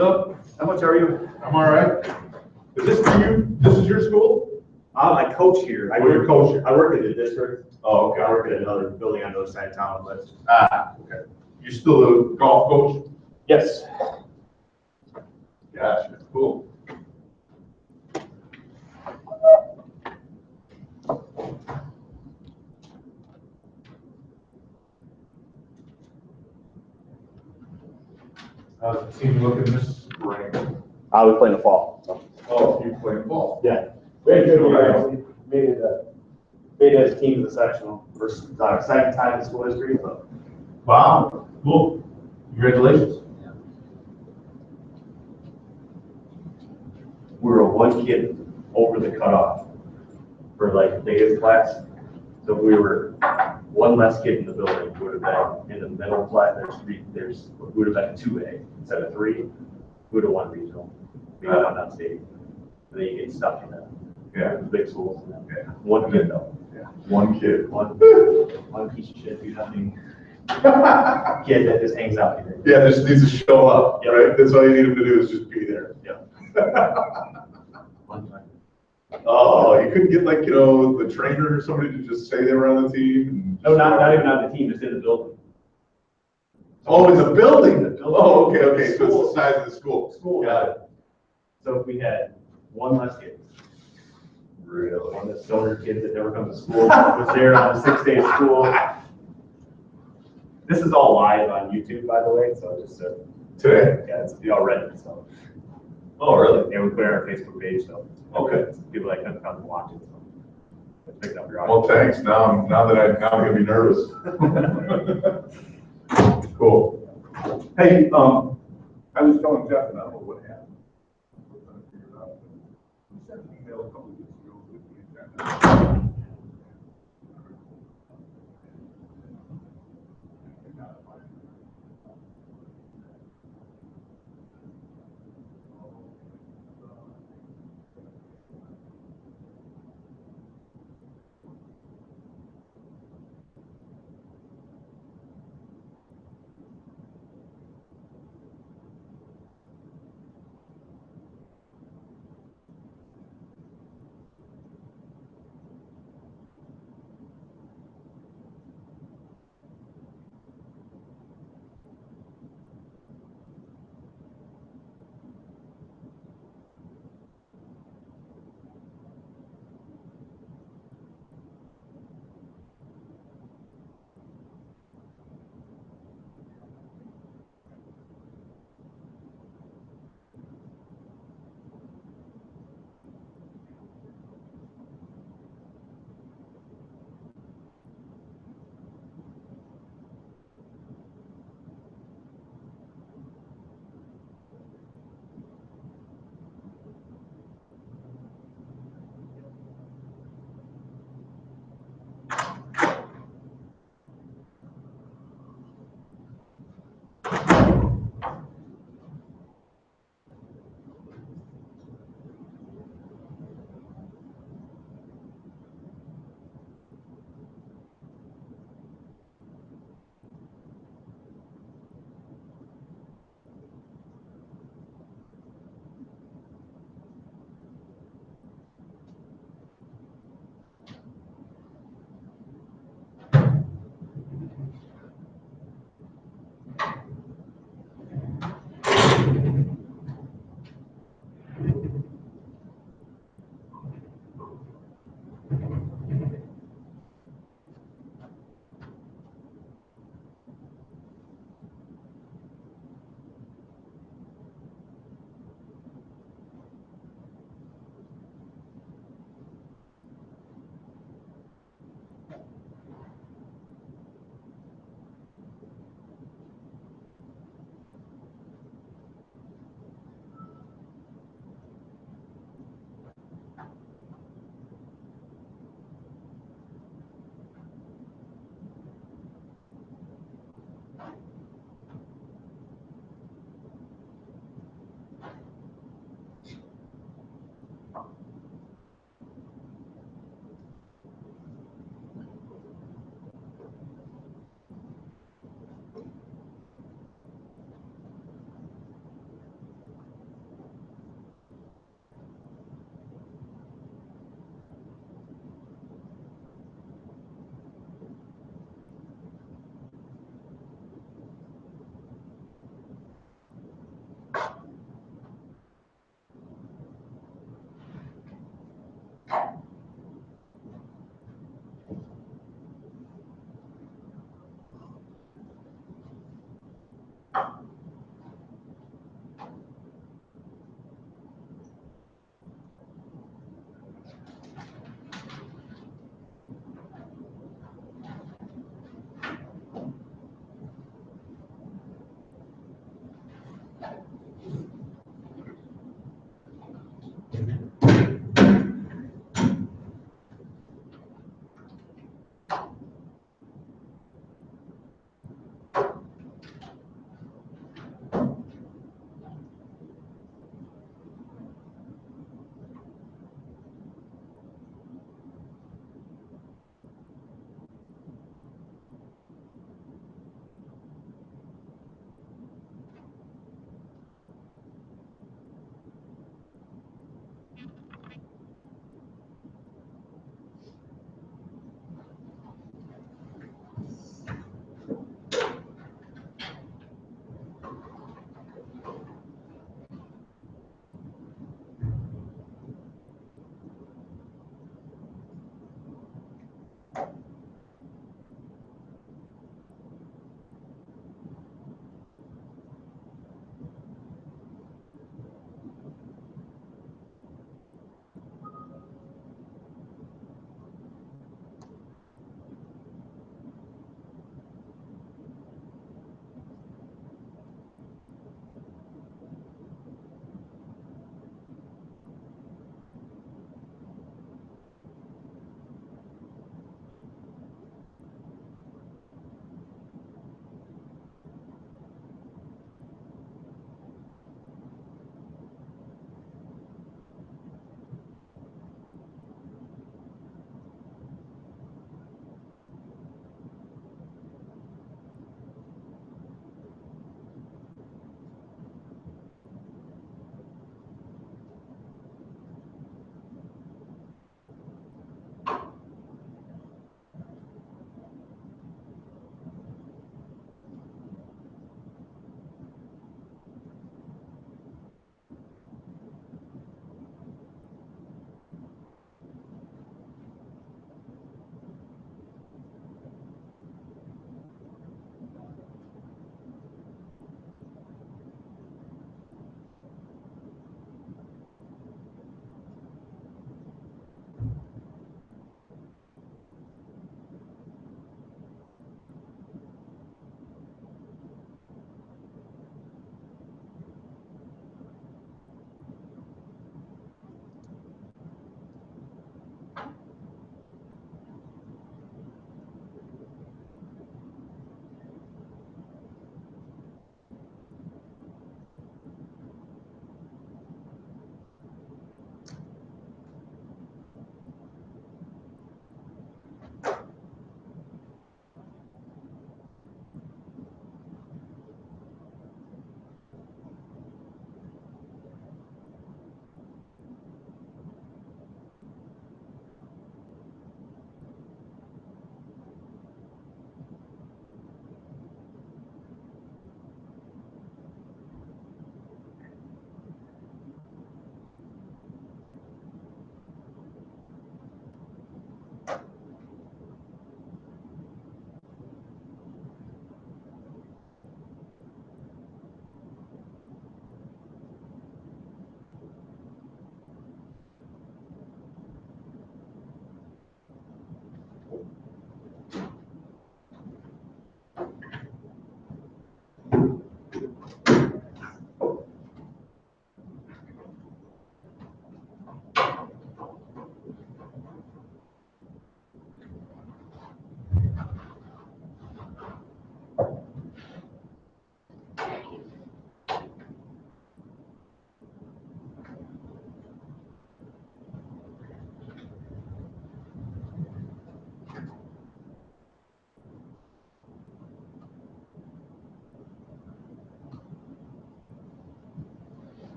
up? How much are you? I'm all right. Is this for you? This is your school? I coach here. You're a coach here. I work in the district. Oh, okay. I work at another building on the other side of town, but. Okay. You still a golf coach? Yes. Gotcha. Cool. How's the team looking this spring? I was playing the fall. So. Oh, you playing ball? Yeah. Very good. Made it as a team in the sectional. First, second time in school history. So. Wow. Cool. Congratulations. We were one kid over the cutoff for like biggest class. So we were one less kid in the building. Would have been in the middle class. Would have been 2A instead of 3. Would have won regional. We would have won state. And then you get stuck in the big schools. Yeah. One kid though. Yeah. One kid. One piece of shit. Do nothing. Kid that just hangs out here. Yeah, just needs to show up, right? That's all you need him to do is just be there. Yeah. One time. Oh, you couldn't get like, the trainer or somebody to just say they were on the team? No, not even on the team, just in the building. Oh, in the building? The building. Oh, okay, so it's the size of the school. School. Got it. So we had one less kid. Really? One of the stoner kids that never comes to school was there on the 6th day of school. This is all live on YouTube, by the way, so just Today? yeah, it's already so. Oh, really? Yeah, we put it on our Facebook page, so Okay. people that couldn't come and watch it. So picked up your Well, thanks. Now I'm gonna be nervous. Cool. Hey, I was telling Jeff, and I don't know what happened. We're trying to figure it out. He sent an email a couple of weeks ago with the agenda.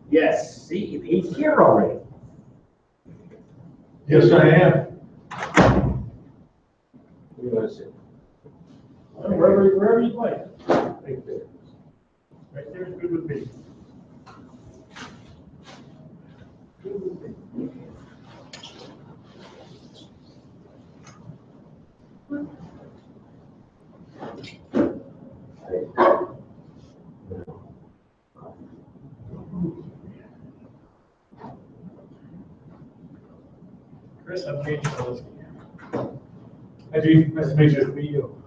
Yes, see, he's here already. Yes, I am. Where do you want to sit? Wherever you like. Right there. Right there is good with me. Chris, I'm changing those. Nice to meet you.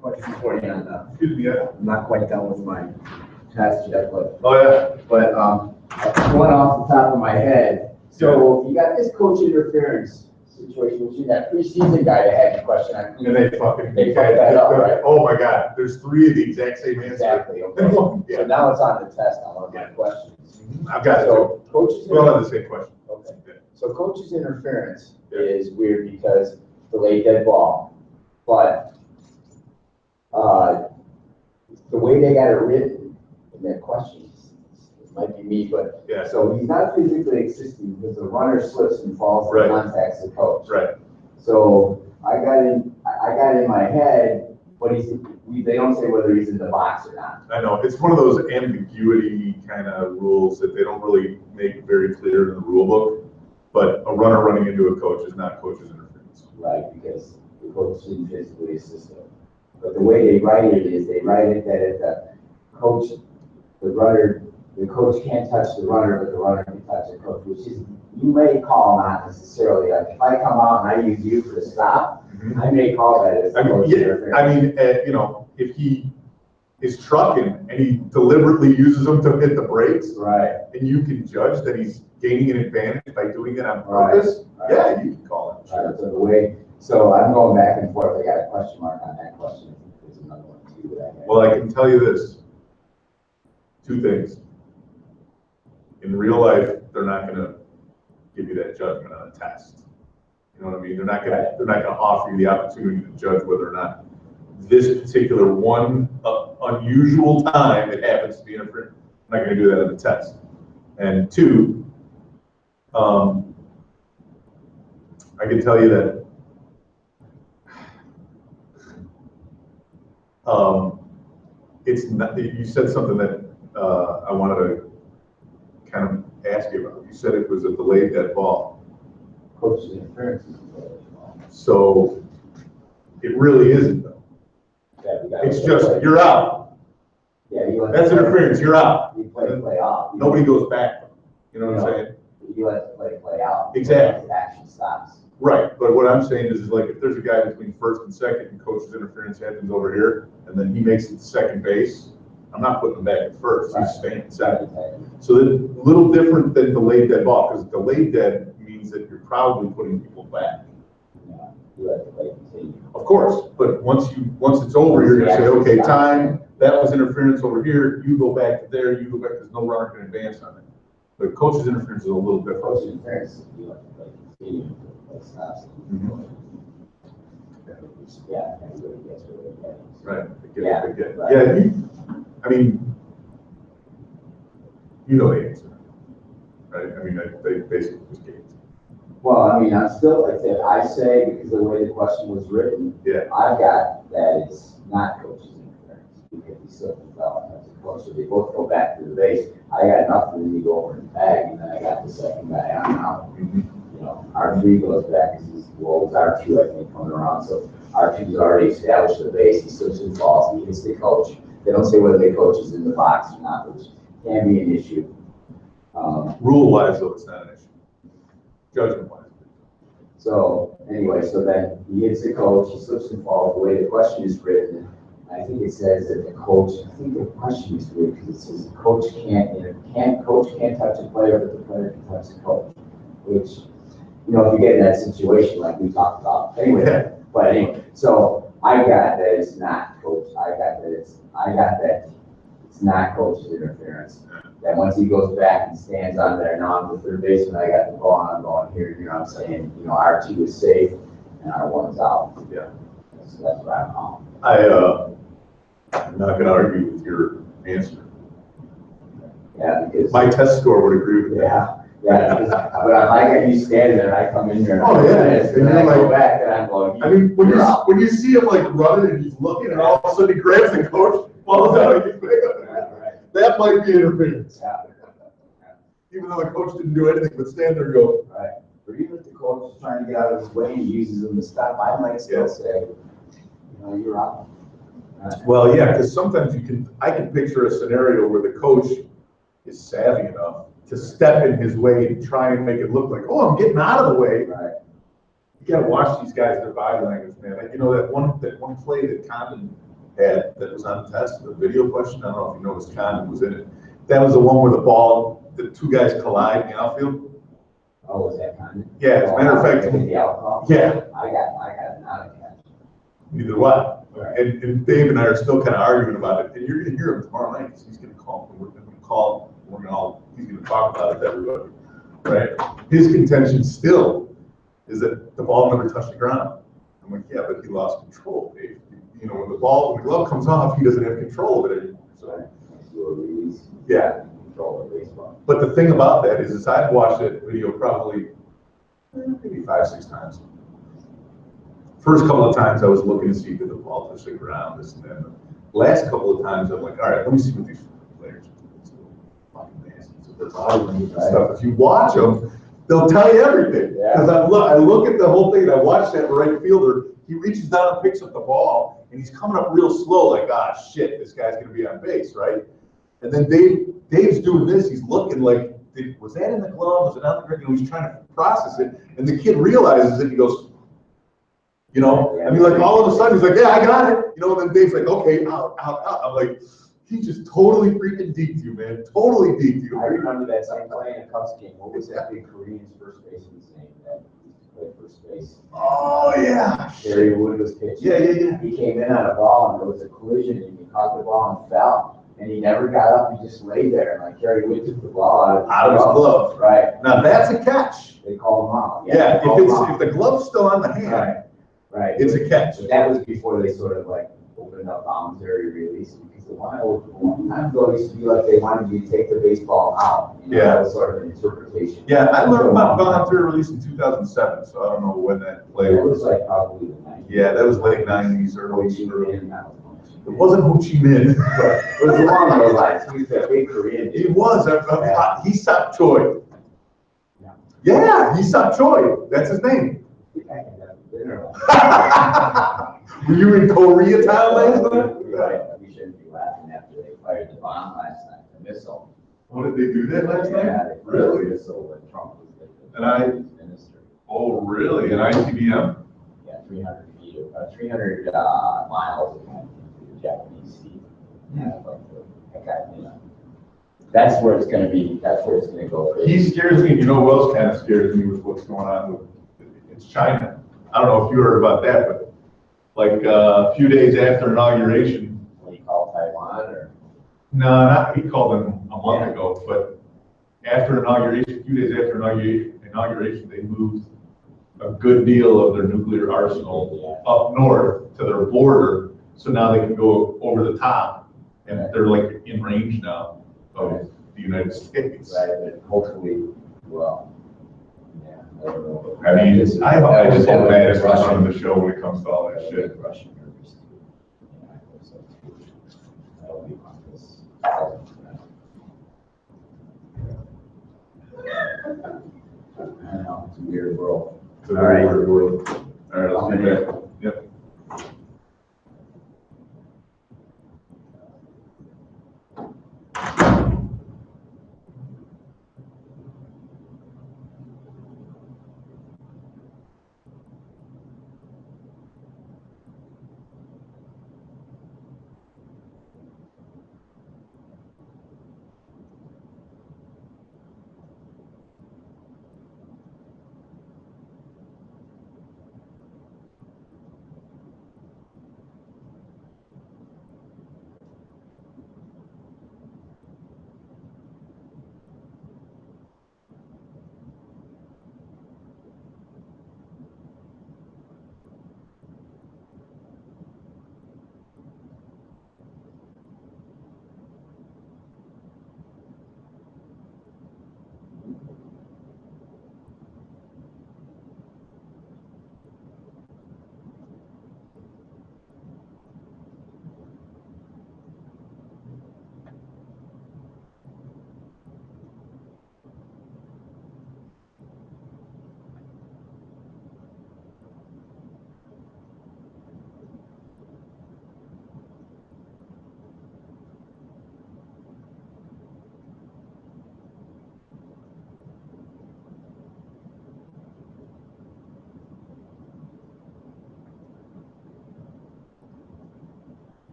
Question for you on that. Excuse me, yeah. I'm not quite done with my test yet, but Oh, yeah. going off the top of my head, so you got this coach interference situation, which is that preseason guy that had the question. And they fucking. They fucked that up, right? Oh, my God, there's 3 of the exact same answer. Exactly, okay. And So yeah, now it's on the test, on one of my questions. I've got it too. So coaches. We all have the same question. Okay. So coach's interference Yeah. is weird because delayed dead ball, but the way they got it written in their questions, it might be me, but Yeah. so he's not physically existing because the runner slips and falls Right. and contacts the coach. Right. So I got in my head, but they don't say whether he's in the box or not. I know, it's one of those ambiguity kind of rules that they don't really make very clear in the rule book. But a runner running into a coach is not coach's interference. Right, because the coach didn't physically assist him. But the way they write it is they write it that if the coach can't touch the runner, but the runner can touch the coach, which is, you may call not necessarily, like if I come out and I use you for the stop, I may call that as I mean, coach yeah, interference. I mean, you know, if he is trucking and he deliberately uses them to hit the brakes, Right, and you can judge that he's gaining an advantage by doing it on Right, purpose, right. yeah, you can call it. right, so I'm going back and forth, I got a question mark on that question, there's another one too that I had. Well, I can tell you this, 2 things. In real life, they're not gonna give you that judgment on a test. You know what I mean? They're not gonna offer you the opportunity to judge whether or not this particular one unusual time it happens to be interference. I'm not gonna do that in the test. And 2, I can tell you that it's not, you said something that I wanted to kind of ask you about. You said it was a delayed dead ball. Coach's interference is a delayed ball. So it really isn't though. Yeah, we gotta It's play- just, you're out. Yeah, you let That's the play- interference, you're out. You play off. Nobody goes back. You know what I'm saying? You let the play out. Exactly. The action stops. Right, but what I'm saying is like, if there's a guy between first and second and coach's interference happens over here, and then he makes it to second base, I'm not putting him back at first, he's staying second. So it's a little different than delayed dead ball, because delayed dead means that you're probably putting people back. Yeah, you let the play continue. Of course, but once it's over, you're gonna say, okay, time, that was interference over here, you go back to there, you go back, there's no runner can advance on it. But coach's interference is a little different. Coach's interference, you let the play continue until the play stops. Yeah, everybody gets what they get. Right. Yeah, I get it. right. Yeah, I mean, you know the answer, right? I mean, they basically just gave it. Well, I mean, I'm still, like I say, because the way the question was written, Yeah. I've got that it's not coach's interference, because he still developed as a coach, so they both go back to the base. I got nothing, then you go over and tag, and then I got the second guy on out. You know, R3 goes back, because he's, well, it's R2, I think, coming around, so R2's already established the base, he slips and falls, he hits the coach. They don't say whether the coach is in the box or not, which can be an issue. Rule-wise, though, it's not an issue. Judgment-wise. So anyway, so then he hits the coach, he slips and falls, the way the question is written, I think it says that the coach, I think the question is weird because it says the coach coach can't touch a player, but the player can touch the coach. Which, you know, if you get in that situation like we talked about, anyway, but anyway, so I got that it's not coach, I got that it's not coach's interference. That once he goes back and stands on there, now I'm the third baseman, I got the ball, and I'm going here, you know what I'm saying, you know, R2 is safe and R1 is out. Yeah. So that's what I'm calling. not gonna argue with your answer. Yeah, because, My test score would agree with that. yeah, because, but I like if you stand there and I come in there. Oh, yeah. And then I go back and I'm going. I mean, when "You're out." you see him like running and he's looking and all of a sudden he grabs the coach, falls down and gets back up. Right. That might be interference, Yeah. even though the coach didn't do anything but stand there and go, Right, but even if the coach is trying to get out of his way and uses them to stop, I might still say, you know, you're out. well, yeah, because sometimes I can picture a scenario where the coach is savvy enough to step in his way and try and make it look like, oh, I'm getting out of the way. Right, You gotta watch these guys, their body language, man. Like, you know, that one play that Condon had that was on the test, the video question, I don't know if you noticed Condon was in it. That was the one where the two guys collide in the outfield. oh, was that kind of? Yeah, as a matter of fact, The outcome? yeah, I got not a catch. neither do I. Right. And Dave and I are still kind of arguing about it. And you're gonna hear him tomorrow night, 'cause he's gonna call, he's gonna talk about it to everybody, right? His contention still is that the ball never touched the ground. I'm like, yeah, but he lost control, Dave. You know, when the glove comes off, he doesn't have control of it anymore. So, Do a release. yeah. Control of baseball. But the thing about that is I've watched that video probably maybe 5-6 times. First couple of times I was looking to see if the ball touched the ground, this and that. Last couple of times I'm like, all right, let me see what these players do. It's fucking nasty. So their body language and stuff. If you watch them, they'll tell you everything. Yeah. Because I look at the whole thing and I watch that right fielder. He reaches down and picks up the ball and he's coming up real slow, like, ah, shit, this guy's gonna be on base, right? And then Dave's doing this. He's looking like, was that in the glove? Was it on the ground? You know, he's trying to process it. And the kid realizes it. He goes, you know, I mean, like all of a sudden he's like, yeah, I got it. You know, and then Dave's like, okay, out. I'm like, he just totally freaking deked you, man. Totally deked you. I remember that same play in a Cubs game. What was that big Korean's first baseman's name that played first base? Oh, yeah. Gary Wood was pitching. Yeah. He came in on a ball and there was a collision and he caught the ball and fell. And he never got up, he just lay there, and like Gary Wood took the ball Out of his glove. Right. Now that's a catch. They called him out. Yeah, they called him out. if the glove's still on the hand, Right. it's a catch. But that was before they sort of like opened up voluntary release, because the one time ago used to be like they wanted you to take the baseball out. You know, Yeah. That was sort of an interpretation. Yeah, I learned about voluntary release in 2007, so I don't know when that play It was. was like probably the 90s. Yeah, that was late 90s, early. It It wasn't Ho Chi Minh. was along those lines. He was that big Korean He dude. was, he stopped Choi. Yeah. Yeah, he stopped Choi. That's his name. I can have dinner. Were you in Koreatown last night? Right, we shouldn't be laughing after they fired the bomb last night, the missile. Oh, did they do that last night? Yeah, they fired Really? the missile when Trump was the minister. Oh, really? An ICBM? Yeah, 300 feet, 300 miles of the Japanese sea. Yeah, but, okay, you know. That's where it's gonna be, that's where it's gonna go crazy. He scares me, you know who else kind of scares me with what's going on with, it's China. I don't know if you heard about that, but like a few days after inauguration. What do you call Taiwan or? No, he called them a month ago, but after inauguration, a few days after inauguration, they moved a good deal of their nuclear arsenal up north to their border. So now they can go over the top and they're like in range now of the United States. Right, but hopefully, well, yeah, I don't know. I mean, I just hope that is Russian. running the show when it comes to all that shit. Russian nervous too. Yeah, I hope so too. That'll be on this. I know, it's a weird world. All right. All right, let's do that. Yep.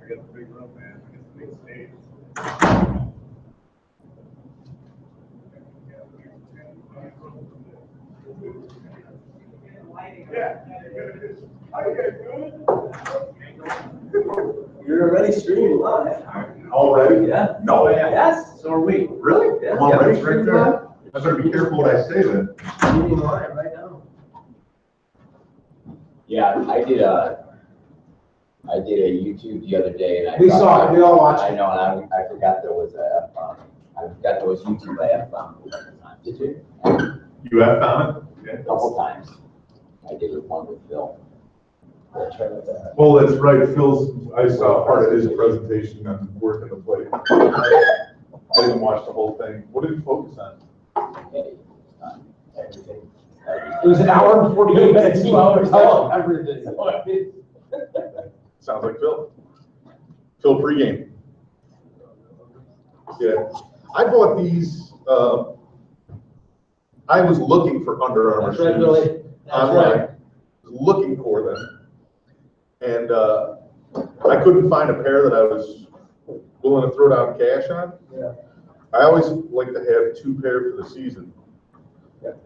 I got the big room, man. I got the big stage. Yeah. How you guys doing? You're already streaming live. Already? Yeah. No. Yes, so are we. Really? Yeah. I'm already right there. I better be careful what I say then. Streaming live right now. Yeah, I did a YouTube the other day, and I We thought- saw it, we all watched I it. know, and I forgot there was a F-bomb. I forgot there was YouTube by F-bomb a couple times. Did you? You have found it? A couple times. I did it one with Phil. Well, that's right, Phil's, I saw part of his presentation on working the plate. I didn't watch the whole thing. What did you focus on? Okay, everything. It was an hour and 48 minutes, 2 hours long. Everything. Sounds like Phil. Phil pregame. Yeah, I bought these, I was looking for Under Armour That's right, shoes Billy. That's online, right. looking for them. And, I couldn't find a pair that I was willing to throw down cash on. Yeah. I always like to have 2 pairs for the season.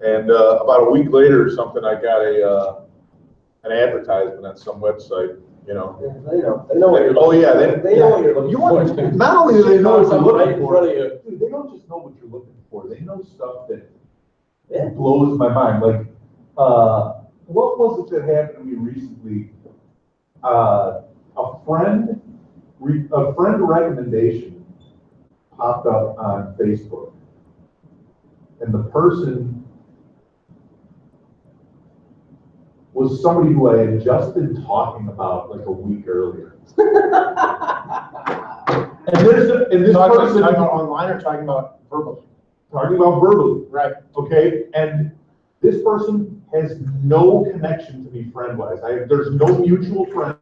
And, about a week later or something, I got an advertisement on some website, you know. Yeah, they know. They know what you're Oh, looking yeah, for. They know what you're looking You for. want, not only do they know what you're Right looking in for, front of you. dude, they don't just know what you're looking for, they know stuff that Yeah. blows my mind, like, what was it that happened to me recently? A friend recommendation popped up on Facebook. And the person was somebody who I had just been talking about like a week earlier. And this person. Talking about online or talking about verbally? Talking about verbally. Right. Okay, and this person has no connection to me friend-wise. There's no mutual friend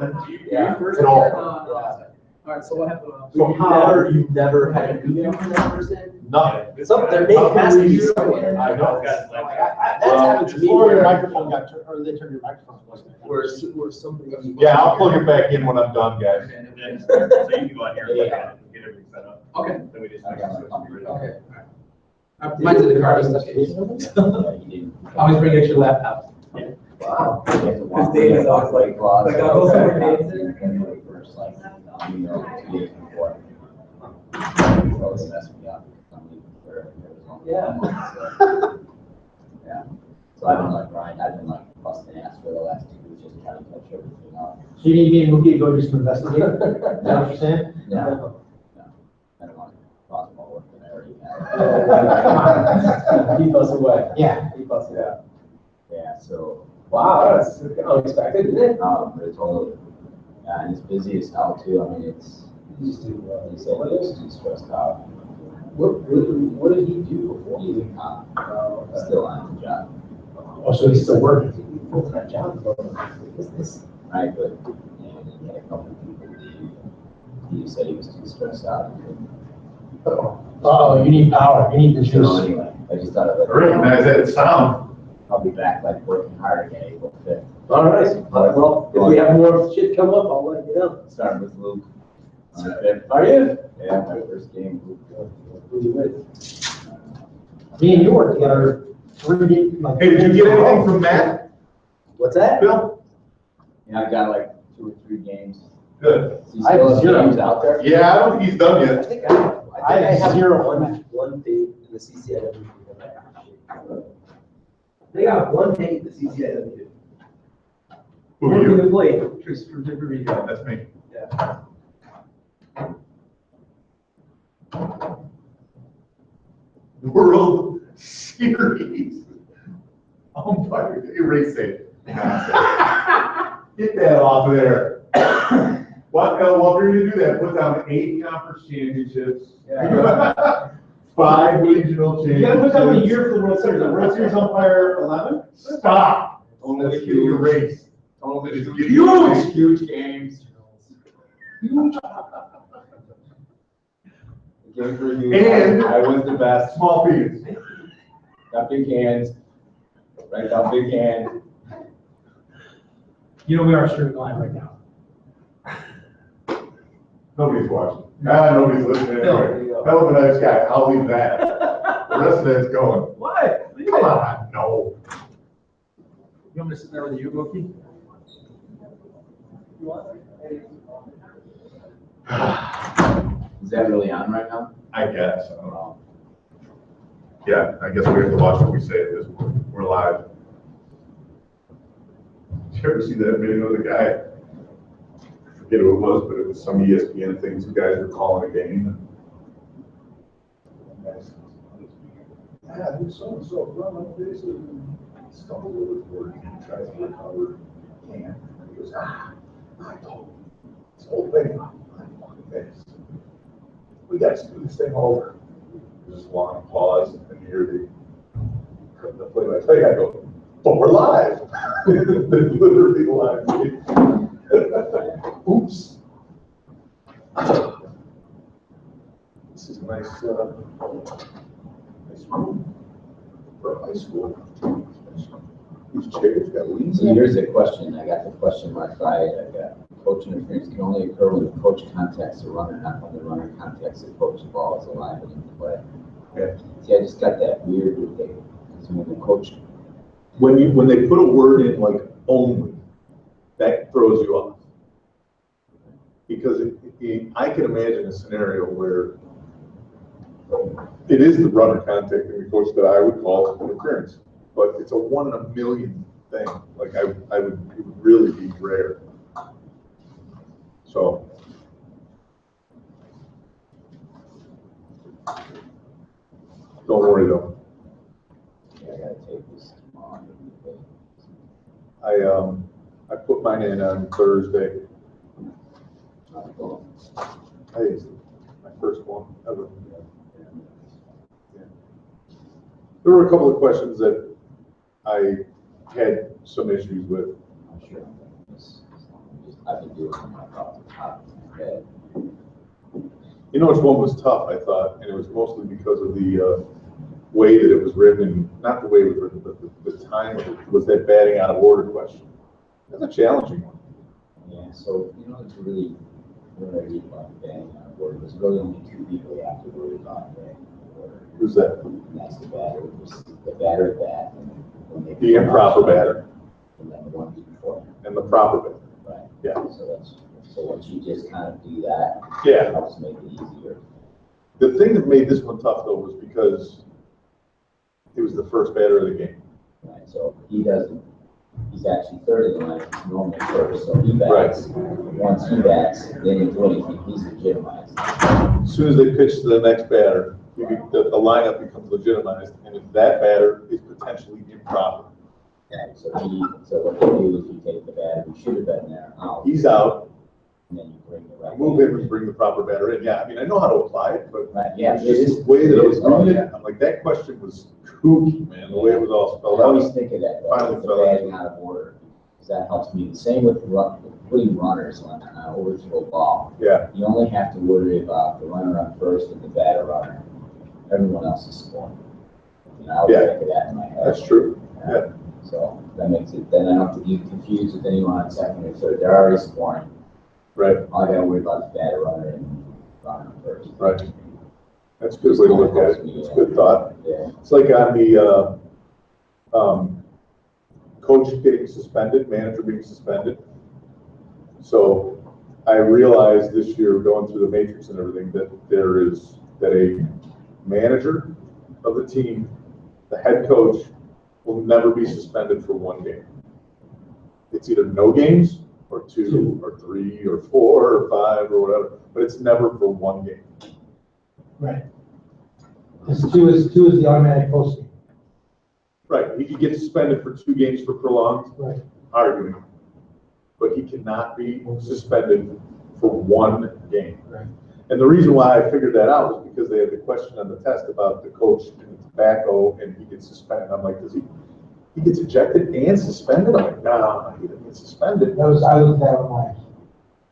Yeah. at all. All right, so what happened? So how? You've never had a email from that person? Nothing. Some, their name has to be somewhere. I know. That's happened to me. Or your where- microphone got turned, or they turned your microphone. Where somebody. Yeah, I'll plug it back in when I'm done, guys. So you can go on here and get everything set up. Okay. Then we just. I got my computer. Okay. Mine's in the car, just in case. Yeah, you didn't. Always bring extra laptop. Wow. You have to walk His days in, off, like, closet. like, I was over days. January 1st, like, you know, 2 days before. So it's messed me up. I'm leaving for Arizona. Yeah. Yeah. So I've been like, Brian, I've been like busting ass for the last 2 weeks, just trying to catch everything up. So you need me and Mookie to go do some investigating? Is that what you're saying? Yeah. No. I don't want to cross my work than I already have. Keep us away. Yeah, keep us away. Yeah. Yeah, so, Wow, that's unexpected, isn't it? but it's totally, yeah, and it's busy as hell too. I mean, it's, he said he was too stressed out. What did he do before? He's a cop, still on the job. Oh, so he's still working? Full-time job. Right, but, you know, he had a couple of people leave. He said he was too stressed out. Oh, you need power, you need the So juice. anyway, I just thought of I it. recognize that sound. I'll be back like working hard again April 5th. All right, well, if we have more shit come up, I'll let you know. Starting with Luke on the 5th. Are you? Yeah, my first game. Luke. Who you with? Me and you work together 3 days. like- Hey, did you get anything from Matt, What's that? Bill? Yeah, I've got like 2 or 3 games. Good. Is he I have still have 0. games out there? Yeah, I don't think he's done I yet. think I have 0 on that. One date in the CCIW. They got 1 date in the CCIW. Who are you? Employee, for different reasons. That's me. Yeah. World Series. Umpire, erase it. Get that off of there. What, well, if you're gonna do that, put down 8 conference championships. 5 regional championships. You gotta put down the year for the World Series. The World Series umpire 11? Stop. Only Let's the get your huge, race. only It's the huge. huge games. Game for you. And- I was the best. Small fees. Got big hands. Right, got big hands. You know, we are streaming live right now. Nobody's watching. Nobody's listening anyway. Hell of a nice guy, I'll leave that. The rest of it's going. Why? Come on, no. You want me to sit there with you, Mookie? Is that really on right now? I guess, I don't know. Yeah, I guess we have to watch what we say at this point. We're live. Did you ever see that video of the guy? I forget who it was, but it was some ESPN things. The guys were calling a game. Yeah, this so-and-so run up this and stumbled over it and tries to recover. Can't. And he goes, I told him. This whole thing, I'm fucking pissed. We got to do this thing over. There's this long pause and you hear the play-by-play guy go, but we're live. They're literally live. Oops. This is a nice room for a high school. These chairs got leaves. So here's a question, I got the question mark by it, I got coach interference can only occur when the coach contacts the runner, not when the runner contacts the coach, the ball is alive and in play. Yeah. See, I just got that weird with the, because when the coach, When they put a word in like only, that throws you off. Because I can imagine a scenario where it is the runner contacting the coach that I would call interference, but it's a 1 in a million thing. Like it would really be rare. So. Don't worry though. I gotta take this tomorrow. I put mine in on Thursday. Hey, it's my first one ever. Yeah. There were a couple of questions that I had some issues with. I'm sure. I've been doing them off the top of my head. You know which one was tough, I thought, and it was mostly because of the way that it was written, not the way it was written, but the time of it, was that batting out of order question. That's a challenging one. Yeah, so, you know, it's really, when I read about the batting out of order, there's really only two people you have to worry about batting out of order. Who's that? And that's the batter, just the batter bat, and when they. The improper batter And then the one before. and the proper batter. Right. Yeah. So once you just kind of do that. Yeah. It helps make it easier. The thing that made this one tough though was because it was the first batter of the game. Right, so he's actually third in the line, he's normally first, so he bats. Once he bats, they didn't do anything, he's legitimized. As soon as they pitch to the next batter, the lineup becomes legitimized, and if that batter is potentially improper, And so what they do is you take the batter who should have been there out, he's out. and then you bring the right. Move him and bring the proper batter in. Yeah, I mean, I know how to apply it, but Right, yeah. it's just the way that it was Oh, reading yeah. it. I'm like, that question was kooky, man, the way it was all I spelled always out. think of that, Finally though, the fell out. batting out of order, because that helps me. The same with putting runners on an original ball. Yeah, You only have to worry about the runner on first and the batter runner. Everyone else is scoring. You know, I always Yeah. think of that in my head. that's true. Yeah. So that makes it, then I don't have to be confused with anyone on second or third. They're already scoring. Right, All I gotta worry about is batter runner and runner on first. right. That's a good way to look at it. It's a good thought. Yeah. It's like on the, coach getting suspended, manager being suspended. So I realized this year, going through the matrix and everything, that a manager of the team, the head coach, will never be suspended for one game. It's either no games, or 2, or 3, or 4, or 5, or whatever, but it's never for one game. Right. This two is the automatic posting. Right, he could get suspended for 2 games for prolonged Right. arguing, but he cannot be suspended for one game. Right. And the reason why I figured that out was because they had the question on the test about the coach and the tobacco, and he gets suspended. I'm like, he gets ejected and suspended? I'm like, nah, he doesn't get suspended. I looked at it like,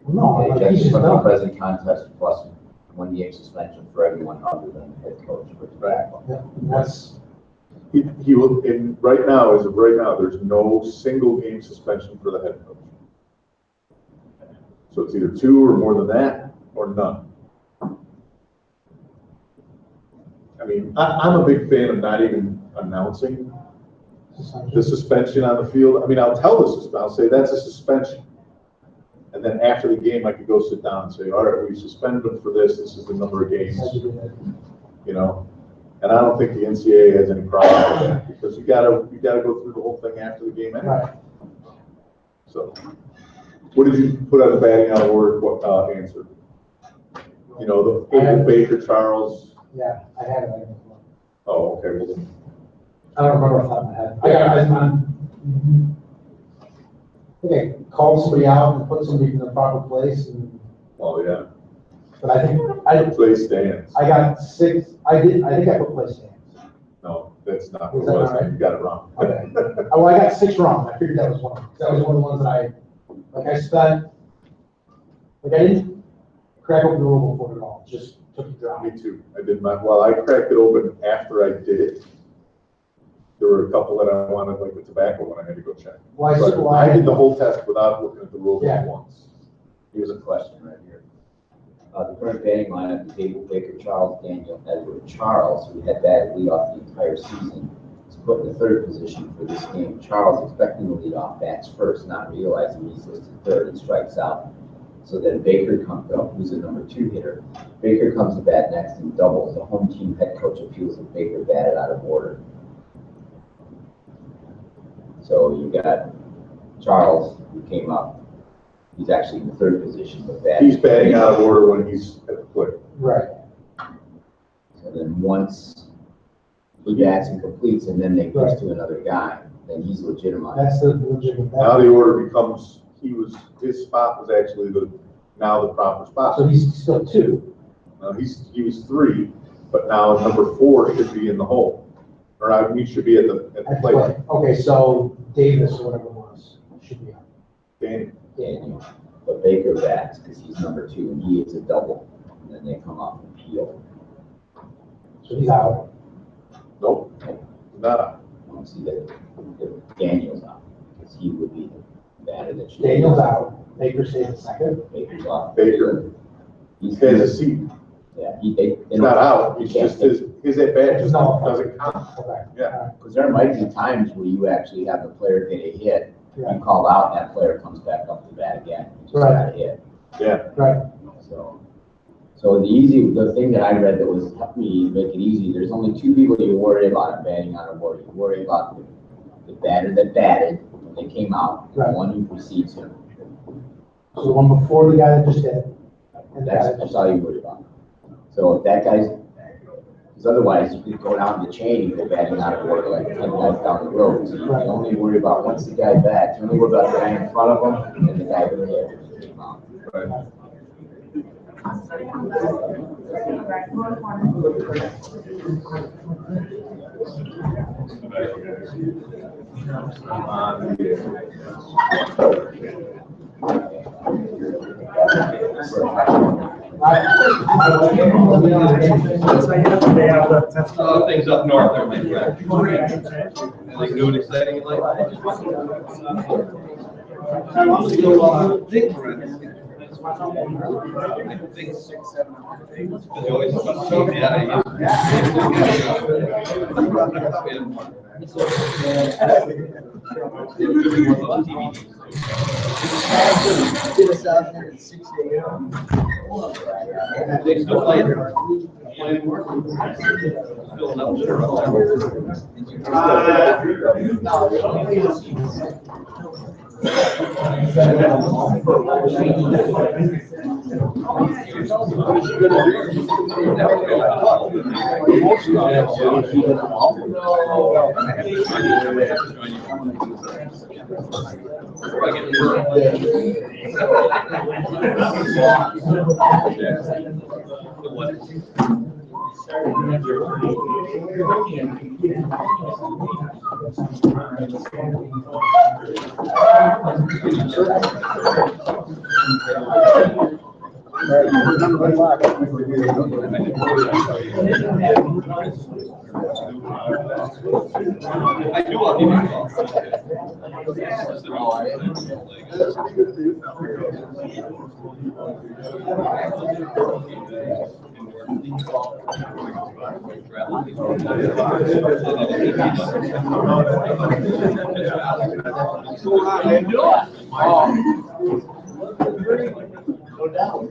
no, They like, just he's just put the done. present contest plus 1 game suspension for everyone other than the head coach for tobacco. Yeah, that's, He will, and right now, as of right now, there's no single game suspension for the head coach. So it's either 2 or more than that, or none. I mean, I'm a big fan of not even announcing the suspension on the field. I mean, I'll tell I'll say that's a suspension. And then after the game, I could go sit down and say, all right, we suspended them for this. This is the number of games, you know? And I don't think the NCAA has any problem with that because you gotta go through the whole thing after the game anyway. Right. So, what did you put on the batting out of order answer? You know, the Baker, Charles. Yeah, I had it. Oh, okay. Well, then, I don't remember off the top of my head. Okay, call somebody out and put somebody in the proper place and, oh yeah. but I think, Play stands. I got 6, I think I put place stands. No, that's not Was what it that was. not right? You got it wrong. Okay. Well, I got 6 wrong. I figured that was one of them. That was one of the ones that I spent, I didn't crack open the rule before at all, just took it dry. Me too. I did well, I cracked it open after I did it. There were a couple that I wanted, like the tobacco one, I had to go check. Well, But I did the whole test without looking at the rules Yeah. once. Here's a question right here. The current batting lineup is David Baker, Charles, Daniel, Edward. Charles, who had bad leadoff the entire season, is put in the 3rd position for this game. Charles, expecting the leadoff, bats first, not realizing he's listed 3rd and strikes out. So then Baker comes up, who's the number 2 hitter. Baker comes to bat next and doubles. The home team head coach appeals that Baker batted out of order. So you got Charles, who came up. He's actually in the 3rd position, but He's batting out of order when he's at the plate. Right. So then once he bats and completes, and then they goes to another guy, then he's legitimized. That's the legitimate. Now the order becomes, his spot was actually now the proper spot. So he's still 2. He was 3, but now number 4 should be in the hole. Or I mean, should be at the plate. Okay, so Davis or whatever it was, should be on. Daniel, but Baker bats because he's number 2 and he is a double, and then they come up and peel. So he's out. Nope, not. I don't see that Daniel's out because he would be the batter that should. Daniel's out. Baker stays in 2nd. Baker's off. Baker. He's He has a seat. Yeah, He's not out. It's just his at bat just doesn't count. Okay. Yeah. because there might be times where you actually have the player get a hit, Yeah. you call out, and that player comes back up to bat again. He just Right. got a hit. Yeah. Right. So the thing that I read that was helped me make it easy, there's only 2 people you worry about in batting out of order. You worry about the batter that batted when they came out, and Right. the one who precedes him. So the one before the guy that just hit. And That's all you worry about. So if that guy's, because otherwise you could go down the chain and go batting out of order like 10 guys down the road. So you can only worry about once the guy bats, you only worry about the guy in front of him and the guy who hit came out. Right. Things up north there, maybe. Anything new and exciting in life? I want to go on Dick Brand. I think 6, 7 things. You always about to see, Get us out there at 6 a.m. They still playing. Playing work. Filling up there up I do want to give you a call. Go down.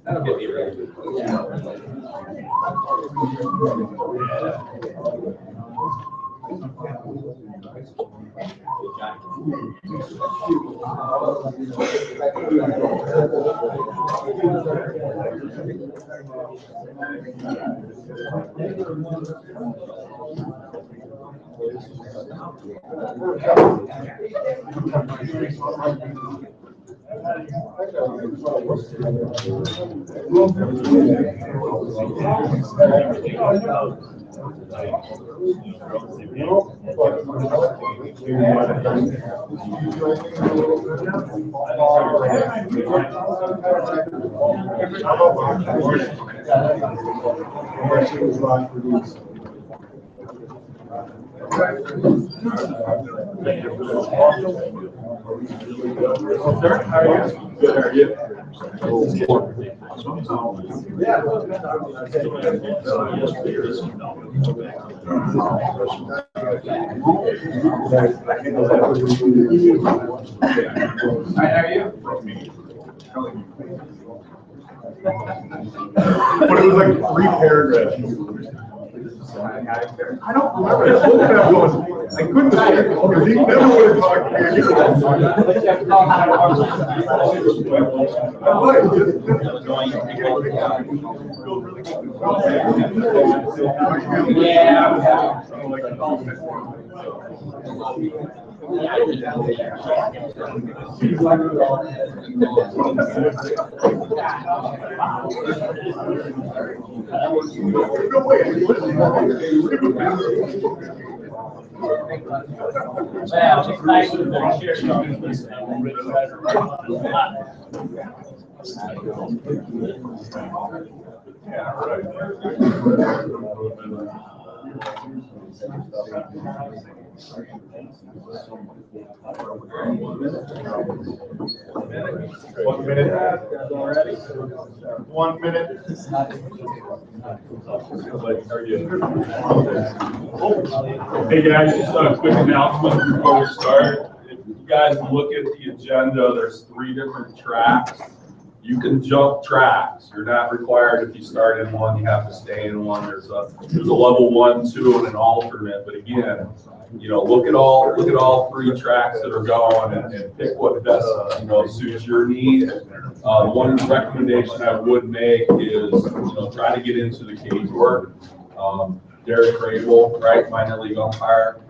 That'll get me really good. Sir, how are you? Good, how are you? But it was like 3 paragraphs. I don't remember. I was looking at going, I couldn't say it because he never would have talked to me again. One minute. 1 minute. Hey guys, just a quick announcement before we start. If you guys look at the agenda, there's 3 different tracks. You can jump tracks. You're not required, if you start in one, you have to stay in one. There's a level 1, 2, and an alternate. But again, you know, look at all 3 tracks that are going and pick what best, you know, suits your needs. One recommendation I would make is, you know, try to get into the cage work. Derek Crable, right, minor league umpire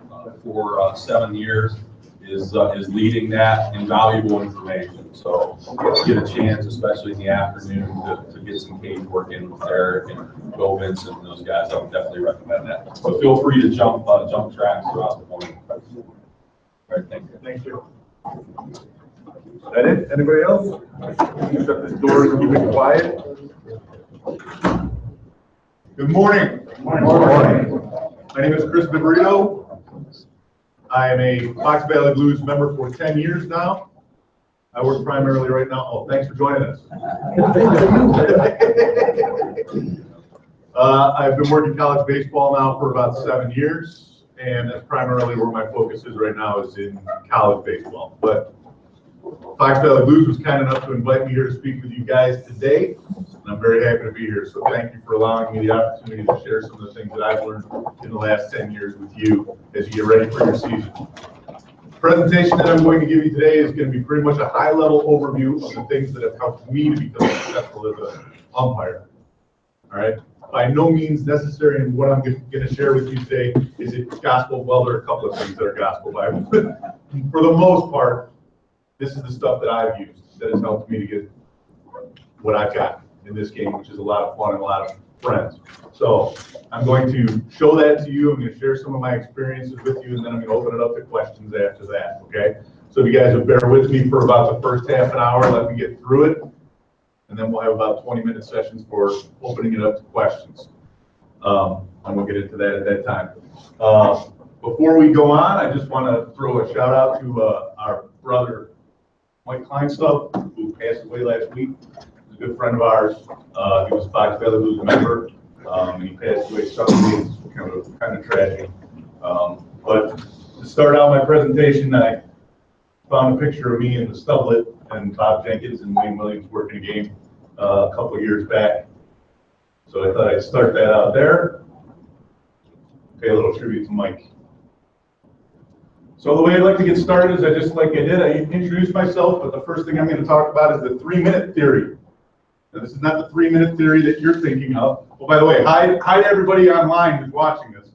for 7 years, is leading that invaluable information. So if you get a chance, especially in the afternoon, to get some cage work in with Derek and Bill Vincent and those guys, I would definitely recommend that. So feel free to jump tracks throughout the morning. All right, thank you. Thank you. Is that it? Anybody else? Shut this door and keep it quiet. Good morning. Good morning. My name is Chris Belvidere. I am a Fox Valley Blues member for 10 years now. I work primarily right now. Oh, thanks for joining us. I've been working college baseball now for about 7 years, and that's primarily where my focus is right now, is in college baseball. But Fox Valley Blues was kind enough to invite me here to speak with you guys today, and I'm very happy to be here. So thank you for allowing me the opportunity to share some of the things that I've learned in the last 10 years with you as you get ready for your season. The presentation that I'm going to give you today is going to be pretty much a high-level overview of the things that have helped me to become successful as an umpire. All right? By no means necessary, and what I'm going to share with you today is it gospel. Well, there are a couple of things that are gospel Bible. For the most part, this is the stuff that I've used that has helped me to get what I've got in this game, which is a lot of fun and a lot of friends. So I'm going to show that to you. I'm going to share some of my experiences with you, and then I'm going to open it up to questions after that, okay? So if you guys will bear with me for about the first half an hour, let me get through it, and then we'll have about 20-minute sessions for opening it up to questions. and we'll get into that at that time. Before we go on, I just want to throw a shout out to our brother, Mike Kleinstubb, who passed away last week. He's a good friend of ours. He was a Fox Valley Blues member, and he passed away suddenly. It's kind of tragic. But to start out my presentation, I found a picture of me in the Stublet and Bob Jenkins and Wayne Williams working a game a couple of years back. So I thought I'd start that out there. Pay a little tribute to Mike. So the way I'd like to get started is I introduced myself, but the first thing I'm going to talk about is the 3-minute theory. Now, this is not the 3-minute theory that you're thinking of. Oh, by the way, hi to everybody online who's watching this.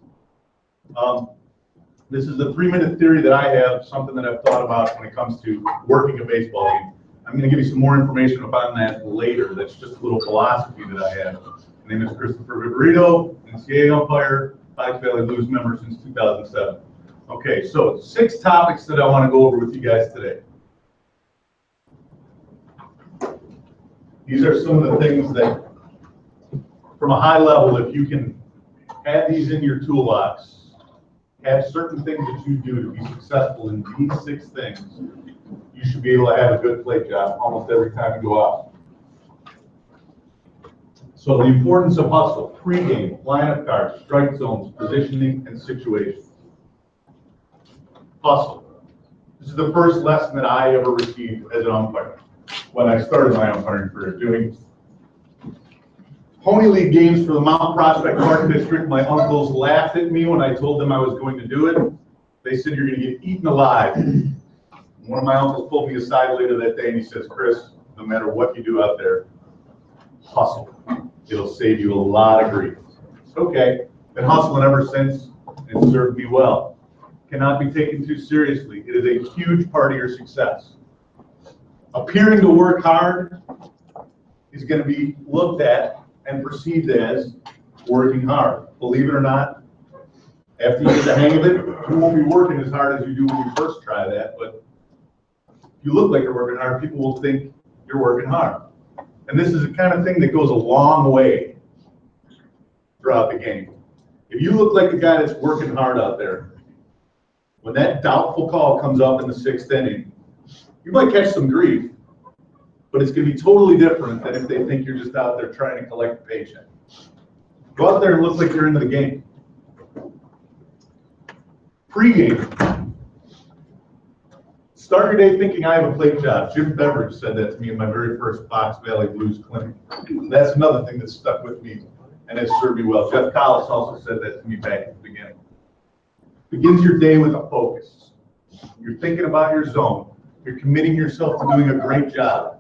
This is the 3-minute theory that I have, something that I've thought about when it comes to working a baseball game. I'm going to give you some more information about that later. That's just a little philosophy that I have. My name is Christopher Viverito, NCAA umpire, Fox Valley Blues member since 2007. Okay, so 6 topics that I want to go over with you guys today. These are some of the things that, from a high level, if you can have these in your toolbox, have certain things that you do to be successful in these 6 things, you should be able to have a good plate job almost every time you go out. So the importance of hustle, pregame, lineup cards, strike zones, positioning, and situations. Hustle. This is the first lesson that I ever received as an umpire when I started my umpiring career, doing Pony League games for the Mount Prospect Park District. My uncles laughed at me when I told them I was going to do it. They said, "You're going to get eaten alive." One of my uncles pulled me aside later that day and he says, "Chris, no matter what you do out there, hustle. It'll save you a lot of grief." Okay, been hustling ever since, and it served me well. Cannot be taken too seriously. It is a huge part of your success. Appearing to work hard is going to be looked at and perceived as working hard. Believe it or not, after you get the hang of it, you won't be working as hard as you do when you first try that, but if you look like you're working hard, people will think you're working hard. And this is the kind of thing that goes a long way throughout the game. If you look like a guy that's working hard out there, when that doubtful call comes up in the 6th inning, you might catch some grief, but it's going to be totally different than if they think you're just out there trying to collect a paycheck. Go out there and look like you're into the game. Pre-game. Start your day thinking I have a plate job. Jim Beveridge said that to me in my very first Fox Valley Blues clinic. That's another thing that stuck with me and has served me well. Jeff Collis also said that to me back at the beginning. Begins your day with a focus. You're thinking about your zone. You're committing yourself to doing a great job.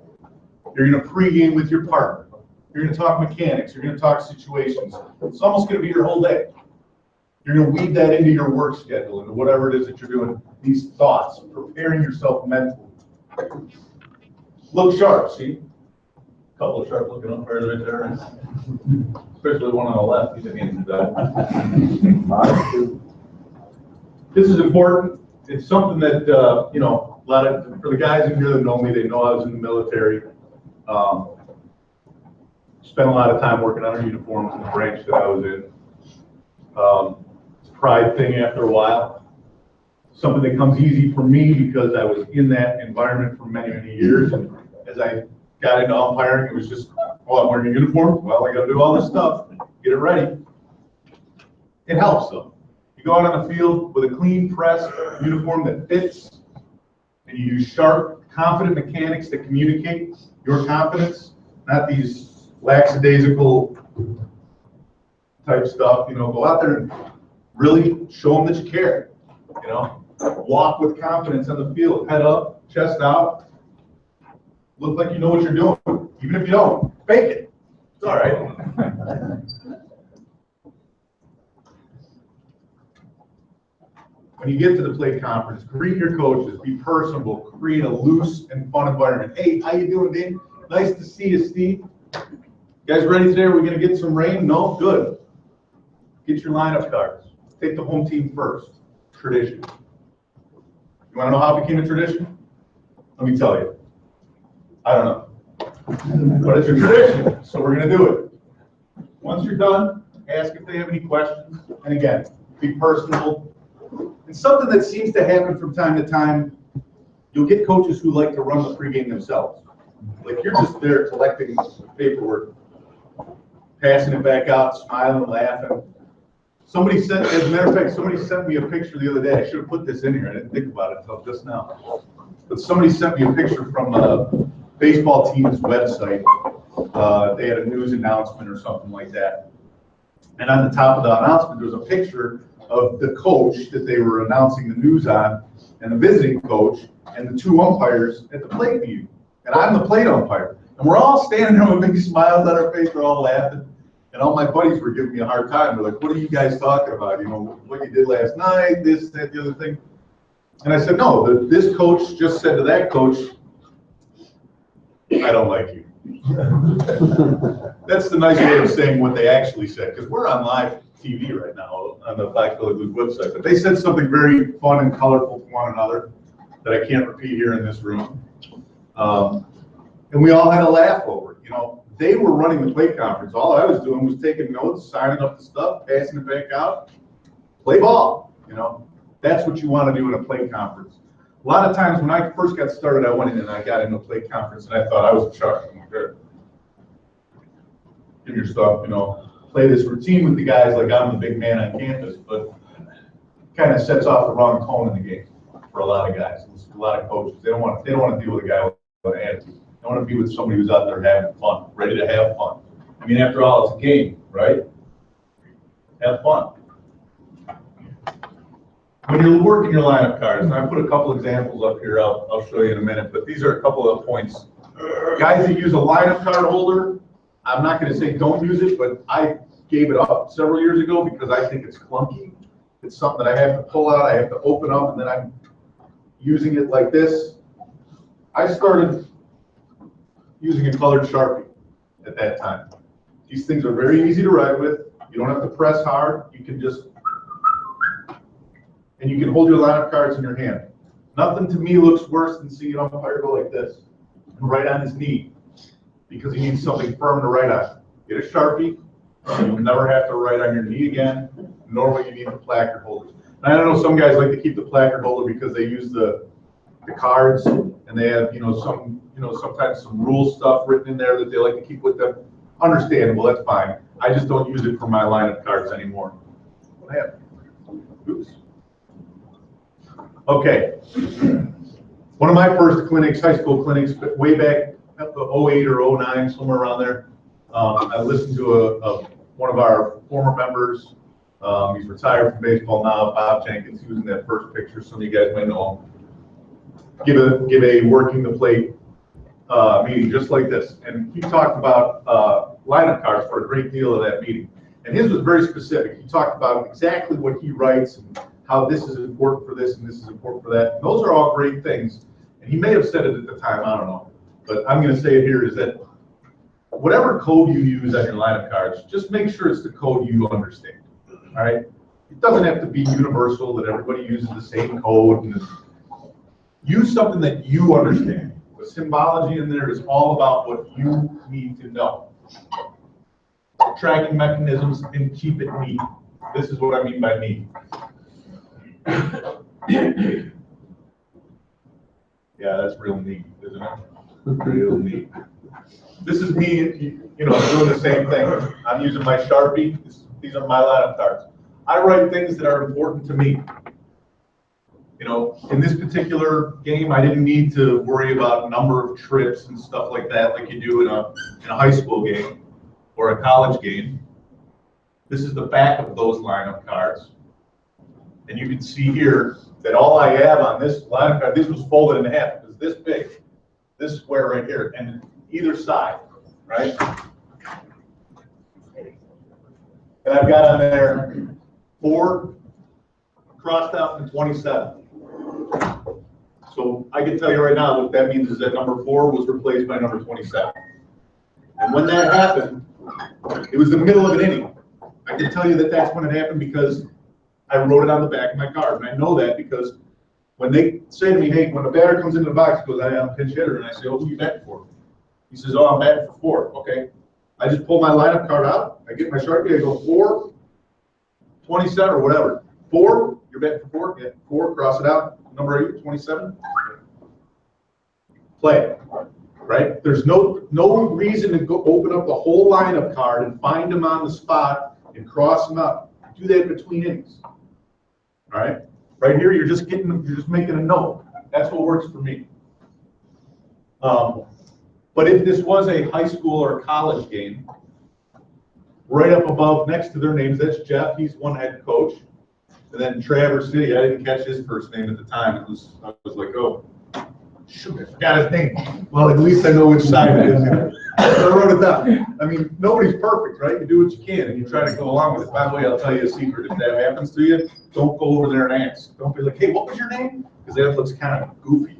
You're going to pregame with your partner. You're going to talk mechanics. You're going to talk situations. It's almost going to be your whole day. You're going to weave that into your work schedule, into whatever it is that you're doing. These thoughts, preparing yourself mentally. Look sharp, see? A couple of sharp looking umpires right there. Especially the one on the left. He didn't even do that. This is important. It's something that, a lot of, for the guys in here that know me, they know I was in the military. Spent a lot of time working on our uniforms in the branch that I was in. It's a pride thing after a while. Something that comes easy for me because I was in that environment for many, many years. And as I got into umpiring, it was just, oh, I'm wearing a uniform. Well, I got to do all this stuff. Get it ready. It helps though. You go out on the field with a clean press uniform that fits, and you use sharp, confident mechanics that communicate your confidence, not these lackadaisical type stuff. Go out there and really show them that you care. Walk with confidence on the field, head up, chest out, look like you know what you're doing. Even if you don't, fake it. It's all right. When you get to the plate conference, greet your coaches, be personable, create a loose and fun environment. Hey, how you doing, Dave? Nice to see you, Steve. You guys ready today? Are we going to get some rain? No? Good. Get your lineup cards. Take the home team first. Tradition. You want to know how it became a tradition? Let me tell you. I don't know. But it's a tradition, so we're going to do it. Once you're done ask if they have any questions, and again, be personable. And something that seems to happen from time to time, you'll get coaches who like to run the pregame themselves. Like you're just there collecting paperwork, passing it back out, smiling, laughing. Somebody sent, as a matter of fact, somebody sent me a picture the other day. I should have put this in here. I didn't think about it until just now. But somebody sent me a picture from a baseball team's website. They had a news announcement or something like that. And on the top of the announcement, there was a picture of the coach that they were announcing the news on, and the visiting coach, and the two umpires at the plate meeting. And I'm the plate umpire. And we're all standing there with big smiles on our face, we're all laughing. And all my buddies were giving me a hard time. They're like, what are you guys talking about? You know, what you did last night, this, that, the other thing. And I said, no, this coach just said to that coach, I don't like you. That's the nice way of saying what they actually said, because we're on live TV right now on the Black Village Blues website. But they said something very fun and colorful to one another that I can't repeat here in this room. And we all had a laugh over it. You know, they were running the plate conference. All I was doing was taking notes, signing up the stuff, passing it back out, play ball. You know, that's what you want to do in a plate conference. A lot of times when I first got started, I went in and I got into a plate conference and I thought I was in charge. I'm like, "Here, give your stuff, you know, play this routine with the guys like I'm the big man on campus," but kind of sets off the wrong tone in the game for a lot of guys. A lot of coaches, they don't want to deal with a guy with an attitude. They want to be with somebody who's out there having fun, ready to have fun. I mean, after all, it's a game, right? Have fun. When you're working your lineup cards, and I put a couple examples up here, I'll show you in a minute, but these are a couple of points. Guys that use a lineup card holder, I'm not going to say don't use it, but I gave it up several years ago because I think it's clunky. It's something that I have to pull out, I have to open up, and then I'm using it like this. I started using a colored Sharpie at that time. These things are very easy to write with. You don't have to press hard. You can just, and you can hold your lineup cards in your hand. Nothing to me looks worse than seeing an umpire go like this and write on his knee because he needs something firm to write on. Get a Sharpie, and you'll never have to write on your knee again, nor will you need the placard holders. And I don't know, some guys like to keep the placard holder because they use the cards and they have, sometimes some rule stuff written in there that they like to keep with them. Understandable, that's fine. I just don't use it for my lineup cards anymore. What happened? Oops. Okay. One of my first clinics, high school clinics, way back 08 or 09, somewhere around there. I listened to one of our former members. He's retired from baseball now, Bob Jenkins. He was in that first picture. Some of you guys might know him. Give a working the plate meeting just like this. And he talked about lineup cards for a great deal of that meeting. And his was very specific. He talked about exactly what he writes and how this is important for this and this is important for that. And those are all great things. And he may have said it at the time, I don't know. But I'm going to say it here is that whatever code you use on your lineup cards, just make sure it's the code you understand. All right? It doesn't have to be universal that everybody uses the same code. And use something that you understand. The symbology in there is all about what you need to know. Tracking mechanisms and keep it neat. This is what I mean by neat. Yeah, that's real neat, isn't it? Real neat. This is me, doing the same thing. I'm using my Sharpie. These are my lineup cards. I write things that are important to me. In this particular game, I didn't need to worry about number of trips and stuff like that, like you do in a high school game or a college game. This is the back of those lineup cards. And you can see here that all I have on this lineup card, this was folded in half. It was this big, this square right here, and either side, right? And I've got on there 4 crossed out and 27. So I can tell you right now what that means is that number 4 was replaced by number 27. And when that happened, it was the middle of an inning. I can tell you that that's when it happened because I wrote it on the back of my card. And I know that because when they say to me, hey, when a batter comes into the box, he goes, I'm a pinch hitter. And I say, oh, who are you batting for? He says, oh, I'm batting for 4. Okay. I just pull my lineup card out, I get my Sharpie, I go 4, 27 or whatever. 4, you're betting for 4, yeah, 4, cross it out. Number are you, 27? Play, right? There's no reason to go open up the whole lineup card and find them on the spot and cross them up. Do that between innings. All right? Right here, you're just making a note. That's what works for me. But if this was a high school or college game, right up above, next to their names, that's Jeff. He's one head coach. And then Traverse City, I didn't catch his first name at the time. I was like, oh, shoot, I forgot his name. Well, at least I know which side it is. So I wrote it down. I mean, nobody's perfect, right? You do what you can, and you try to go along with it. By the way, I'll tell you a secret. If that happens to you, don't go over there and ask. Don't be like, hey, what was your name? Because that looks kind of goofy.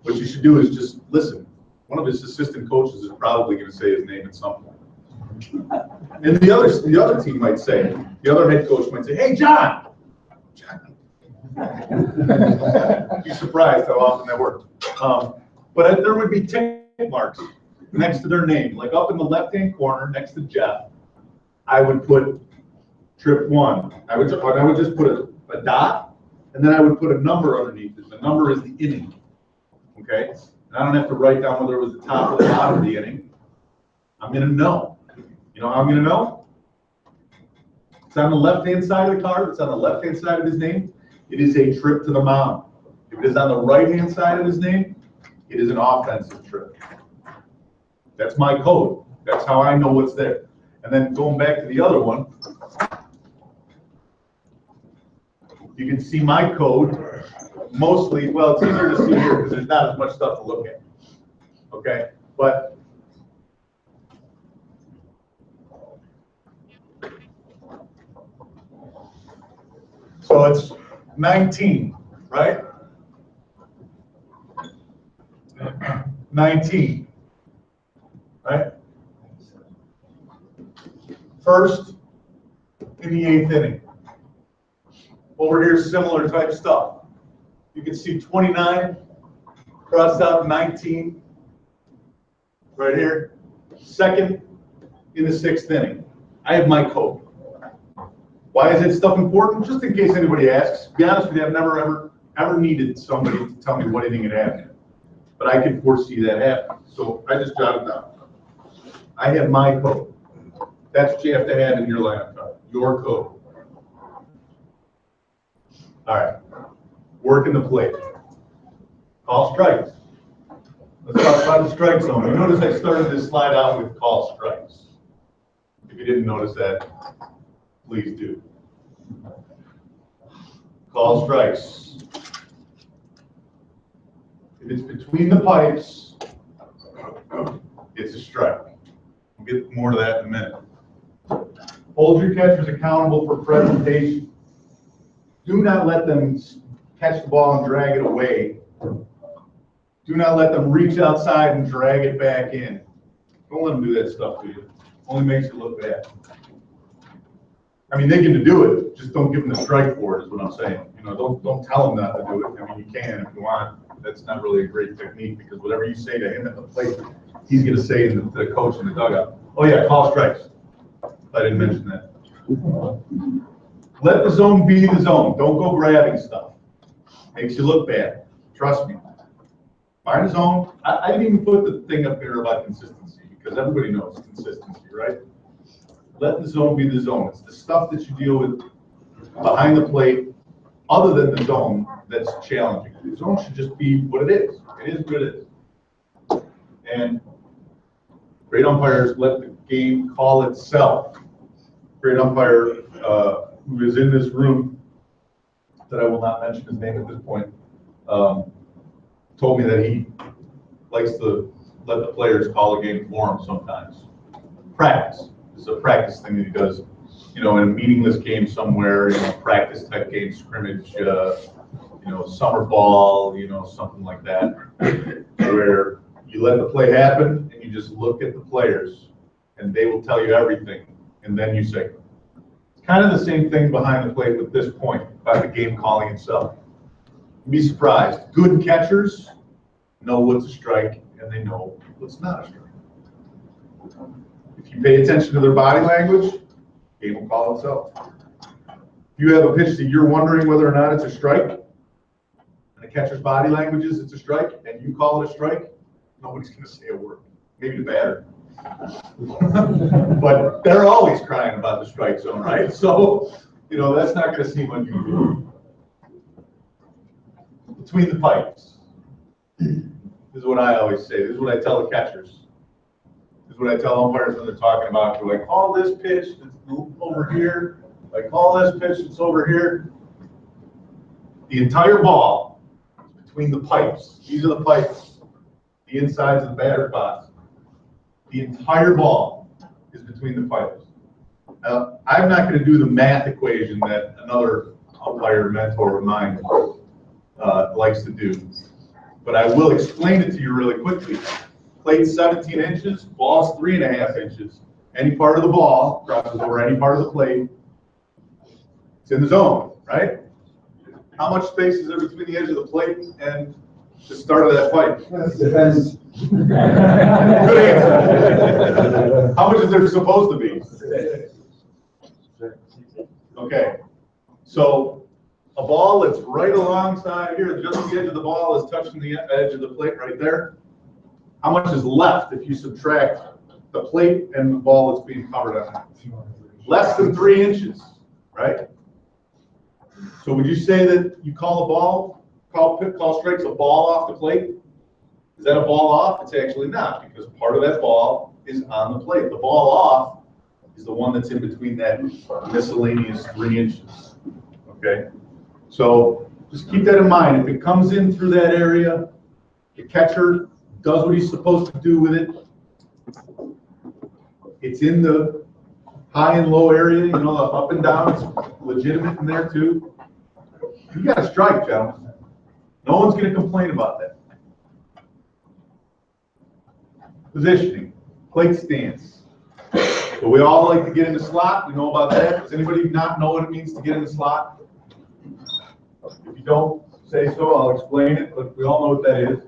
What you should do is just listen. One of his assistant coaches is probably going to say his name at some point. And the other team might say, the other head coach might say, hey, John. Be surprised how often that works. But there would be tick marks next to their name, like up in the left-hand corner next to Jeff. I would put trip 1. I would just put a dot, and then I would put a number underneath it. The number is the inning. Okay? And I don't have to write down whether it was the top or the bottom of the inning. I'm gonna know. You know how I'm gonna know? It's on the left-hand side of the card. It's on the left-hand side of his name. It is a trip to the mound. If it is on the right-hand side of his name, it is an offensive trip. That's my code. That's how I know what's there. And then going back to the other one, you can see my code mostly, well, it's easier to see here because there's not as much stuff to look at. Okay? But so it's 19, right? 19, right? First in the 8th inning. Over here, similar type stuff. You can see 29, crossed out 19, right here. Second in the 6th inning. I have my code. Why is that stuff important? Just in case anybody asks. To be honest with you, I've never ever needed somebody to tell me what inning it happened. But I can foresee that happening. So I just jotted down. I have my code. That's what you have to have in your lineup card. Your code. All right. Working the plate. Call strikes. Let's talk about the strike zone. You notice I started this slide out with call strikes. If you didn't notice that, please do. Call strikes. If it's between the pipes, it's a strike. We'll get more to that in a minute. Hold your catchers accountable for presentation. Do not let them catch the ball and drag it away. Do not let them reach outside and drag it back in. Don't let them do that stuff to you. Only makes you look bad. I mean, they can do it. Just don't give them the strike for it, is what I'm saying. You know, don't tell them not to do it. I mean, you can if you want. That's not really a great technique because whatever you say to him at the plate, he's going to say to the coach in the dugout, oh yeah, call strikes. I didn't mention that. Let the zone be the zone. Don't go grabbing stuff. Makes you look bad. Trust me. Find a zone. I didn't even put the thing up here about consistency because everybody knows consistency, right? Let the zone be the zone. It's the stuff that you deal with behind the plate other than the zone that's challenging. The zone should just be what it is. It is what it is. And great umpires let the game call itself. Great umpire who is in this room, that I will not mention his name at this point, told me that he likes to let the players call a game for him sometimes. Practice. It's a practice thing that he does, you know, in a meaningless game somewhere, you know, practice type game, scrimmage, you know, summer ball, you know, something like that, where you let the play happen and you just look at the players and they will tell you everything and then you say, it's kind of the same thing behind the plate with this point about the game calling itself. You'd be surprised. Good catchers know what's a strike and they know what's not a strike. If you pay attention to their body language, game will call itself. If you have a pitch that you're wondering whether or not it's a strike, and the catcher's body language is it's a strike, and you call it a strike, nobody's going to say a word. Maybe the batter. But they're always crying about the strike zone, right? So, you know, that's not going to seem unusual. Between the pipes. This is what I always say. This is what I tell the catchers. This is what I tell umpires when they're talking about, they're like, call this pitch that's over here. Like, call this pitch that's over here. The entire ball is between the pipes. These are the pipes. The insides of the batter's box. The entire ball is between the pipes. Now, I'm not going to do the math equation that another umpire mentor of mine likes to do, but I will explain it to you really quickly. Plate's 17 inches, ball's 3.5 inches. Any part of the ball crosses over any part of the plate. It's in the zone, right? How much space is there between the edge of the plate and the start of that pipe? Depends. Good answer. How much is there supposed to be? Okay, so a ball that's right alongside here, just the edge of the ball is touching the edge of the plate right there. How much is left if you subtract the plate and the ball that's being covered on? Less than 3 inches, right? So would you say that you call a ball, call strikes a ball off the plate? Is that a ball off? It's actually not, because part of that ball is on the plate. The ball off is the one that's in between that miscellaneous 3 inches, okay? So just keep that in mind. If it comes in through that area, the catcher does what he's supposed to do with it. It's in the high and low area, you know, up and down, it's legitimate in there too. You got a strike, gentlemen. No one's going to complain about that. Positioning, plate stance. So we all like to get in the slot. We know about that. Does anybody not know what it means to get in the slot? If you don't say so, I'll explain it, but we all know what that is.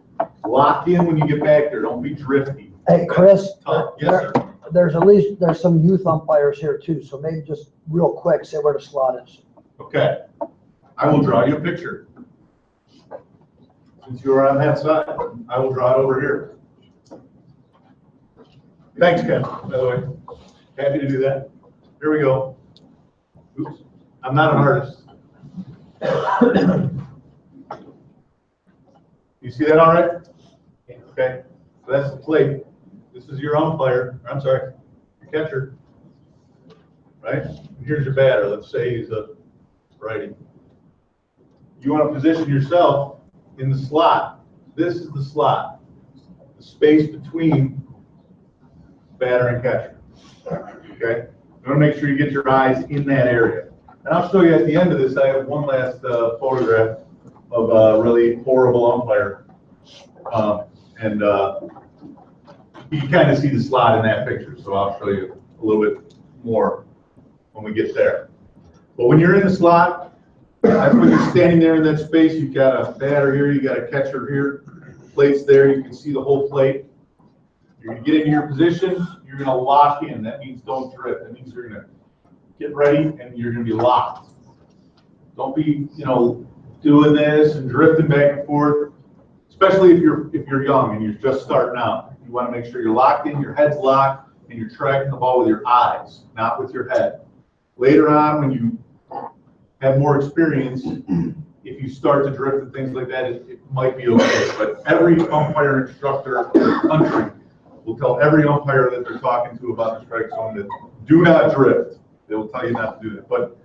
Lock in when you get back there. Don't be drifty. Hey, Chris, Tough. Yes, sir. there's some youth umpires here too, so maybe just real quick, say where the slot is. Okay. I will draw you a picture. Since you are on that side, I will draw it over here. Thanks, Ken, by the way. Happy to do that. Here we go. Oops. I'm not an artist. You see that all right? Okay. So that's the plate. This is your umpire. I'm sorry, your catcher. Right? And here's your batter. Let's say he's a righty. You want to position yourself in the slot. This is the slot. The space between batter and catcher. Okay? You want to make sure you get your eyes in that area. And I'll show you at the end of this, I have one last photograph of a really horrible umpire. You can kind of see the slot in that picture, so I'll show you a little bit more when we get there. But when you're in the slot, that's when you're standing there in that space. You've got a batter here, you got a catcher here, plate's there, you can see the whole plate. You're going to get into your position, you're going to lock in. That means don't drift. That means you're going to get ready and you're going to be locked. Don't be, you know, doing this and drifting back and forth, especially if you're young and you're just starting out. You want to make sure you're locked in, your head's locked, and you're tracking the ball with your eyes, not with your head. Later on, when you have more experience, if you start to drift and things like that, it might be okay. But every umpire instructor in the country will tell every umpire that they're talking to about the strike zone that do not drift. They will tell you not to do that. But,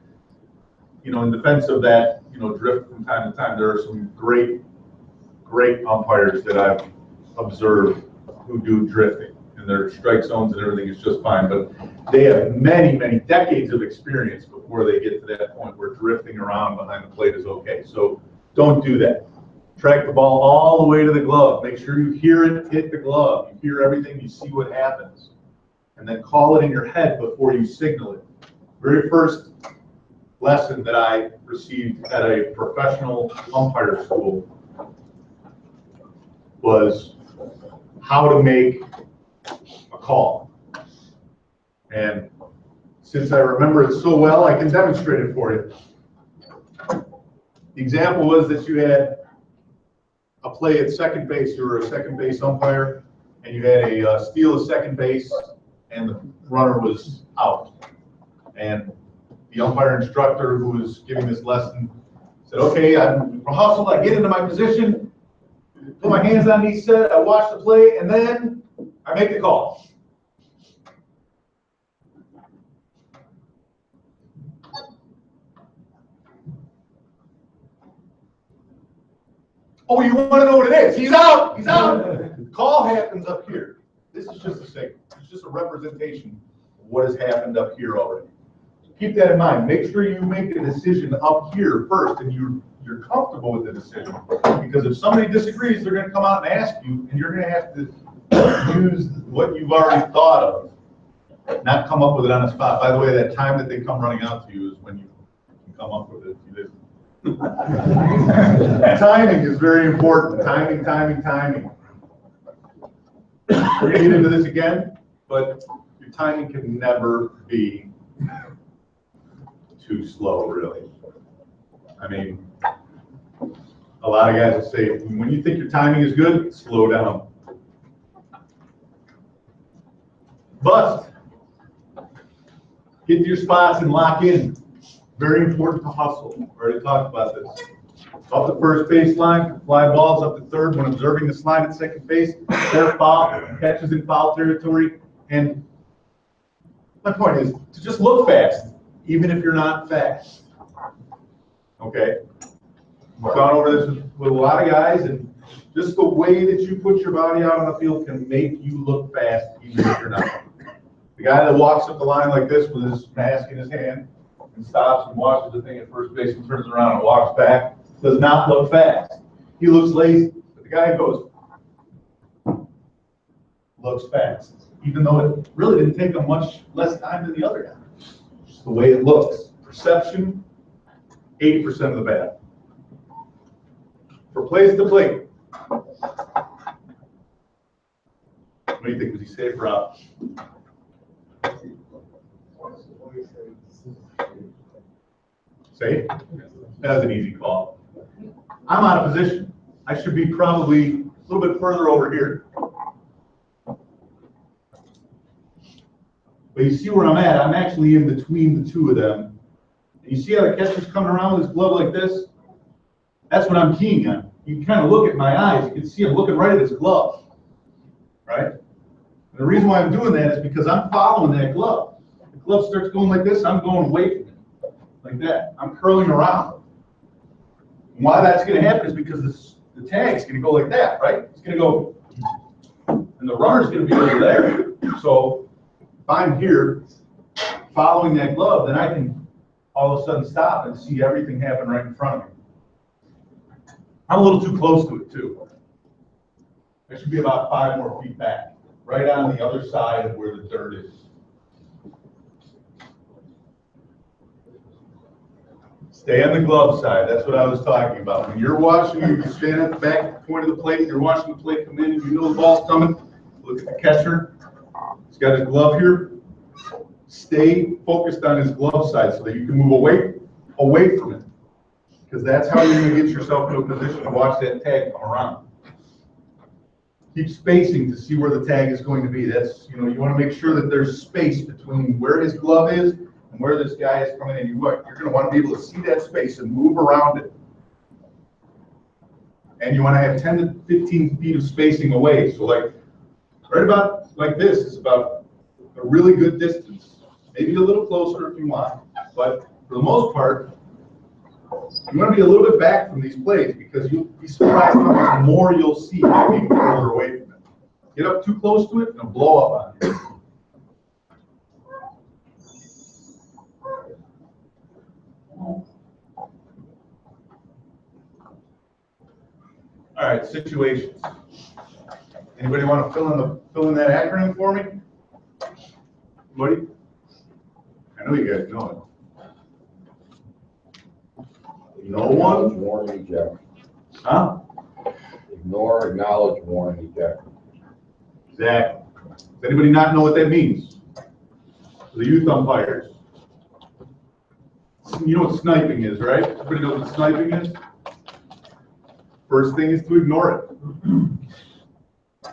you know, in defense of that, you know, drift from time to time, there are some great umpires that I've observed who do drifting, and their strike zones and everything is just fine. But they have many, many decades of experience before they get to that point where drifting around behind the plate is okay. So don't do that. Track the ball all the way to the glove. Make sure you hear it hit the glove. You hear everything, you see what happens. And then call it in your head before you signal it. Very first lesson that I received at a professional umpire school was how to make a call. And since I remember it so well, I can demonstrate it for you. The example was that you had a play at second base. You were a second base umpire, and you had a steal at second base, and the runner was out. And the umpire instructor who was giving this lesson said, okay, I'm hustled, I get into my position, put my hands on each set, I watch the play, and then I make the call. Oh, you want to know what it is? He's out! He's out! The call happens up here. This is just a signal. It's just a representation of what has happened up here already. So keep that in mind. Make sure you make the decision up here first and you're comfortable with the decision. Because if somebody disagrees, they're going to come out and ask you, and you're going to have to use what you've already thought of, not come up with it on the spot. By the way, that time that they come running out to you is when you can come up with it. You didn't. Timing is very important. Timing. We're going to get into this again, but your timing can never be too slow, really. I mean, a lot of guys will say, when you think your timing is good, slow down. Bust. Get to your spots and lock in. Very important to hustle. We already talked about this. Up the first baseline, fly balls up to third when observing the slide at second base. Fair foul, catches in foul territory. And my point is to just look fast, even if you're not fast. Okay? We've gone over this with a lot of guys, and just the way that you put your body out on the field can make you look fast, even if you're not. The guy that walks up the line like this with his mask in his hand and stops and watches the thing at first base and turns around and walks back does not look fast. He looks lazy. But the guy goes, looks fast, even though it really didn't take him much less time than the other guy. Just the way it looks. Perception, 80% of the battle. For plays to plate. What do you think? Was he safe or out? Safe? That's an easy call. I'm out of position. I should be probably a little bit further over here. But you see where I'm at? I'm actually in between the two of them. And you see how the catcher's coming around with his glove like this? That's what I'm keying on. You can kind of look at my eyes. You can see I'm looking right at his glove. Right? And the reason why I'm doing that is because I'm following that glove. The glove starts going like this, I'm going away from it. Like that. I'm curling around. And why that's going to happen is because the tag's going to go like that, right? It's going to go, and the runner's going to be over there. So if I'm here following that glove, then I can all of a sudden stop and see everything happen right in front of me. I'm a little too close to it too. I should be about 5 more feet back, right on the other side of where the dirt is. Stay on the glove side. That's what I was talking about. When you're watching, you stand at the back point of the plate, you're watching the plate come in, and you know the ball's coming. Look at the catcher. He's got his glove here. Stay focused on his glove side so that you can move away from it. Because that's how you're going to get yourself into a position to watch that tag come around. Keep spacing to see where the tag is going to be. That's, you want to make sure that there's space between where his glove is and where this guy is coming in. You're going to want to be able to see that space and move around it. And you want to have 10 to 15 feet of spacing away. So like, right about like this is about a really good distance. Maybe a little closer if you want. But for the most part, you want to be a little bit back from these plates because you'll be surprised how much more you'll see by being further away from it. Get up too close to it and it'll blow up on you. All right, situations. Anybody want to fill in that acronym for me? Anybody? I know you guys know it. No one? Warn, eject. Huh? Ignore, acknowledge, warn, eject. Exactly. Does anybody not know what that means? The youth umpires. You know what sniping is, right? Everybody knows what sniping is? First thing is to ignore it.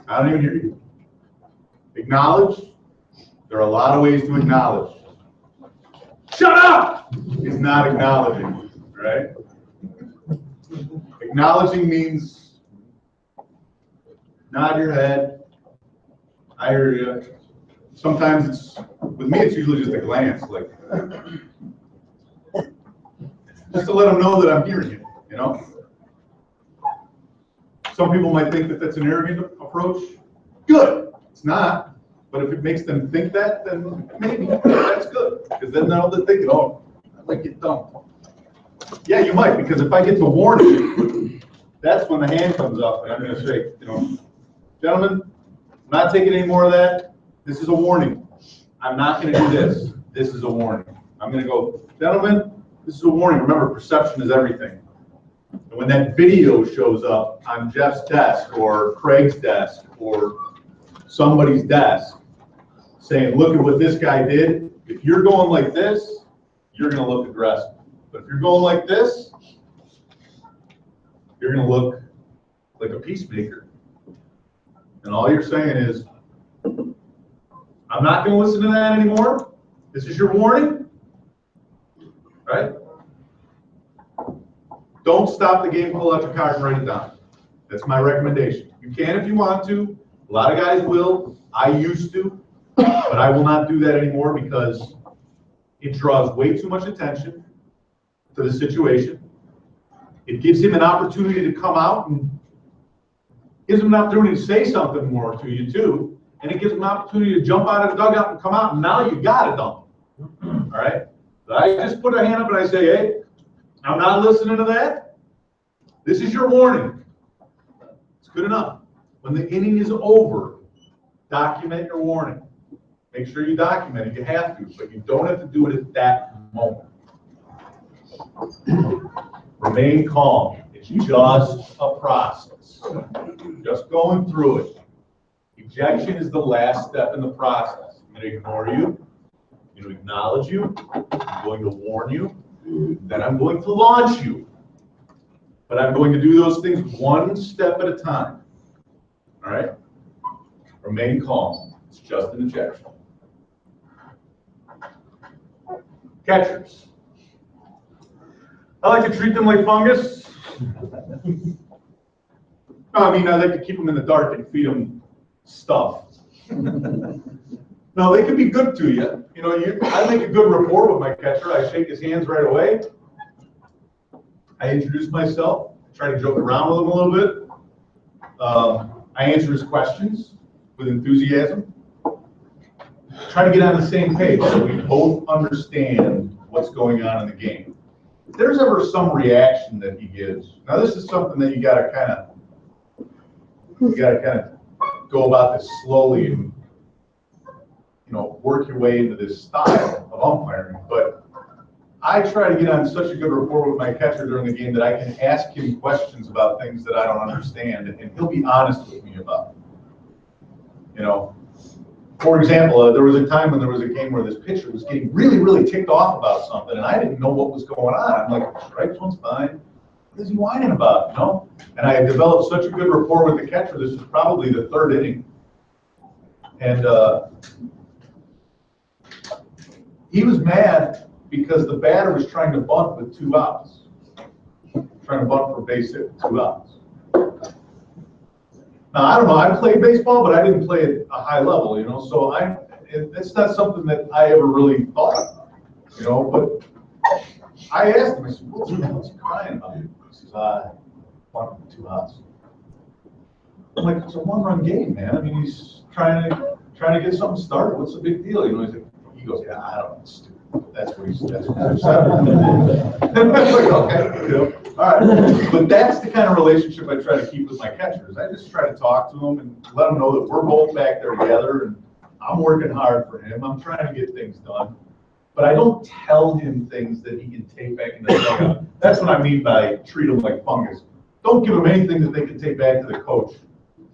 I don't even hear you. Acknowledge. There are a lot of ways to acknowledge. Shut up! Is not acknowledging, right? Acknowledging means nod your head. I hear you. Sometimes it's, with me, it's usually just a glance, like, just to let them know that I'm hearing it, you know? Some people might think that that's an arrogant approach. Good, it's not. But if it makes them think that, then maybe that's good. Because then they're thinking, oh, I might get dumped. Yeah, you might, because if I get to warn you, that's when the hand comes up and I'm going to say, you know, gentlemen, I'm not taking any more of that. This is a warning. I'm not going to do this. This is a warning. I'm going to go, gentlemen, this is a warning. Remember, perception is everything. And when that video shows up on Jeff's desk or Craig's desk or somebody's desk saying, look at what this guy did, if you're going like this, you're going to look aggressive. But if you're going like this, you're going to look like a peacemaker. And all you're saying is, I'm not going to listen to that anymore. This is your warning, right? Don't stop the game, pull out your card and write it down. That's my recommendation. You can if you want to. A lot of guys will. I used to, but I will not do that anymore because it draws way too much attention to the situation. It gives him an opportunity to come out and gives him an opportunity to say something more to you too. And it gives him an opportunity to jump out of the dugout and come out, and now you got it done. All right? But I just put a hand up and I say, hey, I'm not listening to that. This is your warning. It's good enough. When the inning is over, document your warning. Make sure you document it. You have to, but you don't have to do it at that moment. Remain calm. It's just a process. Just going through it. Ejection is the last step in the process. I'm going to ignore you. I'm going to acknowledge you. I'm going to warn you. Then I'm going to launch you. But I'm going to do those things one step at a time. All right? Remain calm. It's just an ejection. Catchers. I like to treat them like fungus. I mean, I like to keep them in the dark and feed them stuff. No, they can be good to you. You know, I make a good rapport with my catcher. I shake his hands right away. I introduce myself, try to joke around with him a little bit. I answer his questions with enthusiasm. Try to get on the same page so we both understand what's going on in the game. If there's ever some reaction that he gives, now this is something that you gotta kind of go about this slowly and, you know, work your way into this style of umpiring. But I try to get on such a good rapport with my catcher during the game that I can ask him questions about things that I don't understand, and he'll be honest with me about it. You know, for example, there was a time when there was a game where this pitcher was getting really, really ticked off about something, and I didn't know what was going on. I'm like, strike one's fine. What is he whining about, you know? And I had developed such a good rapport with the catcher. This was probably the third inning. And he was mad because the batter was trying to bunt with 2 outs. Trying to bunt for base hit with 2 outs. Now, I don't know, I played baseball, but I didn't play at a high level, you know, so it's not something that I ever really thought about, you know, but I asked him, I said, what's he crying about? He says, bunt with 2 outs. I'm like, it's a 1-run game, man. I mean, he's trying to get something started. What's the big deal? You know, he goes, yeah, I don't know, it's stupid. That's what he's saying. I'm like, okay, you know, all right. But that's the kind of relationship I try to keep with my catchers. I just try to talk to them and let them know that we're both back there together and I'm working hard for him. I'm trying to get things done. But I don't tell him things that he can take back into the dugout. That's what I mean by treat them like fungus. Don't give them anything that they can take back to the coach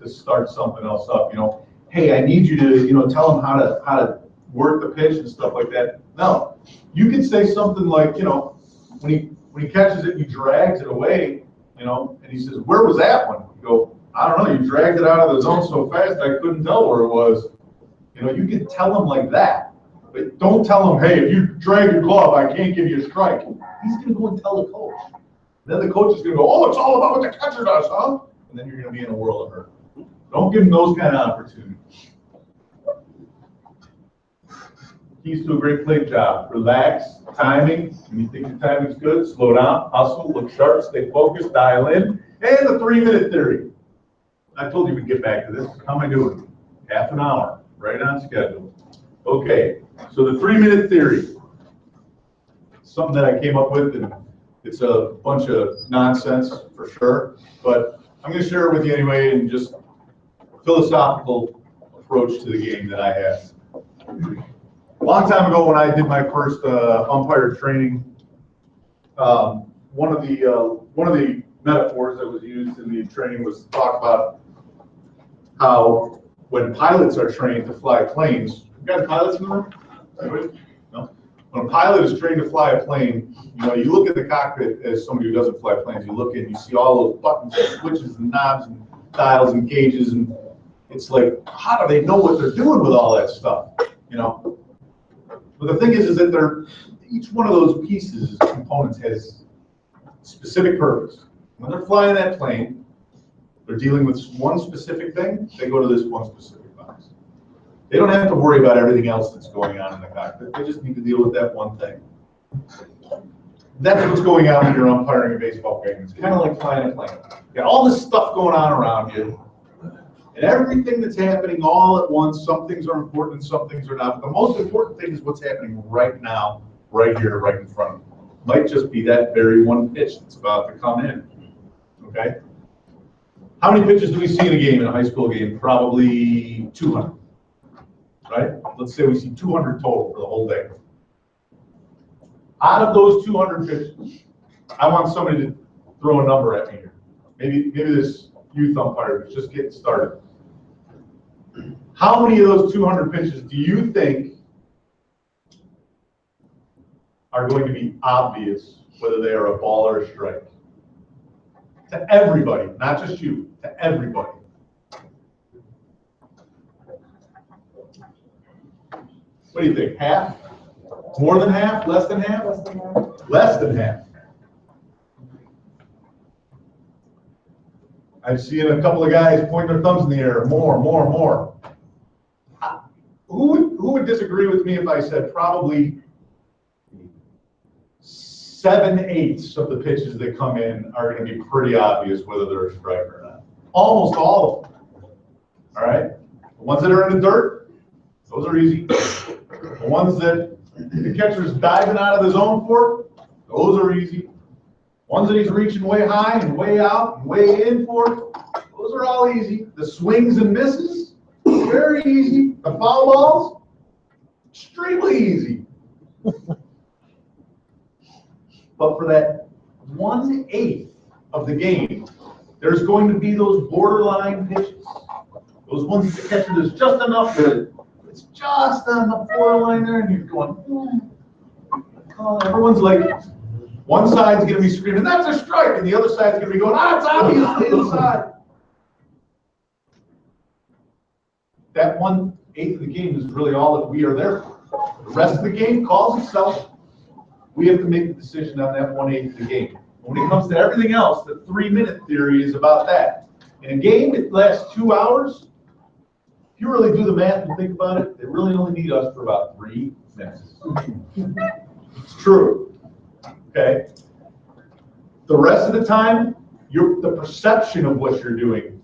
to start something else up. You know, hey, I need you to, you know, tell them how to work the pitch and stuff like that. No, you can say something like, you know, when he catches it, he drags it away, you know, and he says, where was that one? You go, I don't know, you dragged it out of the zone so fast I couldn't tell where it was. You know, you can tell him like that, but don't tell him, hey, if you drag your glove, I can't give you a strike. He's gonna go and tell the coach. Then the coach is gonna go, oh, it's all about what the catcher does, huh? And then you're gonna be in a world of hurt. Don't give him those kind of opportunities. Keys to a great plate job: relax, timing. When you think your timing's good, slow down, hustle, look sharp, stay focused, dial in. And the 3-minute theory. I told you we'd get back to this. How am I doing? Half an hour, right on schedule. Okay, so the 3-minute theory. Something that I came up with, and it's a bunch of nonsense for sure, but I'm going to share it with you anyway, and just philosophical approach to the game that I have. A long time ago, when I did my first umpire training, one of the metaphors that was used in the training was to talk about how when pilots are trained to fly planes, you got pilots in the room? Anybody? No? When a pilot is trained to fly a plane, you know, you look at the cockpit as somebody who doesn't fly planes, you look in, you see all those buttons and switches and knobs and dials and gauges, and it's like, how do they know what they're doing with all that stuff, you know? But the thing is that each one of those pieces, components, has specific purpose. When they're flying that plane, they're dealing with one specific thing, they go to this one specific box. They don't have to worry about everything else that's going on in the cockpit. They just need to deal with that one thing. That's what's going on when you're umpiring a baseball game. It's kind of like flying a plane. You got all this stuff going on around you, and everything that's happening all at once. Some things are important, some things are not. But the most important thing is what's happening right now, right here, right in front of you. Might just be that very one pitch that's about to come in. Okay? How many pitches do we see in a game, in a high school game? Probably 200. Right? Let's say we see 200 total for the whole day. Out of those 200 pitches, I want somebody to throw a number at me here. Maybe this youth umpire is just getting started. How many of those 200 pitches do you think are going to be obvious, whether they are a ball or a strike? To everybody, not just you, to everybody. What do you think? Half? More than half? Less than half? Less than half. Less than half. I've seen a couple of guys point their thumbs in the air. More. Who would disagree with me if I said probably 7/8 of the pitches that come in are going to be pretty obvious whether they're a strike or not? Almost all of them. All right? The ones that are in the dirt, those are easy. The ones that the catcher's diving out of the zone for, those are easy. Ones that he's reaching way high and way out and way in for, those are all easy. The swings and misses, very easy. The foul balls, extremely easy. But for that 1/8 of the game, there's going to be those borderline pitches. Those ones that the catcher is just enough good. It's just on the borderline there, and you're going, everyone's like, one side's going to be screaming, that's a strike, and the other side's going to be going, it's obviously inside. That 1/8 of the game is really all that we are there for. The rest of the game calls itself. We have to make the decision on that 1/8 of the game. When it comes to everything else, the 3-minute theory is about that. In a game that lasts 2 hours, if you really do the math and think about it, they really only need us for about 3 minutes. It's true. Okay? The rest of the time, the perception of what you're doing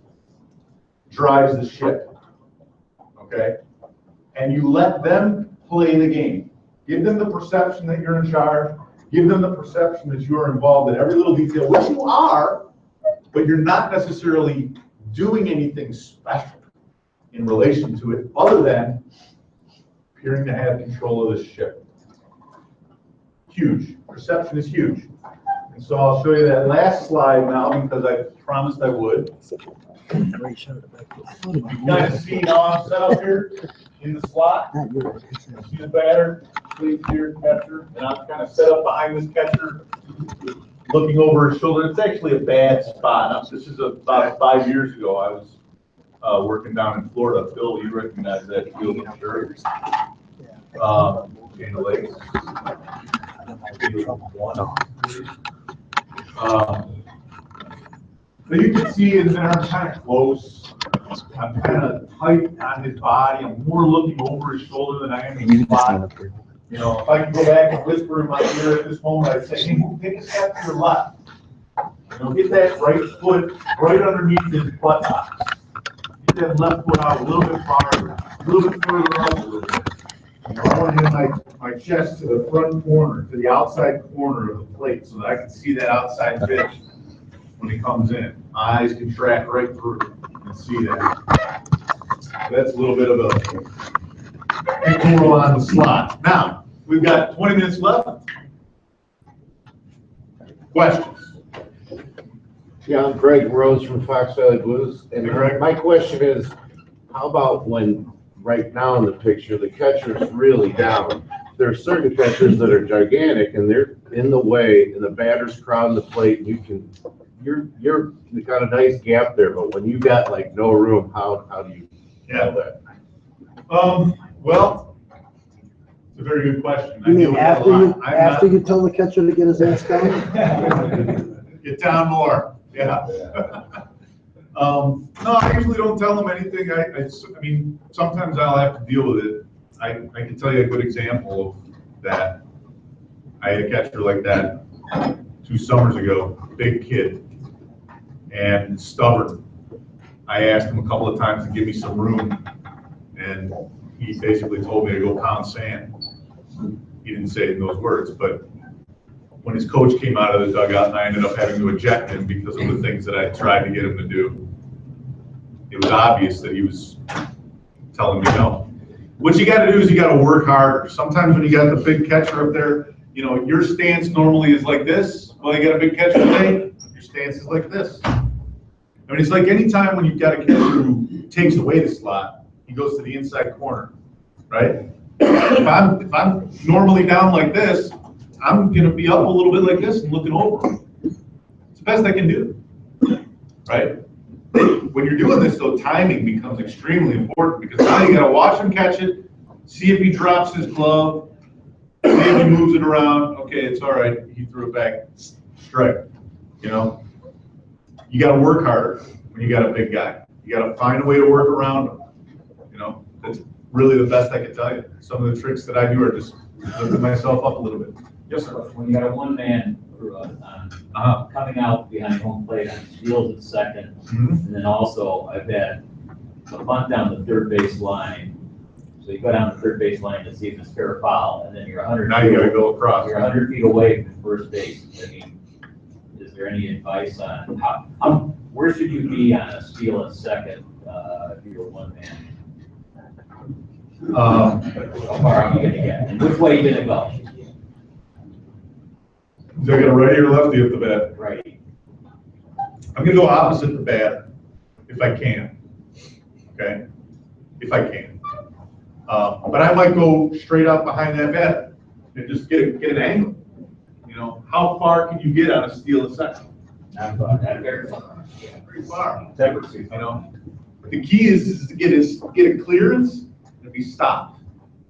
drives the ship. Okay? And you let them play the game. Give them the perception that you're in charge. Give them the perception that you are involved in every little detail, which you are, but you're not necessarily doing anything special in relation to it other than appearing to have control of the ship. Huge. Perception is huge. And so I'll show you that last slide now because I promised I would. You guys see how I'm set up here? in the slot. See the batter, please here, catcher, and I'm kind of set up behind this catcher, looking over his shoulder. It's actually a bad spot. Now, this is about 5 years ago. I was working down in Florida. Bill, you recognize that field, I'm sure. In the lakes. So you can see in there, I'm kind of close. I'm kind of tight on his body. I'm more looking over his shoulder than I am in the spot. You know, if I could go back and whisper in my ear at this moment, I'd say, hey, take a step to your left. You know, get that right foot right underneath his buttocks. Get that left foot out a little bit farther, a little bit further up a little bit. You know, I want to get my chest to the front corner, to the outside corner of the plate so that I can see that outside pitch when he comes in. Eyes can track right through and see that. So that's a little bit of a control on the slot. Now, we've got 20 minutes left. Questions? Yeah, I'm Greg Rose from Fox Valley Blues, and Hey, Greg. my question is, how about when, right now in the picture, the catcher's really down? There are certain catchers that are gigantic, and they're in the way, and the batter's crowding the plate, and you got a nice gap there, but when you got like no room, how do you handle that? Well, it's a very good question. I You deal mean with that a lot. after you tell the catcher to get his ass down? Get down more, yeah. No, I usually don't tell them anything. I mean, sometimes I'll have to deal with it. I can tell you a good example of that. I had a catcher like that 2 summers ago, big kid, and stubborn. I asked him a couple of times to give me some room, and he basically told me to go pound sand. He didn't say it in those words, but when his coach came out of the dugout and I ended up having to eject him because of the things that I tried to get him to do, it was obvious that he was telling me no. What you got to do is you got to work harder. Sometimes when you got the big catcher up there, you know, your stance normally is like this. Well, you got a big catcher today, your stance is like this. I mean, it's like any time when you've got a catcher who takes away the slot, he goes to the inside corner, right? If I'm normally down like this, I'm going to be up a little bit like this and looking over. It's the best I can do, right? When you're doing this, though, timing becomes extremely important because now you got to watch him catch it, see if he drops his glove, see if he moves it around. Okay, it's all right. He threw it back. Strike. You know, you got to work harder when you got a big guy. You got to find a way to work around him. You know, that's really the best I can tell you. Some of the tricks that I do are just lifting myself up a little bit. Yes, sir. When you got a one-man coming out behind home plate on steals at second, and then also I've had a bunt down the third base line. So you go down the third base line to see if it's fair or foul, and then you're 100. Now you got to go across. You're 100 feet away from first base. I mean, is there any advice on where should you be on a steal at second if you're one man? How far are you going to get? And which way are you going to go? Is I got a righty or lefty at the bat? Righty. I'm going to go opposite the bat if I can. Okay? If I can. But I might go straight up behind that bat and just get an angle. You know, how far can you get on a steal a second? Not very far. Yeah, pretty far. You know, the key is to get a clearance and be stopped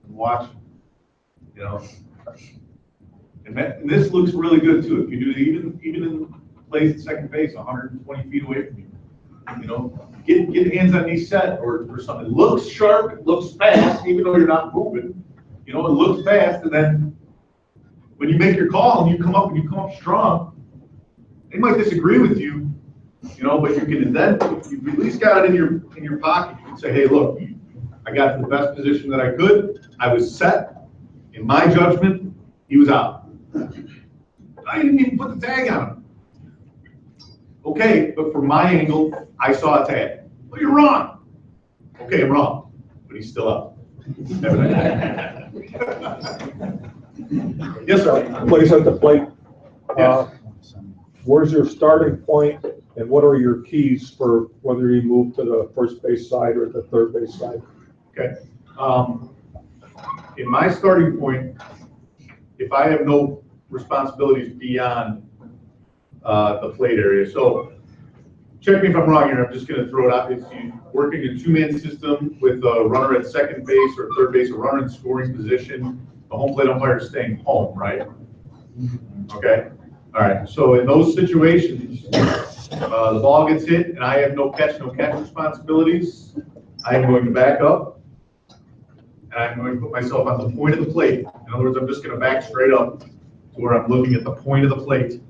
and watch. You know, and this looks really good too. If you do even in plays at second base, 120 feet away from you. You know, get hands on knee set or something. It looks sharp, it looks fast, even though you're not moving. You know, it looks fast, and then when you make your call and you come up strong, they might disagree with you, you know, but you can then you've at least got it in your pocket. You can say, hey, look, I got to the best position that I could. I was set. In my judgment, he was out. I didn't even put the tag on him. Okay, but from my angle, I saw a tag. Well, you're wrong. Okay, I'm wrong, but he's still up. Yes, sir. Place at the plate. Yes. Where's your starting point, and what are your keys for whether you move to the first base side or the third base side? Okay. In my starting point, if I have no responsibilities beyond the plate area, so check me if I'm wrong here, I'm just gonna throw it out. It's you working a two-man system with a runner at second base or third base, a runner in scoring position, the home plate umpire is staying home, right? Okay, all right, so in those situations, the ball gets hit and I have no catch responsibilities, I am going to back up and I'm going to put myself on the point of the plate. In other words, I'm just gonna back straight up to where I'm looking at the point of the plate.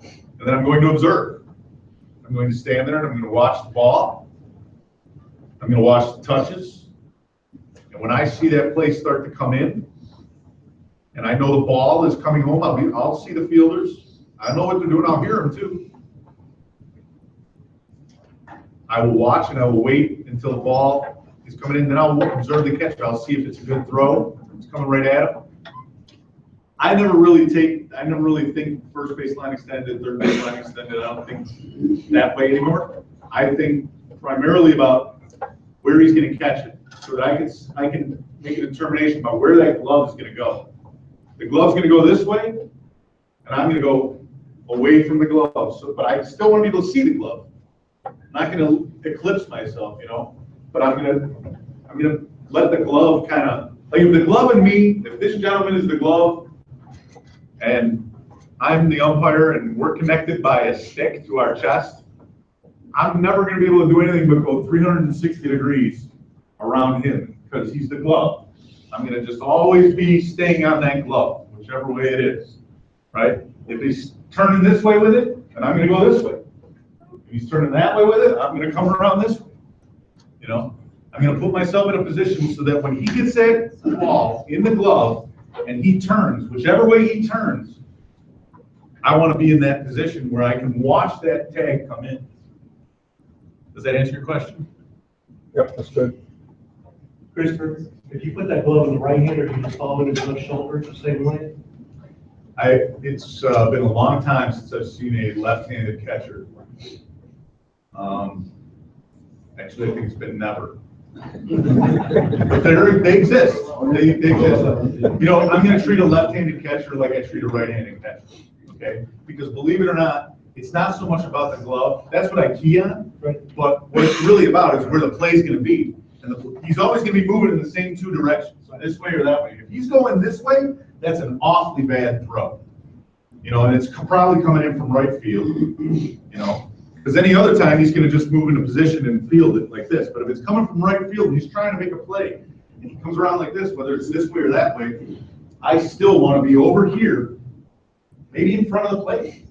And then I'm going to observe. I'm going to stand there and I'm going to watch the ball. I'm going to watch the touches. And when I see that play start to come in, and I know the ball is coming home, I'll see the fielders. I know what they're doing. I'll hear them too. I will watch and I will wait until the ball is coming in. Then I'll observe the catch. I'll see if it's a good throw. It's coming right at him. I never really think first base line extended, third base line extended. I don't think that way anymore. I think primarily about where he's going to catch it, so that I can make a determination about where that glove is going to go. The glove's going to go this way, and I'm going to go away from the glove. So, but I still want to be able to see the glove. I'm not going to eclipse myself, you know. But I'm going to let the glove kind of, like if the glove and me, if this gentleman is the glove, and I'm the umpire and we're connected by a stick to our chest, I'm never going to be able to do anything but go 360 degrees around him because he's the glove. I'm going to just always be staying on that glove, whichever way it is, right? If he's turning this way with it, then I'm going to go this way. If he's turning that way with it, I'm going to come around this way. You know, I'm going to put myself in a position so that when he gets that ball in the glove, and he turns, whichever way he turns, I want to be in that position where I can watch that tag come in. Does that answer your question? Yep, that's good. Christopher, if you put that glove in the right hand, or you just follow it into the shoulder the same way? It's been a long time since I've seen a left-handed catcher. Actually, I think it's been never. But they exist. They exist. You know, I'm going to treat a left-handed catcher like I treat a right-handed catcher. Okay? Because believe it or not, it's not so much about the glove. That's what I key on. Right. But what it's really about is where the play's going to be. And he's always going to be moving in the same two directions, this way or that way. If he's going this way, that's an awfully bad throw. You know, and it's probably coming in from right field. You know. Because any other time, he's going to just move into position and field it like this. But if it's coming from right field and he's trying to make a play, and he comes around like this, whether it's this way or that way, I still want to be over here, maybe in front of the plate.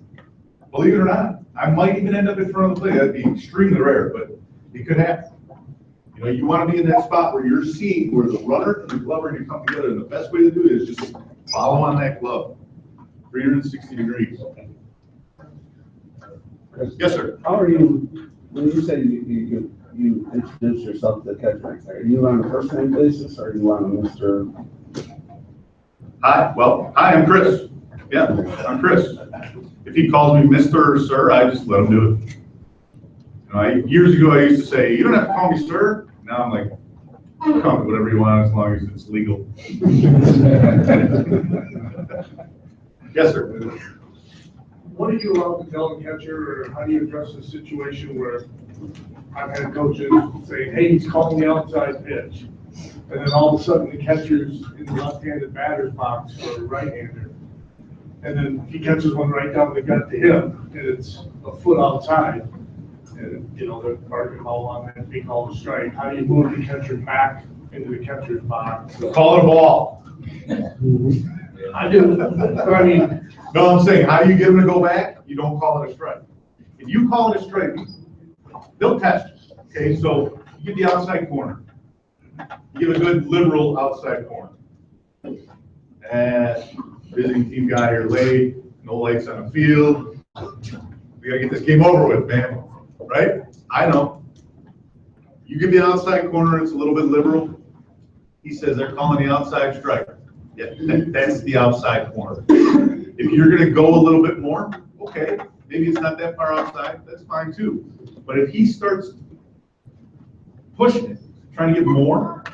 Believe it or not, I might even end up in front of the plate. That'd be extremely rare, but it could happen. You know, you want to be in that spot where you're seeing where the runner and the glove are going to come together. And the best way to do it is just follow on that glove, 360 degrees. Yes, sir. How are you, when you say you introduce yourself to the catcher, are you on a first name basis or are you on a Mr.? Hi, I'm Chris. Yeah, I'm Chris. If he calls me Mr. or Sir, I just let him do it. You know, years ago, I used to say, you don't have to call me Sir. Now I'm like, call me whatever you want as long as it's legal. Yes, sir. What are you allowed to tell the catcher, or how do you address a situation where I've had coaches say, hey, he's calling the outside pitch, and then all of a sudden the catcher's in the left-handed batter's box for a right-hander, and then he catches one right down the gut to him, and it's a foot outside, and, you know, they're barking all on that, being called a strike. How do you move the catcher back into the catcher's box? Call it a ball. I do, but I mean, no, I'm saying, how do you get them to go back? You don't call it a strike. If you call it a strike, they'll test it. Okay, so you get the outside corner. You give a good liberal outside corner. And visiting team guy here late, no lights on the field. We gotta get this game over with, man. Right? I know. You give the outside corner, it's a little bit liberal. He says they're calling the outside strike. Yeah, that's the outside corner. If you're going to go a little bit more, okay, maybe it's not that far outside, that's fine too. But if he starts pushing it, trying to get more,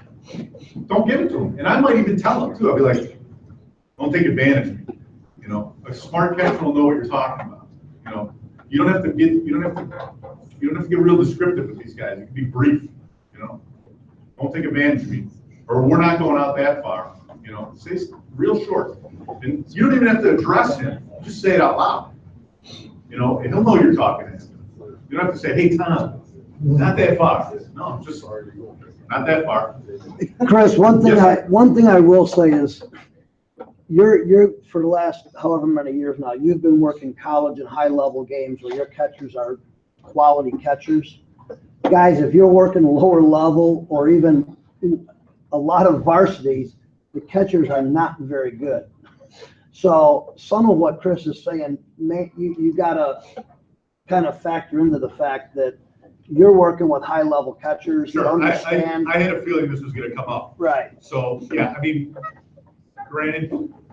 don't give it to them. And I might even tell them too. I'll be like, don't take advantage of me. You know, a smart catcher will know what you're talking about. You know, you don't have to get real descriptive with these guys. You can be brief, you know. Don't take advantage of me. Or we're not going out that far, you know. Say real short. And you don't even have to address him. Just say it out loud. You know, and he'll know you're talking to him. You don't have to say, hey, Tom, not that far. No, just not that far. Chris, one thing Yes, I will say is, you're for the last however many years now, you've been working college and high level games where your catchers are quality catchers. Guys, if you're working lower level or even a lot of varsities, the catchers are not very good. So some of what Chris is saying, you gotta kind of factor into the fact that you're working with high level catchers that sure. understand. I had a feeling this was gonna come up. Right. So, yeah, I mean, granted,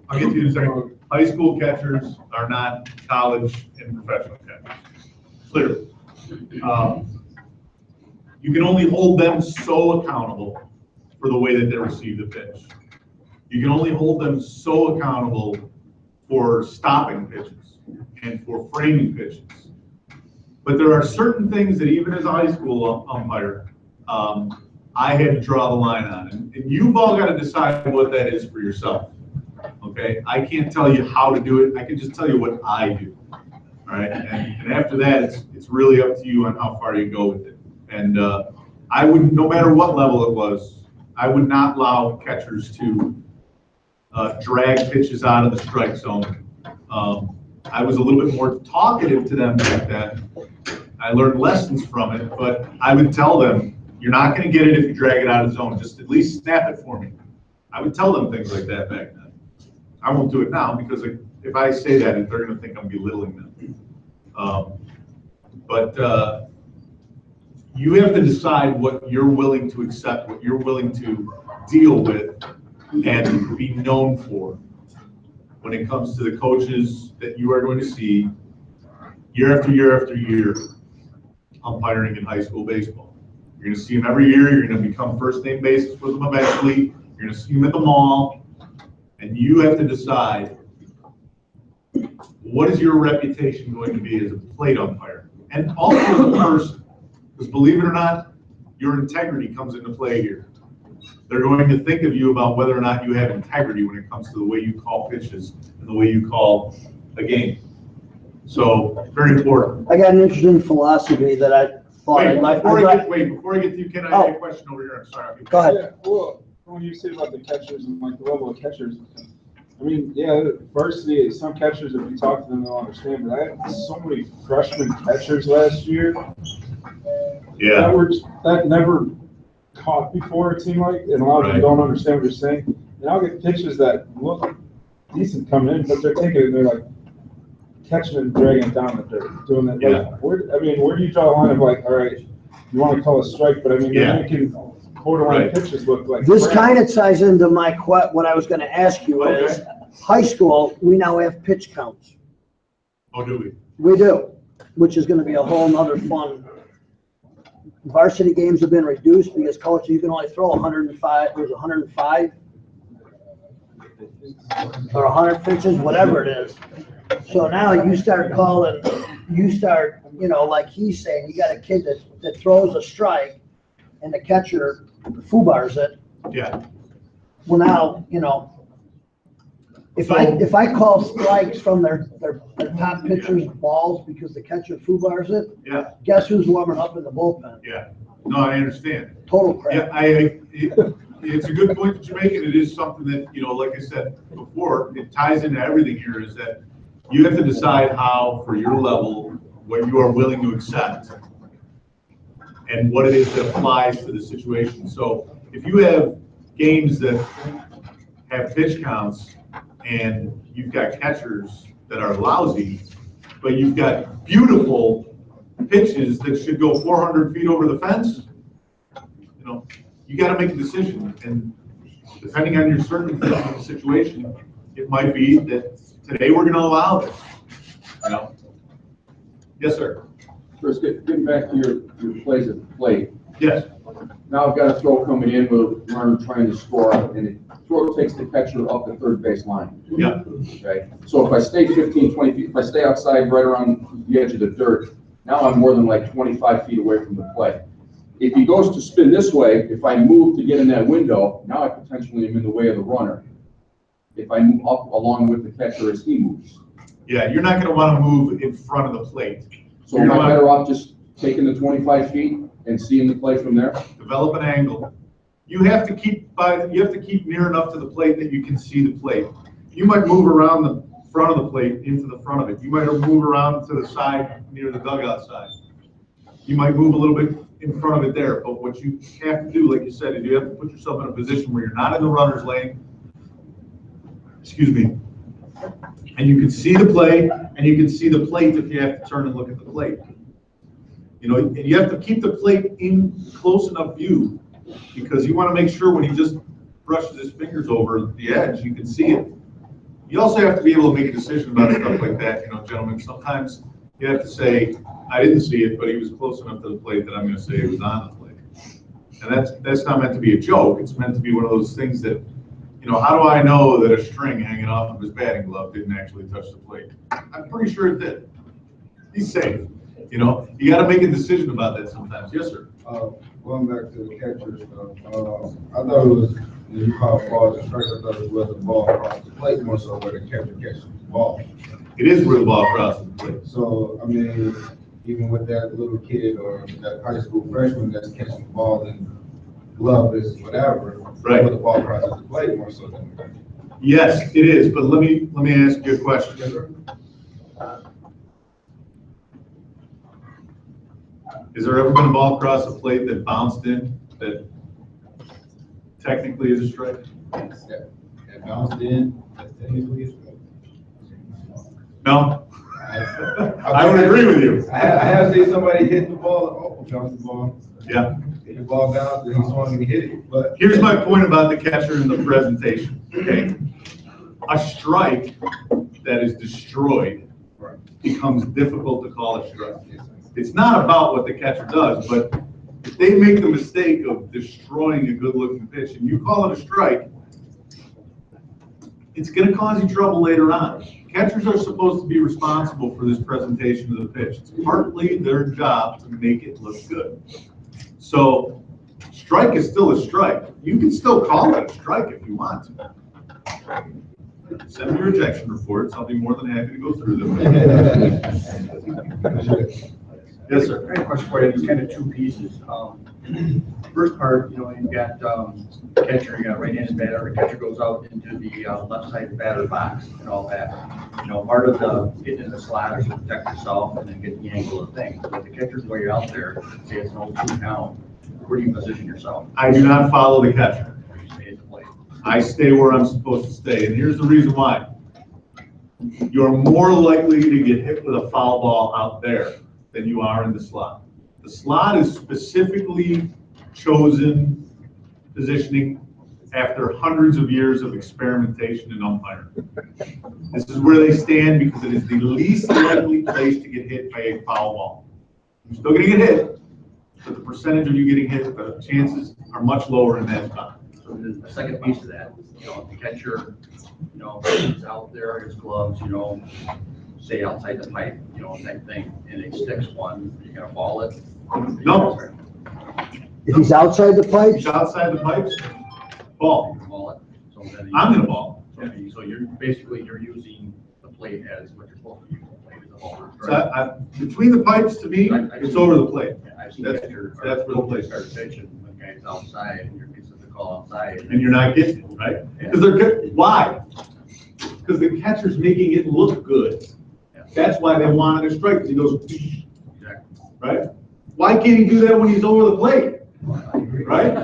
I'll get to you in a second. High school catchers are not college and professional catchers, clearly. You can only hold them so accountable for the way that they receive the pitch. You can only hold them so accountable for stopping pitches and for framing pitches. But there are certain things that even as a high school umpire, I had to draw the line on. And you've all got to decide what that is for yourself. Okay? I can't tell you how to do it. I can just tell you what I do. All right? And after that, it's really up to you on how far you go with it. And I would, no matter what level it was, I would not allow catchers to drag pitches out of the strike zone. I was a little bit more talkative to them back then. I learned lessons from it, but I would tell them, you're not going to get it if you drag it out of the zone. Just at least snap it for me. I would tell them things like that back then. I won't do it now because if I say that, they're going to think I'm belittling them. But you have to decide what you're willing to accept, what you're willing to deal with and be known for when it comes to the coaches that you are going to see year after year after year umpiring in high school baseball. You're going to see them every year. You're going to become first name basis with them eventually. You're going to see them at the mall. And you have to decide, what is your reputation going to be as a plate umpire? And also as a person. Because believe it or not, your integrity comes into play here. They're going to think of you about whether or not you have integrity when it comes to the way you call pitches and the way you call a game. So, very important. I got an interesting philosophy that I thought Before I get to you, Ken, I have a question over here. I'm sorry. Go ahead. Yeah, well, when you say about the catchers and like the level of catchers, I mean, yeah, varsity, some catchers, if you talk to them, they'll understand, but I had so many freshman catchers last year. Yeah. That never caught before, it seemed like, and a lot of them don't understand what you're saying. And I'll get pitches that look decent coming in, but they're taking it and they're like catching it and dragging it down the dirt, doing that. Yeah. Like, where do you draw a line of like, all right, you want to call a strike, but I mean, they're making borderline pitches look like This crap. kind of ties into what I was going to ask you is, high school, we now have pitch counts. Oh, do we? We do, which is going to be a whole nother fun. Varsity games have been reduced because coaches, you can only throw 105, there's 105 or 100 pitches, whatever it is. So now you start calling, like he's saying, you got a kid that throws a strike and the catcher foo-bars it. Yeah. Well, now, if I call strikes from their top pitchers' balls because the catcher foo-bars it, Yeah. guess who's warming up in the bullpen? Yeah. No, I understand. Total crap. Yeah, it's a good point that you're making. It is something that, like I said before, it ties into everything here, is that you have to decide how, for your level, what you are willing to accept and what it is that applies to the situation. So if you have games that have pitch counts and you've got catchers that are lousy, but you've got beautiful pitches that should go 400 feet over the fence, you got to make a decision. And depending on your circumstances of the situation, it might be that today we're going to allow this. Yes, sir. First, getting back to your plays at the plate. Yes. now I've got a throw coming in with runner trying to score, and the throw takes the catcher up the third base line. Yeah. Okay, so if I stay 15, 20 feet, if I stay outside right around the edge of the dirt, now I'm more than like 25 feet away from the plate. If he goes to spin this way, if I move to get in that window, now I potentially am in the way of the runner. If I move up along with the catcher as he moves. Yeah, you're not gonna wanna move in front of the plate. So am I better off just taking the 25 feet and seeing the play from there? Develop an angle. You have to keep near enough to the plate that you can see the plate. You might move around the front of the plate into the front of it. You might move around to the side near the dugout side. You might move a little bit in front of it there, but what you have to do, like you said, is you have to put yourself in a position where you're not in the runner's lane. Excuse me. And you can see the play, and you can see the plate if you have to turn and look at the plate. You know, and you have to keep the plate in close enough view, because you want to make sure when he just brushes his fingers over the edge, you can see it. You also have to be able to make a decision about stuff like that, you know, gentlemen. Sometimes you have to say, I didn't see it, but he was close enough to the plate that I'm going to say it was on the plate. And that's not meant to be a joke. It's meant to be one of those things that, you know, how do I know that a string hanging off of his batting glove didn't actually touch the plate? I'm pretty sure it did. He's safe. You know, you got to make a decision about that sometimes. Yes, sir. Going back to the catcher stuff, I thought it was, when you call balls and strikes, I thought it was the ball across the plate more so where the catcher catches the ball. It is where the ball crosses the plate. So, I mean, even with that little kid or that high school freshman that's catching the ball in glove is whatever, right? Where the ball crosses the plate more so than. Yes, it is. But let me ask you a question. Yes, sir. Is there ever been a ball across the plate that bounced in that technically is a strike? Yes, that bounced in, that's technically a strike. No? I would agree with you. I have seen somebody hit the ball, bounce the ball. Yeah. Hit the ball down, then he swung and he hit it. But here's my point about the catcher in the presentation, okay? A strike that is destroyed becomes difficult to call a strike. It's not about what the catcher does, but if they make the mistake of destroying a good-looking pitch and you call it a strike, it's going to cause you trouble later on. Catchers are supposed to be responsible for this presentation of the pitch. It's partly their job to make it look good. So, strike is still a strike. You can still call it a strike if you want to. Send me your rejection reports. I'll be more than happy to go through them. Yes, sir. I have a question for you. It's kind of two pieces. First part, you know, you've got catcher, you got right-handed batter. The catcher goes out into the left side batter box and all that. You know, part of the getting in the slot is to protect yourself and then get the angle of things. But the catcher's while you're out there, say it's an 0-2 count, where do you position yourself? I do not follow the catcher. You stay at the plate. I stay where I'm supposed to stay, and here's the reason why. You're more likely to get hit with a foul ball out there than you are in the slot. The slot is specifically chosen positioning after hundreds of years of experimentation and umpiring. This is where they stand because it is the least likely place to get hit by a foul ball. You're still going to get hit, but the percentage of you getting hit, the chances are much lower in that spot. So the second piece of that, you know, the catcher, you know, is out there, his gloves, you know, say outside the pipe, you know, type thing, and he sticks one, you're gonna ball it? No. If he's outside the pipes? He's outside the pipes, ball. Ball it. So then I'm gonna ball. So you're basically, you're using the plate as what you're supposed to use, the plate as a ball. So between the pipes, to me, it's over the plate. I've seen That's catcher, where the plate start starts. pitching, when the guy's outside, and you're getting the call outside. And you're not getting it, right? Because why? Because the catcher's making it look good. That's why they wanted a strike, because he goes, right? Why can't he do that when he's over the plate? Right?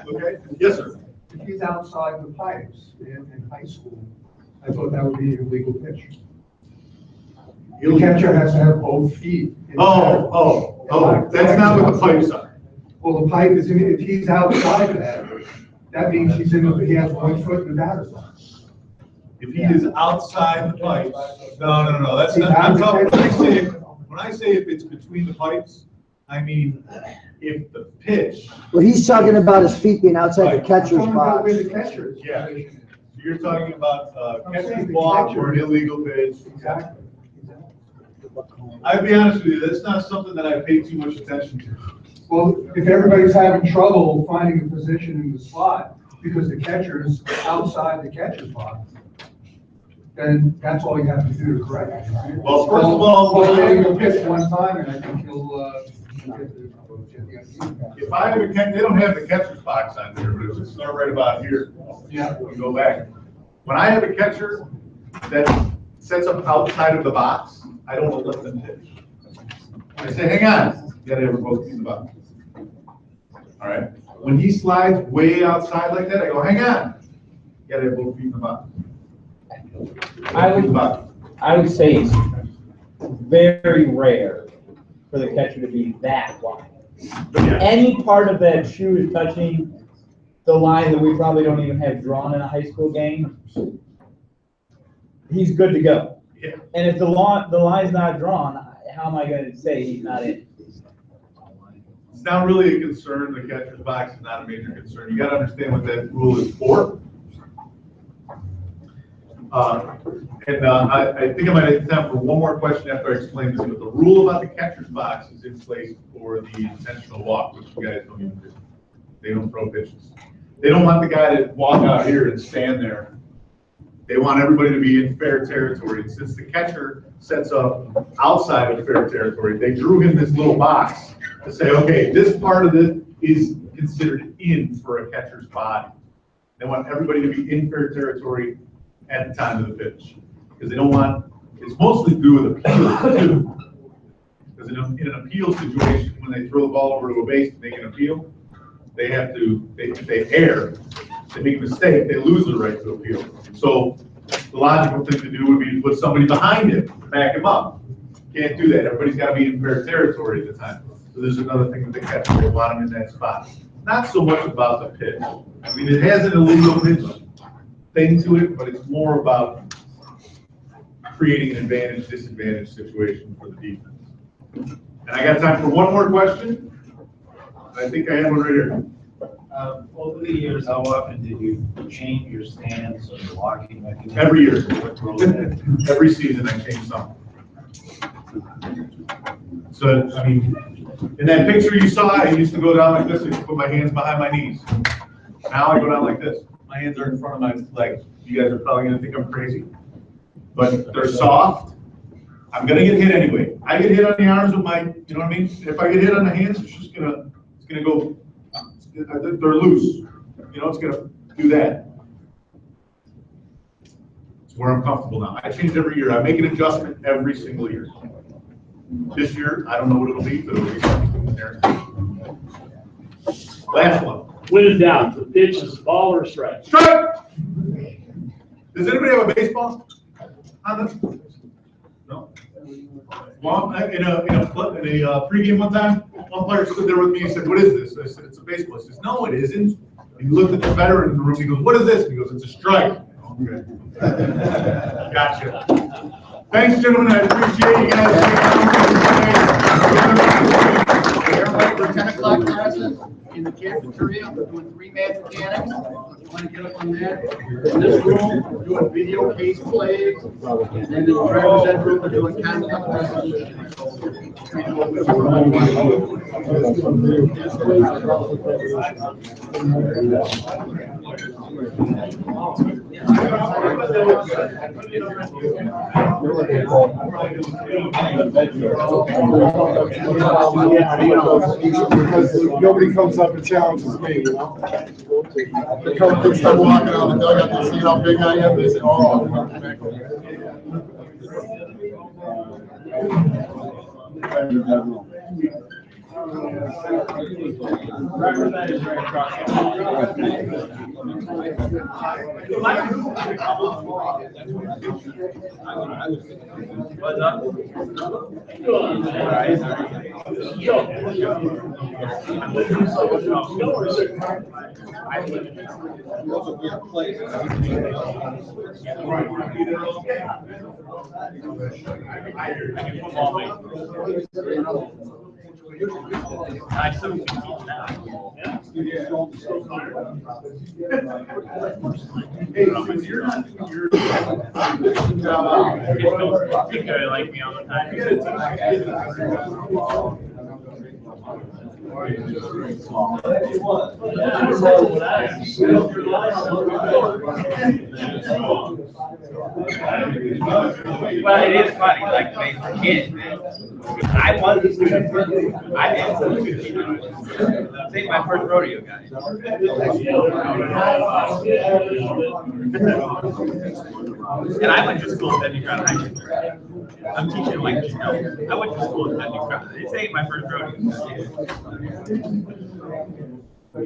Okay, yes, sir. If he's outside the pipes in high school, I thought that would be a legal pitch. The catcher has to have both feet. That's not what the pipes are. Well, the pipe is, if he's outside that means he has 1 foot in the batter's box. If he is outside the pipes, no, that's not, I'm talking, let me see it. when I say if it's between the pipes, I mean, if the pitch. What he's talking about his feet being outside the catcher's box. Where the catcher's. Yeah, you're talking about catcher's block or an illegal pitch. Exactly. I'll be honest with you, that's not something that I pay too much attention to. Well, if everybody's having trouble finding a position in the slot because the catcher is outside the catcher's box, then that's all you have to do to correct it. Right? Well, first of all, he'll pitch one time, and I think he'll if I have a catch, they don't have the catcher's box on there, but it's not right about here. Yeah. We go back. When I have a catcher that sets up outside of the box, I don't let them pitch. I say, hang on, you gotta have both feet in the box. All right. When he slides way outside like that, I go, hang on, you gotta have both feet in the box. I would say it's very rare for the catcher to be that wide. Yeah. Any part of that shoe is touching the line that we probably don't even have drawn in a high school game, he's good to go. Yeah. And if the line's not drawn, how am I gonna say he's not in? It's not really a concern. The catcher's box is not a major concern. You gotta understand what that rule is for. I think I might have time for one more question after I explain this, but the rule about the catcher's box is in place for the intentional walk, which you guys don't even do. They don't throw pitches. They don't want the guy to walk out here and stand there. They want everybody to be in fair territory. And since the catcher sets up outside of fair territory, they drew him this little box to say, okay, this part of it is considered in for a catcher's body. They want everybody to be in fair territory at the time of the pitch. Because they don't want, it's mostly to do with appeals too. Because in an appeal situation, when they throw the ball over to a base to make an appeal, they have to, if they err, they make a mistake, they lose the right to appeal. So the logical thing to do would be to put somebody behind him to back him up. Can't do that. Everybody's got to be in fair territory at the time. So there's another thing with the catcher. They want him in that spot. Not so much about the pitch. I mean, it has an illegal pitch thing to it, but it's more about creating an advantage, disadvantage situation for the defense. And I got time for one more question. I think I have one right here. Over the years, how often did you change your stance or your walking mechanism? Every year. Every season I change something. So, I mean, in that picture you saw, I used to go down like this and put my hands behind my knees. Now I go down like this. My hands are in front of my legs. You guys are probably gonna think I'm crazy, but they're soft. I'm gonna get hit anyway. I get hit on the arms with my, you know what I mean? If I get hit on the hands, it's gonna go, they're loose. You know, it's gonna do that. It's where I'm comfortable now. I change every year. I make an adjustment every single year. This year, I don't know what it'll be, but it'll be something there. Last one. Win it down. The pitch is ball or strike. Strike! Does anybody have a baseball on this? No? Well, in a pregame one time, one player stood there with me and said, "What is this?" I said, "It's a baseball." He says, "No, it isn't." He looked at the veteran in the room. He goes, "What is this?" He goes, "It's a strike." Okay. Gotcha. Thanks, gentlemen. I appreciate you guys. For 10 o'clock classes in the cafeteria, we're doing 3 math mechanics. If you want to get up on that. In this room, we're doing video case plays. And then in the driver's ed room, we're doing concept resolution. Because nobody comes up and challenges me, you know? They come and start walking out the dugout, they see how big I am, they say, "Oh, I'm back over." Representative right across. What's up? I still can teach now. Hey, since you're not, you're. Because like me all the time. Well, it is funny, like, they forget, man. I won this student. I did. Say my first rodeo, guys. And I went to school at Bendy Crown High School. I'm teaching like, you know, I went to school at Bendy Crown. This ain't my first rodeo. I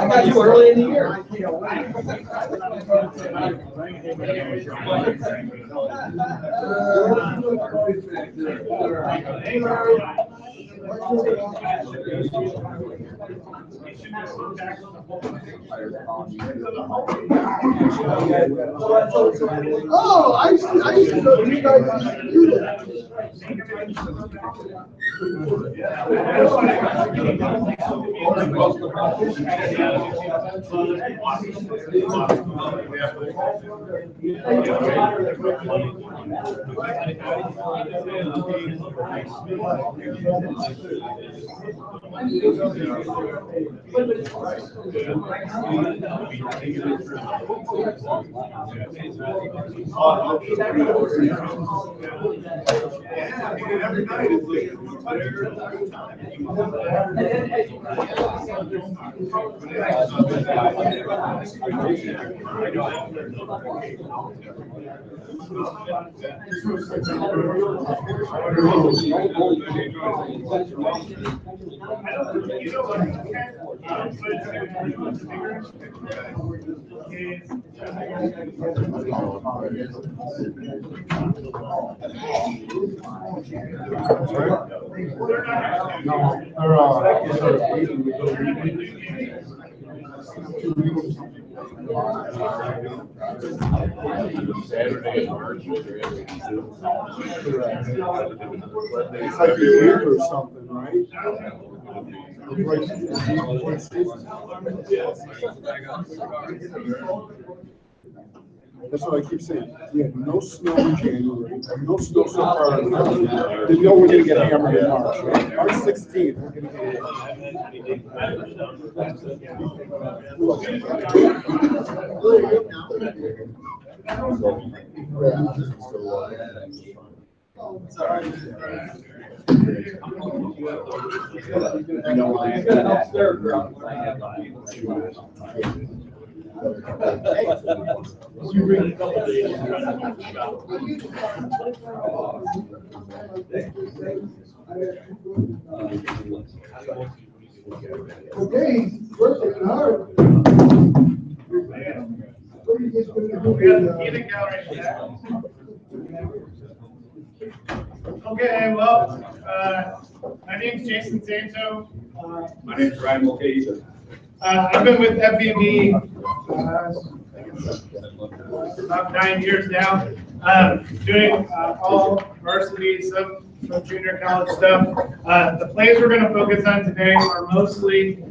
got you early in the year. Oh, I used to know you guys used to do that. Every night it's Saturday in March. It's like a year or something, right? That's what I keep saying. We had no snow in January, no snow so far in February. We know we're gonna get hammered in March. March 16th, we're gonna get Okay, perfect, hard. Okay, well, my name's Jason Santo. My name's Ryan Mulcahy. I've been with FVB about 9 years now, doing all varsity, some junior college stuff. The plays we're going to focus on today are mostly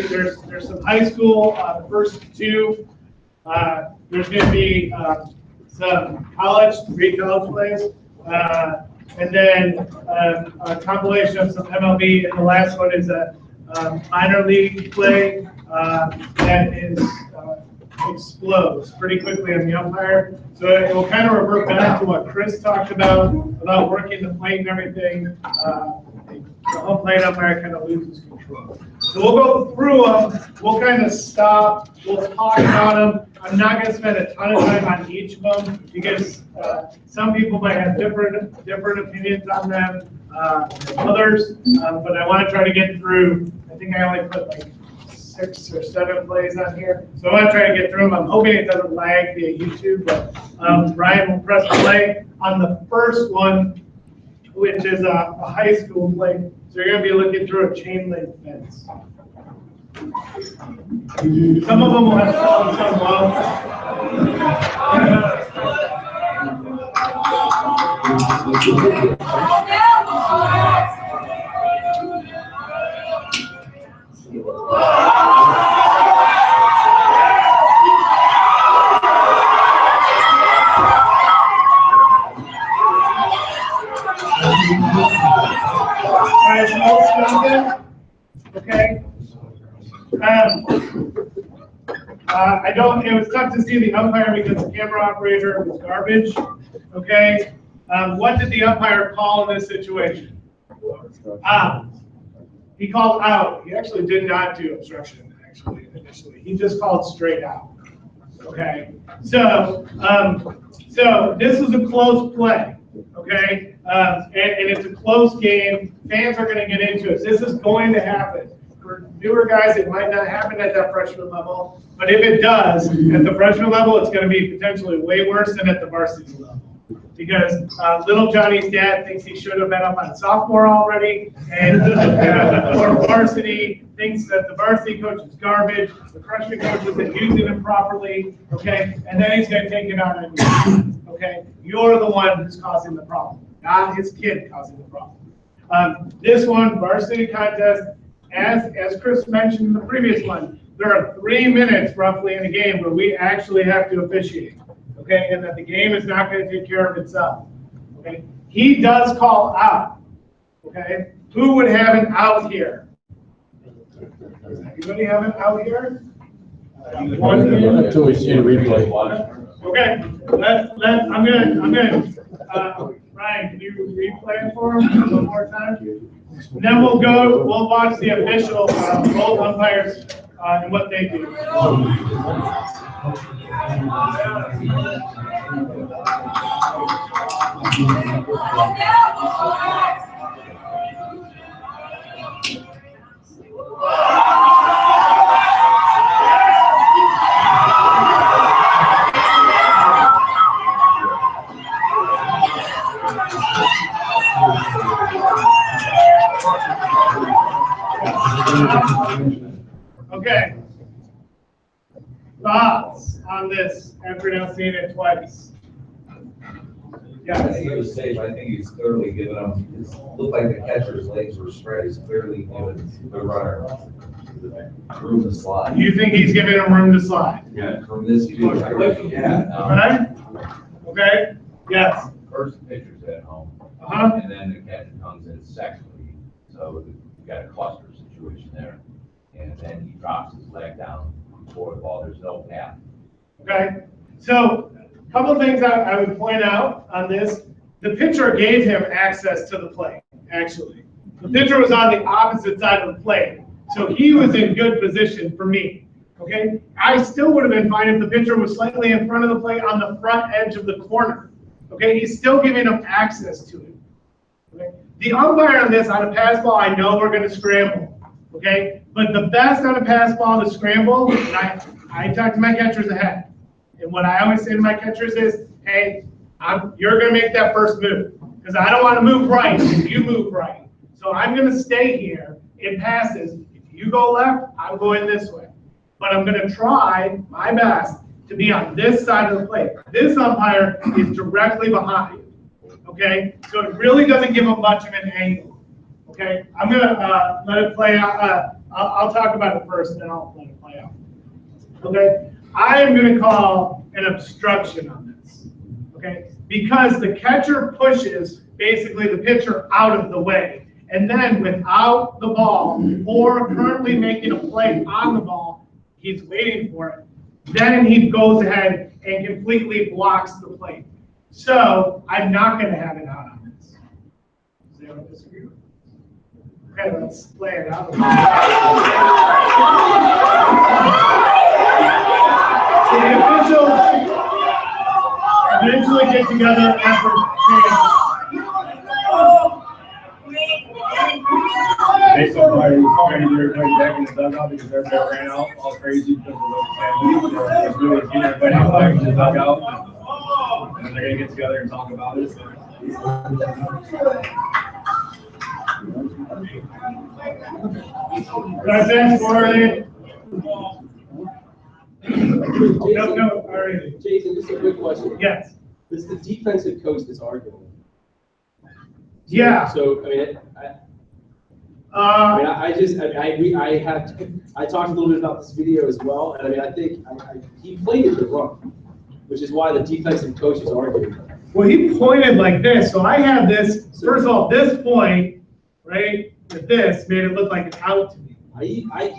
there's some high school, the first two. There's going to be some college, 3 college plays, and then a compilation of some MLB, and the last one is a minor league play that explodes pretty quickly on the umpire. So it will kind of revert back to what Chris talked about working the plate and everything. the home plate umpire kind of loses control. So we'll go through them, we'll kind of stop, we'll talk about them. I'm not gonna spend a ton of time on each of them because some people might have different opinions on them than others, but I want to try to get through. I think I only put like 6 or 7 plays on here, so I want to try to get through them. I'm hoping it doesn't lag via YouTube, but Ryan will press play on the first one, which is a high school play. So you're going to be looking through a chain link fence. Some of them will have some low. Okay. It was tough to see the umpire because the camera operator was garbage. Okay. What did the umpire call in this situation? He called out. He actually did not do obstruction, actually, initially. He just called straight out. Okay. So this was a close play. Okay. And it's a close game. Fans are going to get into it. This is going to happen. For newer guys, it might not happen at that freshman level, but if it does, at the freshman level, it's going to be potentially way worse than at the varsity level. Because little Johnny's dad thinks he should have been up on sophomore already, and or varsity thinks that the varsity coach is garbage, the freshman coach isn't using him properly, okay, and then he's going to take it out on you, okay? You're the one who's causing the problem, not his kid causing the problem. This one, varsity contest, as Chris mentioned in the previous one, there are 3 minutes roughly in a game where we actually have to officiate, okay, and that the game is not going to take care of itself, okay? He does call out, okay? Who would have an out here? Does anybody have an out here? One here? Until we see a replay. Okay, I'm gonna, Ryan, can you replay it for him one more time? And then we'll watch the official, both umpires, and what they do. Okay. Thoughts on this after now seeing it twice? Yeah, I think it was safe. I think he's clearly given him, it looked like the catcher's legs were spread. He's clearly given the runner room to slide. You think he's giving him room to slide? Yeah. From this view, yeah. Right? Okay, yes. First pitcher's at home. Uh-huh. And then the catcher comes in secondly. So you got a cluster situation there. And then he drops his leg down before the ball. There's no path. Okay, so a couple of things I would point out on this. The pitcher gave him access to the plate, actually. The pitcher was on the opposite side of the plate, so he was in good position for me, okay? I still would have been fine if the pitcher was slightly in front of the plate on the front edge of the corner, okay? He's still giving him access to it, okay? The umpire on this, on a pass ball, I know we're gonna scramble, okay? But the best on a pass ball to scramble, and I talk to my catchers ahead. And what I always say to my catchers is, hey, you're going to make that first move. Because I don't want to move right if you move right. So I'm going to stay here in passes. If you go left, I'm going this way. But I'm going to try my best to be on this side of the plate. This umpire is directly behind. Okay? So it really doesn't give him much of an angle. Okay? I'm going to let it play out. I'll talk about it first, then I'll let it play out. Okay? I am going to call an obstruction on this. Okay? Because the catcher pushes basically the pitcher out of the way. And then without the ball, or currently making a play on the ball, he's waiting for it. Then he goes ahead and completely blocks the plate. So I'm not going to have it out on this. Does anyone disagree? Okay, let's play it out. The officials eventually get together after Basically, trying to get everybody back in the dugout because everybody ran out all crazy because of the family. We were getting everybody back in the dugout, and then they're gonna get together and talk about it. That's it for it. No, all right. Jason, just a quick question. Yes. This is the defensive coach that's arguing. Yeah. So, I mean, I talked a little bit about this video as well, and I mean, I think he played it the wrong, which is why the defensive coach is arguing. Well, he pointed like this, so I have this, first of all, this point, right, with this made it look like it's out to me. I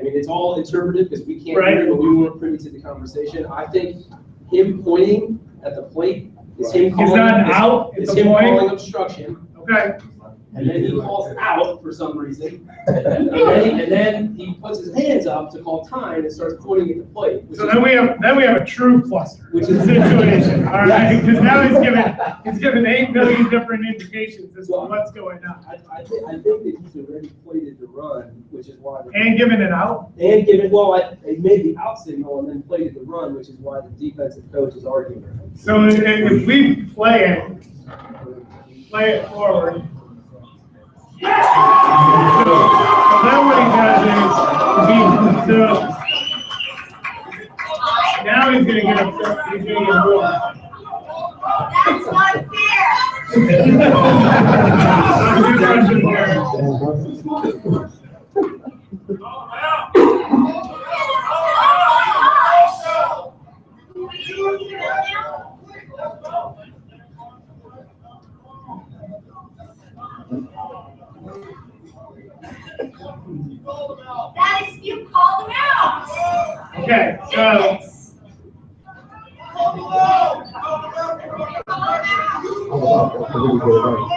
mean, it's all interpretive because we can't Right. hear it, but we weren't privy to the conversation. I think him pointing at the plate is him calling. It's not out, it's It's a him point. calling obstruction. Okay. And then he calls out for some reason. And then he puts his hands up to call time and starts pointing at the plate. So then we have a true cluster, Which is situation, all right? Because now he's given 8 million different indications as to what's going on. I think that he's already plated the run, which is why. And given it out? And given, they made the out signal and then plated the run, which is why the defensive coach is arguing. So if we play it forward. So then what he does is, now he's gonna get upset, he's gonna get more. That's not fair. That is, you called him out. Okay, so.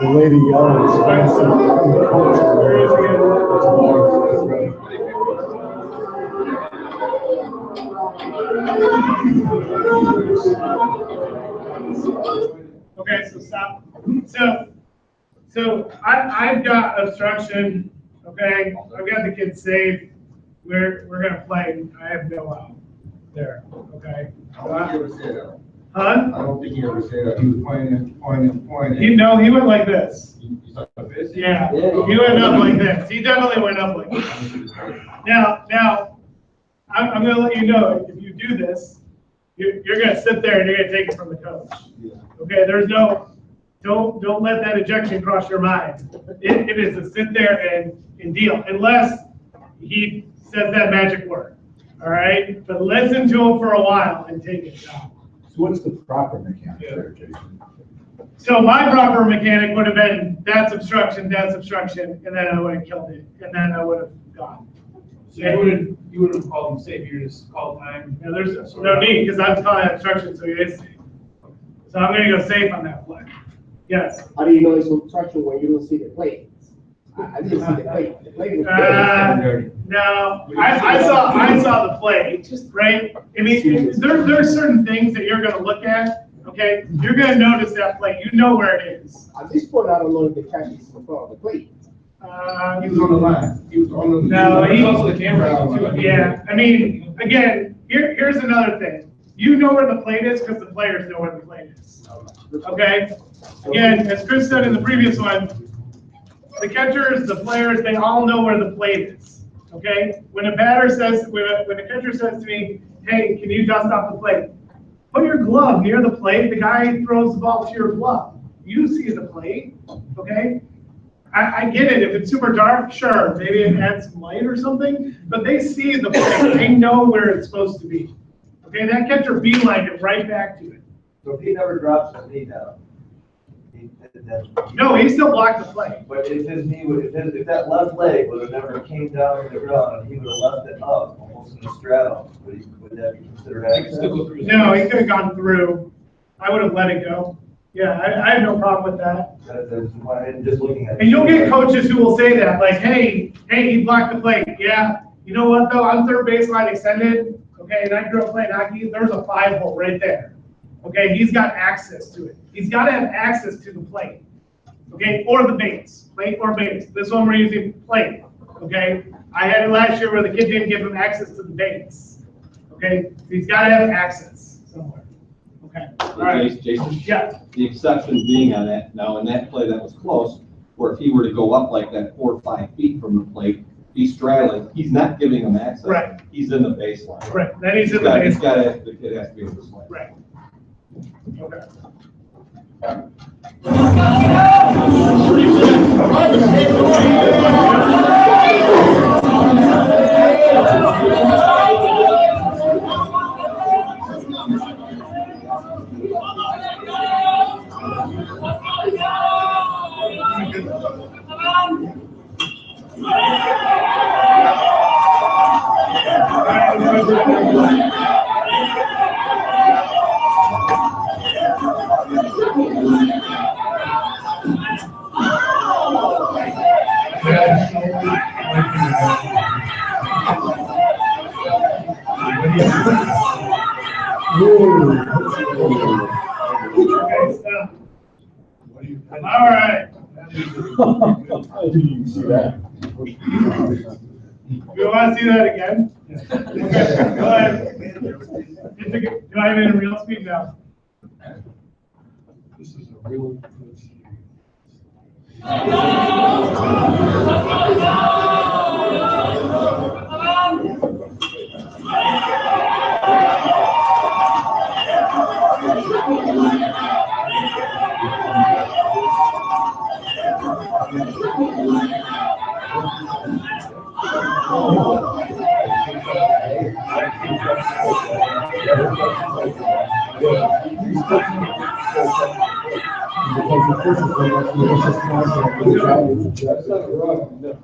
The lady Okay, so stop. So I've got obstruction, okay? I've got the kid safe. We're gonna play. I have no out there, okay? I don't think he ever said that. Huh? I don't think he ever said that. He was pointing. He went like this. Yeah, he went up like this. He definitely went up like this. Now, I'm gonna let you know, if you do this, you're gonna sit there and you're gonna take it from the coach. Okay, there's no, don't let that ejection cross your mind. It is to sit there and deal, unless he says that magic word, all right? But listen to him for a while and take it down. So what is the proper mechanic there, Jason? So my proper mechanic would have been, that's obstruction, and then I would have killed it, and then I would have gone. So you would have called him safe, you just called time. Yeah, there's no need, because I'm calling obstruction, so he is safe. So I'm gonna go safe on that play. Yes. How do you know it's obstruction when you don't see the plate? I didn't see the plate. The plate was No, I saw the play, right? I mean, there are certain things that you're gonna look at, okay? You're gonna notice that play, you know where it is. At this point, I don't know if the catch is in front of the plate. He was on the line. He was on the. No, he was also the camera. Yeah, I mean, again, here's another thing. You know where the plate is because the players know where the plate is. Okay? Again, as Chris said in the previous one, the catchers, the players, they all know where the plate is. Okay? When a batter says, when a catcher says to me, hey, can you dust off the plate? Put your glove near the plate. The guy throws the ball to your glove. You see the plate. Okay? I get it. If it's super dark, sure, maybe it adds some light or something, but they see the plate. They know where it's supposed to be. Okay, that catcher beelined it right back to it. So if he never drops his knee down, No, he still blocked the play. but if his knee would, if that left leg would have never came down to the ground and he would have left it up, almost in the straddle, would that be considered accident? No, he could have gone through. I would have let it go. Yeah, I have no problem with that. That's why I'm just looking at. And you'll get coaches who will say that, like, hey, he blocked the plate. Yeah, you know what though? I'm third baseline extended. Okay, and I grew up playing hockey. There's a 5-hole right there. Okay, he's got access to it. He's got to have access to the plate. Okay, or the base, plate or base. This one we're using plate. Okay, I had it last year where the kid didn't give him access to the base. Okay, so he's got to have access somewhere. Okay, all right. Jason? Yeah. The exception being on that, now in that play that was close, where if he were to go up like that 4 or 5 feet from the plate, he's straddling, he's not giving him access. Right. He's in the baseline. Right, then he's in the He's baseline. got to, the kid has to be in the baseline. Right. Okay. All right. You see that? You want to see that again? Okay, go ahead. Do I have it in real speed now? This is a real good series.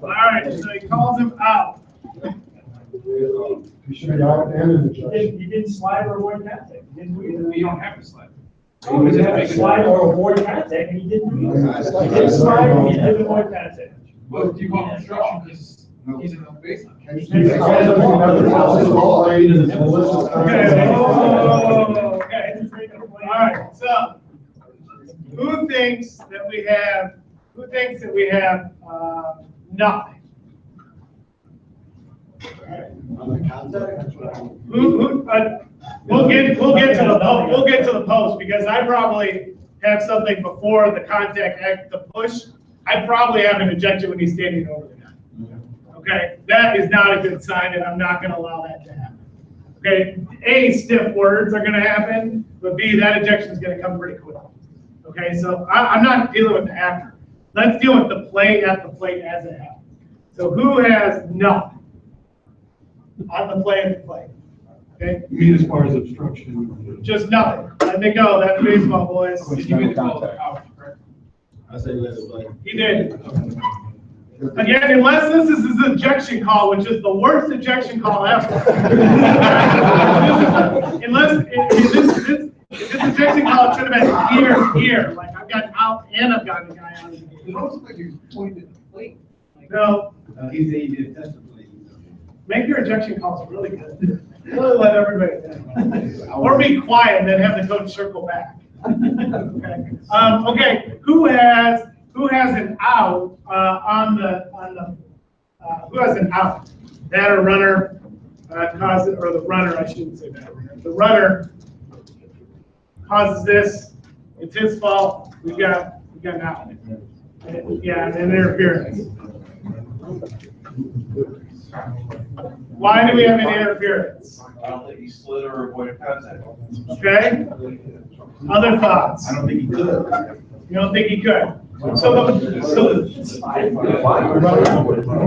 All right, so he calls him out. You should be out and in the judge. You didn't slide or avoid contact. You didn't do either. You don't have to slide. Oh, you didn't slide or avoid contact, and you didn't do either. You didn't slide or you didn't avoid contact. Well, you call obstruction because he's in the baseline. Okay. All right, so who thinks that we have nothing? We'll get to the post because I probably have something before the contact act, the push. I probably have an ejection when he's standing over the guy. Okay, that is not a good sign, and I'm not going to allow that to happen. Okay, A, stiff words are going to happen, but B, that ejection is going to come pretty quick. Okay, so I'm not dealing with the after. Let's deal with the play at the plate as it happens. So who has nothing on the play at the plate? Okay. You mean as far as obstruction? Just nothing. Let me go. That's baseball, boys. You made the call out, correct? I say let it play. He did. Again, unless this is his ejection call, which is the worst ejection call ever. Unless this ejection call should have been here. Like I've gotten out and I've gotten the guy out of the game. It looks like you pointed at the plate. No. He said he did test the plate. Make your ejection calls really good. Really let everybody know. Or be quiet and then have the coach circle back. Okay. Okay. Who has an out who has an out? Batter, runner, causes, or the runner, I shouldn't say batter. The runner causes this. It's his fault. We got an out. Yeah, and an interference. Why do we have an interference? I don't think he slid or avoided contact. Okay. Other thoughts? I don't think he could. You don't think he could? So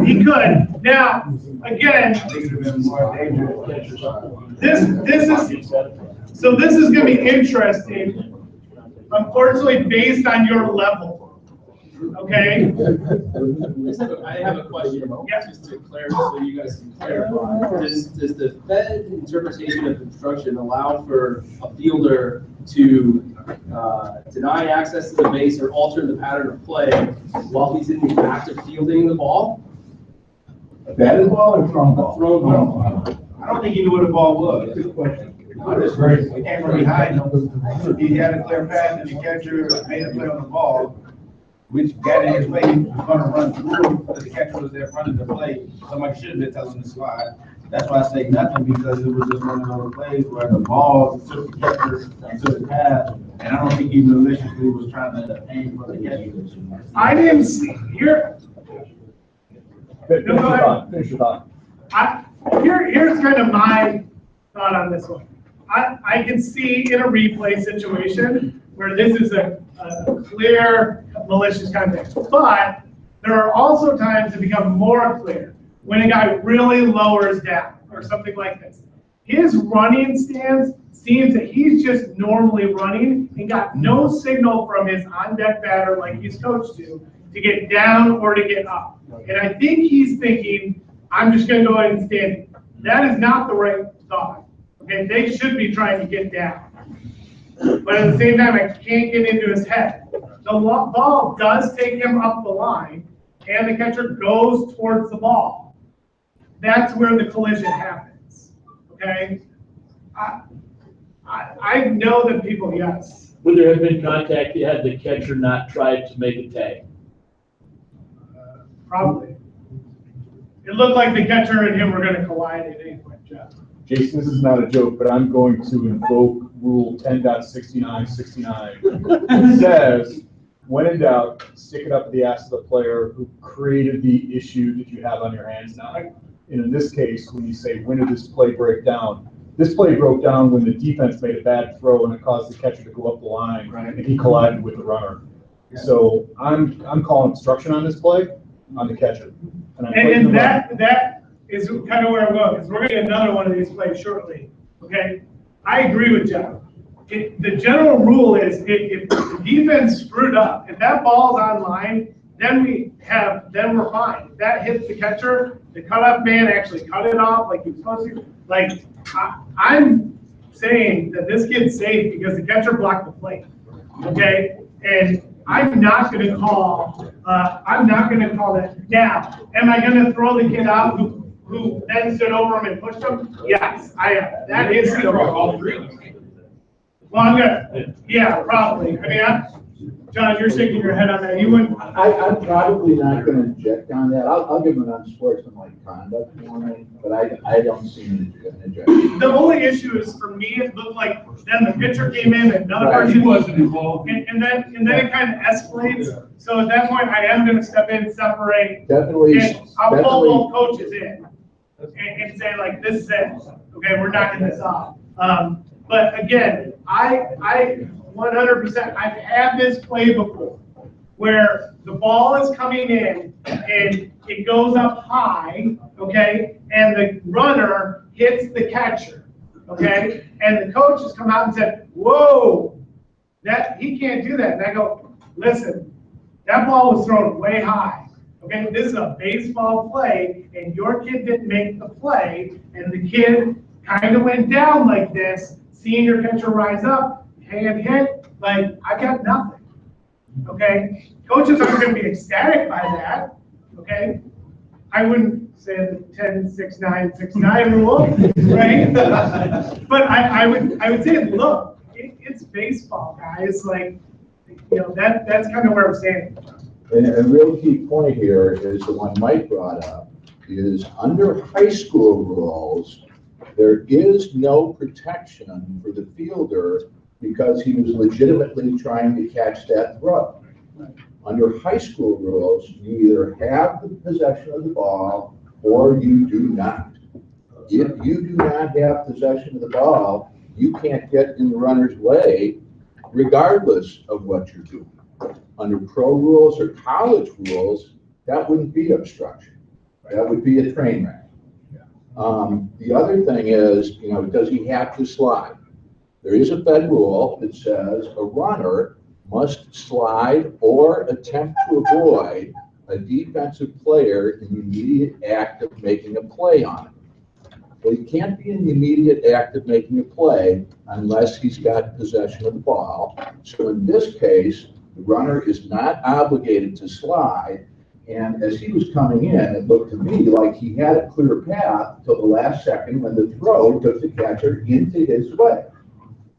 he could. Now, again, this is going to be interesting. Unfortunately, based on your level. Okay. I have a question, just to clarify, so you guys can clarify. Does the Fed interpretation of obstruction allow for a fielder to deny access to the base or alter the pattern of play while he's in the act of fielding the ball? Batted ball or thrown ball? Thrown ball. I don't think he knew where the ball was. Good question. He came from behind him. He had a clear pass and the catcher made a play on the ball, which got in his way. He was gonna run through, but the catcher was there running the play. Somebody should have been telling him to slide. That's why I say nothing, because it was just one of those plays where the ball took the catcher and took the pass. And I don't think he maliciously was trying to aim for the catcher. I didn't see, here, Finish your thought, finish your thought. here's kind of my thought on this one. I can see in a replay situation where this is a clear malicious context, but there are also times that become more clear when a guy really lowers down or something like this. His running stance seems that he's just normally running and got no signal from his on-deck batter like he's coached to get down or to get up. And I think he's thinking, I'm just gonna go ahead and stand. That is not the right thought. Okay, they should be trying to get down. But at the same time, I can't get into his head. The ball does take him up the line, and the catcher goes towards the ball. That's where the collision happens, okay? I know that people, yes. Would there have been contact had the catcher not tried to make a tag? Probably. It looked like the catcher and him were gonna collide at any point, Jeff. Jason, this is not a joke, but I'm going to invoke Rule 10.6969. It says, when in doubt, stick it up the ass of the player who created the issue that you have on your hands now. And in this case, when you say, when did this play break down? This play broke down when the defense made a bad throw and it caused the catcher to go up the line, and he collided with the runner. So I'm calling obstruction on this play, on the catcher. And that is kind of where I'm going, because we're gonna get another one of these plays shortly, okay? I agree with Jeff. The general rule is if the defense screwed up, if that ball's on line, then we're fine. If that hits the catcher, the cutoff man actually cut it off like he was supposed to. Like, I'm saying that this kid's safe because the catcher blocked the plate, okay? And I'm not gonna call that. Now, am I gonna throw the kid out who then stood over him and pushed him? Yes, I am. That is the all three of them. Well, I'm gonna, yeah, probably. I mean, John, you're shaking your head on that. You wouldn't. I'm probably not gonna object on that. I'll give him an unsportsmanlike conduct warning, but I don't see an objection. The only issue is, for me, it looked like then the pitcher came in and another Right. person wasn't involved. And then it kind of escalates. So at that point, I am gonna step in, separate. Definitely, And I'll pull both coaches in and say, like, this is it. Okay, we're knocking this off. But again, I 100%, I've had this play before where the ball is coming in and it goes up high, okay, and the runner hits the catcher, okay, and the coach has come out and said, whoa, that he can't do that. And I go, listen, that ball was thrown way high. Okay, this is a baseball play, and your kid didn't make the play, and the kid kind of went down like this, seeing your catcher rise up, hand hit, like, I got nothing. Okay, coaches aren't going to be ecstatic by that. Okay, I wouldn't say the 10-6-9-6-9 rule, right? But I would say, look, it's baseball, guys. Like, you know, that's kind of where I'm standing. And a real key point here is the one Mike brought up, is under high school rules, there is no protection for the fielder because he was legitimately trying to catch that throw. Under high school rules, you either have the possession of the ball or you do not. If you do not have possession of the ball, you can't get in the runner's way regardless of what you're doing. Under pro rules or college rules, that wouldn't be obstruction. That would be a train wreck. The other thing is, you know, does he have to slide? There is a Fed rule that says a runner must slide or attempt to avoid a defensive player in the immediate act of making a play on it. Well, he can't be in the immediate act of making a play unless he's got possession of the ball. So in this case, the runner is not obligated to slide. And as he was coming in, it looked to me like he had a clear path till the last second when the throw took the catcher into his way.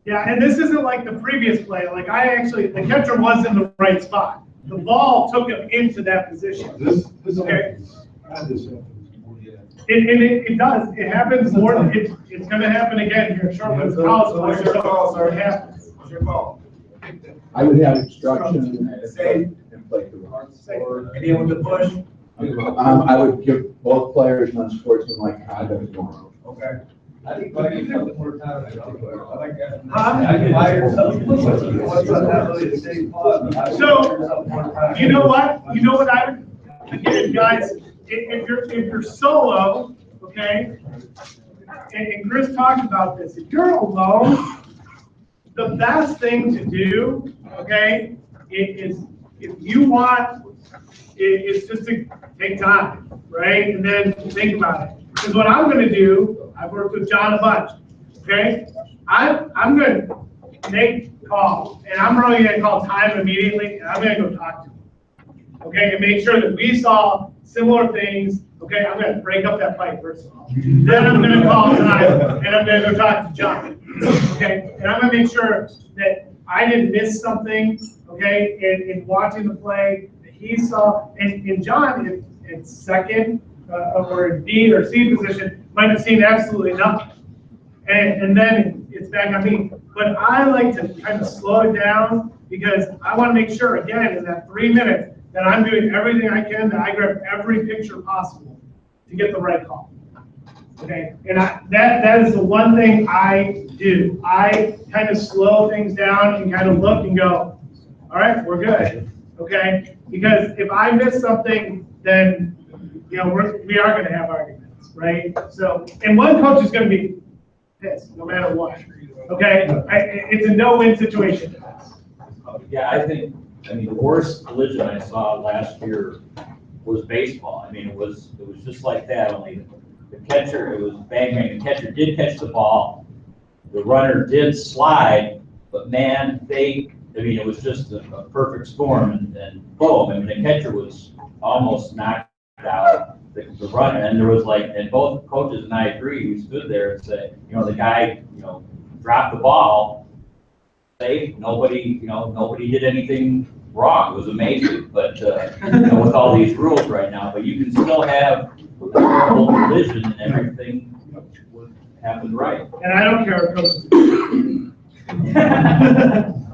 Yeah, and this isn't like the previous play. Like the catcher was in the right spot. The ball took him into that position. Okay? It does. It happens more. It's going to happen again here shortly. It's college players, so it happens. What's your call? I would have instruction and play the run. Anyone with the push? I would give both players an unsportsmanlike conduct tomorrow. Okay. I think I need more time. I like that. So, you know what? You know what I would, again, guys, if you're solo, okay, and Chris talked about this, if you're alone, the best thing to do, okay, is if you want, it's just to take time, right? And then think about it. Because what I'm going to do, I've worked with John a bunch, okay? I'm going to make calls, and I'm probably going to call time immediately, and I'm going to go talk to him, okay? And make sure that we saw similar things, okay? I'm going to break up that fight, first of all. Then I'm going to call time, and I'm going to go talk to John, okay? And I'm going to make sure that I didn't miss something, okay, in watching the play that he saw. And John, in second or in B or C position, might have seen absolutely nothing. And then it's back on me. But I like to kind of slow it down because I want to make sure, again, in that 3 minutes, that I'm doing everything I can, that I grab every picture possible to get the right call. Okay, and that is the one thing I do. I kind of slow things down and kind of look and go, all right, we're good. Okay, because if I miss something, then we are going to have arguments, right? So, and one coach is going to be pissed no matter what. Okay, it's a no-win situation. Yeah, I mean, the worst collision I saw last year was baseball. I mean, it was just like that, only the catcher, it was bang, bang, the catcher did catch the ball, the runner did slide, but man, it was just a perfect storm, and boom, I mean, the catcher was almost knocked out, the runner, and there was and both coaches and I agree, we stood there and said, the guy, dropped the ball, safe, nobody did anything wrong, it was amazing, but, with all these rules right now, but you can still have a terrible collision and everything happened right. And I don't care if coaches.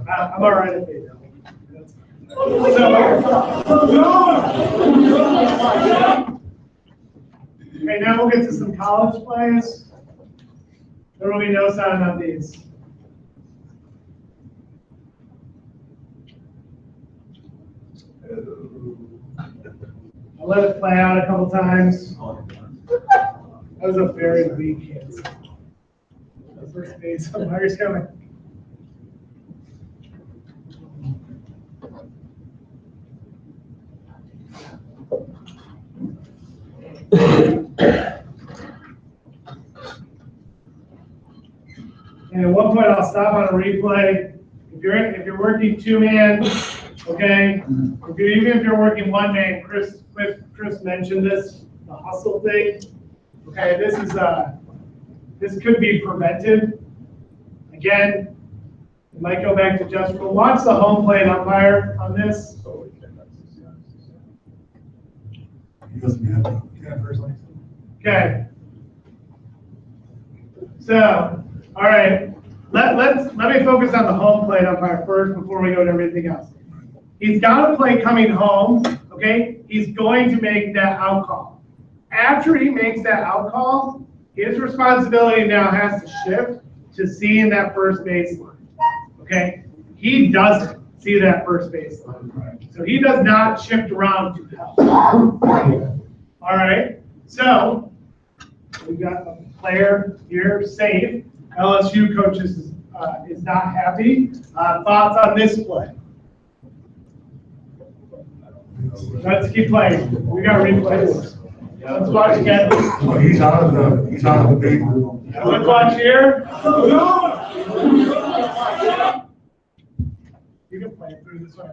I'm all right if they don't. Okay, now we'll get to some college plays. There will be no sound on these. I'll let it play out a couple times. That was a very weak hit. The first base, Myers coming. And at one point, I'll stop on a replay. If you're working 2-man, okay. Even if you're working 1-man, Chris mentioned this, the hustle thing. Okay, this could be prevented. Again, it might go back to just watch the home plate umpire on this. He doesn't have first license. Okay. So, all right, let me focus on the home plate umpire first before we go to everything else. He's got a play coming home, okay? He's going to make that out call. After he makes that out call, his responsibility now has to shift to seeing that first baseline, okay? He doesn't see that first baseline. So he does not shift around to help. All right, so we've got a player here safe. LSU coach is not happy. Thoughts on this play? Let's keep playing. We got replays. Let's watch again. Well, he's out of the big room. Let's watch here. You can play it through this way.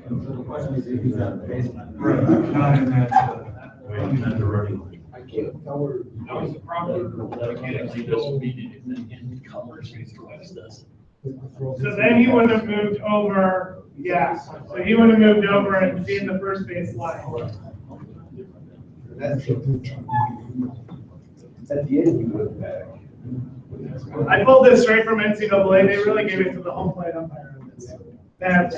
So the question is if he's not in the basement. Right, not in that, I can't tell her. That was the problem. He doesn't meet anything in colors, he's the West does. So then he would have moved over, yeah, so he would have moved over and seen the first base line. At the end, you would have. I pulled this straight from NCAA, they really gave it to the home plate umpire on this. That's, I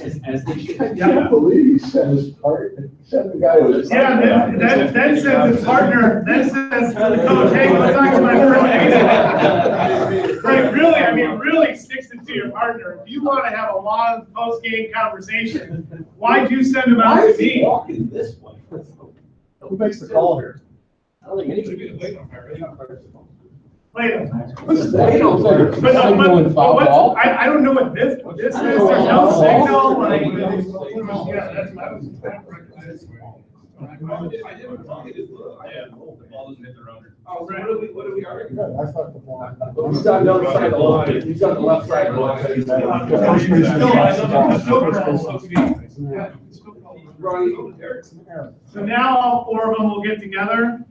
can't believe he sent his part, sent the guy with his. yeah, then says his partner, then says to the coach, hey, go talk to my first baseman. Like, really, I mean, really sticks it to your partner. If you want to have a long post-game conversation, why'd you send him out to me? Walking this way. Who makes the call here? I don't think anybody. Play them. What's that? I don't know what this is, there's no signal, like. Yeah, that's what I was. Oh, really? What do we argue? I thought the ball. He's on the other side of the line, he's on the left side of the line. So now all four of them will get together.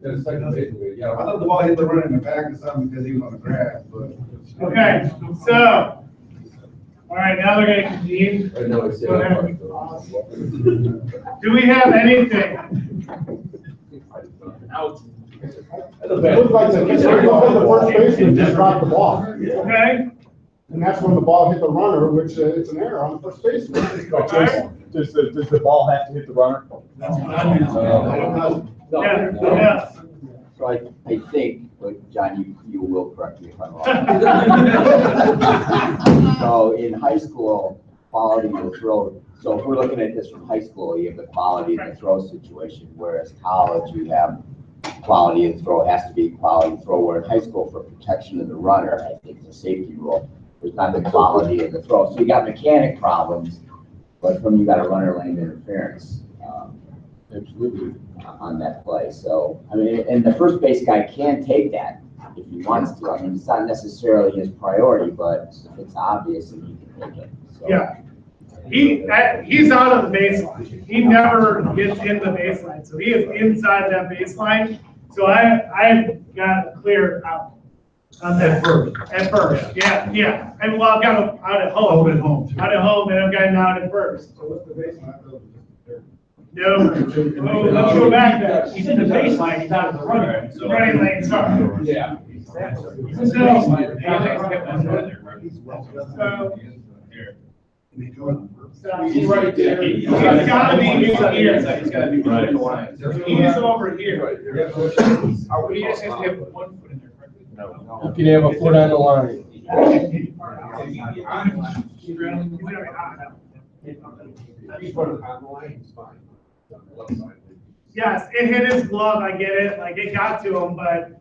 Yeah, second base, yeah, I thought the ball hit the runner in the back or something because he was on the grass, but. Okay, so, all right, now they're gonna convene. I know it's. Go ahead. Do we have anything? It looked like the first baseman just dropped the ball. Okay, And that's when the ball hit the runner, which it's an error on the first baseman. Does the ball have to hit the runner? yeah. So I think, but John, you will correct me if I'm wrong. So in high school, quality of the throw, so if we're looking at this from high school, you have the quality of the throw situation, whereas college, you have quality of the throw, has to be quality of the throw, where in high school, for protection of the runner, I think it's a safety rule, there's not the quality of the throw. So you got mechanic problems, but when you got a runner lane interference, absolutely on that play. So, I mean, and the first base guy can take that if he wants to. I mean, it's not necessarily his priority, but if it's obvious, and he can take it. So. Yeah. He's out of the baseline. He never gets in the baseline. So he is inside that baseline. So I've got clear out on that. At first. Yeah. And well, I've got him out at home. Out at home, and I've got him out at first. So what's the baseline? No. Oh, let's go back there. He's in the baseline, he's out of the runner. So Running lane, sorry. yeah. So, He's right there. He's gotta be here. He's gotta be right in the line. He's over here. He just has to have 1 foot in there. You can have a foot on the line. Yes, it hit his glove, I get it, like it got to him, but,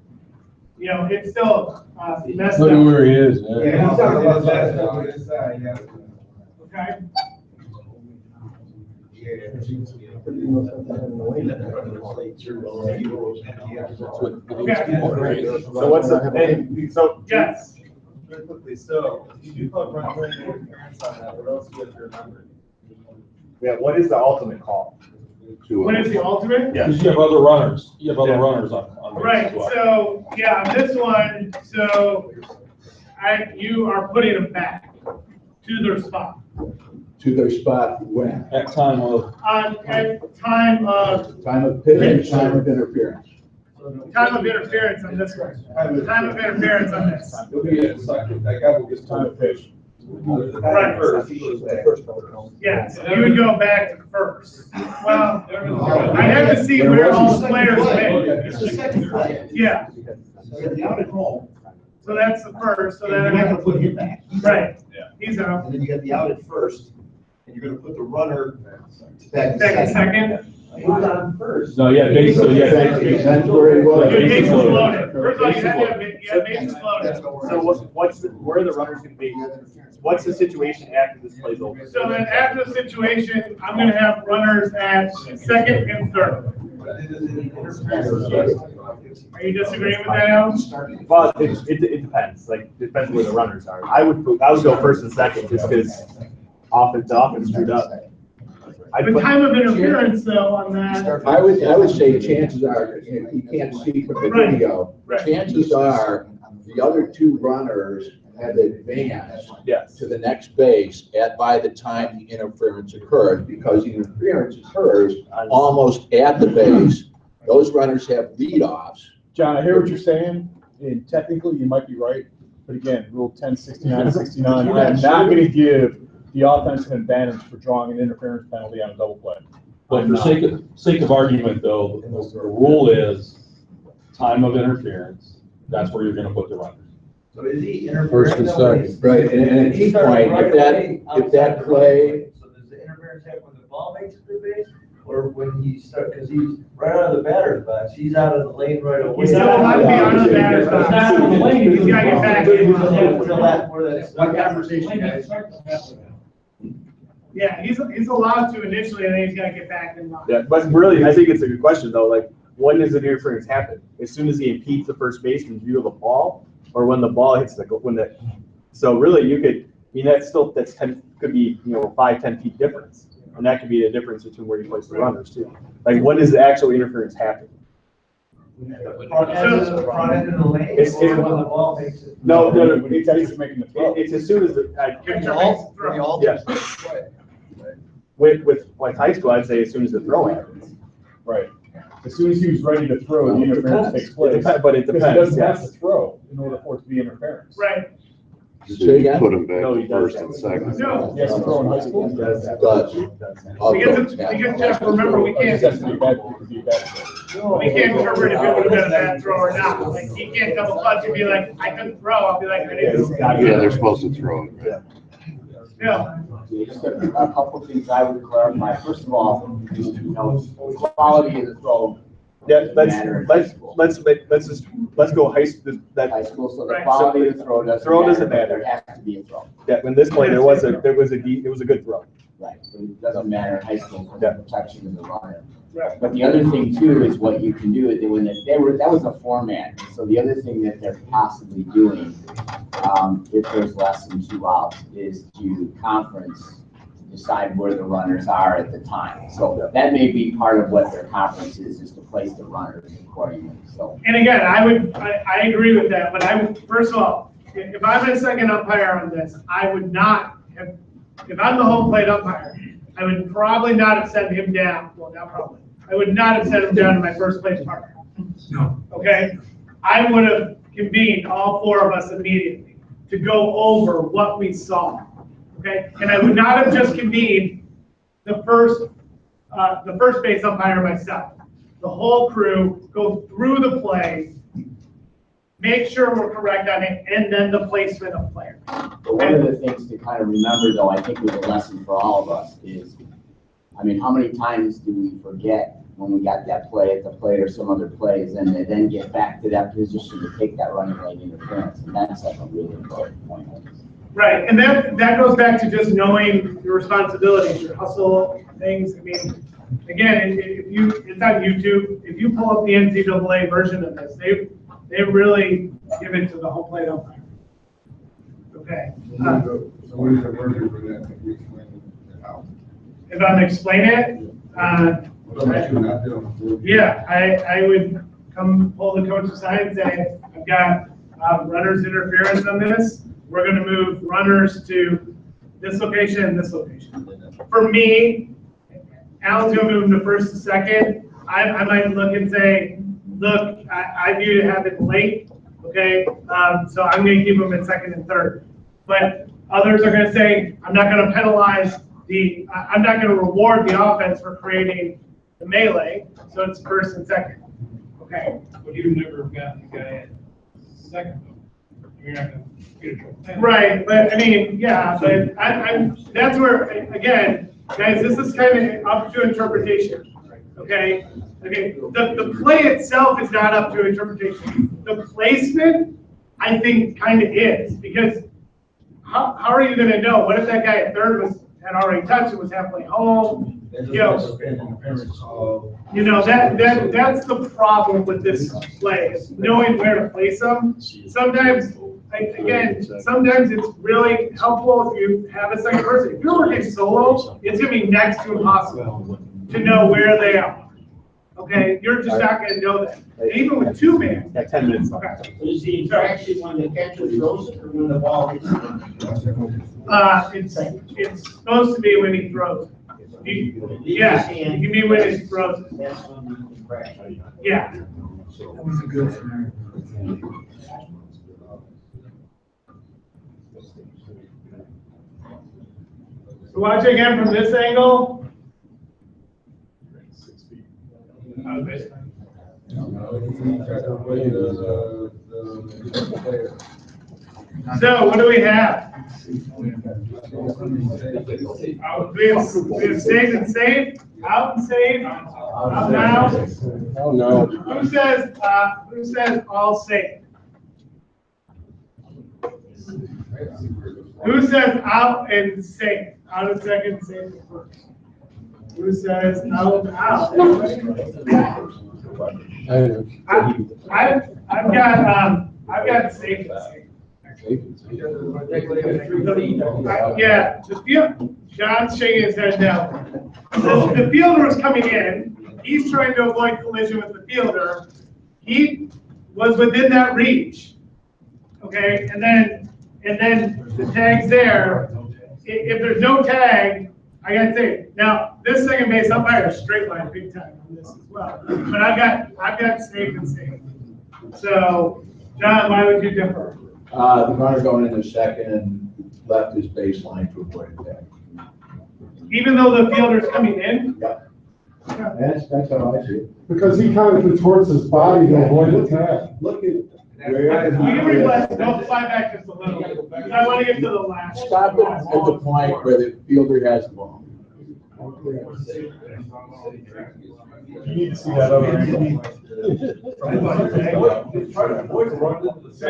you know, it's still messed Look at up. where he is. Yeah, he's talking about that on this side, yeah. Okay? So what's the, so. Yes. Very quickly, so you do call run interference on that, what else do you have to remember? Yeah, what is the ultimate call? What is the ultimate? Yeah. Because you have other runners. You have other runners on. Right, so, yeah, on this one, so you are putting them back to their spot. To their spot when? At time of. At time of. Time of pitch, time of interference. Time of interference on this one. Time of interference on this. It'll be a second. That guy will get time of pitch. Right. Yes, you would go back to first. Well, I have to see where all the players went. Yeah. So that's the first, so then. And you're not gonna put him back. Right. He's out. And then you got the out at first, and you're gonna put the runner back in Second. He was on first. No, yeah, base, so yeah. That's where he was. Your base is loaded. First of all, you have bases loaded. So where are the runners gonna be? What's the situation after this play's over? So then after the situation, I'm gonna have runners at second and third. Are you disagreeing with that, Al? Well, it depends, like, it depends where the runners are. I would go first and second, just because the offense screwed up. The time of interference though on that. I would say chances are, if you can't see from the video, chances are the other two runners have advanced to the next base by the time the interference occurs, because the interference occurs almost at the base. Those runners have leadoffs. John, I hear what you're saying, and technically you might be right, but again, Rule 1069, I am not going to give the offensive advantage for drawing an interference penalty on a double play. But for sake of argument, though, the rule is time of interference. That's where you're going to put the runners. So is he First and second. Right, and at each point, if that play. So does the interference happen when the ball makes it to the base? Or when he starts, because he's right out of the batter's box, he's out of the lane right away. He's still allowed to be out of the batter's box. He's not out of the lane, he's gotta get back in. One conversation, guys. Yeah, he's allowed to initially, and then he's gotta get back in line. Yeah, but really, I think it's a good question though, like, when does an interference happen? As soon as he impedes the first baseman's view of the ball, or when the ball hits so really you could, I mean, that's 10, could be, 5-10 feet difference. And that could be the difference between where you place the runners too. Like, when does the actual interference happen? Front end of the lane, It's or when the ball makes it. No, He's making the throw. it's as soon as Catcher with like high school, I'd say as soon as the throw happens. Right. As soon as he was ready to throw, the interference takes place. But it Because depends. he doesn't have to throw in order for it to be interference. Right. So you put him back No, he to first doesn't. and second. No. He has to throw in high school? He does. Because Jeff, remember, we It just can't, has to be bad, it could be bad. we can't determine if it would have been a bad throw or not. Like, he can't double clutch and be like, I couldn't throw, I'll be like, I didn't. Yeah, they're supposed to throw it, right? Yeah. Just a couple things I would clarify. First of all, quality of the throw. Yeah, let's go high school. High school, so the quality of the throw doesn't matter. There has to be a throw. Yeah, when this play, it was a good throw. Right, so it doesn't matter in high school for the protection of the runner. Right. But the other thing too is what you can do is that was a format. So the other thing that they're possibly doing, if there's less than 2 outs, is to conference, decide where the runners are at the time. So that may be part of what their conference is to place the runners accordingly, so. And again, I agree with that, but first of all, if I'm a second umpire on this, I would not have, if I'm the home plate umpire, I would probably not have sent him down, well, not probably, I would not have sent him down to my first place partner. No. Okay? I would have convened all 4 of us immediately to go over what we saw. Okay? And I would not have just convened the first base umpire myself. The whole crew, go through the play, make sure we're correct on it, and then the placement of players. But one of the things to kind of remember, though, I think was a lesson for all of us is, I mean, how many times do we forget when we got that play at the plate or some other plays, and they then get back to that position to take that running lane interference, and that's like a really important point. Right, and that goes back to just knowing your responsibilities, your hustle things. I mean, again, it's on YouTube. If you pull up the NCAA version of this, they really give it to the home plate umpire. Okay. If I'm explaining it, yeah, I would come pull the coach aside and say, I've got runners interference on this. We're going to move runners to this location and this location. For me, Alan's going to move them to first and second. I might look and say, look, I view it happen late, okay? So I'm going to keep them in second and third. But others are going to say, I'm not going to penalize I'm not going to reward the offense for creating the melee, so it's first and second. Okay. But you've never gotten the guy at second. You're not going to get a Right, but I mean, yeah, but that's where, again, guys, this is kind of up to interpretation. Okay, the play itself is not up to interpretation. The placement, I think, kind of is, because how are you gonna know? What if that guy at third had already touched it, was halfway home? That's the problem with this play, is knowing where to place them. Sometimes it's really helpful if you have a second person. If you're working solo, it's gonna be next to impossible to know where they are. Okay, you're just not gonna know that. And even with two men. Got 10 minutes. Okay. Is the interaction when the catcher throws it or when the ball hits it? It's supposed to be when he throws it. Yeah, it can be when he throws it. That's when you crash. Yeah. That was a good scenario. So watch again from this angle. So what do we have? We have safe and safe, out and safe, out now. Oh, no. Who says all safe? Who says out and safe? Out in second, safe in first. Who says out, out? I've got safe and safe. Yeah, John's shaking his head now. The fielder is coming in. He's trying to avoid collision with the fielder. He was within that reach. Okay, and then the tag's there. If there's no tag, I gotta say, now this second base umpire is straight line big time on this as well. But I've got safe and safe. So, John, why would you differ? The runner going into second left his baseline to avoid attack. Even though the fielder's coming in? Yep. That's how I see it. Because he kind of contorts his body to avoid attack. Look at You can request, don't slide back just a little, because I want to get to the last. Stop it at the point where the fielder has the ball. You need to see that other angle.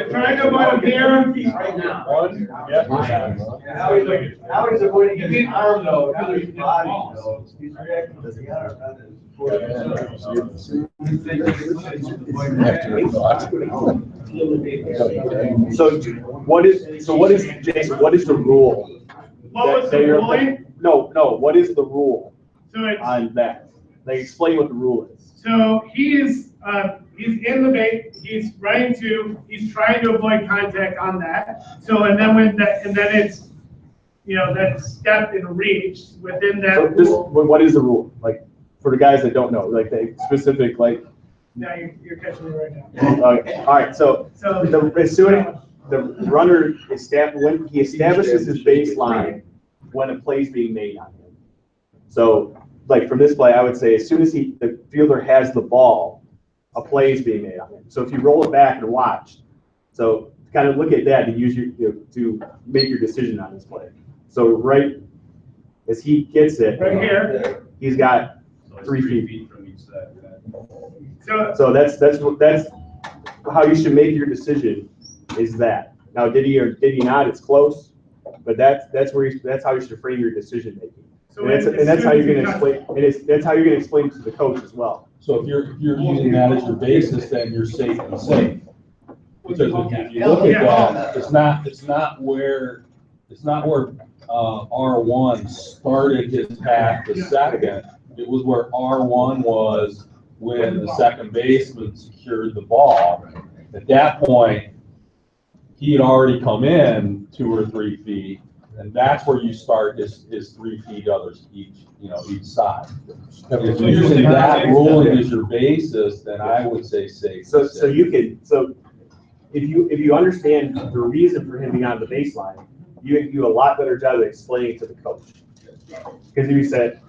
Trying to avoid a beer. Right now. One, yeah. How is avoiding his arm though? How is his body though? He's reacting to the arm. So what is Jason, what is the rule? What was the ruling? No, what is the rule So it's, on that? Like, explain what the rule is. so he's in the bait, he's trying to avoid contact on that. So, and then it's, that step in reach within that So this, rule. what is the rule? Like, for the guys that don't know, like the specific, like. Now you're catching me right now. Okay, all right, so as soon as the runner when he establishes his baseline, when a play's being made on him. So, like from this play, I would say as soon as the fielder has the ball, a play is being made on him. So if you roll it back and watch, so kind of look at that to use to make your decision on this play. So right as he gets it, Right here. he's got 3 feet. from each side. So that's how you should make your decision. Is that now did he or did he not? It's close, but that's how you should frame your decision making. So And that's how you're going to explain. That's how you're going to explain it to the coach as well. So if you're using that as your basis, then you're safe and safe. Because if you look at that, it's not where R1 started his path to second. It was where R1 was when the second baseman secured the ball. At that point, he had already come in 2 or 3 feet, and that's where you start his 3 feet each side. If you're using that ruling as your basis, then I would say safe. So if you understand the reason for him being on the baseline, you can do a lot better job of explaining to the coach. Because if you said,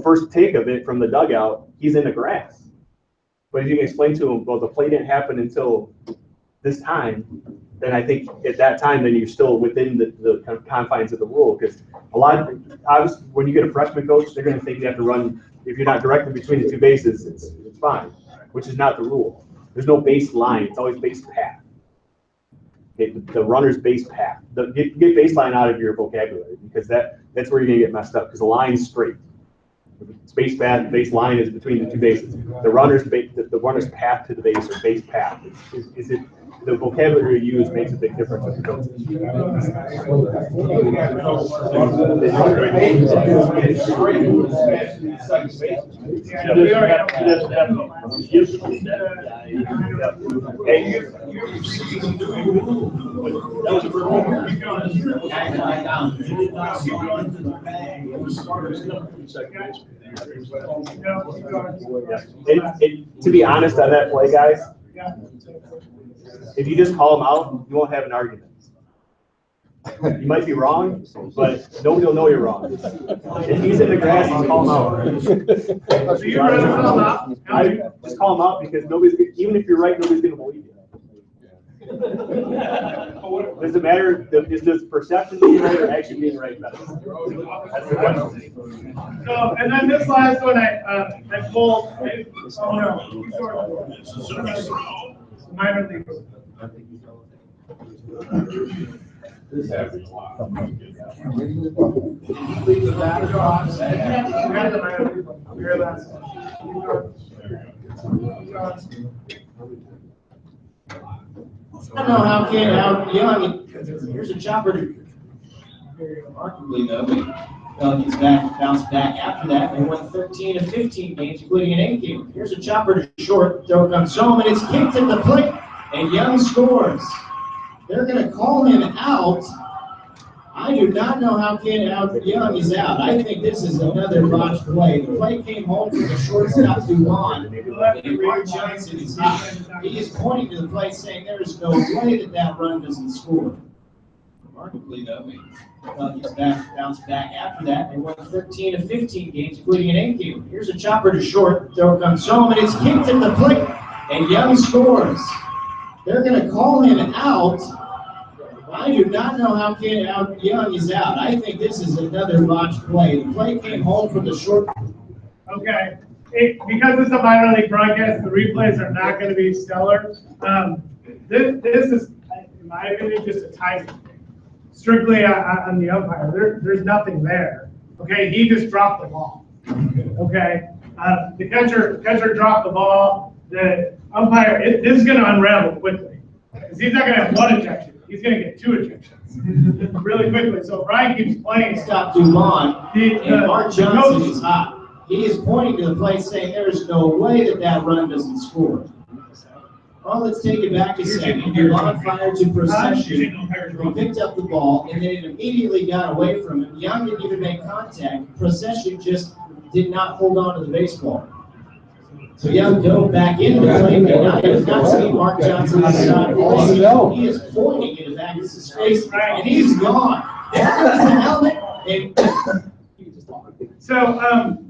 first take of it from the dugout, he's in the grass. But if you can explain to him, well, the play didn't happen until this time, then I think at that time, then you're still within the confines of the rule. Because obviously, when you get a freshman coach, they're going to think you have to run if you're not directed between the two bases, it's fine, which is not the rule. There's no base line, it's always base path. Okay, the runner's base path. Get baseline out of your vocabulary, because that's where you're gonna get messed up, because the line's straight. Base path, base line is between the two bases. The runner's path to the base, or base path, is it, the vocabulary you use makes a big difference with the coaches. To be honest on that play, guys, if you just call him out, you won't have an argument. You might be wrong, but nobody will know you're wrong. If he's in the grass, just call him out. So you're gonna call him out? Just call him out, because even if you're right, nobody's gonna believe you. Does it matter, is this perception being right or actually being right better? That's the question. So, and then this last one, I pulled, oh no. Minor league. I don't know how young, here's a chopper. Very remarkably though, Pelicans bounced back after that. They won 13 of 15 games, including an 8 game. Here's a chopper to short. Throw comes home, and it's kicked at the plate, and Young scores. They're going to call him out. I do not know how Young is out. I think this is another botched play. The play came home from the shortstop Duvon, and Mark Johnson is out. He is pointing to the plate, saying there is no way that run doesn't score. Remarkably though, Pelicans bounced back after that. They won 13 of 15 games, including an 8 game. Here's a chopper to short. Throw comes home, and it's kicked at the plate, and Young scores. They're going to call him out. I do not know how Young is out. I think this is another botched play. The play came home from the short. Okay. Because it's a minor league broadcast, the replays are not going to be stellar. This is, in my opinion, just a timing thing. Strictly on the umpire. There's nothing there. Okay, he just dropped the ball. Okay, the catcher dropped the ball. The umpire, this is going to unravel quickly, because he's not going to have one ejection. He's going to get 2 ejections really quickly. So if Brian keeps playing, stop Duvon. And Mark Johnson is hot. He is pointing to the plate, saying there is no way that run doesn't score. Well, let's take it back a second. Duvon fired to Procession. He picked up the ball, and then it immediately got away from him. Young didn't even make contact. Procession just did not hold on to the baseball. So Young dove back into the plate, and now he does not see Mark Johnson on the side of the ball. He is pointing in the back of his face, and he's gone. There's the helmet.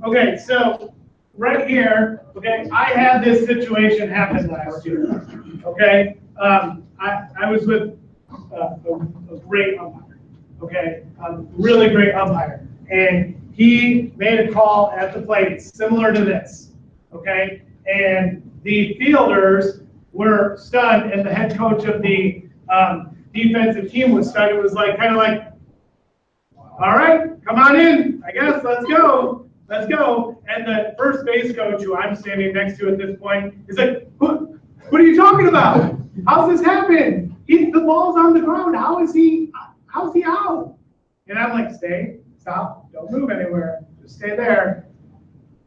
Okay, so right here, okay, I had this situation happen last year. Okay, I was with a great umpire. Okay, really great umpire, and he made a call at the plate similar to this. Okay, and the fielders were stunned, and the head coach of the defensive team was stunned. It was like kind of like, all right, come on in, I guess, let's go. And the first base coach, who I'm standing next to at this point, is like, what are you talking about? How's this happen? The ball's on the ground. How's he out? And I'm like, stop, don't move anywhere, just stay there.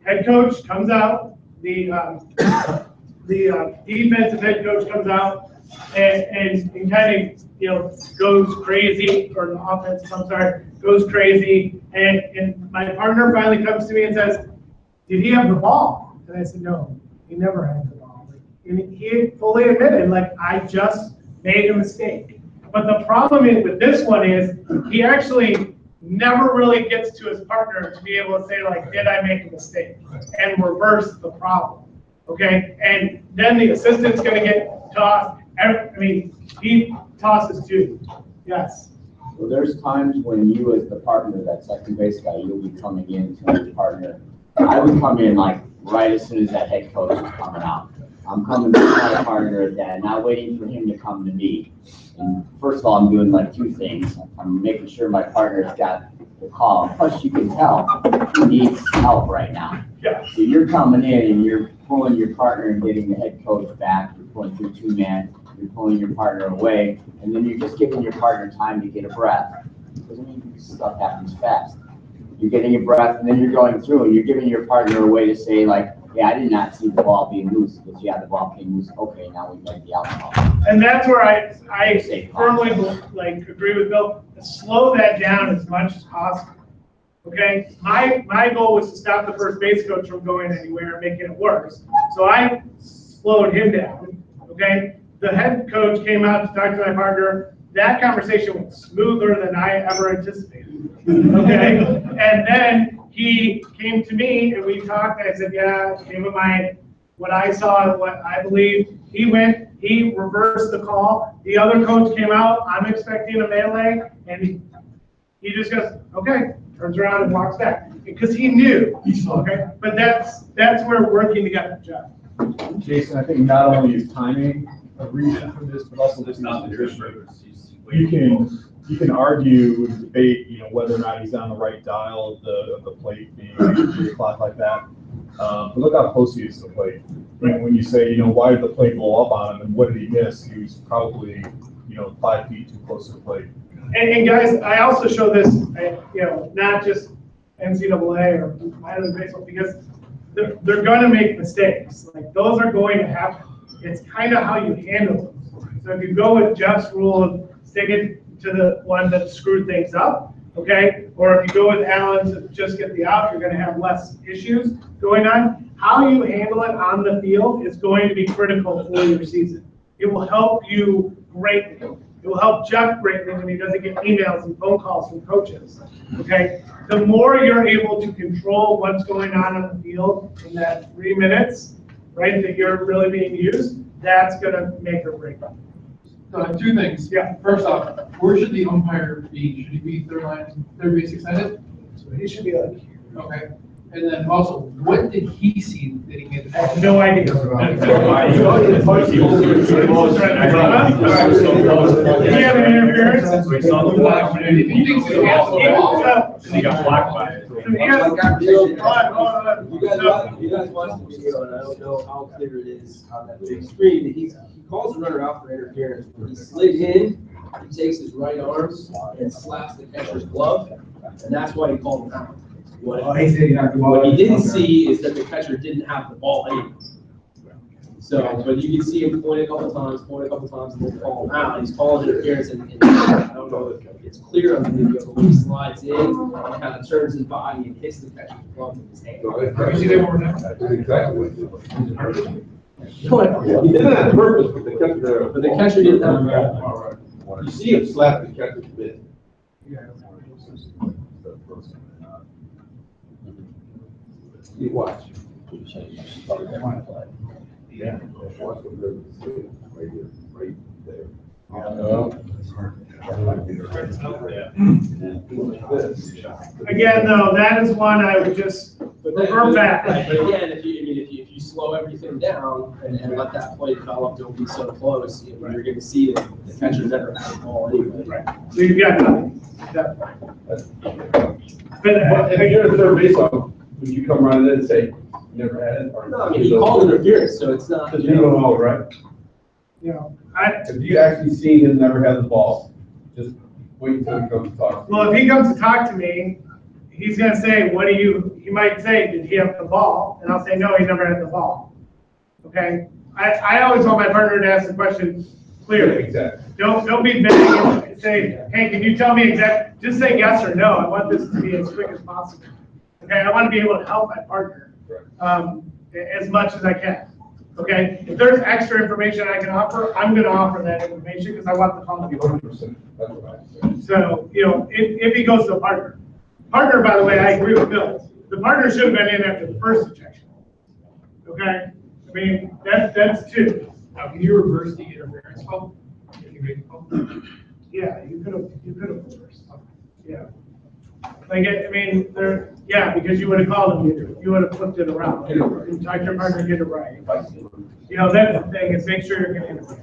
Head coach comes out. The defensive head coach comes out and kind of goes crazy, or the offensive, I'm sorry, goes crazy. And my partner finally comes to me and says, did he have the ball? And I said, no, he never had the ball. And he fully admitted, I just made a mistake. But the problem with this one is he actually never really gets to his partner to be able to say, did I make a mistake? And reverse the problem. Okay? And then the assistant's going to get tossed. He tosses too. Yes. Well, there's times when you, as the partner, that second base guy, you'll be coming in to your partner, I would come in like right as soon as that head coach is coming out. I'm coming to my partner at that, not waiting for him to come to me. And first of all, I'm doing like two things. I'm making sure my partner's got the call. Plus, you can tell he needs help right now. Yeah. So you're coming in and you're pulling your partner and getting the head coach back. You're pulling through two-man. You're pulling your partner away, and then you're just giving your partner time to get a breath. Because I mean, stuff happens fast. You're getting a breath, and then you're going through, and you're giving your partner a way to say, like, yeah, I did not see the ball being loose. Because, yeah, the ball came loose. Okay, now we make the outcome. And that's where I firmly like agree with Bill. Slow that down as much as possible. Okay, my goal was to stop the first base coach from going anywhere and making it worse. So I slowed him down. Okay, the head coach came out to talk to my partner. That conversation went smoother than I ever anticipated. Okay, and then he came to me and we talked. And I said, yeah, gave him what I saw and what I believe. He went, he reversed the call. The other coach came out. I'm expecting a melee, and he just goes, okay, turns around and walks back because he knew. Okay, but that's where we're working together, Jeff. Jason, I think not only is timing a reason for this, but also this nutrition. You can argue and debate, whether or not he's on the right dial of the plate being 3 o'clock like that. But look how close he is to the plate. When you say, why did the plate blow up on him and what did he miss? He was probably, 5 feet too close to the plate. And guys, I also show this, not just NCAA or minor league baseball, because they're going to make mistakes. Like those are going to happen. It's kind of how you handle them. So if you go with Jeff's rule of sticking to the one that screwed things up, okay, or if you go with Alan to just get the out, you're going to have less issues going on. How you handle it on the field is going to be critical for your season. It will help you greatly. It will help Jeff greatly when he doesn't get emails and phone calls from coaches, okay? The more you're able to control what's going on the field in that 3 minutes, right, that you're really being used, that's gonna make or break up. Two things. Yeah. First off, where should the umpire be? Should he be third base extended? So he should be like here. Okay. And then also, what did he see that he made? I have no idea. He had an interference. So he saw the block, and he thinks he has the ball, and he got blocked by it. You guys watched the video, and I don't know how clear it is on that big screen, but he calls the runner out for interference. When he slid in, he takes his right arm and slaps the catcher's glove, and that's why he called him out. What he didn't see is that the catcher didn't have the ball anyway. So, but you can see him point a couple times, and then call him out. He's calling interference, and I don't know if it's clear on the video, but when he slides in, and kind of turns his body and hits the catcher's glove with his hand. Can you see that one more time? That's exactly what it is. He did it on purpose, but the catcher didn't have the ball. You see him slap the catcher's bit. You watch. Yeah. Right there. Again, though, that is one I would just refer back. But again, if you slow everything down and let that play develop, don't be so close, you're going to see that the catcher never had the ball anyway. Right. So you've got nothing. But if you're a third baseman, would you come running in and say, never had it? Or no, I mean, he called interference, so it's not. Because you don't know, right? If you actually see him never have the ball, just wait until he comes to talk to you. Well, if he comes to talk to me, he's gonna say, he might say, did he have the ball? And I'll say, no, he never had the ball. Okay? I always want my partner to ask the question clearly. Exactly. Don't be vague and say, hey, can you tell me exactly, just say yes or no. I want this to be as quick as possible. Okay, I want to be able to help my partner as much as I can. Okay, if there's extra information I can offer, I'm going to offer that information because I want the call to be 100%. So, if he goes to a partner. Partner, by the way, I agree with Bill. The partner should have been in after the first ejection. Okay, I mean, that's two. Now, can you reverse the interference call? If you make a call? Yeah, you could have reversed. Yeah. Like, I mean, Yeah, because you would have called him, you would have flipped it around, and talked your partner, get it right. You know, that's the thing, is make sure you're getting it right.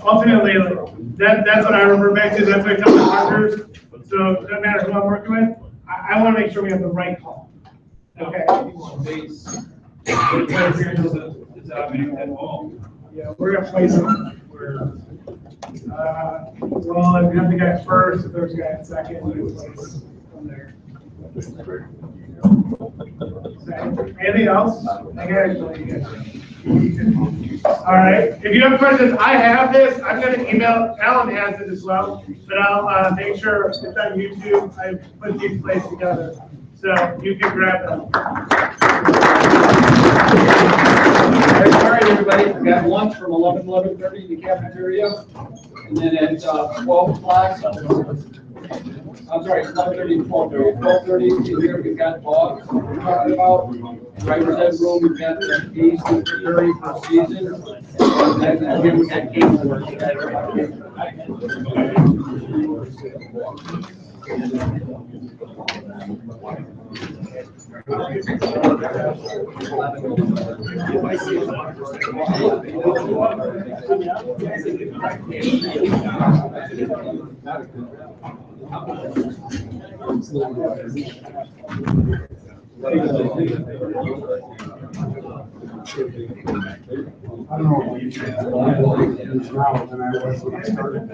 Ultimately, like, that's what I remember back to, that's what I tell my partners, so it doesn't matter who I'm working with, I wanna make sure we have the right call. Okay? Yeah, we're gonna place it where, well, if you have the guy first, if there's a guy in second, we can place from there. Anything else? All right, if you have questions, I have this, I'm gonna email, Alan has it as well, but I'll make sure it's on YouTube, I put these plays together, so you can grab them. All right, everybody, we got lunch from 11:30 in the cafeteria, and then at 12 o'clock, I'm sorry, 11:30 to 12:30. 12:30 here, we've got dogs we're talking about. Driver's ed room, we've got the A's preparing for season. And then again, we got game work. I don't know. Now than I was when I started.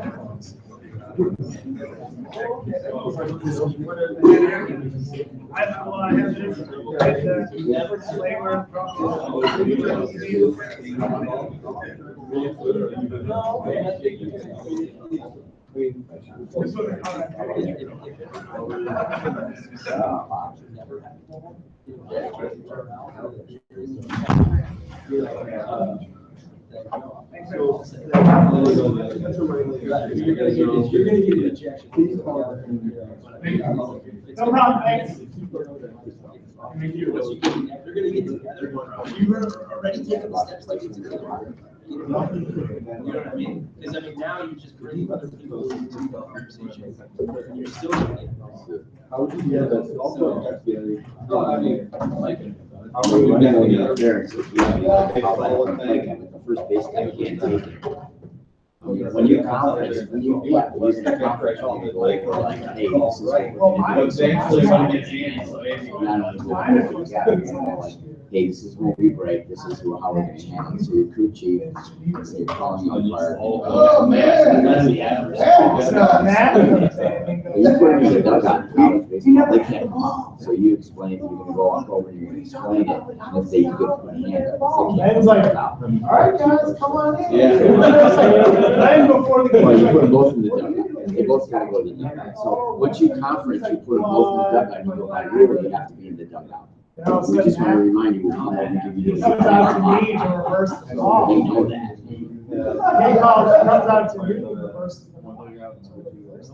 You're gonna get an injection. No problem, thanks. You're gonna get together. You already taken the steps like it's gonna. You know what I mean? Because I mean, now you just bring other people into the conversation, and you're still gonna get involved. How would you get that? Also, No, I mean, like. How would you get the appearance if you have the first base guy can't take it? When you conference, when you using the conference, you go over like, hey, this is what we're gonna do. Not only what we got, you know, like, hey, this is where we break, this is how we're gonna handle it. So your crew chief, so you're calling on fire. Oh, man. You put them in the dugout in college baseball, they can't come out. So you explain, you're gonna go up over, you're gonna explain it, and if they can put a hand up, they can't come out. All right, guys, come on in. Yeah. Right before the. Well, you put them both in the dugout, they both gotta go to the dugout. So once you conference, you put them both in the dugout, you go, I really have to be in the dugout. We just want to remind you, we'll come over and give you this. Comes out to me to reverse the They call. know that. He calls, comes out to me to reverse the call.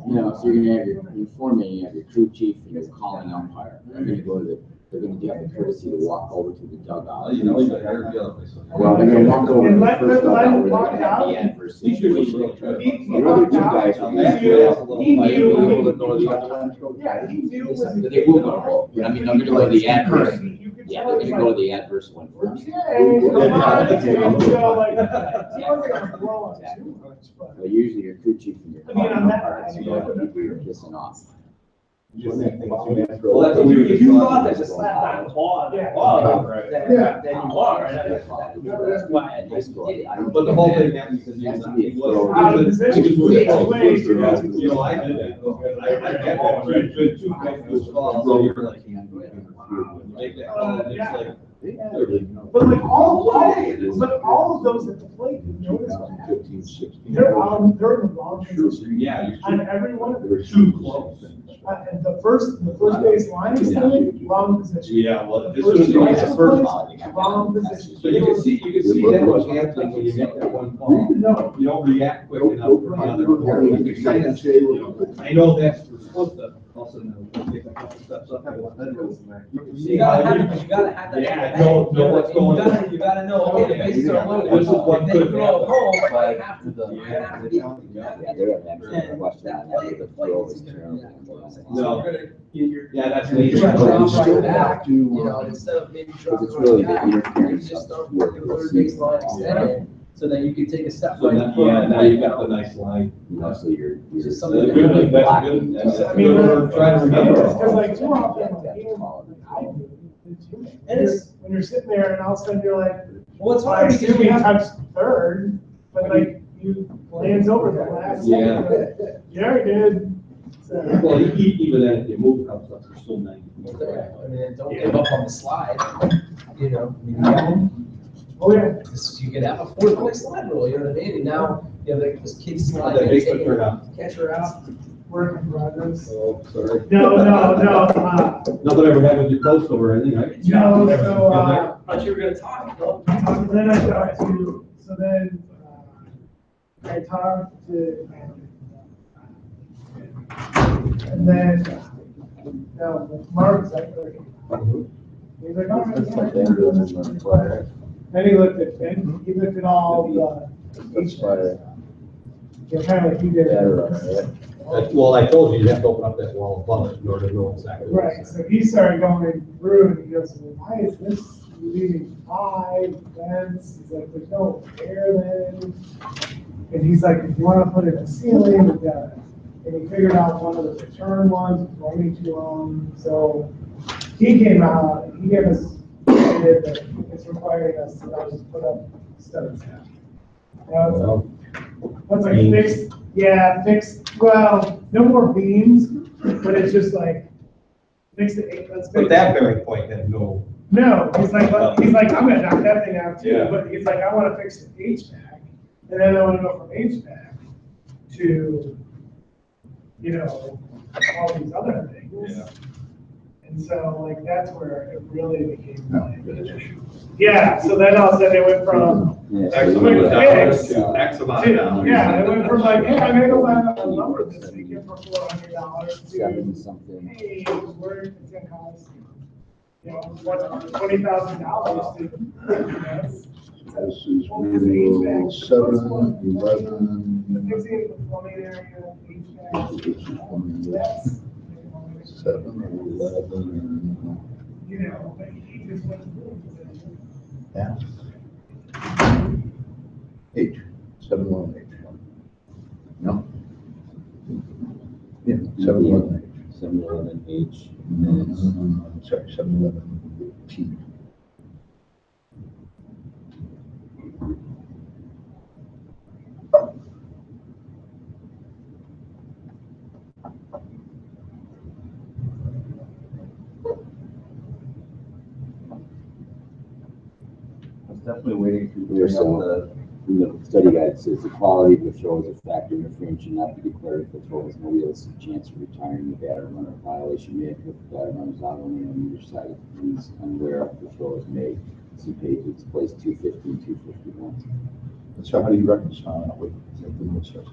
You know, so you're gonna have your informant, you have your crew chief, and your calling umpire. They're gonna go to the, they're gonna have the courtesy to walk over to the dugout. You know, you got hair deal. Well, they're gonna walk over to And the let first them dugout where they're walk gonna have out. the adverse situation. He The other two guys will be able He knew. to go to the other one. They will go both, but I mean, they're gonna go to the adverse. Yeah, they're gonna go to the adverse one first. Okay, come on, so like, he wasn't gonna blow up too much, but. But usually your crew chief and your I mean, calling on that- umpire, and the other people you're pissing off. Well, that's If you thought that just slap that claw, Yeah. then you are, right? That's why at high school, But the whole thing happened because Has to be a throw. Out of position. You know, I did it. I get that. Good, two guys was called, so you're like, make that call, and it's like. But like all of those at the plate, you notice, they're in the wrong position. Yeah. On every one of them. They're too close. And the first base line is standing, wrong position. Yeah, well, The this was first base the first. place, wrong position. So you can see that what's happening when you make that one call. No. You don't react quick enough for the other. I know that's, we're supposed to, also know, take a couple steps some type of federals in there. You gotta have it, 'cause you gotta have that. Yeah, know what's going on. You gotta know, okay, the bases are loaded. This is what If they could throw happen. a home, But- I have to, you have to be. Yeah, they're gonna answer the question on that, with the throw is terrible. No. You're. Yeah, that's You're major. trying to But you drop still right back, have to, you know, instead of maybe Because dropping it's really right the back, you interference just start of working third baseline extended, so that you can take a step So right. now, yeah, now you got the nice line. You know, so you're. Just That's something. good, that's blocking. good. That's I good. mean, We're trying to remember. Because like too often, And it's, when you're sitting there and all of a sudden you're like, well, it's I hard because assume you he have. touched third, but like you lands over the last. Yeah. second. Yeah, he did. So- Well, even if you move comes up, there's still 90. I mean, don't give up on the slide, you know, I mean, Oh, yeah. Because you could have a four-point slide rule, you know what I mean? And now, you know, like this kid slide. That basement turned out. Catcher out. Work in progress. Oh, sorry. No. Nothing ever happened with your post or anything, right? No, so, Thought you were gonna talk, though. then I talked to, so then, I talked to, and then, Mark's like, he's like, oh, yeah. Then he looked at all the, kind of like he did. Well, I told you, you have to open up that wall above it in order to know exactly. Right, so he started going through and he goes, well, why is this leaving 5 vents? He's like, there's no air then. And he's like, if you want to put in a ceiling, we've got it. And he figured out one of the return ones, was way too long. So he came out and he gave us, that it's requiring us to now just put up studs now. That's like fixed, well, no more beams, but it's just like, fix the, let's fix. But that bearing point had no. No, he's like, I'm gonna knock that thing out too, Yeah. but he's like, I wanna fix the HVAC, and then I wanna go from HVAC to, you know, all these other things. Yeah. And so, like, that's where it really became like, yeah, so then all of a sudden it went from, X amount of dollars to X amount of dollars. yeah, it went from like, hey, I'm gonna go buy a lumber this weekend for $400 Seventy to, something. hey, it's gonna cost, you know, $20,000 to. This is window 7, 11. Fixing the plumbing area, HVAC. That's, 7, 11. you know, but he just went through. Yeah. 8, 7, 1, 8. No? Yeah, 7, 1, 8. 7, 11, H. Sorry, 7, 11, T. Definitely waiting to. There's the study guide says the quality of the throw is a factor. Interference should not be declared if the throw has no realistic chance of retiring the batter. Runner violation may have put the batter runners out only on either side of the crease and where the throw is made. See pages, place 250 and 251. So how do you reconcile that with the note says?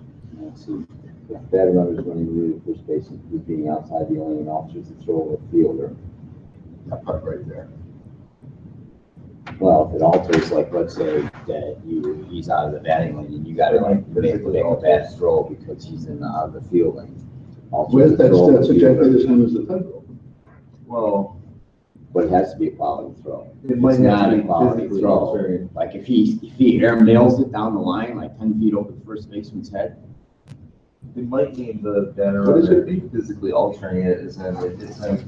So if batter runner is running near the first base and who's being outside the only officers to throw a fielder. That part right there. Well, if it alters, like, let's say that he's out of the batting lane and you gotta like make a bad throw because he's out of the field lane. Well, that's exactly the same as the federal. Well, but it has to be a quality throw. It might It's have not to a be quality physically throw. altering. Like if he air mails it down the line, like 10 feet over the first baseman's head. It might mean the batter What does it runner physically altering it is in it hits him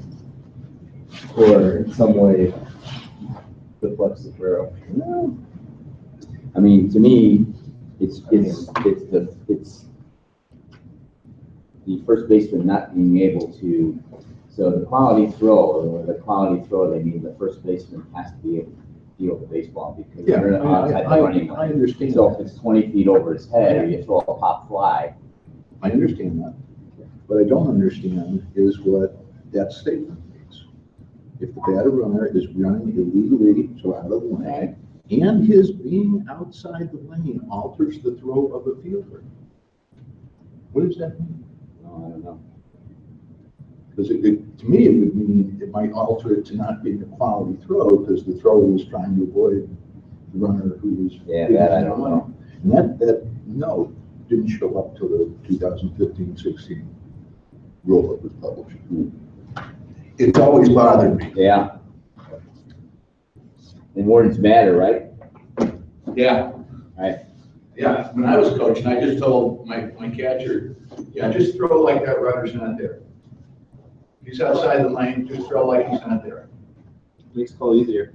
or in some way deflects the throw. I mean, to me, it's the first baseman not being able to, so the quality throw, or the quality throw, they mean the first baseman has to be able to field the baseball because Yeah, they're outside the running I line. understand. So if it's 20 feet over his head, or you throw a pop fly. I understand that. What I don't understand is what that statement means. If the batter runner is running illegally, so out of the lane, and his being outside the lane alters the throw of a fielder. What does that mean? No, I don't know. Because to me, it would mean, it might alter it to not being a quality throw, because the thrower was trying to avoid the runner who was. Yeah, that I don't know. And that note didn't show up till the 2015-16 rule that was published. It's always bothered me. Yeah. And words matter, right? Yeah. Right. Yeah, when I was coaching, I just told my catcher, yeah, just throw like that runner's not there. He's outside the lane, just throw like he's not there. Makes call easier.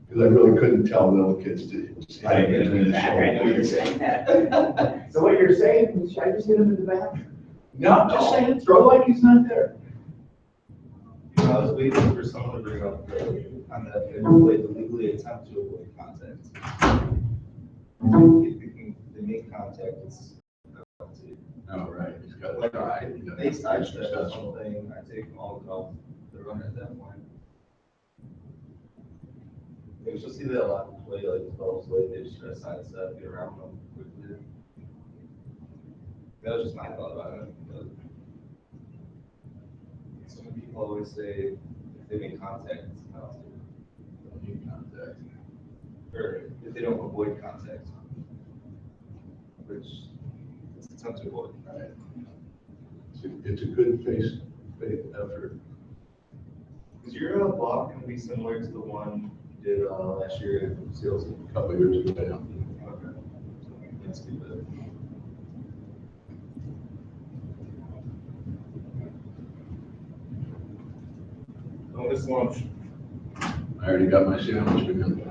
Because I really couldn't tell little kids to. I know you're saying that. So what you're saying, should I just hit him in the back? No, I'm just saying, throw like he's not there. I was waiting for someone to bring up on that, they played the legally attempt to avoid contact. If they make contact, it's. Oh, right, he's got to Like, try. if they sidestep or something, I take them all out the runner at that point. You should see that a lot in play, like the balls late, they just try to sidestep, get around them quickly. That was just my thought about it, but. Some people always say if they make contact, it's a penalty. Make contact. Or if they don't avoid contact. Which it's a tough to avoid. Right. It's a good faith effort. Is your block going to be similar to the one you did last year at Seals? A couple of years ago, yeah. Okay. That's good. Oh, this lunch. I already got my sandwich again.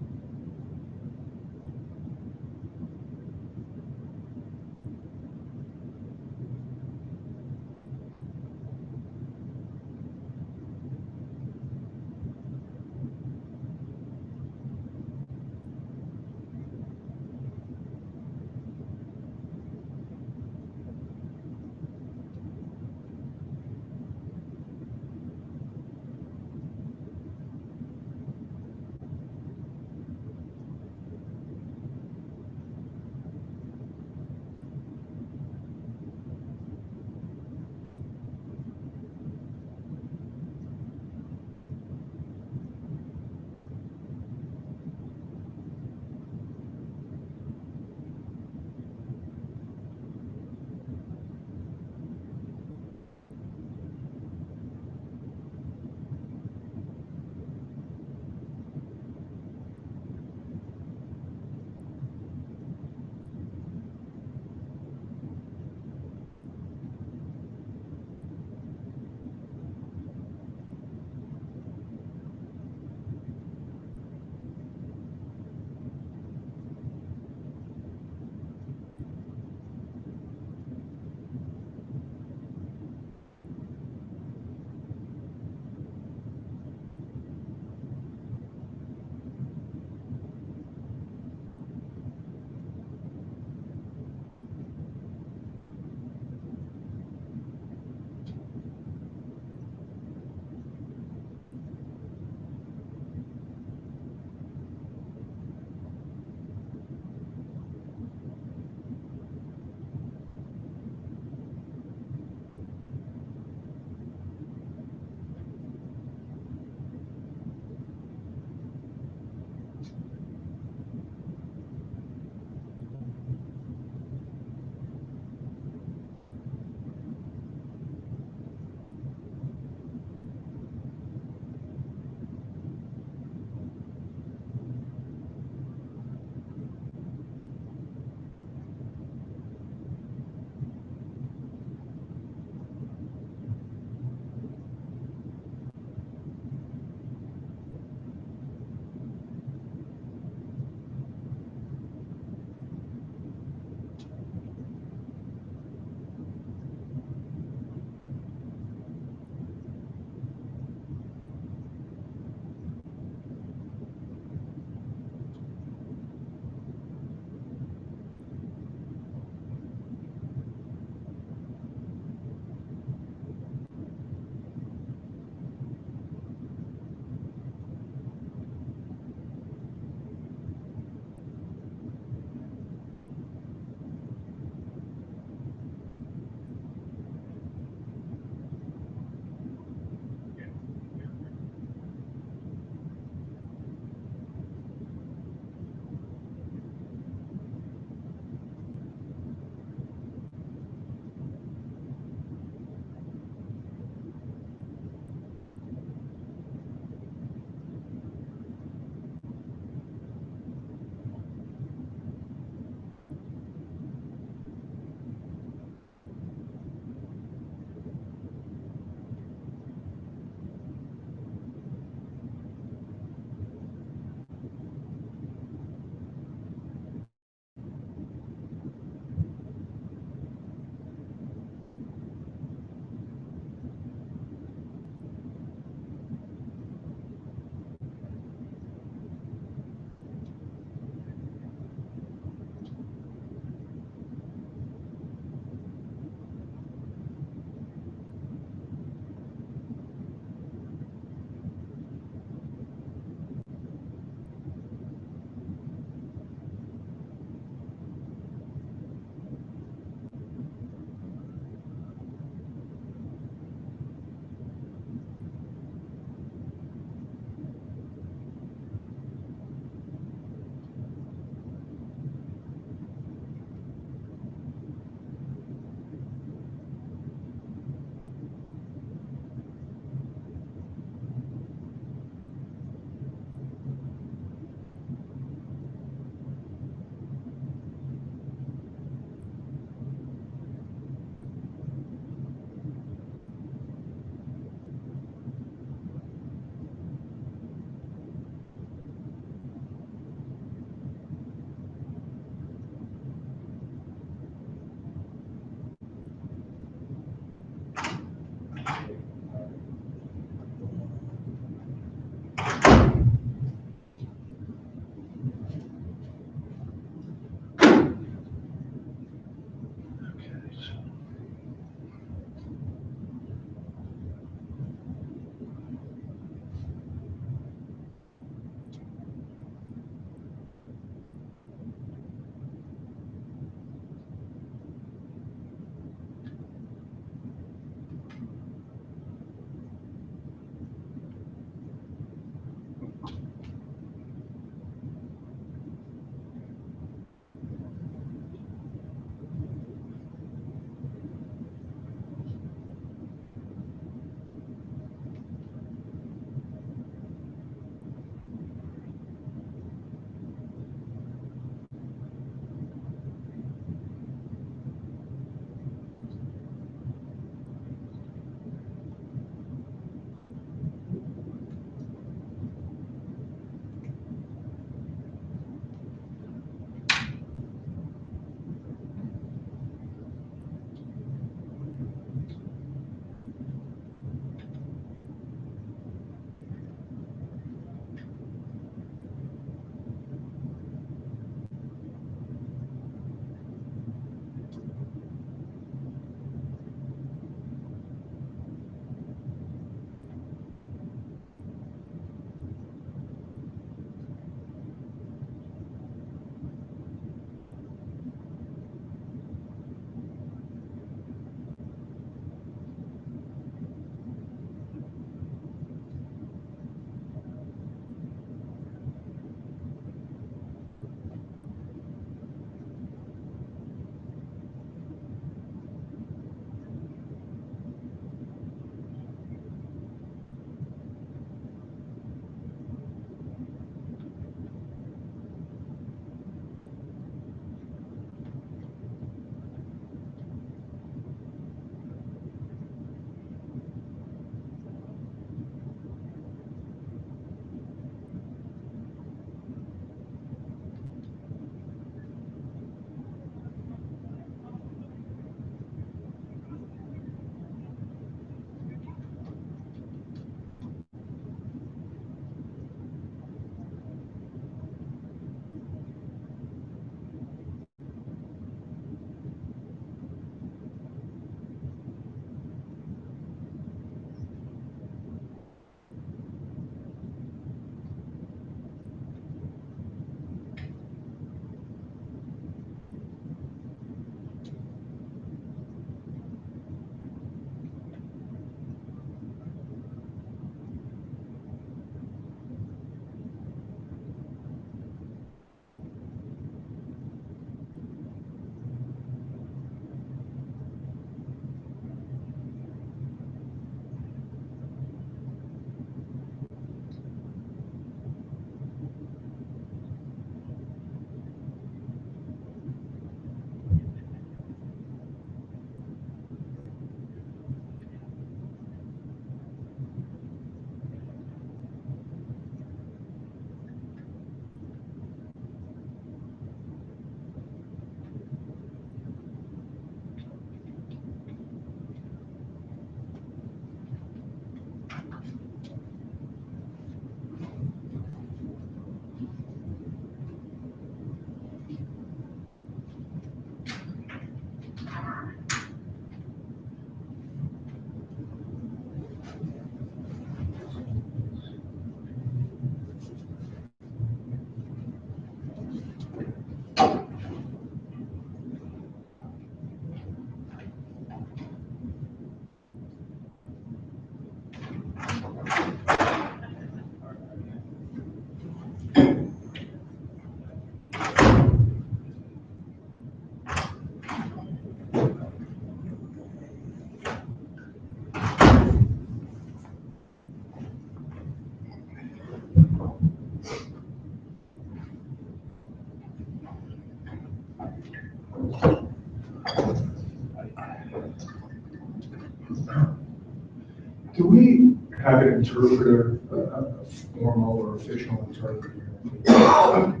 Do we have an interpreter, a formal or official interpreter? No.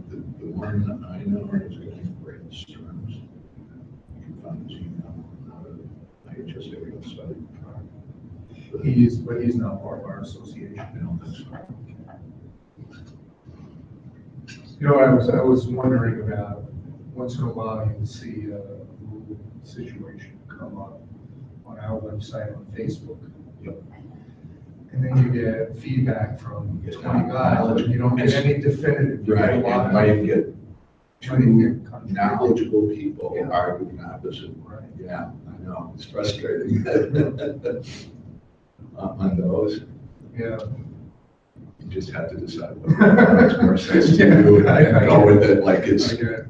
The one I know is getting great terms. You can find his email on the IHSA website. But he's not part of our association. I don't think so. You know, I was wondering about, once in a while, you'll see a rural situation come up on our website, on Facebook. Yep. And then you get feedback from 20 guys, but you don't get any definitive. You get a Right, lot and might get Might two get knowledgeable people arguing opposite. Right. Yeah, I know, it's frustrating. On those, Yeah. you just have to decide what makes more sense to do, and I go with it like it's. I get it.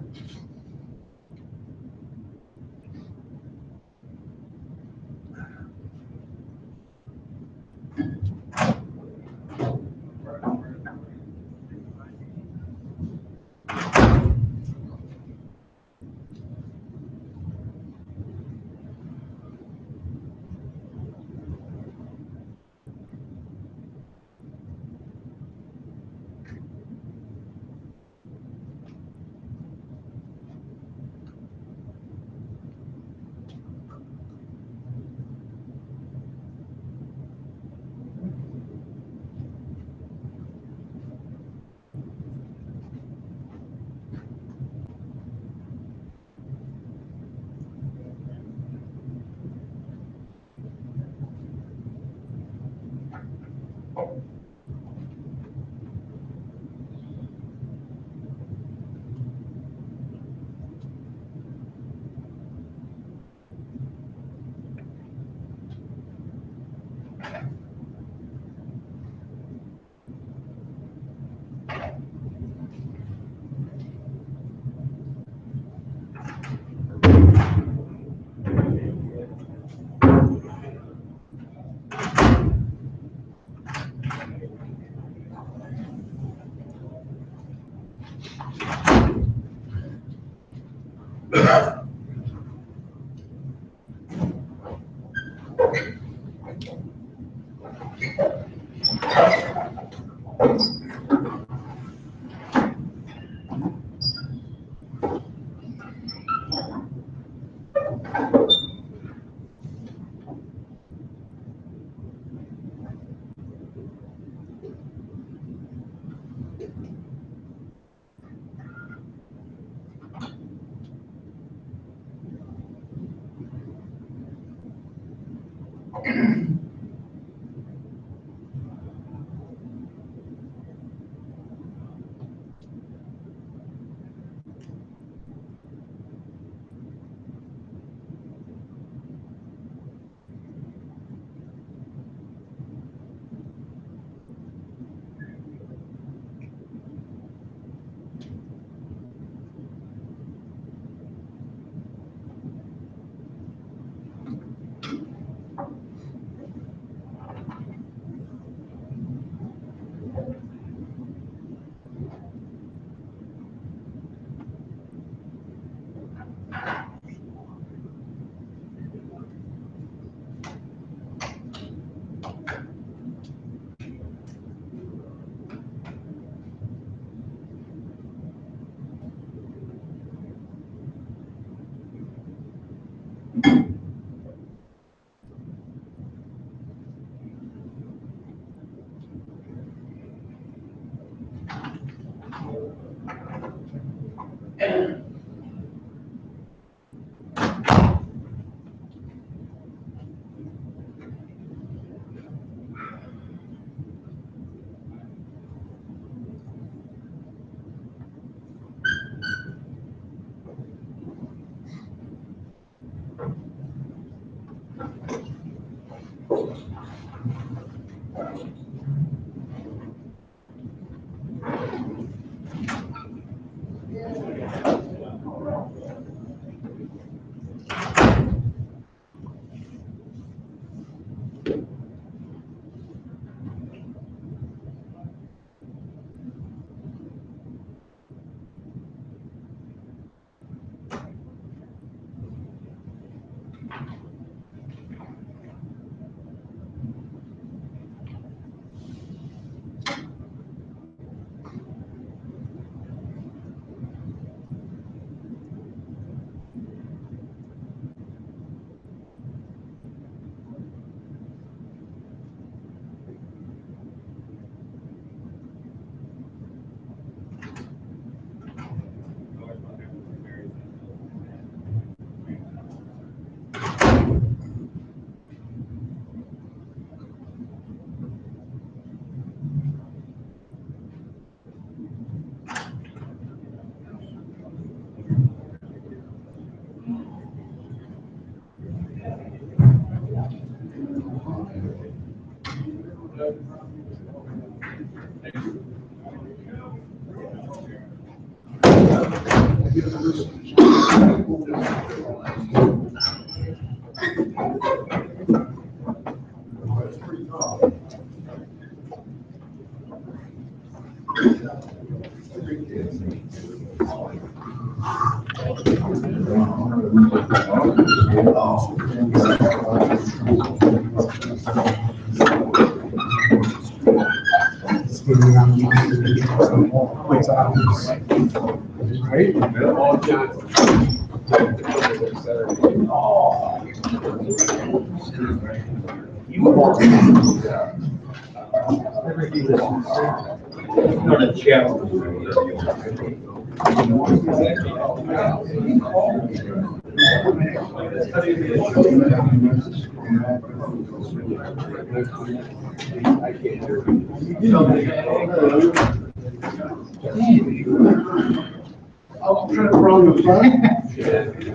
I'll try to throw the flag.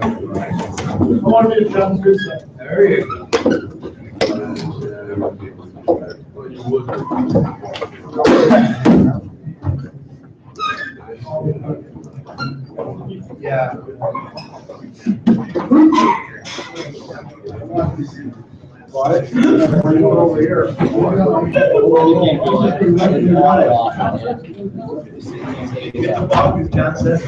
I want to be a John's good side. There you go. Yeah. What? Over here. Get the ball, as John said.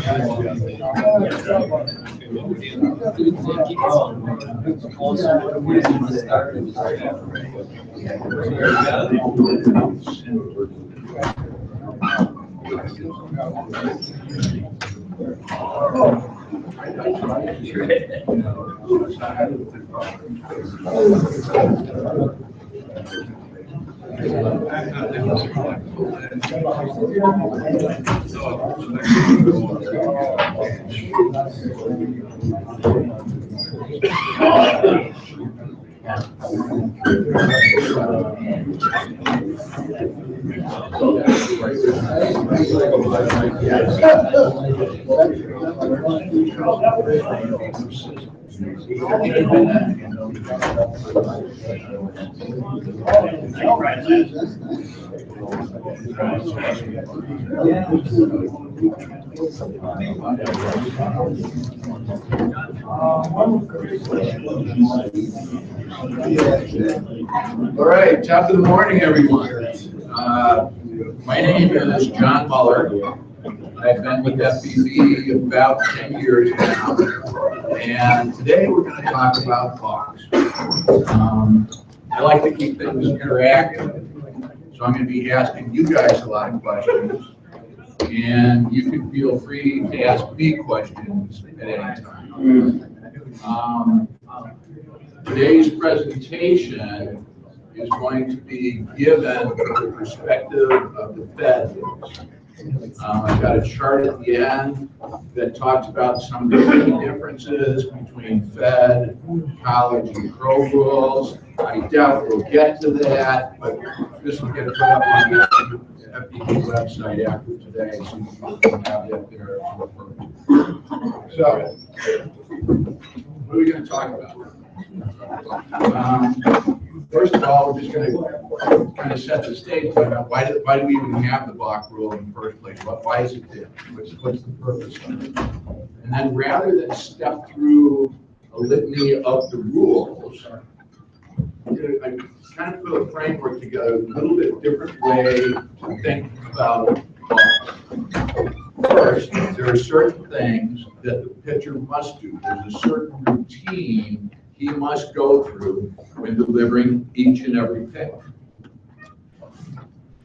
All right, top of the morning, everyone. My name is John Muller. I've been with FVB about 10 years now. And today we're going to talk about talks. I like to keep things interactive. So I'm going to be asking you guys a lot of questions. And you can feel free to ask me questions at any time. Today's presentation is going to be given from the perspective of the Fed. I've got a chart at the end that talks about some of the key differences between Fed, college, and pro rules. I doubt we'll get to that, but this will get put up on the FVB website after today, so you can have it there. So, what are we going to talk about? First of all, we're just going to kind of set the stage. Why do we even have the block rule in the first place? Why is it there? What's the purpose of it? And then rather than step through a litany of the rules, I kind of put a framework together, a little bit different way to think about balls. First, there are certain things that the pitcher must do. There's a certain routine he must go through when delivering each and every pitch.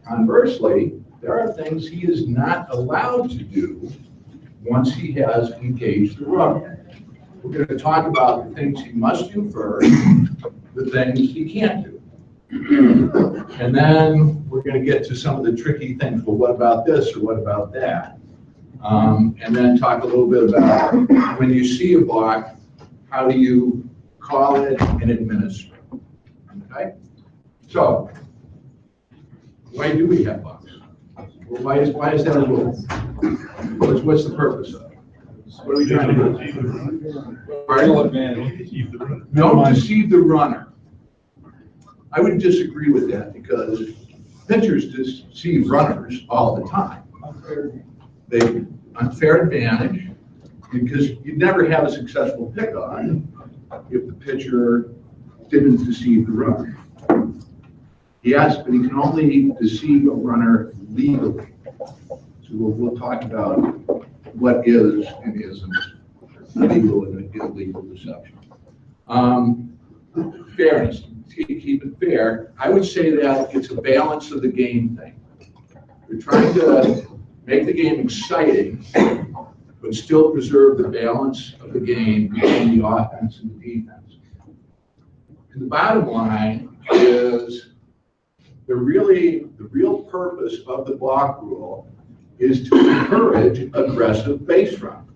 Conversely, there are things he is not allowed to do once he has engaged the runner. We're going to talk about the things he must do first, the things he can't do. And then we're going to get to some of the tricky things. Well, what about this or what about that? And then talk a little bit about when you see a block, how do you call it and administer it? Okay? So, why do we have blocks? Well, why is that a rule? What's the purpose of it? What are we trying to do? Pardon? Don't deceive the runner. I would disagree with that because pitchers deceive runners all the time. They unfair advantage, because you'd never have a successful pick-off if the pitcher didn't deceive the runner. Yes, but he can only deceive a runner legally. So we'll talk about what is and isn't legal and illegal deception. Fairness, keep it fair. I would say that it's a balance of the game thing. We're trying to make the game exciting, but still preserve the balance of the game between the offense and the defense. And the bottom line is the real purpose of the block rule is to encourage aggressive base run.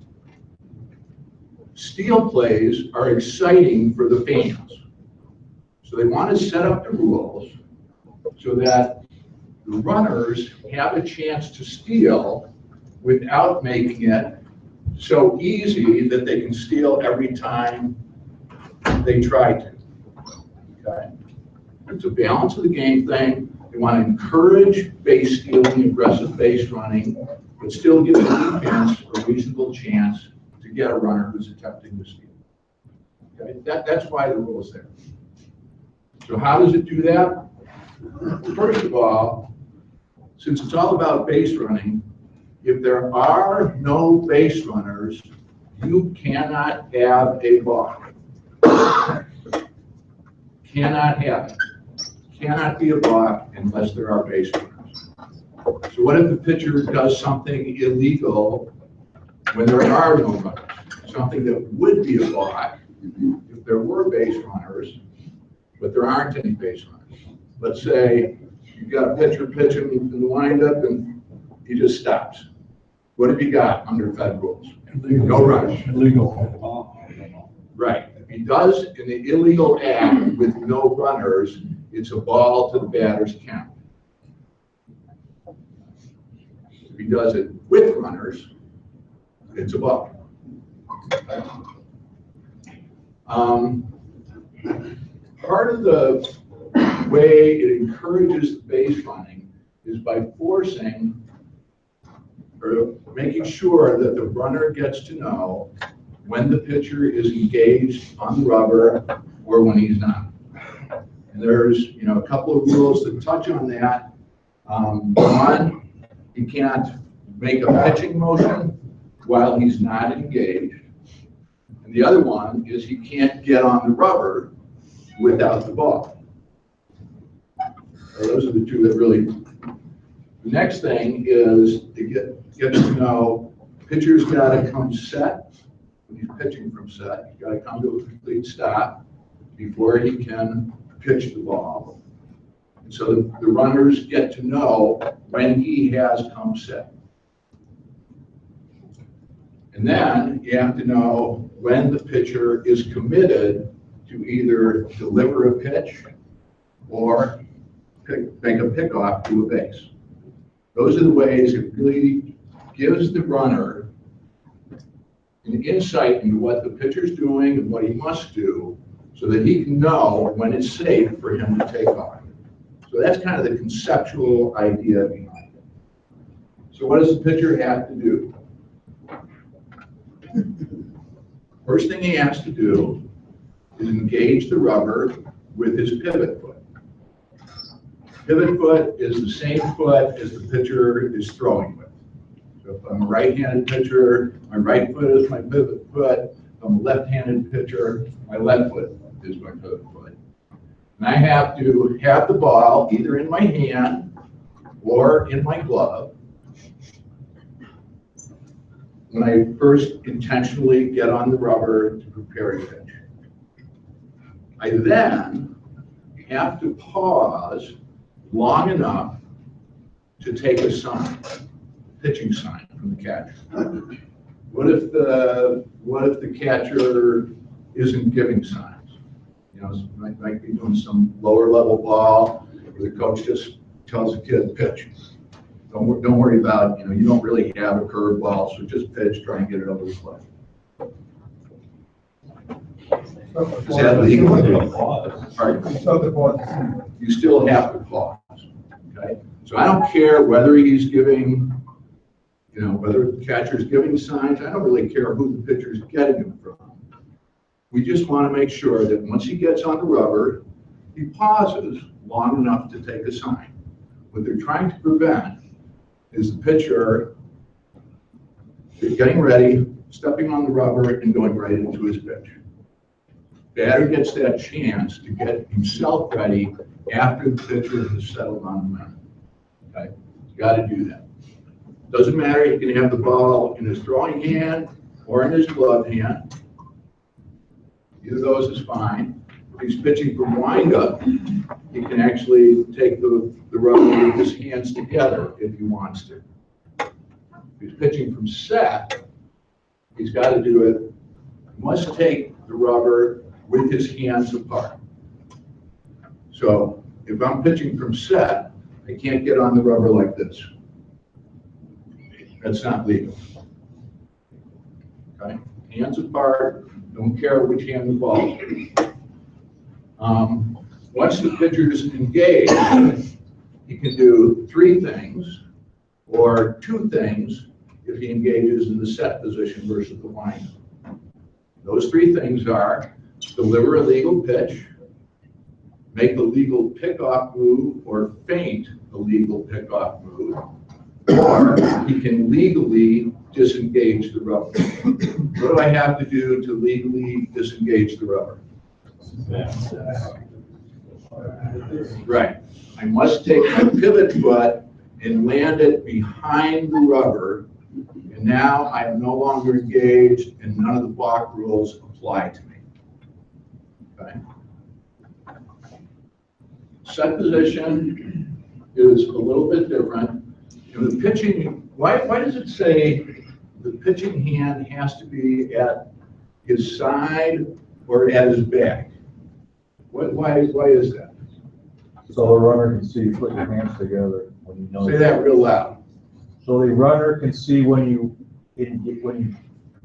Steal plays are exciting for the fans. So they want to set up the rules so that the runners have a chance to steal without making it so easy that they can steal every time they try to. Okay? It's a balance of the game thing. They want to encourage base stealing, aggressive base running, but still give the defense a reasonable chance to get a runner who's attempting to steal. Okay? That's why the rule is there. So how does it do that? First of all, since it's all about base running, if there are no base runners, you cannot have a block. Cannot have it. Cannot be a block unless there are base runners. So what if the pitcher does something illegal when there are no runners? Something that would be a block if there were base runners, but there aren't any base runners. Let's say you've got a pitcher pitching in the windup and he just stops. What have you got under Fed rules? No runners. Illegal. Right. If he does an illegal act with no runners, it's a ball to the batter's count. If he does it with runners, it's a ball. Part of the way it encourages base running is by forcing or making sure that the runner gets to know when the pitcher is engaged on the rubber or when he's not. And there's a couple of rules that touch on that. One, you can't make a pitching motion while he's not engaged. And the other one is he can't get on the rubber without the ball. So those are the two that really. The next thing is to get to know pitcher's got to come set. When he's pitching from set, he's got to come to a complete stop before he can pitch the ball. And so the runners get to know when he has come set. And then you have to know when the pitcher is committed to either deliver a pitch or make a pickoff to a base. Those are the ways it really gives the runner an insight into what the pitcher's doing and what he must do so that he can know when it's safe for him to take off. So that's kind of the conceptual idea behind it. So what does the pitcher have to do? First thing he has to do is engage the rubber with his pivot foot. Pivot foot is the same foot as the pitcher is throwing with. So if I'm a right-handed pitcher, my right foot is my pivot foot. If I'm a left-handed pitcher, my left foot is my pivot foot. And I have to have the ball either in my hand or in my glove when I first intentionally get on the rubber to prepare a pitch. I then have to pause long enough to take a sign, pitching sign from the catcher. What if the catcher isn't giving signs? Might be doing some lower level ball where the coach just tells the kid pitch. Don't worry about, you don't really have a curve ball, so just pitch, try and get it over the plate. Is that legal? Pardon? You still have to pause. Okay, so I don't care whether he's giving, whether the catcher's giving signs, I don't really care who the pitcher's getting them from. We just want to make sure that once he gets on the rubber, he pauses long enough to take a sign. What they're trying to prevent is the pitcher getting ready, stepping on the rubber, and going right into his pitch. Batter gets that chance to get himself ready after the pitcher has settled on the mound. Okay, you got to do that. Doesn't matter, he can have the ball in his throwing hand or in his glove hand. Either of those is fine. If he's pitching from windup, he can actually take the rubber with his hands together if he wants to. If he's pitching from set, he's got to do it. He must take the rubber with his hands apart. So if I'm pitching from set, I can't get on the rubber like this. That's not legal. Okay? Hands apart, don't care which hand the ball is. Once the pitcher is engaged, he can do 3 things or 2 things if he engages in the set position versus the wind. Those 3 things are deliver a legal pitch, make a legal pickoff move or feint a legal pickoff move, or he can legally disengage the rubber. What do I have to do to legally disengage the rubber? Right. I must take my pivot foot and land it behind the rubber, and now I am no longer engaged and none of the block rules apply to me. Okay. Set position is a little bit different. The pitching, why does it say the pitching hand has to be at his side or at his back? Why is that? So the runner can see you put your hands together when you know. Say that real loud. So the runner can see when you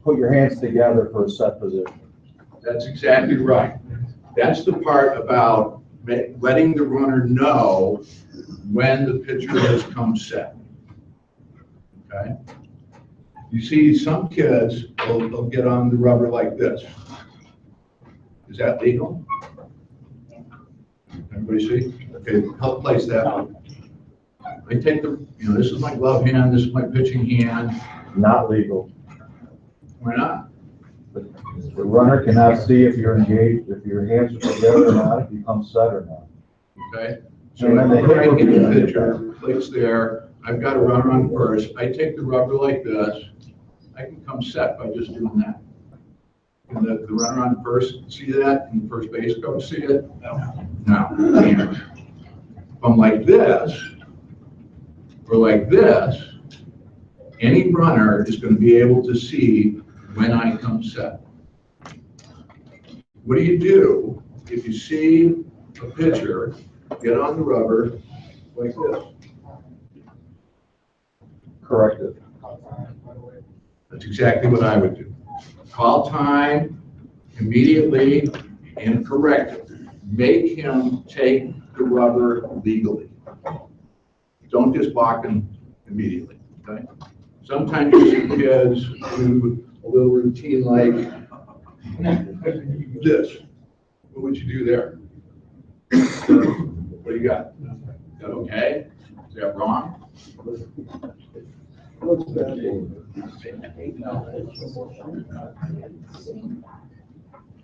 put your hands together for a set position. That's exactly right. That's the part about letting the runner know when the pitcher has come set. Okay? You see, some kids will get on the rubber like this. Is that legal? Everybody see? Okay, help place that one. I take this is my glove hand, this is my pitching hand. Not legal. Why not? The runner cannot see if you're engaged, if your hands are together or not, if you come set or not. Okay? So when I hit the pitcher, clicks there, I've got a runner on first. I take the rubber like this. I can come set by just doing that. Can the runner on first see that? And the first base coach see it? No. If I'm like this, or like this, any runner is going to be able to see when I come set. What do you do if you see a pitcher get on the rubber like this? Correct it. That's exactly what I would do. Call time immediately and correct it. Make him take the rubber legally. Don't just block him immediately, okay? Sometimes you see kids do a little routine like this. What would you do there? What do you got? Is that okay? Is that wrong?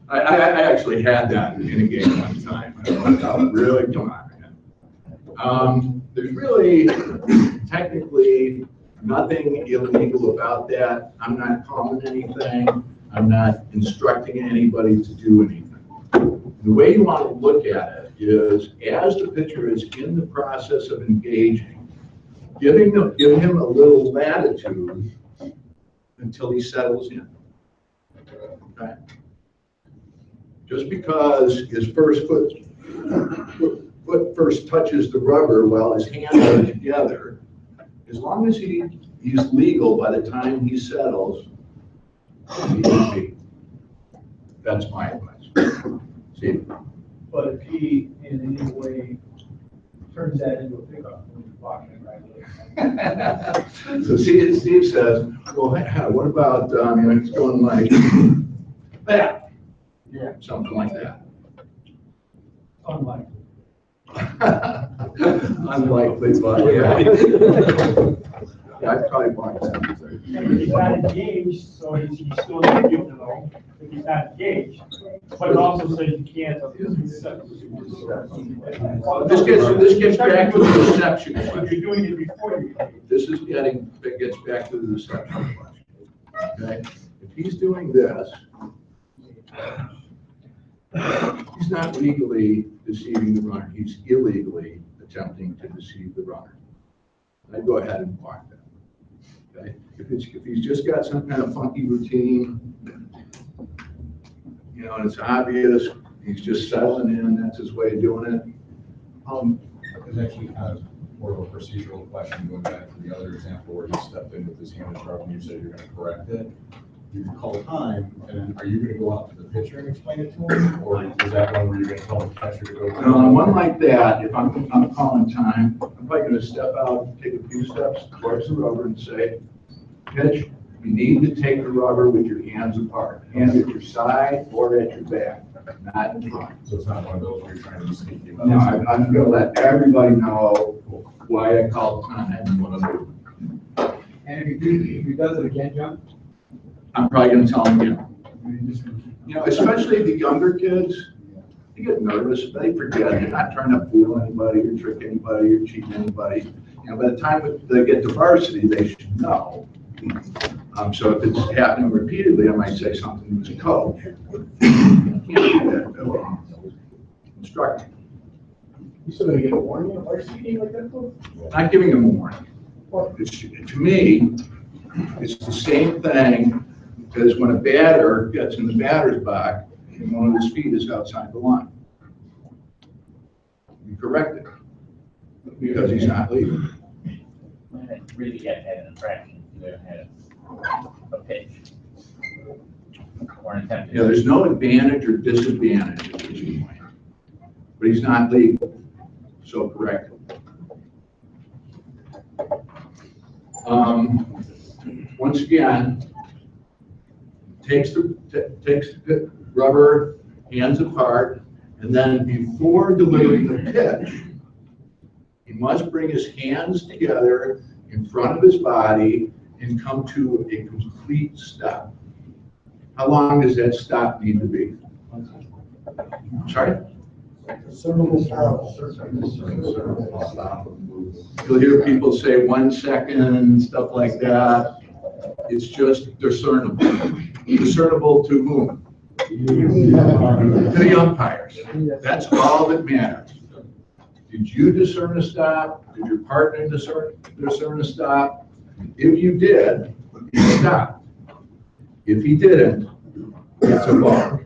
I actually had that in a game one time. I thought, really, come on, man. There's really technically nothing illegal about that. I'm not calling anything. I'm not instructing anybody to do anything. The way you want to look at it is, as the pitcher is in the process of engaging, give him a little latitude until he settles in. Okay? Just because his first foot first touches the rubber while his hands are together, as long as he's legal by the time he settles, he should be. That's my advice. See? But if he in any way turns that into a pickup, So Steve says, well, what about, it's going like that? Yeah. Something like that. Unlikely. Unlikely, but yeah. Yeah, I'd probably block that. He's not engaged, so he's still engaged, though, if he's not engaged. But it also says you can't. This gets back to the deception You're question. doing it before you. That gets back to the deception question. Okay? If he's doing this, he's not legally deceiving the runner. He's illegally attempting to deceive the runner. I'd go ahead and block that. Okay? If he's just got some kind of funky routine, and it's obvious, he's just settling in, that's his way of doing it. It's actually kind of more of a procedural question, going back to the other example where he stepped in with his hand in trouble and you said you're gonna correct it. You can call time, and then are you gonna go out to the pitcher and explain it to him? Or is that one where you're gonna tell the catcher to go? No, on one like that, if I'm calling time, I'm probably gonna step out, take a few steps towards the rubber and say, pitch, you need to take the rubber with your hands apart. Hands at your side or at your back, not in front. So it's not one of those where you're trying to be sneaky about. No, I'm gonna let everybody know why I called time and what I'm doing. And if he does it again, John? I'm probably gonna tell them again. Especially the younger kids, they get nervous, they forget, they're not trying to fool anybody or trick anybody or cheat anybody. By the time they get to varsity, they should know. So if it's happening repeatedly, I might say something to the coach. Can't do that, instruct. You still gonna get a warning in a varsity game like that, though? Not giving them a warning. To me, it's the same thing as when a batter gets in the batter's box and one of his feet is outside the line. You correct it because he's not legal. Really get had an infraction, you have had a pitch. Or an attempt. There's no advantage or disadvantage at this point, but he's not legal, so correct it. Once again, takes the rubber, hands apart, and then before delivering the pitch, he must bring his hands together in front of his body and come to a complete stop. How long does that stop need to be? Sorry? You'll hear people say 1 second, stuff like that. It's just discernible. Discernible to whom? To the umpires. That's all that matters. Did you discern a stop? Did your partner discern a stop? If you did, you stopped. If he didn't, it's a ball.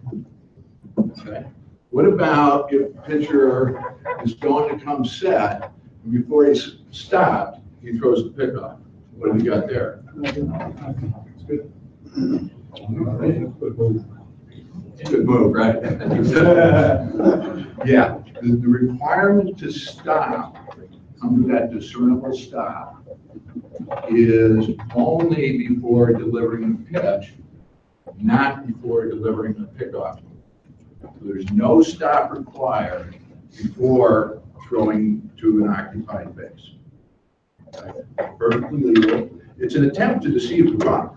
Okay. What about if the pitcher is going to come set, and before he's stopped, he throws the pickoff? What have you got there? Good move, right? Yeah, the requirement to stop, come to that discernible stop, is only before delivering the pitch, not before delivering the pickoff. So there's no stop required before throwing to an occupied base. Okay? Perfectly legal. It's an attempt to deceive the runner.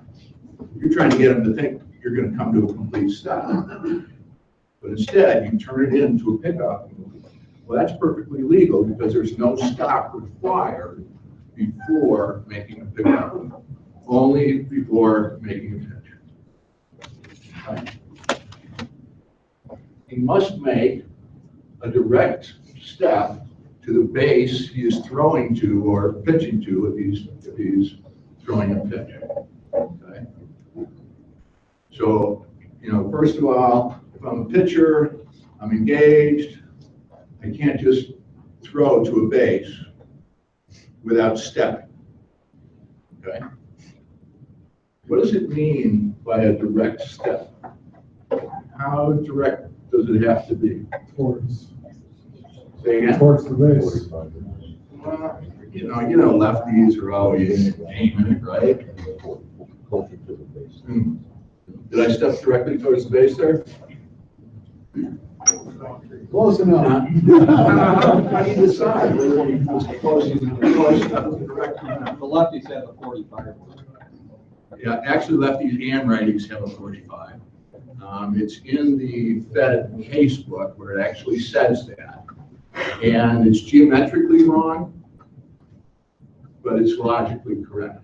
You're trying to get them to think you're going to come to a complete stop. But instead, you turn it into a pickoff move. Well, that's perfectly legal because there's no stop required before making a pickoff move. Only before making a pitch. Right. He must make a direct step to the base he is throwing to or pitching to if he's throwing a pitch. Okay. So, first of all, if I'm a pitcher, I'm engaged, I can't just throw to a base without stepping. Okay. What does it mean by a direct step? How direct does it have to be? Towards. Say again? Towards the base. You know, lefties are always aiming it, right? Did I step directly towards the base there? Close enough. How do you decide whether he was close enough to correct or not? The lefties have a 45. Yeah, actually lefties and righties have a 45. It's in the Fed case book where it actually says that. And it's geometrically wrong, but it's logically correct.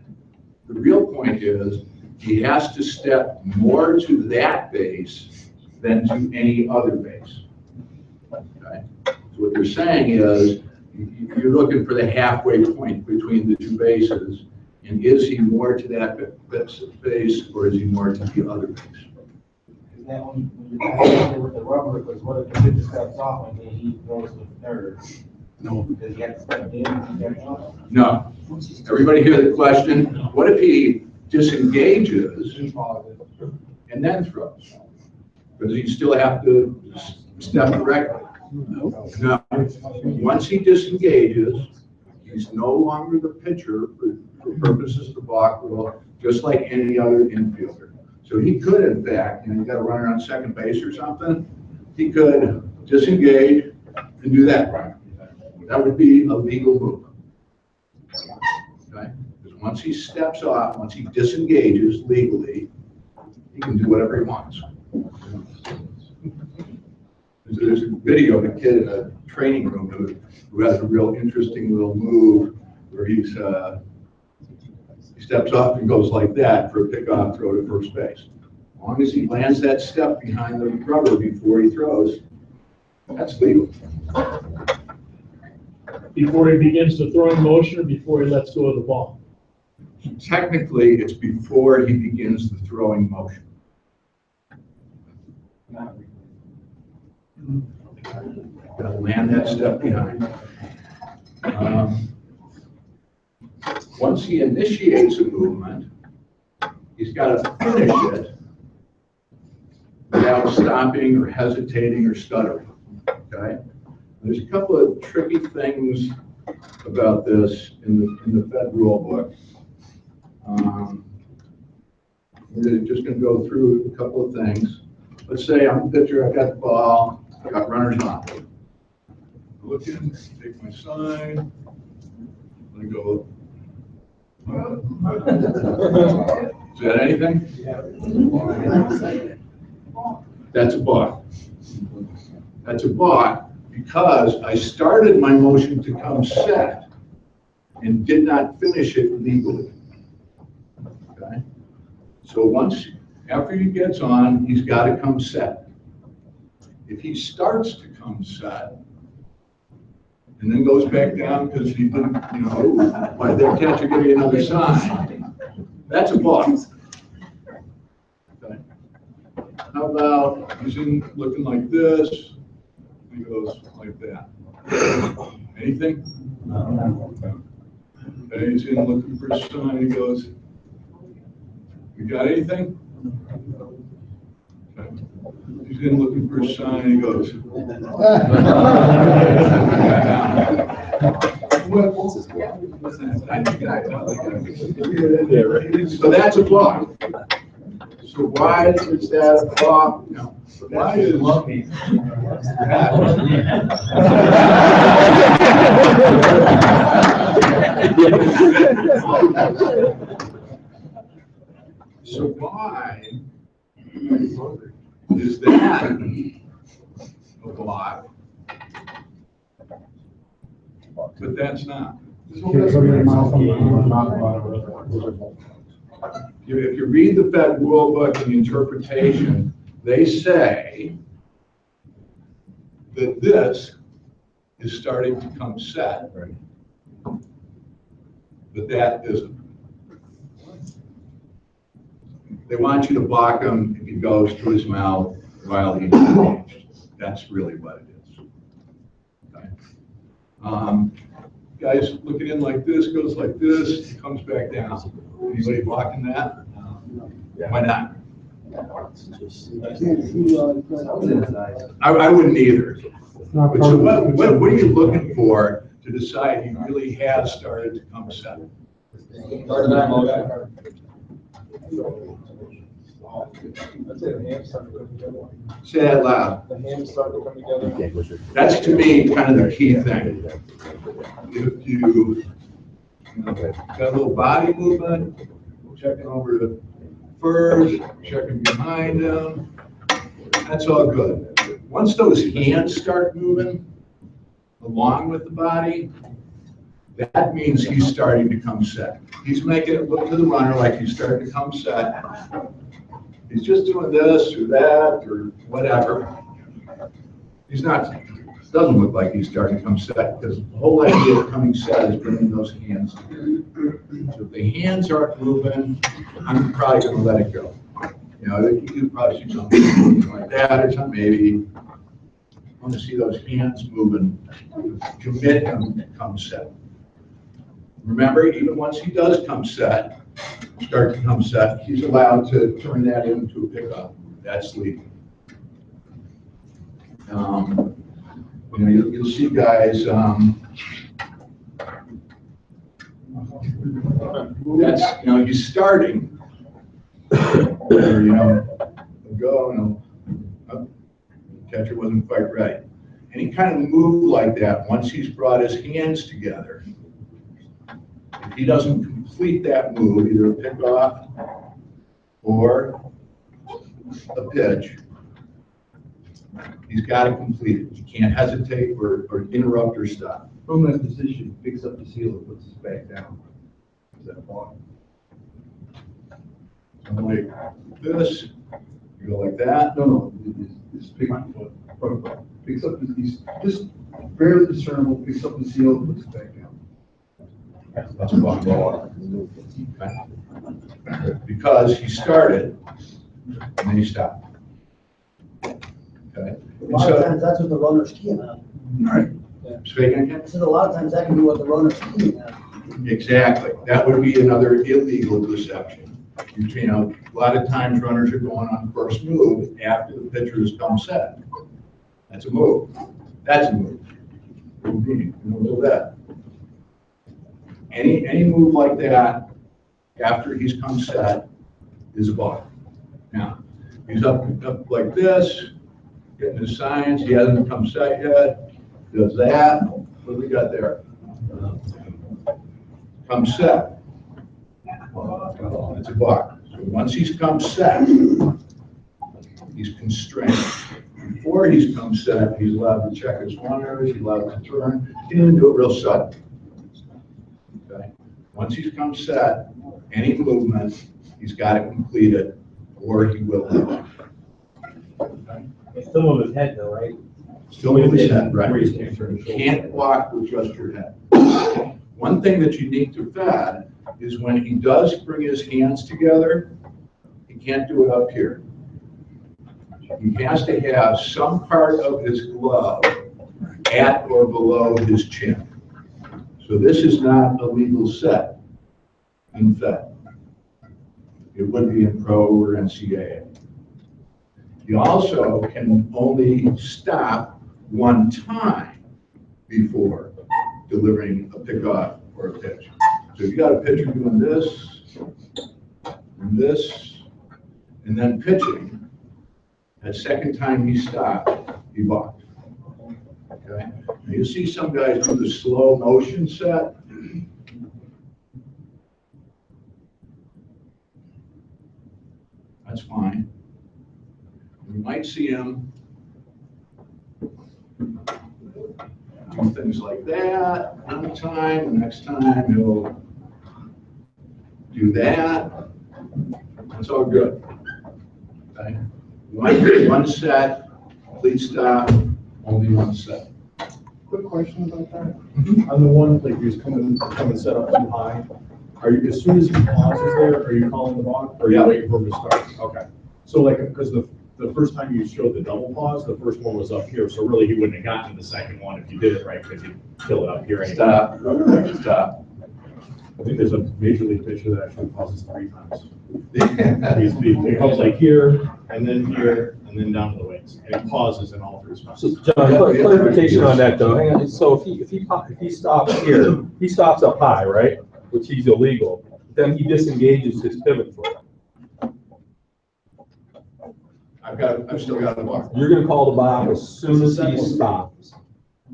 The real point is he has to step more to that base than to any other base. Okay? So what they're saying is you're looking for the halfway point between the two bases, and is he more to that base or is he more to the other base? Is that when you're with the rubber, because what if the pitcher steps off and then he throws the third? No. Does he have to step in and step off? No. Everybody hear the question? What if he disengages and then throws? Does he still have to step directly? No. Once he disengages, he's no longer the pitcher for purposes of the block rule, just like any other infielder. So he could, in fact, you got a runner on second base or something, he could disengage and do that run. That would be a legal move. Okay? Because once he steps off, once he disengages legally, he can do whatever he wants. There's a video of a kid in a training room who has a real interesting little move where he steps off and goes like that for a pickoff throw to first base. As long as he lands that step behind the rubber before he throws, that's legal. Before he begins the throwing motion or before he lets go of the ball? Technically, it's before he begins the throwing motion. Gotta land that step behind. Once he initiates a movement, he's got to finish it without stopping or hesitating or stuttering. Okay? There's a couple of tricky things about this in the Fed rule book. We're just going to go through a couple of things. Let's say I'm a pitcher, I've got the ball, I've got runners on. Look in, take my sign, let me go. Is that anything? That's a balk. That's a balk because I started my motion to come set and did not finish it legally. Okay? So after he gets on, he's got to come set. If he starts to come set and then goes back down because he didn't, why that catcher give me another sign, that's a balk. Okay. How about he's looking like this, he goes like that. Anything? No. Okay, he's in looking for a sign, he goes, you got anything? Okay. He's in looking for a sign, he goes. So that's a block. So why is that a block? No. Why is so why is that a block? But that's not. If you read the Fed rule book and the interpretation, they say that this is starting to come set, but that isn't. They want you to block him if he goes to his mouth while he's engaged. That's really what it is. Okay. Guys looking in like this, goes like this, comes back down. Anybody blocking that? Why not? I wouldn't either. But so what are you looking for to decide he really has started to come set. I'd say the hands start to come together. Say that loud. The hands start to come together. That's to me kind of the key thing. If you got a little body movement, checking over the furs, checking behind them, that's all good. Once those hands start moving along with the body, that means he's starting to come set. He's making it look to the runner like he's starting to come set. He's just doing this or that or whatever. He's not, doesn't look like he's starting to come set because the whole idea of coming set is bringing those hands together. So if the hands aren't moving, I'm probably going to let it go. You know, you could probably see something like that or something, maybe. I want to see those hands moving. Commit and come set. Remember, even once he does come set, start to come set, he's allowed to turn that into a pickup. That's legal. You know, you'll see guys, that's, you know, he's starting, or, you know, go, and catcher wasn't quite right. And he kind of moved like that once he's brought his hands together. If he doesn't complete that move, either a pickoff or a pitch, he's got to complete it. He can't hesitate or interrupt or stop. From that position, picks up the seal and puts it back down. Is that a block? Like this, you go like that. No, it's picks up he's just barely discernible, picks up the seal and puts it back down. That's a block. Because he started and then he stopped. Okay. A lot of times that's what the runner's keying on. Right. Speaking again? I said a lot of times that can be what the runner's keying on. Exactly. That would be another illegal deception. You know, a lot of times runners are going on first move after the pitcher has come set. That's a move. That's a move. You know that. Any move like that after he's come set is a block. Now, he's up like this, getting his signs. He hasn't come set yet. Does that. What do we got there? Come set. It's a block. So once he's come set, he's constrained. Before he's come set, he's allowed to check his runners, he's allowed to turn. He didn't do it real sudden. Okay. Once he's come set, any movement, he's got to complete it, or he will not. Okay. It's still on his head though, right? Still move his head, right? You can't block with just your head. One thing that's unique to Fed is when he does bring his hands together, he can't do it up here. He has to have some part of his glove at or below his chin. So this is not a legal set in Fed. It would be in pro or NCAA. You also can only stop one time before delivering a pickoff or a pitch. So if you got a pitcher doing this, and this, and then pitching, that second time he stopped, he balked. Okay? Now you see some guys do the slow motion set. That's fine. You might see him do things like that one time, the next time he'll do that. That's all good. Okay? One set, complete stop, only one set. Quick question about that. On the one, like, you're coming set up too high, are you, as soon as he pauses there, are you calling the balk, or are you waiting for him to start? Okay. So like, because the first time you showed the double pause, the first one was up here, so really he wouldn't have gotten the second one if you did it right, because you'd kill it up here anyway. Stop. Stop. I think there's a major league pitcher that actually pauses 3 times. He comes like here, and then here, and then down to the waist, and it pauses in all three spots. So, John, clarification on that though, hang on, so if he stops here, he stops up high, right? Which he's illegal, then he disengages his pivot foot. I've still got the bar. You're gonna call the bob as soon as he stops.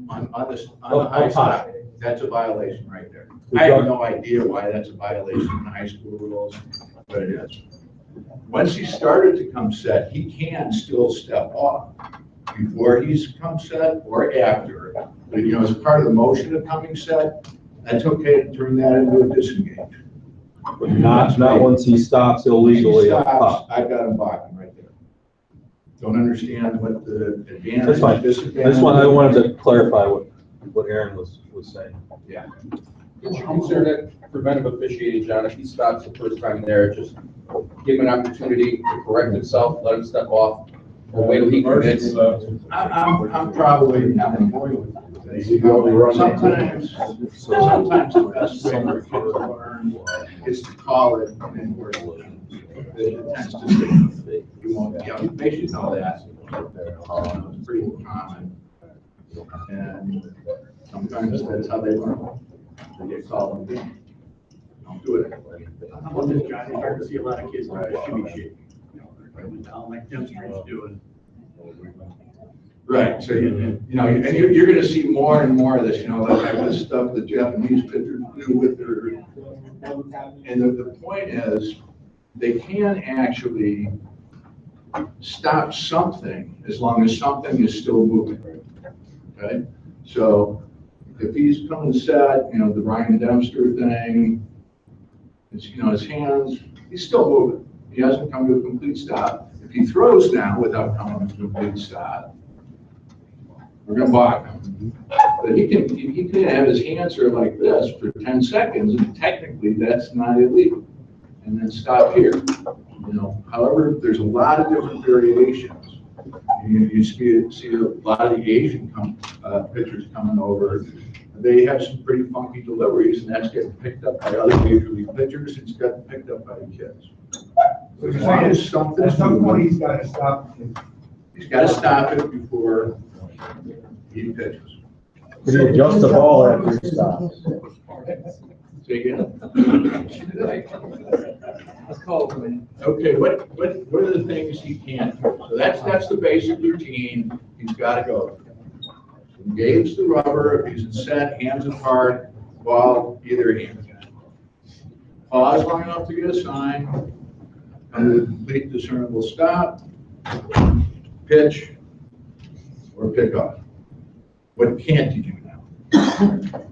On the Up high high. side, that's a violation right there. I have no idea why that's a violation in high school rules, but it is. Once he started to come set, he can still step off before he's come set or after. But, you know, as part of the motion of coming set, that's okay to turn that into a disengage. But not once he stops illegally up top. I've got him blocking right there. Don't understand what the advantage. That's fine. This one, I wanted to clarify what Aaron was saying. Yeah. Would you consider that preventive officiating, John, if he stops the first time there, just give him an opportunity to correct himself, let him step off, or wait till he commits? I'm probably not employed. Sometimes the best way for people to learn is to call it and work it tends to stick. You won't, you know, they should know that. It's pretty common. And sometimes that's how they learn. They get called and don't do it. I'm on this job, you start to see a lot of kids like shimmy shaking. Like them streets doing. Right, so you know, and you're gonna see more and more of this, you know, like this stuff the Japanese pitchers do with their, and the point is, they can actually stop something as long as something is still moving, okay? So if he's coming set, you know, the Ryan Dempster thing, it's, you know, his hands, he's still moving. He hasn't come to a complete stop. If he throws now without coming to a complete stop, we're gonna block him. But he can have his hands are like this for 10 seconds, and technically that's not illegal. And then stop here. You know, however, there's a lot of different variations. You see a lot of the Asian pitchers coming over. They have some pretty funky deliveries, and that's getting picked up by other major league pitchers. It's getting picked up by the kids. So you're saying at some point he's got to stop. He's got to stop it before he pitches. Can he adjust the ball after he stops? Say again? Let's call it, man. Okay, what are the things he can't do? So that's the basic routine he's got to go through. Engage the rubber, if he's in set, hands apart, ball, either hand. Pause long enough to get a sign, and a complete discernible stop, pitch, or pick up. What can't he do now?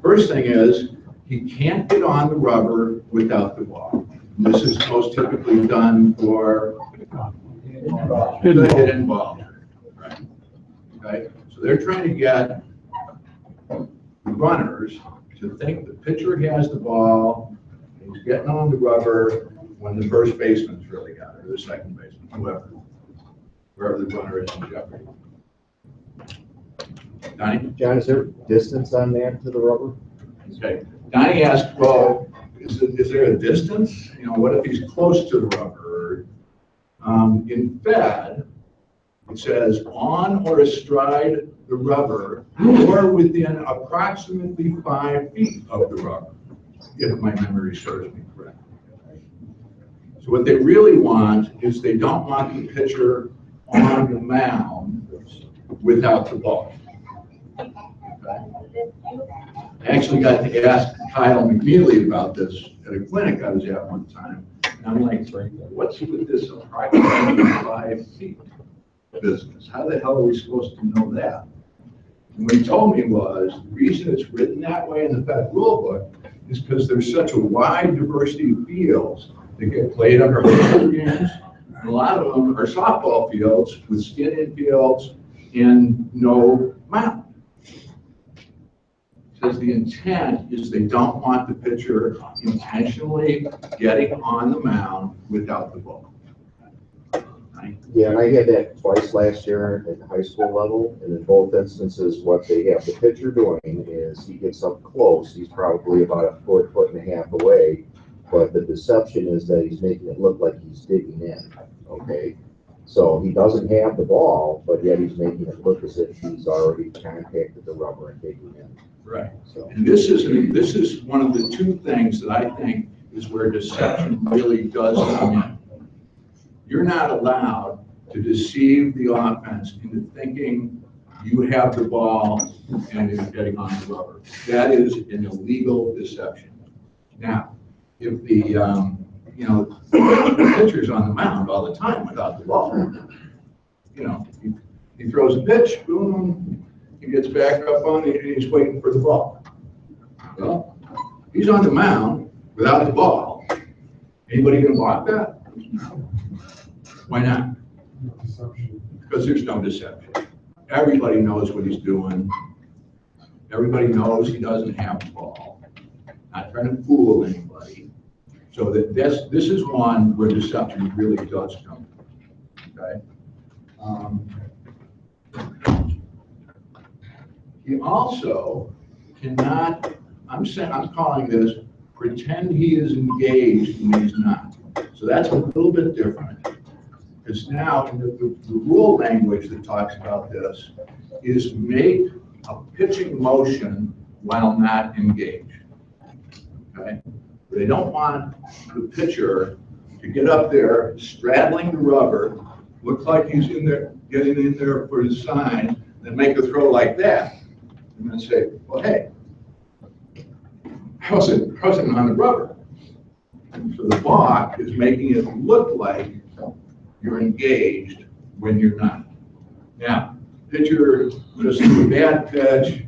First thing is, he can't get on the rubber without the ball. And this is most typically done for the hidden ball. Right. Okay? So they're trying to get the runners to think the pitcher has the ball, and he's getting on the rubber when the first baseman's really got it, or the second baseman, wherever the runner is in jeopardy. Donnie? John, is there distance on that to the rubber? Okay. Donnie asked, well, is there a distance? You know, what if he's close to the rubber? In Fed, it says on or astride the rubber or within approximately 5 feet of the rubber, if my memory serves me correct. So what they really want is they don't want the pitcher on the mound without the ball. I actually got to ask Kyle McNeely about this at a clinic I was at one time. And I'm like, what's with this approximately 5 feet business? How the hell are we supposed to know that? And what he told me was, the reason it's written that way in the Fed rule book is because there's such a wide diversity of fields that get played under high school games. And a lot of them are softball fields with skin-in fields and no mound. Because the intent is they don't want the pitcher intentionally getting on the mound without the ball. Right? Yeah, and I had that twice last year at the high school level, and in both instances, what they have the pitcher doing is he gets up close, he's probably about a foot, foot and a half away, but the deception is that he's making it look like he's digging in, okay? So he doesn't have the ball, but yet he's making it look as if he's already contacted the rubber and taking it. Right. So. And this is one of the two things that I think is where deception really does come in. You're not allowed to deceive the offense into thinking you have the ball and it's getting on the rubber. That is an illegal deception. Now, if the, the pitcher's on the mound all the time without the ball, he throws a pitch, boom, he gets back up on it, and he's waiting for the ball. Well, he's on the mound without the ball. Anybody gonna block that? Why not? Because there's no deception. Everybody knows what he's doing. Everybody knows he doesn't have the ball. Not trying to fool anybody. So this is one where deception really does come. Okay. He also cannot. I'm calling this pretend he is engaged when he's not. So that's a little bit different. Because now the rule language that talks about this is make a pitching motion while not engaged. Okay? They don't want the pitcher to get up there, straddling the rubber, look like he's in there, getting in there for his sign, then make a throw like that, and then say, well, hey, I wasn't on the rubber. So the balk is making it look like you're engaged when you're not. Now, pitcher just threw a bad pitch,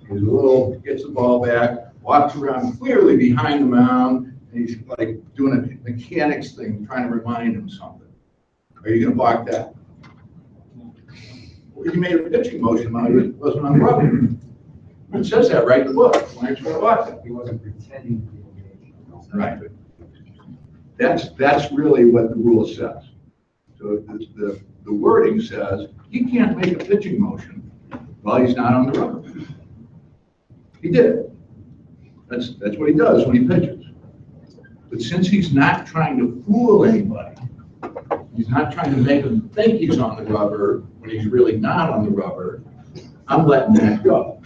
gets the ball back, walks around clearly behind the mound, and he's like doing a mechanics thing, trying to remind him something. Are you gonna block that? Well, he made a pitching motion while he wasn't on the rubber. It says that right in the book. Why aren't you gonna block that? He wasn't pretending to be engaged. Right. That's really what the rule says. So the wording says he can't make a pitching motion while he's not on the rubber. He did it. That's what he does when he pitches. But since he's not trying to fool anybody, he's not trying to make them think he's on the rubber when he's really not on the rubber, I'm letting that go.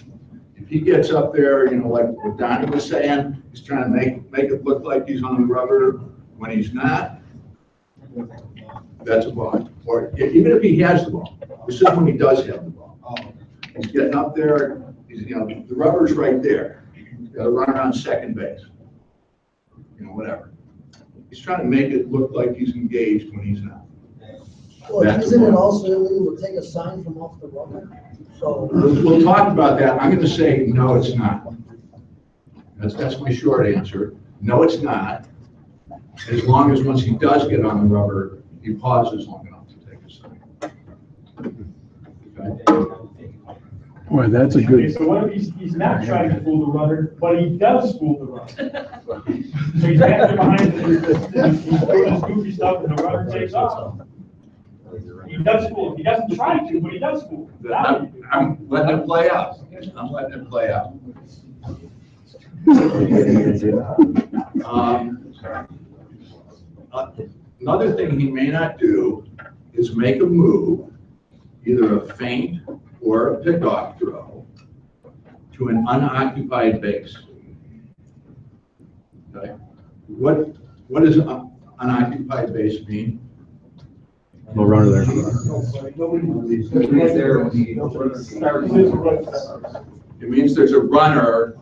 If he gets up there, like what Donnie was saying, he's trying to make it look like he's on the rubber when he's not, that's a ball. Or even if he has the ball, this is when he does have the ball. He's getting up there, the rubber's right there. He's got to run around second base. Whatever. He's trying to make it look like he's engaged when he's not. Well, isn't it also illegal to take a sign from off the rubber? So we'll talk about that. I'm going to say no, it's not. That's my short answer. No, it's not. As long as once he does get on the rubber, he pauses long enough to take a sign. Okay. Boy, that's a Okay, good. so what if he's not trying to fool the runner, but he does fool the runner? So he's back there behind him, he's doing his goofy stuff, and the runner takes off. He does fool, he doesn't try to, but he does fool. I'm letting it play out. I'm letting it play out. Another thing he may not do is make a move, either a feint or a pickoff throw, to an unoccupied base. Okay. What does unoccupied base mean? No runner there. It means there's a runner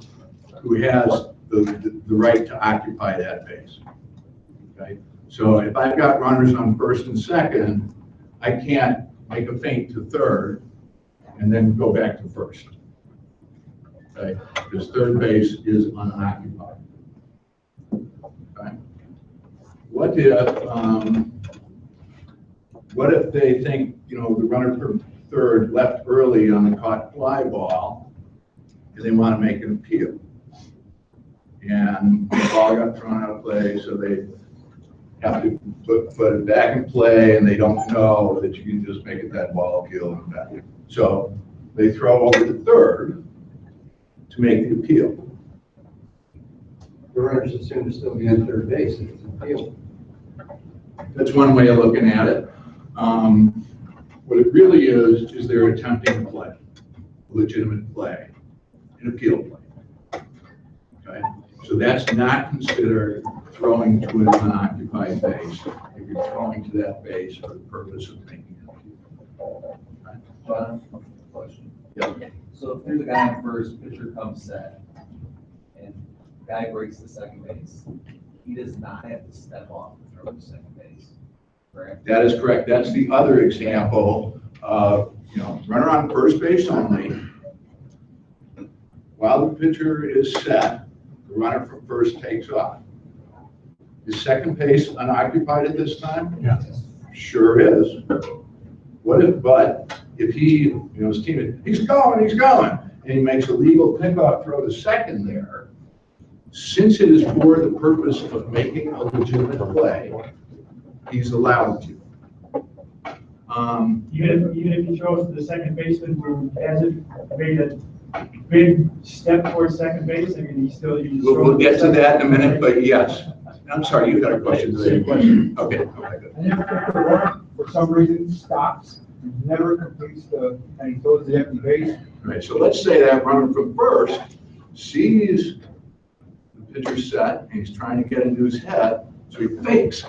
who has the right to occupy that base. Okay. So if I've got runners on first and second, I can't make a feint to third and then go back to first. Okay, because third base is unoccupied. Okay. What if they think, the runner for third left early on the caught fly ball and they want to make an appeal? And the ball got thrown out of play, so they have to put it back in play, and they don't know that you can just make it that ball appeal and back. So they throw over to third to make the appeal. The runners assume to still be on third base if it's an appeal. That's one way of looking at it. What it really is they're attempting play, legitimate play, an appeal play. Okay, so that's not considered throwing to an unoccupied base if you're throwing to that base for the purpose of making an appeal. Okay? John, question. Yeah. So if there's a guy on first, pitcher comes set, and guy breaks the second base, he does not have to step off and throw to second base, correct? That is correct. That's the other example of, runner on first base only. While the pitcher is set, the runner from first takes off. Is second base unoccupied at this time? Yeah. Sure is. But if he, his teammate, he's going, and he makes a legal pickoff throw to second there, since it is for the purpose of making a legitimate play, he's allowed to. Even if he throws to the second baseman who hasn't made a big step towards second base, I mean, you We'll get to that in a minute, but yes. I'm sorry, you got a question. Same question. Okay, good. And if the runner, for some reason, stops, never completes and he throws the empty base. All right, so let's say that runner from first sees the pitcher set, and he's trying to get into his head, so he fakes.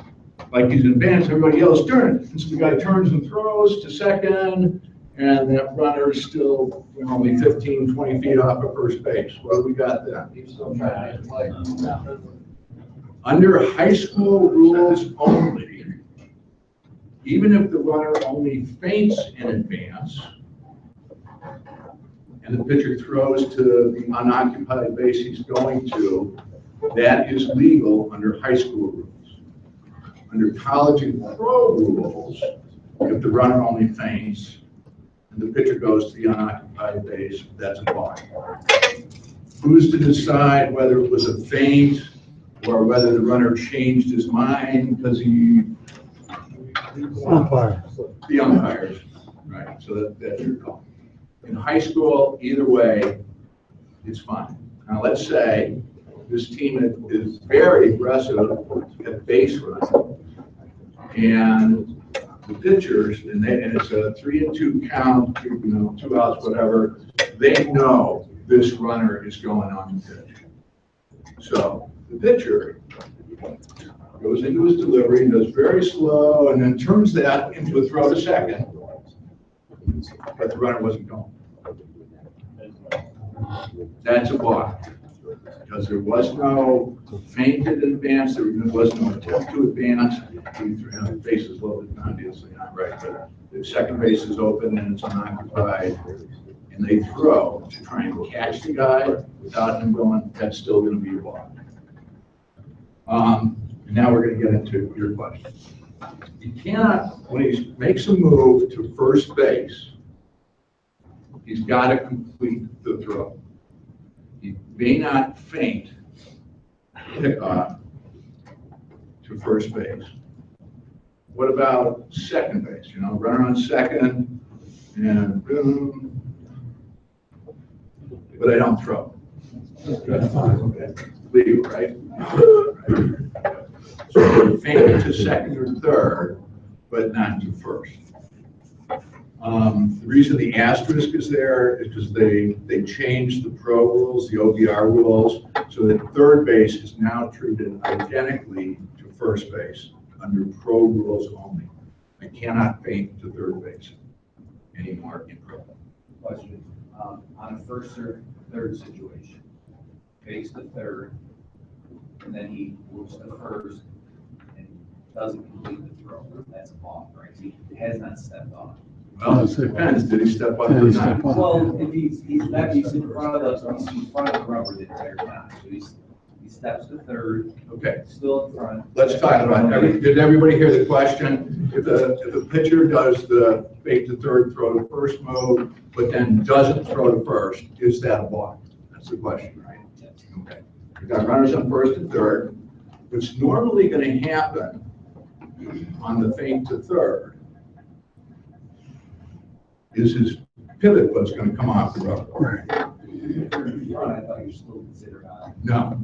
Like he's in advance, everybody yells, turn. And so the guy turns and throws to second, and that runner is still only 15, 20 feet off of first base. What do we got there? He's still trying to play. Under high school rules only, even if the runner only feints in advance, and the pitcher throws to the unoccupied base he's going to, that is legal under high school rules. Under college and pro rules, if the runner only feints and the pitcher goes to the unoccupied base, that's a balk. Who's to decide whether it was a feint or whether the runner changed his mind because he... Umpire. The umpires, right, so that's your call. In high school, either way, it's fine. Now, let's say this team is very aggressive at base running, and the pitchers, and it's a 3-2 count, 2 outs, whatever, they know this runner is going on the pitch. So the pitcher goes into his delivery, does very slow, and then turns that into a throw to second, but the runner wasn't going. That's a balk, because there was no feinted advance, there was no attempt to advance. The base is loaded, obviously not right, but the second base is open and it's unoccupied, and they throw to try and catch the guy without him going, that's still going to be a balk. Now we're going to get into your question. You cannot, when he makes a move to first base, he's got to complete the throw. He may not feint pickoff to first base. What about second base? Runner on second, and boom, but I don't throw. That's fine. Okay. Legal, right? So feint to second or third, but not to first. The reason the asterisk is there is because they changed the pro rules, the OBR rules, so that third base is now treated identically to first base under pro rules only. I cannot feint to third base anymore in pro. Question, on a first or third situation, fakes the third, and then he moves to first and doesn't complete the throw. That's a balk, right? He has not stepped off. Well, it depends. Did he step up or not? Well, if he's in front of the rubber the entire time, so he steps to third. Okay. Still in front. Let's talk about it. Did everybody hear the question? If the pitcher does the fake to third, throw to first move, but then doesn't throw to first, is that a balk? That's the question, right? Okay. We've got runners on first and third. What's normally going to happen on the feint to third is his pivot was going to come off the rubber. Right. I thought you still considered on. No.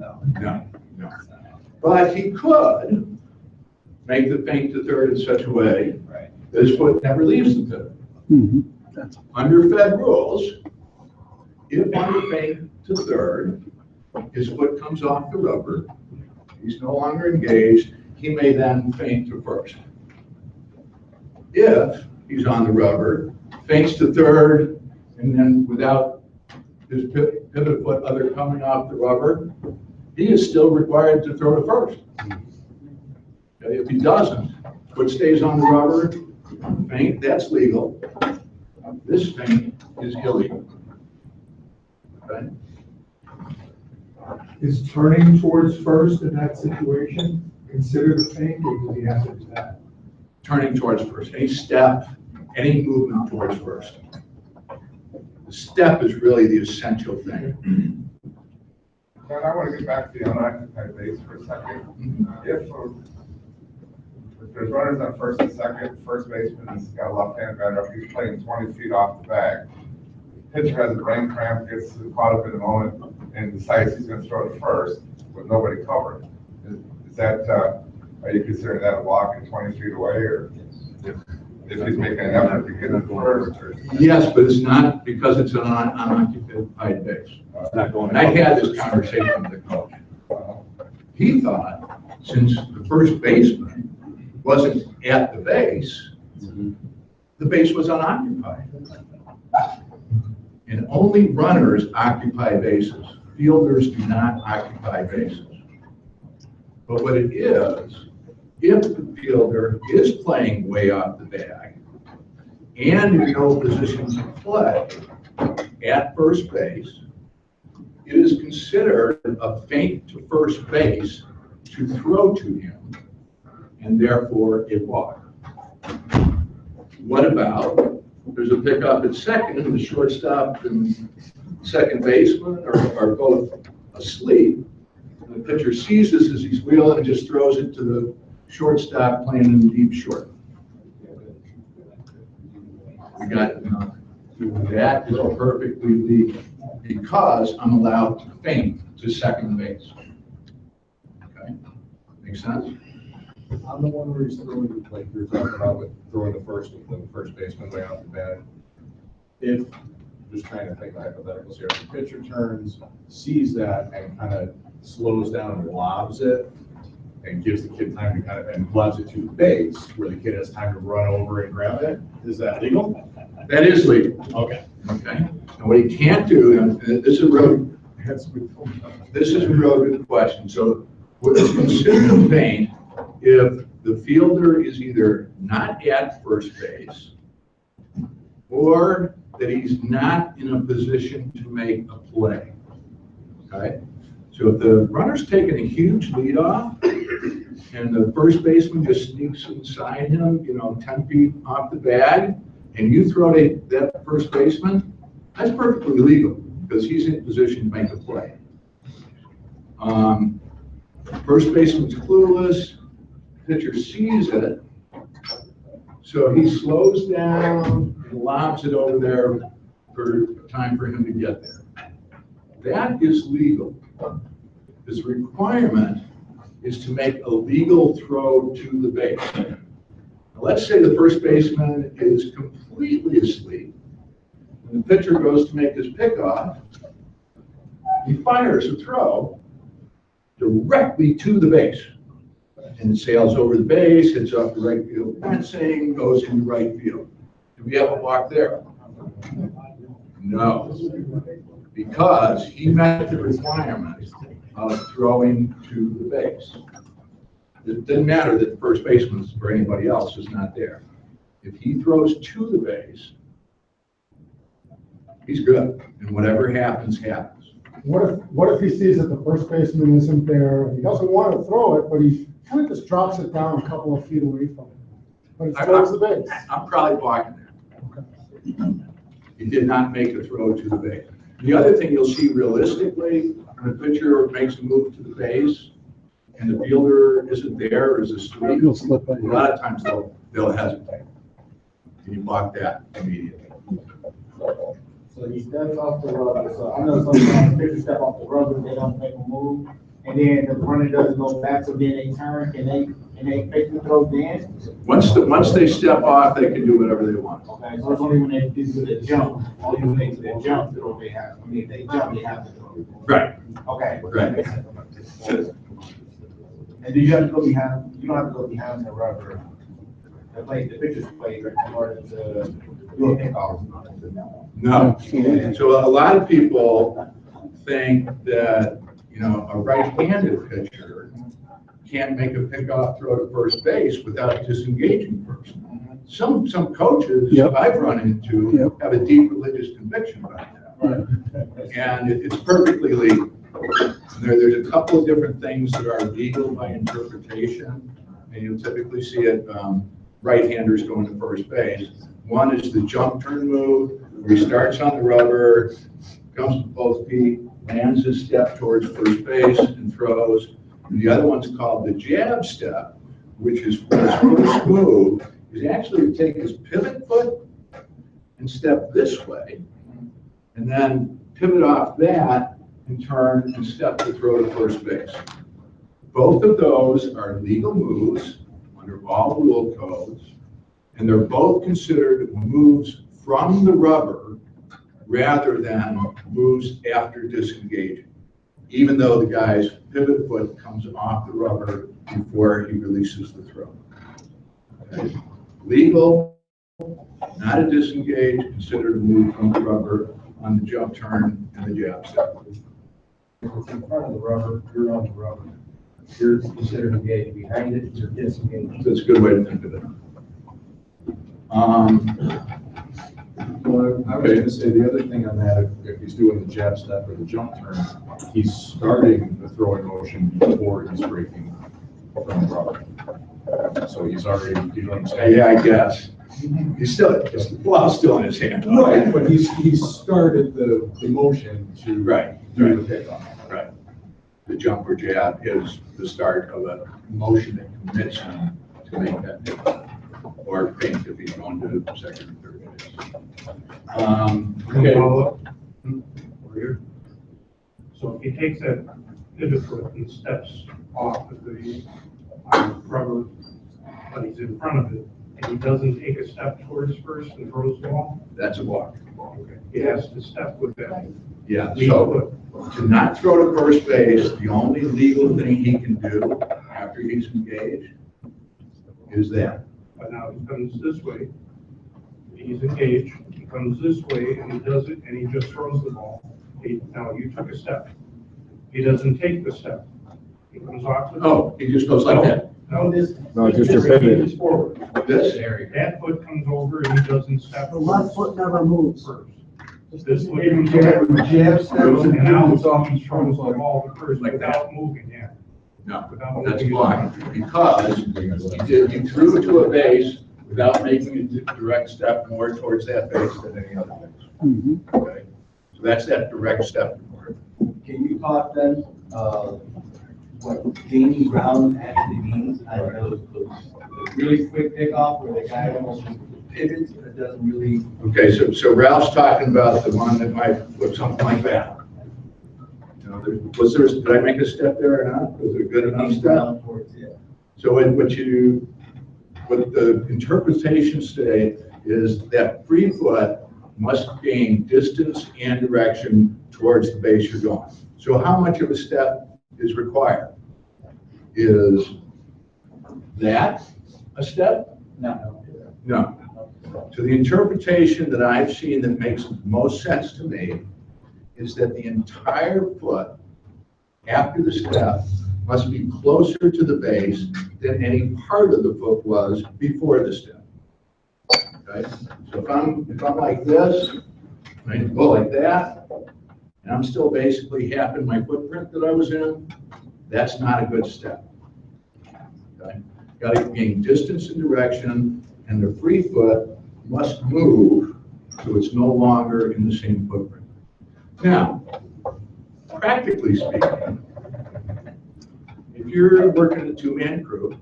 But he could make the feint to third in such a way His foot never leaves the pivot. Under Fed rules, if on the feint to third, his foot comes off the rubber, he's no longer engaged, he may then feint to first. If he's on the rubber, feints to third, and then without his pivot foot other coming off the rubber, he is still required to throw to first. Okay, if he doesn't, foot stays on the rubber, feint, that's legal. This feint is illegal. Okay? Is turning towards first in that situation considered a feint, or does he have to do that? Turning towards first, any step, any movement towards first. The step is really the essential thing. John, I want to get back to the unoccupied base for a second. If there's runners on first and second, first baseman's got a left-hand batter, he's playing 20 feet off the bag. Pitcher has a brain cramp, gets caught up in the moment, and decides he's going to throw to first with nobody covered. Is that, are you considering that a walk and 20 feet away, or if he's making an effort to get to first? Or? Yes, but it's not because it's an unoccupied base. And I had this conversation with the coach. He thought, since the first baseman wasn't at the base, the base was unoccupied. And only runners occupy bases. Fielders do not occupy bases. But what it is, if the fielder is playing way off the bag and in no position to play at first base, it is considered a feint to first base to throw to him, and therefore a walk. What about, there's a pickup at second, and the shortstop and second baseman are both asleep. The pitcher sees this as he's wheeling and just throws it to the shortstop playing in the deep short. We got that is perfectly legal because I'm allowed to feint to second base. Okay, make sense? I'm the one where he's throwing, like you're talking about with throwing the first baseman way off the bat. If, just trying to think of hypotheticals here, if the pitcher turns, sees that and kind of slows down and lobs it and gives the kid time to kind of, and lobs it to the base where the kid has time to run over and grab it, is that legal? That is legal. Okay. Okay. And what he can't do, and this is a real good question. So what is considered a feint if the fielder is either not at first base or that he's not in a position to make a play. Okay? So if the runner's taking a huge lead off and the first baseman just sneaks inside him, 10 feet off the bag, and you throw to that first baseman, that's perfectly legal because he's in position to make a play. First baseman's clueless, pitcher sees it, so he slows down and lobs it over there for time for him to get there. That is legal. His requirement is to make a legal throw to the base. Now, let's say the first baseman is completely asleep, and the pitcher goes to make his pickoff. He fires a throw directly to the base, and it sails over the base, hits off the right field fencing, goes into right field. Do we have a walk there? No, because he met the requirement of throwing to the base. It didn't matter that the first baseman or anybody else is not there. If he throws to the base, he's good, and whatever happens, happens. What if he sees that the first baseman isn't there, and he doesn't want to throw it, but he kind of just drops it down a couple of feet away from him, but it's towards the base? I'm probably blocking that. Okay. He did not make a throw to the base. The other thing you'll see realistically, when the pitcher makes a move to the base and the fielder isn't there, is asleep, a lot of times they'll hesitate. And you block that immediately. So he steps off the rubber. So I know sometimes pitchers step off the rubber, they don't make a move, and then the runner doesn't go back, so then they turn. Can they And they expect to throw then? Once they step off, they can do whatever they want. Okay, so it's only when they do the jump, only when they jump, throw they have, I mean, if they jump, they have to throw. Right. Okay. Right. And do you have to go behind, you don't have to go behind the rubber, the pitcher's plate, in order to do a pickoff? No. So a lot of people think that, you know, a right-handed pitcher can't make a pickoff throw to first base without disengaging first. Some coaches I've run into have a deep religious conviction about that. And it's perfectly legal. There's a couple of different things that are legal by interpretation, and you'll typically see it, right-handers going to first base. One is the jump turn move, where he starts on the rubber, comes with both feet, lands his step towards first base and throws. And the other one's called the jab step, which is his first move, is actually to take his pivot foot and step this way, and then pivot off that and turn and step to throw to first base. Both of those are legal moves under all rule codes, and they're both considered moves from the rubber rather than moves after disengaging, even though the guy's pivot foot comes off the rubber before he releases the throw. Okay. Legal, not a disengage, considered a move from the rubber on the jump turn and the jab step. If it's in front of the rubber, you're on the rubber. You're considered engaged. Behind it, you're disengaged. That's a good way to think of it. Well, I was gonna say, the other thing on that, if he's doing the jab step or the jump turn, he's starting the throwing motion before he's breaking from the rubber. So he's already, you know what I'm saying? Yeah, I guess. He's still, the ball's still in his hand. Right, but he's started the motion to do the pickoff. Right. The jump or jab is the start of a motion that commits him to make that pickoff, or feint if he's going to second and third base. Okay. Over here. So if he takes that pivot foot and steps off of the rubber, but he's in front of it, and he doesn't take a step towards first and throws the ball? That's a walk. Okay. He has to step with that. Yeah, so to not throw to first base, the only legal thing he can do after he's engaged is that. But now he comes this way, he's engaged, he comes this way, and he does it, and he just throws the ball. Now, you took a step. He doesn't take the step. He comes off the. Oh, he just goes like that? No, this. No, just your pivot. Is forward. This? That foot comes over and he doesn't step. The left foot never moves. First. This foot comes over. Jab step. And now it's off, he throws the ball to first without moving, yeah. No, Without that's moving. blocked, because you threw to a base without making a direct step more towards that base than any other base. Okay, so that's that direct step. Can you talk then, what gaining ground actually means? I don't know, the really quick pickoff where the guy almost pivots, but it doesn't really. Okay, so Ralph's talking about the one that might look something like that. You know, did I make a step there or not? Was it a good enough step? So what the interpretations say is that free foot must gain distance and direction towards the base you're going. So how much of a step is required? Is that a step? No. No. So the interpretation that I've seen that makes most sense to me is that the entire foot after the step must be closer to the base than any part of the foot was before the step. Okay? So if I'm like this, and I go like that, and I'm still basically half in my footprint that I was in, that's not a good step. Okay? Got to gain distance and direction, and the free foot must move so it's no longer in the same footprint. Now, practically speaking, if you're working a two-man crew,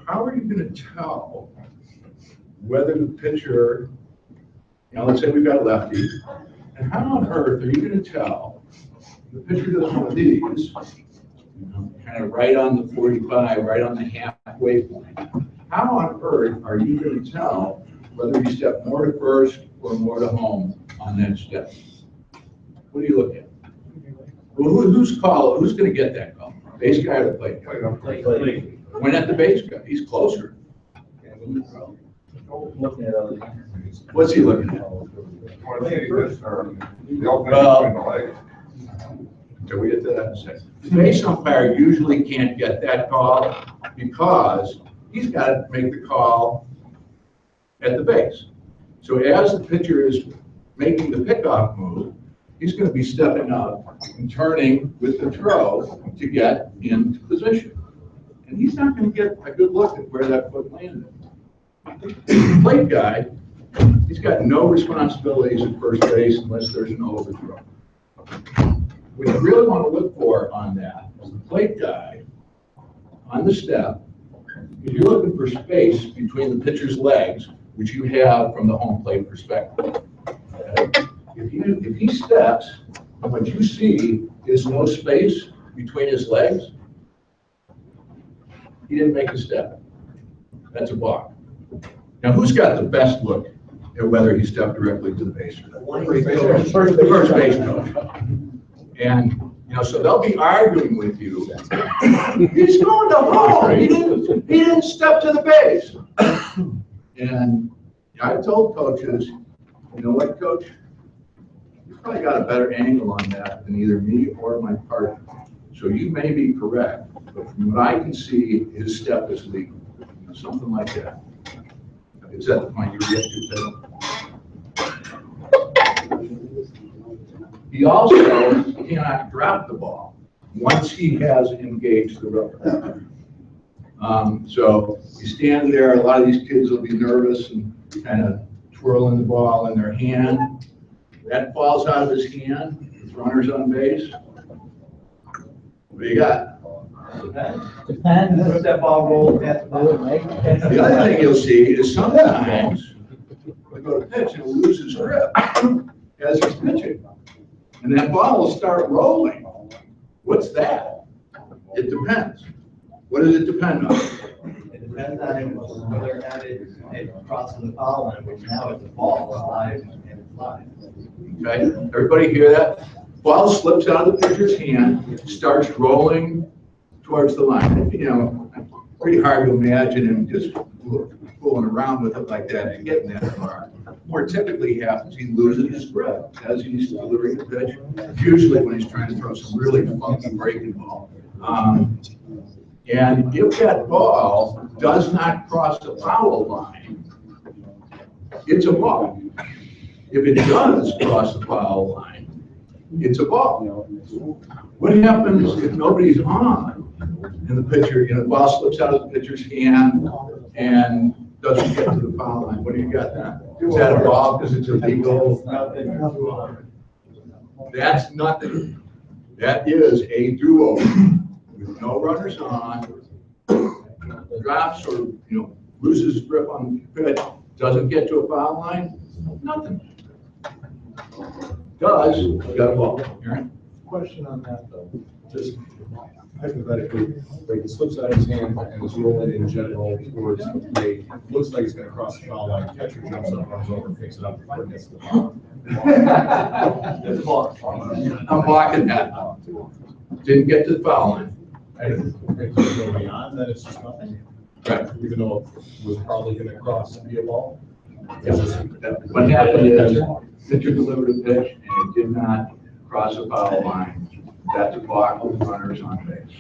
how are you going to tell whether the pitcher, let's say we've got a lefty, and how on earth are you going to tell the pitcher does one of these, kind of right on the 45, right on the halfway point. How on earth are you going to tell whether he stepped more to first or more to home on that step? What do you look at? Well, who's going to get that call? Base guy or the plate guy? Went at the base guy. He's closer. What's he looking at? Can we get to that in a second? The base umpire usually can't get that call because he's got to make the call at the base. So as the pitcher is making the pickoff move, he's going to be stepping up and turning with the throw to get into position. And he's not going to get a good look at where that foot landed. The plate guy, he's got no responsibilities at first base unless there's an overthrow. What you really want to look for on that is the plate guy on the step, because you're looking for space between the pitcher's legs, which you have from the home plate perspective. Okay? If he steps and what you see is no space between his legs, he didn't make a step. That's a balk. Now, who's got the best look at whether he stepped directly to the base or not? The first base coach. And, you know, so they'll be arguing with you. He's going to home. He didn't step to the base. And I've told coaches, you know what, coach? You've probably got a better angle on that than either me or my partner. So you may be correct, but from what I can see, his step is legal. You know, something like that. Is that the point you were getting to? He also cannot drop the ball once he has engaged the rubber. So you stand there, a lot of these kids will be nervous and kind of twirling the ball in their hand. That falls out of his hand, his runner's on base. What do you got? Depends if that ball rolls at the The other thing you'll see is sometimes we go to pitch and we lose his grip as he's pitching. And that ball will start rolling. What's that? It depends. What does it depend on? It depends on whether or not it crosses the foul line, which now it's a ball, it's live and it's live. Okay, everybody hear that? Ball slips out of the pitcher's hand, starts rolling towards the line. You know, pretty hard to imagine him just fooling around with it like that and getting that far. More typically happens, he loses his grip as he's delivering the pitch, usually when he's trying to throw some really funky breaking ball. And if that ball does not cross the foul line, it's a ball. If it does cross the foul line, it's a ball. What happens if nobody's on and the pitcher, you know, the ball slips out of the pitcher's hand and doesn't get to the foul line? What do you got then? Is that a ball because it's illegal? That's nothing. That is a do-over with no runners on, drops or, you know, loses grip on the pitch, doesn't get to a foul line, nothing. Does, you got a ball. Aaron? Question on that though, just hypothetically, like it slips out of his hand and is rolling in general towards the plate. Looks like it's going to cross the foul line. Catcher jumps up, runs over, picks it up before it gets to the ball. I'm blocking that. Didn't get to the foul line. I didn't go beyond that. It's just nothing. Right. Even though it was probably going to cross and be a ball. What happened is pitcher delivered a pitch and it did not cross the foul line. That's a block with runners on base.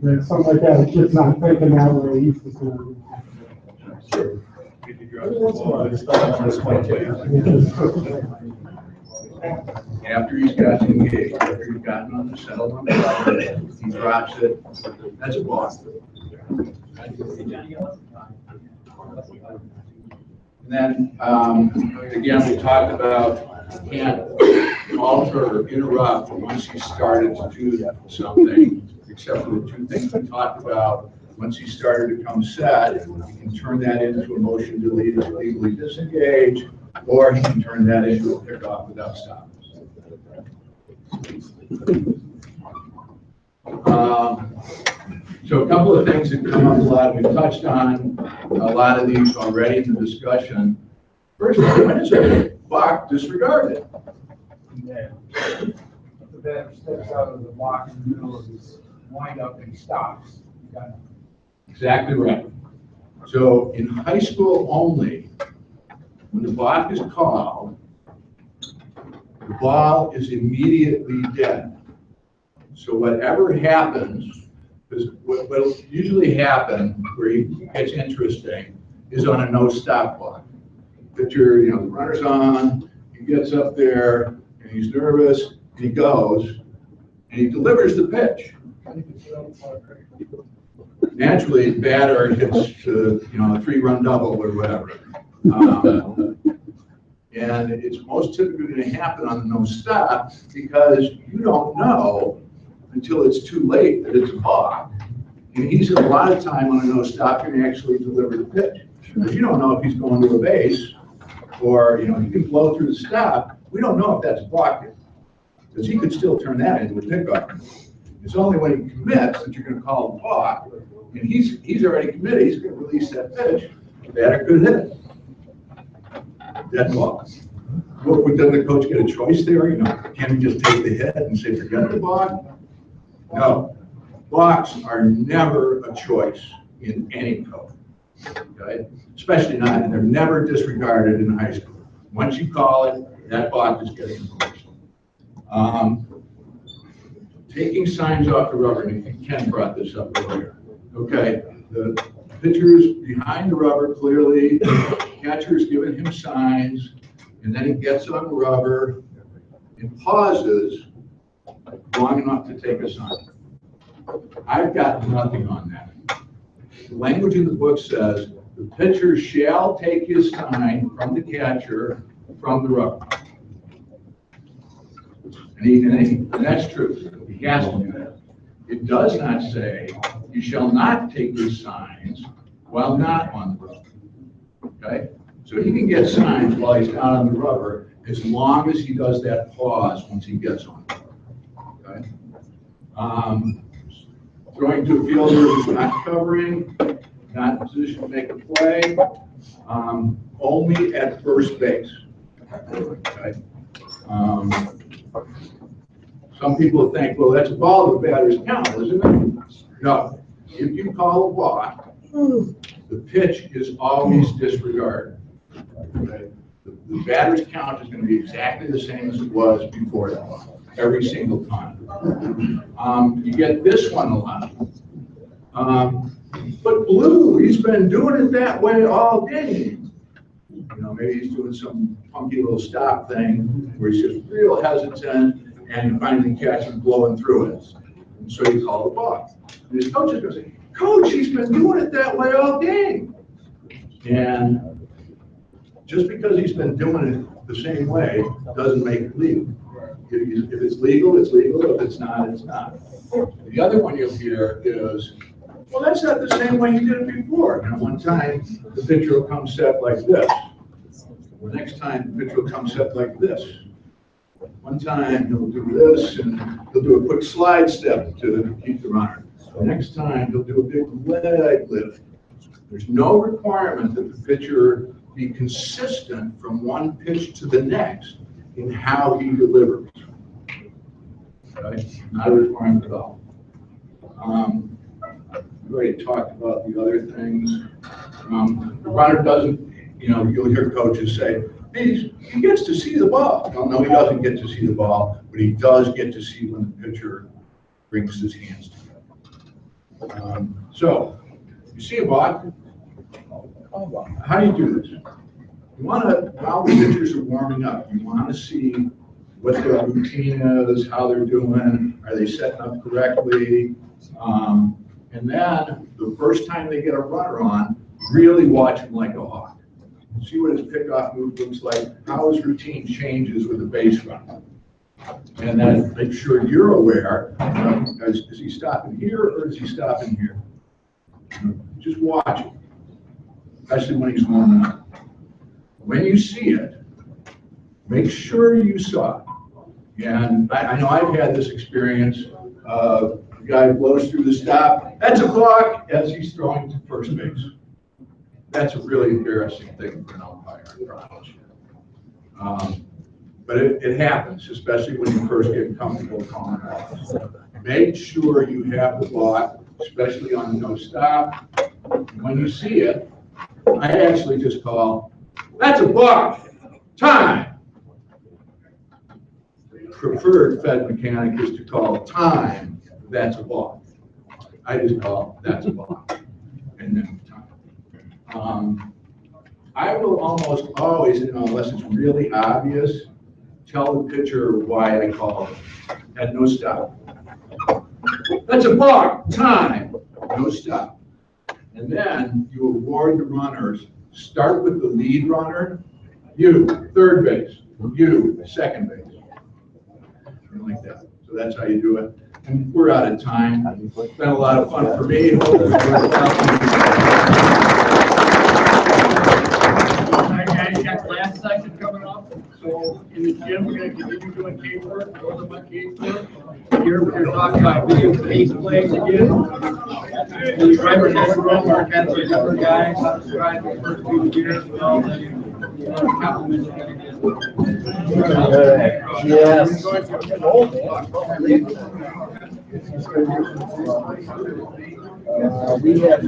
Yeah, something like that, the kid's not thinking that way, he's just gonna. Sure. After he's got engaged, after he's gotten on the settlement, he drops it. That's a block. And then, again, we talked about can't alter or interrupt once he started to do something, except for the two things we talked about. Once he started to come set, he can turn that into a motion to legally disengage, or he can turn that into a pickoff without stopping. So a couple of things that come up a lot, we've touched on a lot of these already in the discussion. First of all, when is a block disregarded? Yeah. The batter steps out of the box in the middle of his windup and he stops. You got it. Exactly right. So in high school only, when the block is called, the ball is immediately dead. So whatever happens, because what will usually happen where it gets interesting is on a no-stop block. Pitcher, the runner's on, he gets up there, and he's nervous, and he goes, and he delivers the pitch. Naturally, batter hits a 3-run double or whatever. And it's most typically going to happen on the no stop because you don't know until it's too late that it's a balk. And he's a lot of time on a no stop going to actually deliver the pitch. Because you don't know if he's going to a base or he can blow through the stop. We don't know if that's a balk yet. Because he could still turn that into a pickoff. It's only when he commits that you're going to call it balk. And he's already committed. He's going to release that pitch. The batter could hit it. Dead ball. Would then the coach get a choice there? Can he just take the hit and say, forget the balk? No. Balks are never a choice in any code. Okay? Especially not, and they're never disregarded in high school. Once you call it, that balk is getting enforced. Taking signs off the rubber, and Ken brought this up earlier. Okay, the pitcher's behind the rubber clearly, the catcher's giving him signs, and then he gets on the rubber and pauses long enough to take a sign. I've got nothing on that. The language in the book says the pitcher shall take his sign from the catcher from the rubber. And that's true. He has to do that. It does not say you shall not take his signs while not on the rubber. Okay? So he can get signs while he's not on the rubber as long as he does that pause once he gets on the rubber. Okay? Throwing to a fielder who's not covering, not in position to make a play, only at first base. Okay? Some people think, well, that's a ball the batters count, isn't it? No. If you call a balk, the pitch is always disregarded. Okay? The batter's count is going to be exactly the same as it was before that ball, every single time. You get this one a lot. But Blue, he's been doing it that way all day. Maybe he's doing some funky little stop thing where he's just real hesitant and you finally catch him blowing through it. And so you call the balk. And his coach is going to say, Coach, he's been doing it that way all day. And just because he's been doing it the same way doesn't make it legal. If it's legal, it's legal. If it's not, it's not. The other one you'll hear is, well, that's not the same way you did it before. One time, the pitcher will come set like this. The next time, the pitcher will come set like this. One time, he'll do this, and he'll do a quick slide step to keep the runner. The next time, he'll do a big leg lift. There's no requirement that the pitcher be consistent from one pitch to the next in how he delivers. Okay? Not a requirement at all. We already talked about the other things. The runner doesn't, you'll hear coaches say, hey, he gets to see the ball. Well, no, he doesn't get to see the ball, but he does get to see when the pitcher brings his hands together. So, you see a balk? How do you do this? You want to, while the pitchers are warming up, you want to see what their routine is, how they're doing, are they setting up correctly? And then, the first time they get a runner on, really watch him like a hawk. See what his pickoff move looks like, how his routine changes with a base runner. And then make sure you're aware, is he stopping here or is he stopping here? Just watch it, especially when he's warming up. When you see it, make sure you saw it. And I know I've had this experience The guy blows through the stop. That's a block as he's throwing to first base. That's a really embarrassing thing for an umpire, I promise you. But it happens, especially when you first get comfortable calling off. Make sure you have the block, especially on no stop. When you see it, I actually just call, that's a block, time. Preferred Fed mechanic is to call time, that's a block. I just call, that's a block, and then time. I will almost always, unless it's really obvious, tell the pitcher why I called it at no stop. That's a block, time, no stop. And then you award the runners, start with the lead runner, you, third base, you, second base. Something like that. So that's how you do it. And we're out of time. It's been a lot of fun for me. You got class section coming up, so in the gym, we're gonna continue doing casework, more than one casework. Here, we're gonna talk about video case plays again. The driver's ed room, our kind of number guys, drive the first 2 years, well, We have.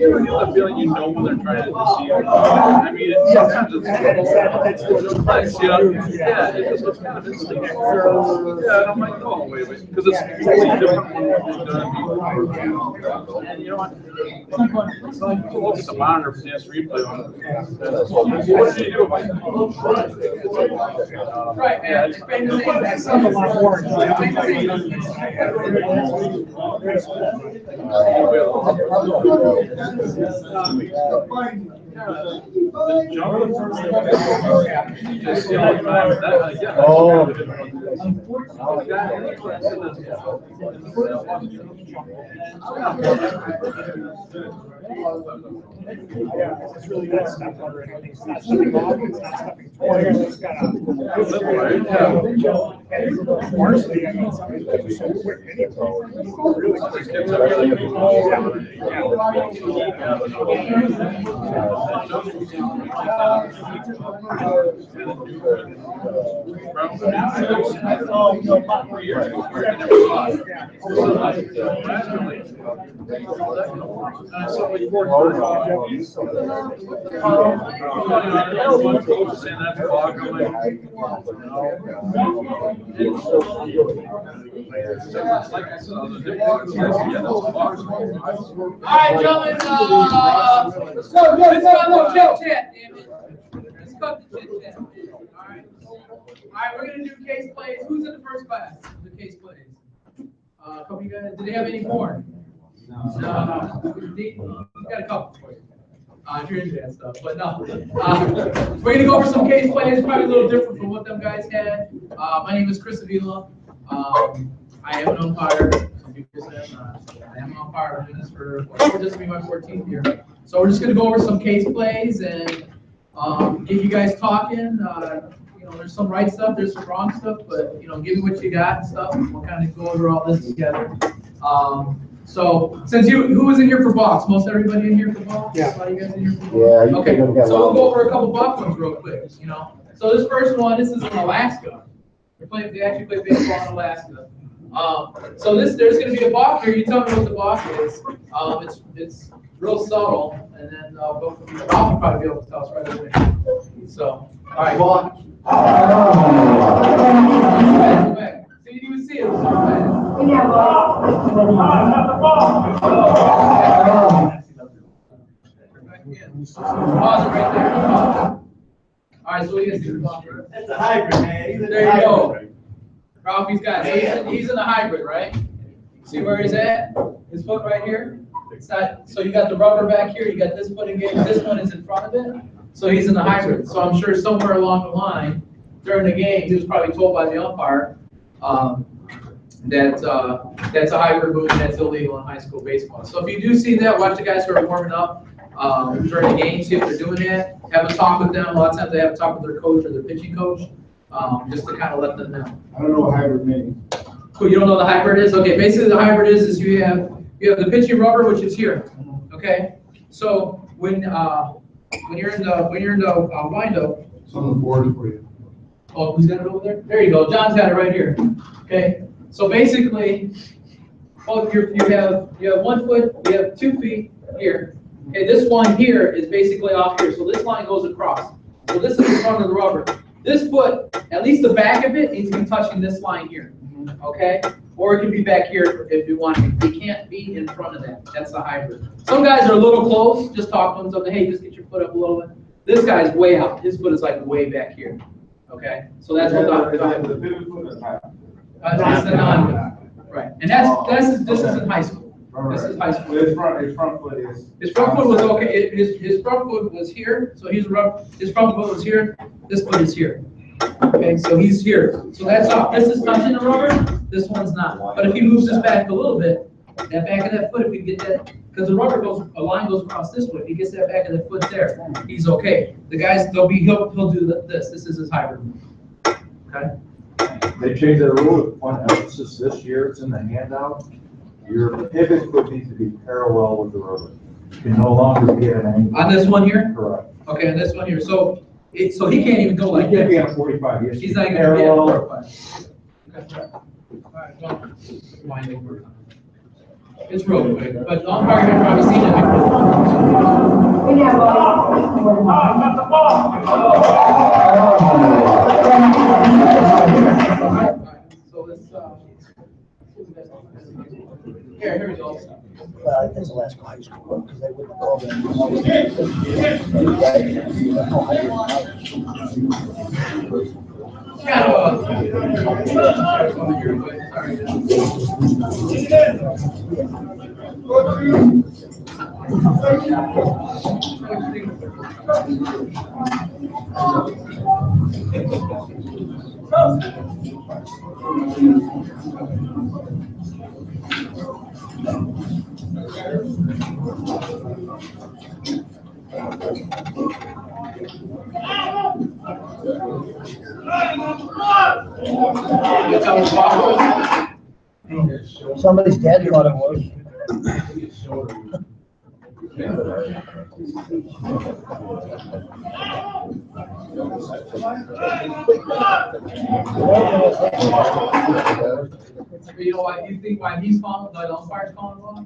The feeling you know when they're trying to deceive you. I mean, sometimes it's yeah, it just looks kind of interesting. Yeah, I'm like, oh, wait, because it's totally different when you're done. And you know what? Look at the monitor for this replay on it. What did you do? Right, man. That's a lot more. Yeah, it's really not stuck under anything. It's not stepping off, it's not stepping towards, it's got a. Marcy, I mean, somebody's got to be so quick. Really Alright, gentlemen, let's go, let's go, chit chat, damn it. Let's go to chit chat. Alright, we're gonna do case plays. Who's in the first class? The case plays. A couple of you guys, did they have any more? No. We got a couple for you. If you're into that stuff, but no. We're gonna go over some case plays, probably a little different from what them guys had. My name is Chris Avila. I am an umpire. I am an umpire. I've been doing this for, this will be my 14th year. So we're just gonna go over some case plays and get you guys talking. You know, there's some right stuff, there's some wrong stuff, but you know, give me what you got and stuff. We'll kind of go over all this together. So since who was in here for box? Most everybody in here for box? Yeah. A lot of you guys in here for box? Yeah. Okay, so we'll go over a couple box ones real quick, you know. So this first one, this is in Alaska. They actually play baseball in Alaska. So there's going to be a balk here. You tell me what the balk is. It's real subtle, and then I'll probably be able to tell us right away. So, all right, balk. So you didn't even see it. Pause it right there. All right, so what do you guys do? That's a hybrid, man. There you go. Ralphie's got, he's in the hybrid, right? See where he's at? His foot right here? It's not, so you got the rubber back here, you got this foot engaged, this one is in front of it. So he's in the hybrid. So I'm sure somewhere along the line, during the game, he was probably told by the umpire that that's a hybrid move and that's illegal in high school baseball. So if you do see that, watch the guys who are warming up during the game, see if they're doing that. Have a talk with them. A lot of times they have a talk with their coach or their pitching coach, just to kind of let them know. I don't know what hybrid means. Cool, you don't know what the hybrid is? Okay, basically the hybrid is you have the pitching rubber, which is here. Okay, so when you're in the windup. It's on the board for you. Oh, who's got it over there? There you go. John's got it right here. Okay, so basically, you have 1 foot, you have 2 feet here. Okay, this one here is basically off here. So this line goes across. So this is in front of the rubber. This foot, at least the back of it, needs to be touching this line here. Okay? Or it can be back here if you want to. It can't be in front of that. That's the hybrid. Some guys are a little close. Just talk to them. So, hey, just get your foot up a little bit. This guy's way out. His foot is like way back here. Okay? So that's what the The pivot foot is not. that's the non. Right. And this is in high school. This is high school. His front foot is. His front foot was okay. His front foot was here, so his front foot was here. This foot is here. Okay, so he's here. So that's off. This is touching the rubber. This one's not. But if he moves this back a little bit, that back of that foot, if we get that, because the rubber a line goes across this way. If he gets that back of the foot there, he's okay. The guys, he'll do this. This is his hybrid. Okay. They changed their rule with one emphasis this year. It's in the handout. Your pivot foot needs to be parallel with the rubber. You can no longer be at an angle. On this one here? Correct. Okay, on this one here. So he can't even go like He can't that. that. Be at 45. He's not going to be at parallel. 45. Okay. All right, don't wind over. It's real quick, but the umpire had probably seen it before. So let's, here we go. I think it's Alaska High School, because they wouldn't call them. Somebody's dad thought it was. You know why, you think why he's calling, why the umpire's calling him off?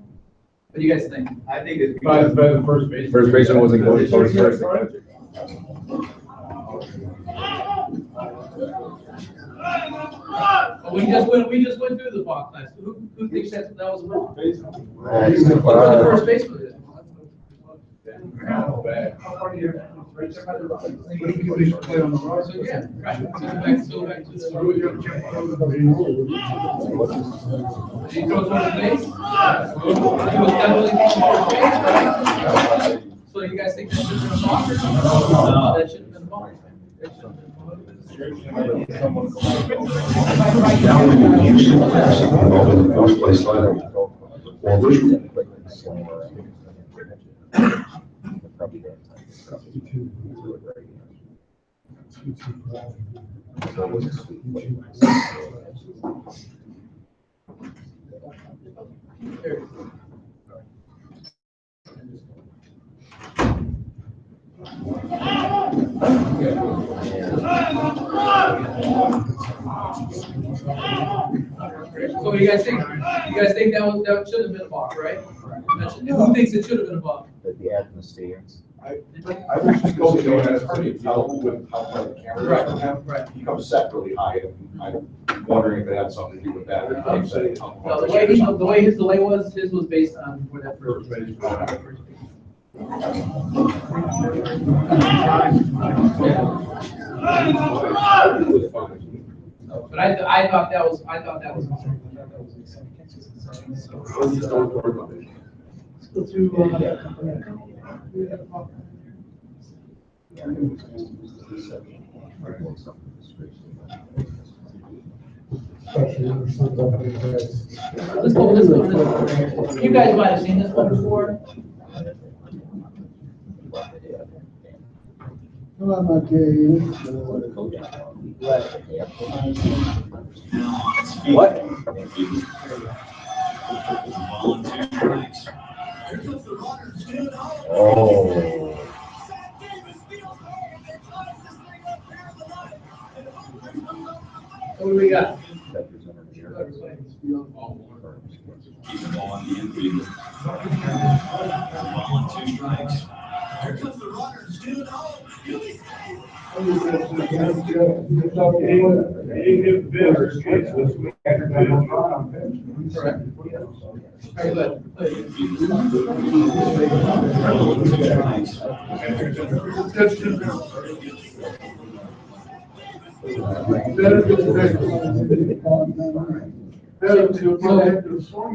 What do you guys think? I think it's. By the first base. First baseman wasn't going towards first. We just went through the ball class. Who thinks that was wrong? That's Who was the first baseman? How far do you? So, yeah, right. So back to the. He throws over the base? He was definitely first base, right? So you guys think that should have been a ball? No, that should have been a ball. So you guys think that should have been a ball, right? Who thinks it should have been a ball? The ad in the stands. I was just going to go, and it's hard to tell with how far the camera is from him. Right. He comes set really high, and I'm wondering if it had something to do with that. No, the way his delay was, his was based on where that first base. But I thought that was. Let's go through. Let's go. You guys might have seen this one before. What? Oh. What do we got? Keep the ball on the infield. 1-2 strikes. Here comes the runners, 2-0.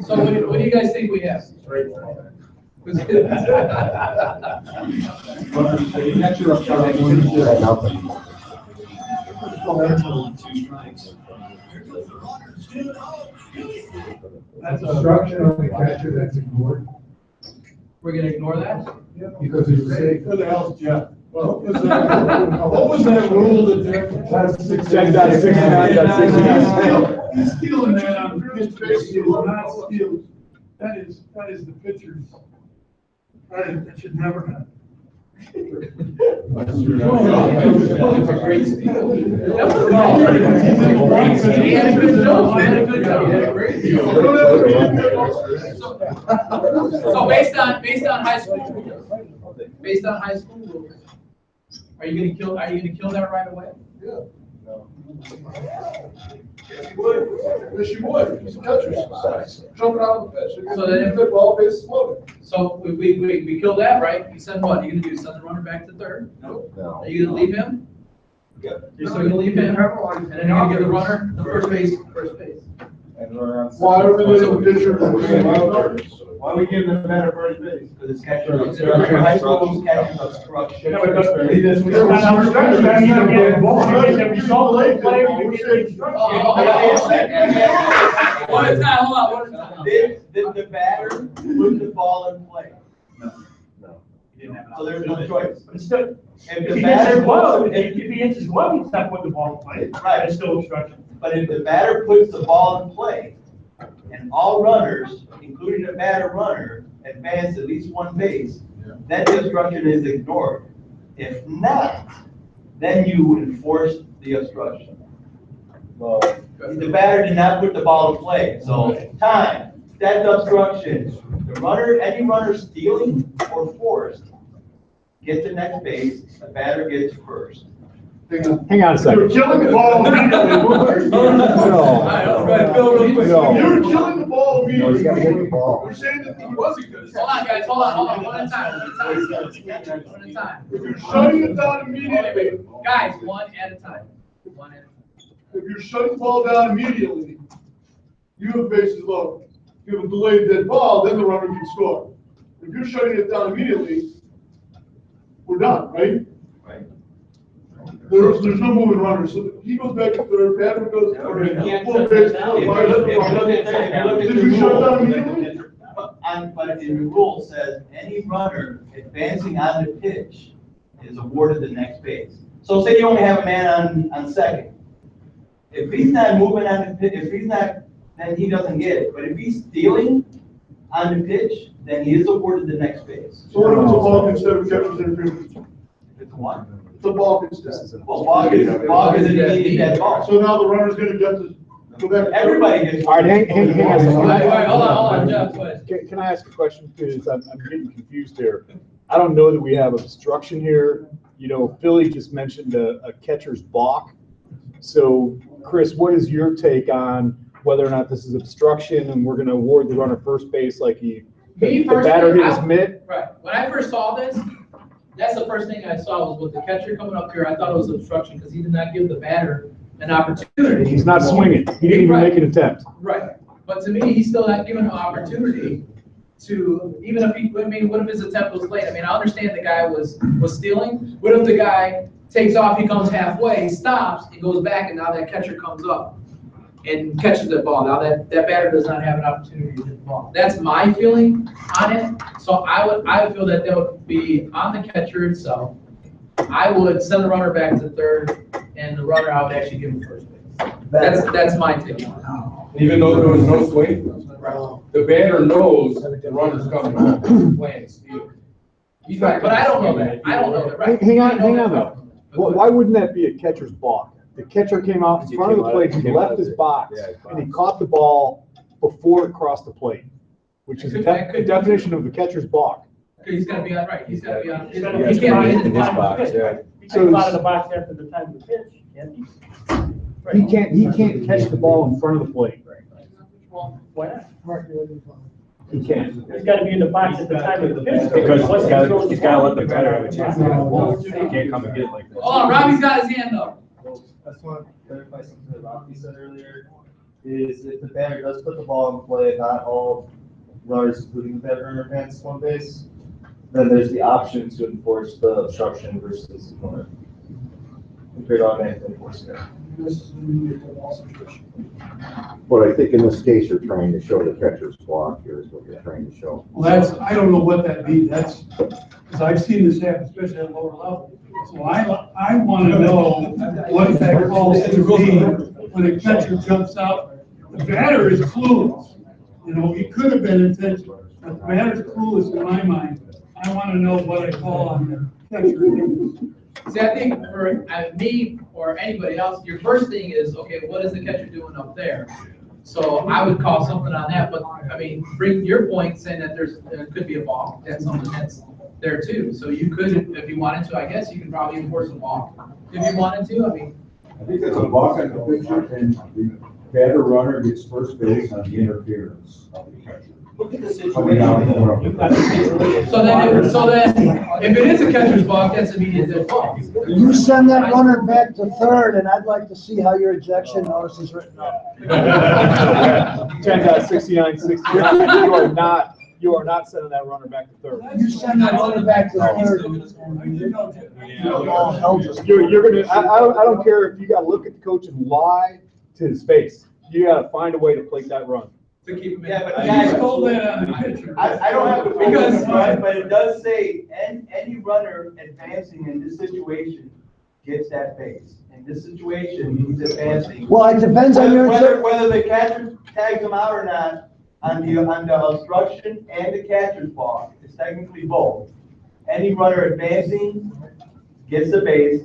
So what do you guys think we have? That's obstruction on the catcher that's ignored. We're gonna ignore that? Because it's safe. Who the hell's Jeff? What was that rule that Jeff? He's stealing that on first base, not stealing. That is the pitcher's. That should never happen. That's a great steal. That was a he had a good job. He had a good job. He had a great deal. So based on high school rules, are you gonna kill that right away? Yeah. Yes, you would. Yes, you would. He's a catcher. Jumping out of the pitch. So then, good ball, base loaded. So we kill that, right? You send what? You gonna do? Send the runner back to third? No. Are you gonna leave him? Yeah. You're still gonna leave him, and then you're gonna give the runner the first base. Why would the pitcher? Why we give them a better first base? Because it's catching obstruction. High school is catching obstruction. Yeah, but that's not obstruction, that's not getting the ball. If you saw the late play, you get the obstruction. One at a time, hold on, one at a time. Did the batter put the ball in play? No. So there's no choice. But it's still, If if the he hits his batter glove, puts, if he hits his glove, he's not putting the ball in play. Right. It's still obstruction. but if the batter puts the ball in play, and all runners, including the batter runner, advance at least one base, that obstruction is ignored. If not, then you enforce the obstruction. The batter did not put the ball in play, so time, that's obstruction. The runner, any runner stealing or forced, gets the next base, the batter gets first. Hang on a second. You're killing the ball immediately. You're killing the ball immediately. You gotta hit the ball. You're saying that. Hold on, guys, hold on, one at a time, one at a time. If you're shutting it down immediately, Guys, one at a time, one at a time. if you're shutting the ball down immediately, you have bases loaded. If you have a delayed dead ball, then the runner can score. If you're shutting it down immediately, we're done, right? Right. There's no moving runners, so he goes back to third, batter goes, or You can't full shut base. that down. If you look at Did the you shut it down rule, immediately? but in the rule says any runner advancing on the pitch is awarded the next base. So say you only have a man on second. If he's not moving on the pitch, if he's not, then he doesn't get it. But if he's stealing on the pitch, then he is awarded the next base. So what if it's a balk instead of catcher's interference? It's one. It's a balk instead. Well, balk is an immediate dead ball. So now the runner's gonna get to go back. to Everybody gets. All right, hang on. All right, hold on, Jeff, go ahead. Can I ask a question, because I'm getting confused here. I don't know that we have obstruction here. You know, Philly just mentioned a catcher's balk. So, Chris, what is your take on whether or not this is obstruction and we're gonna award the runner first base like the batter hit his mitt? Right, when I first saw this, that's the first thing I saw was with the catcher coming up here, I thought it was obstruction because he did not give the batter an opportunity. He's not swinging. He didn't even make an attempt. Right, but to me, he's still not given an opportunity to, even if he, I mean, what if his attempt was late? I mean, I understand the guy was stealing. What if the guy takes off, he comes halfway, he stops, he goes back, and now that catcher comes up and catches the ball. Now that batter does not have an opportunity to hit the ball. That's my feeling on it. So I would feel that would be on the catcher itself. I would send the runner back to third, and the runner, I would actually give him first base. That's my take on it. Even though there was no swing, the batter knows the runner's coming home, playing steal. He's not. But I don't know that. I don't know that, right? Hang on though. Why wouldn't that be a catcher's balk? The catcher came out in front of the plate, he left his box, and he caught the ball before it crossed the plate, which is the definition of the catcher's balk. He's gonna be on, right, he's gotta be on. He Yeah, can't be in the box, yeah. He comes out of the box after the time of the pitch, can't he? He can't catch the ball in front of the plate. Why not? He can't. He's gotta be in the box at the time of the pitch. Because Once he throws he's the gotta ball. let the batter have a chance to hit the ball. He can't come and get it like that. Hold on, Robbie's got his hand up. I just want to clarify something that Rocky said earlier, is if the batter does put the ball in play, not all runners, including the batter, advance one base, then there's the option to enforce the obstruction versus ignore it. Compared to automatically enforcing it. But I think in this case, you're trying to show the catcher's block here is what you're trying to show. Well, I don't know what that means, because I've seen this happen, especially at lower level. So I want to know what that calls to be when a catcher jumps out. The batter is clueless, he could have been intentional, but the batter's clueless in my mind. I want to know what I call on the catcher. See, I think for me or anybody else, your first thing is, okay, what is the catcher doing up there? So I would call something on that, but I mean, bring your point saying that there could be a balk. That's something that's there too. So you could, if you wanted to, I guess you could probably enforce a balk. If you wanted to, I mean. I think that's a balk on the picture, and the batter runner gets first base on the interference of the catcher. Look at the Coming down the road. So then, if it is a catcher's balk, that's immediate dead ball. You send that runner back to third, and I'd like to see how your ejection notice is written up. 10.69.69, you are not You are not sending that runner back to third. You send that runner back to third. All hell just. You're gonna, I don't care if you gotta look at the coach and lie to his face. You gotta find a way to plate that run. To keep him in. Yeah, but I guys, told that on the picture. I don't have to Because- focus, right, but it does say, any runner advancing in this situation gets that base. In this situation, he's advancing. Well, it depends on your. Whether the catcher tags him out or not, on the obstruction and the catcher's ball, it's technically both. Any runner advancing gets the base.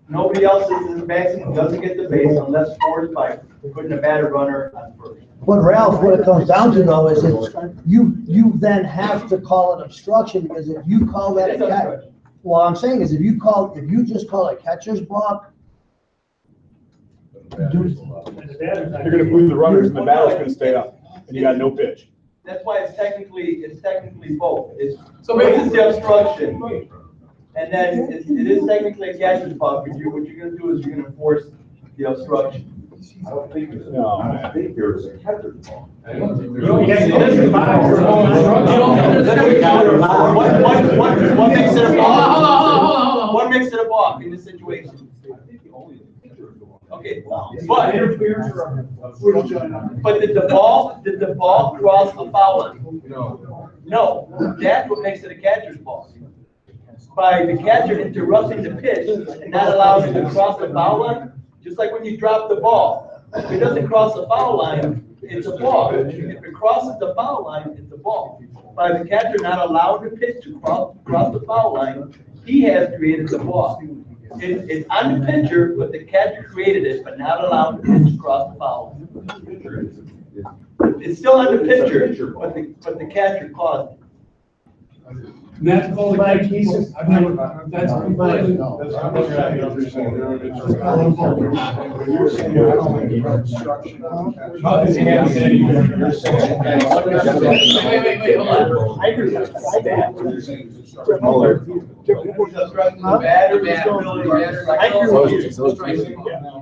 Nobody else is advancing, doesn't get the base unless forced by putting a batter runner on first. But Ralph, what it comes down to though is that you then have to call it obstruction, because if you call that a catch, what I'm saying is if you just call it catcher's block. You're gonna move the runners and the batter's gonna stay up, and you got no pitch. That's why it's technically both. So It's the obstruction, and then it is technically a catcher's block, but what you're gonna do is you're gonna force the obstruction. I don't think there's, No. I think there's a catcher's ball. One makes it a block. One makes it a block in this situation. Okay, but did the ball cross the foul line? No, that's what makes it a catcher's ball. By the catcher interrupting the pitch and not allowing it to cross the foul line, just like when you drop the ball. If it doesn't cross the foul line, it's a ball. If it crosses the foul line, it's a ball. By the catcher not allowing the pitch to cross the foul line, he has created the ball. It's on the pitcher, but the catcher created it, but not allowing the pitch to cross the foul line. It's still on the pitcher, but the catcher caused it. That's called a catch. That's complete. Wait, hold on. I agree.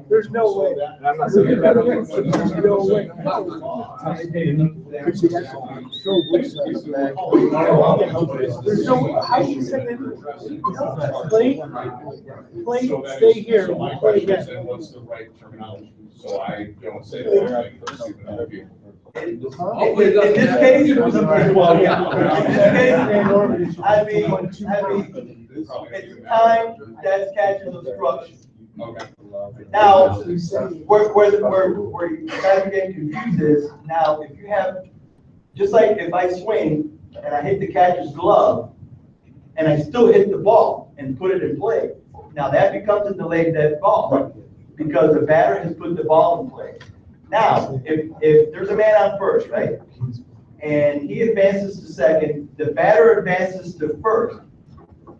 There's no way. And I'm not saying that. There's no way. There's no, how do you say that? Play, stay here, play again. What's the right terminology? So I don't say the wrong thing for stupid other people. In this case, it's time that's catches obstruction. Okay. Now, where you guys are getting confused is, now, if you have, just like if I swing and I hit the catcher's glove, and I still hit the ball and put it in play, now that becomes a delayed dead ball, because the batter has put the ball in play. Now, if there's a man on first, right, and he advances to second, the batter advances to first,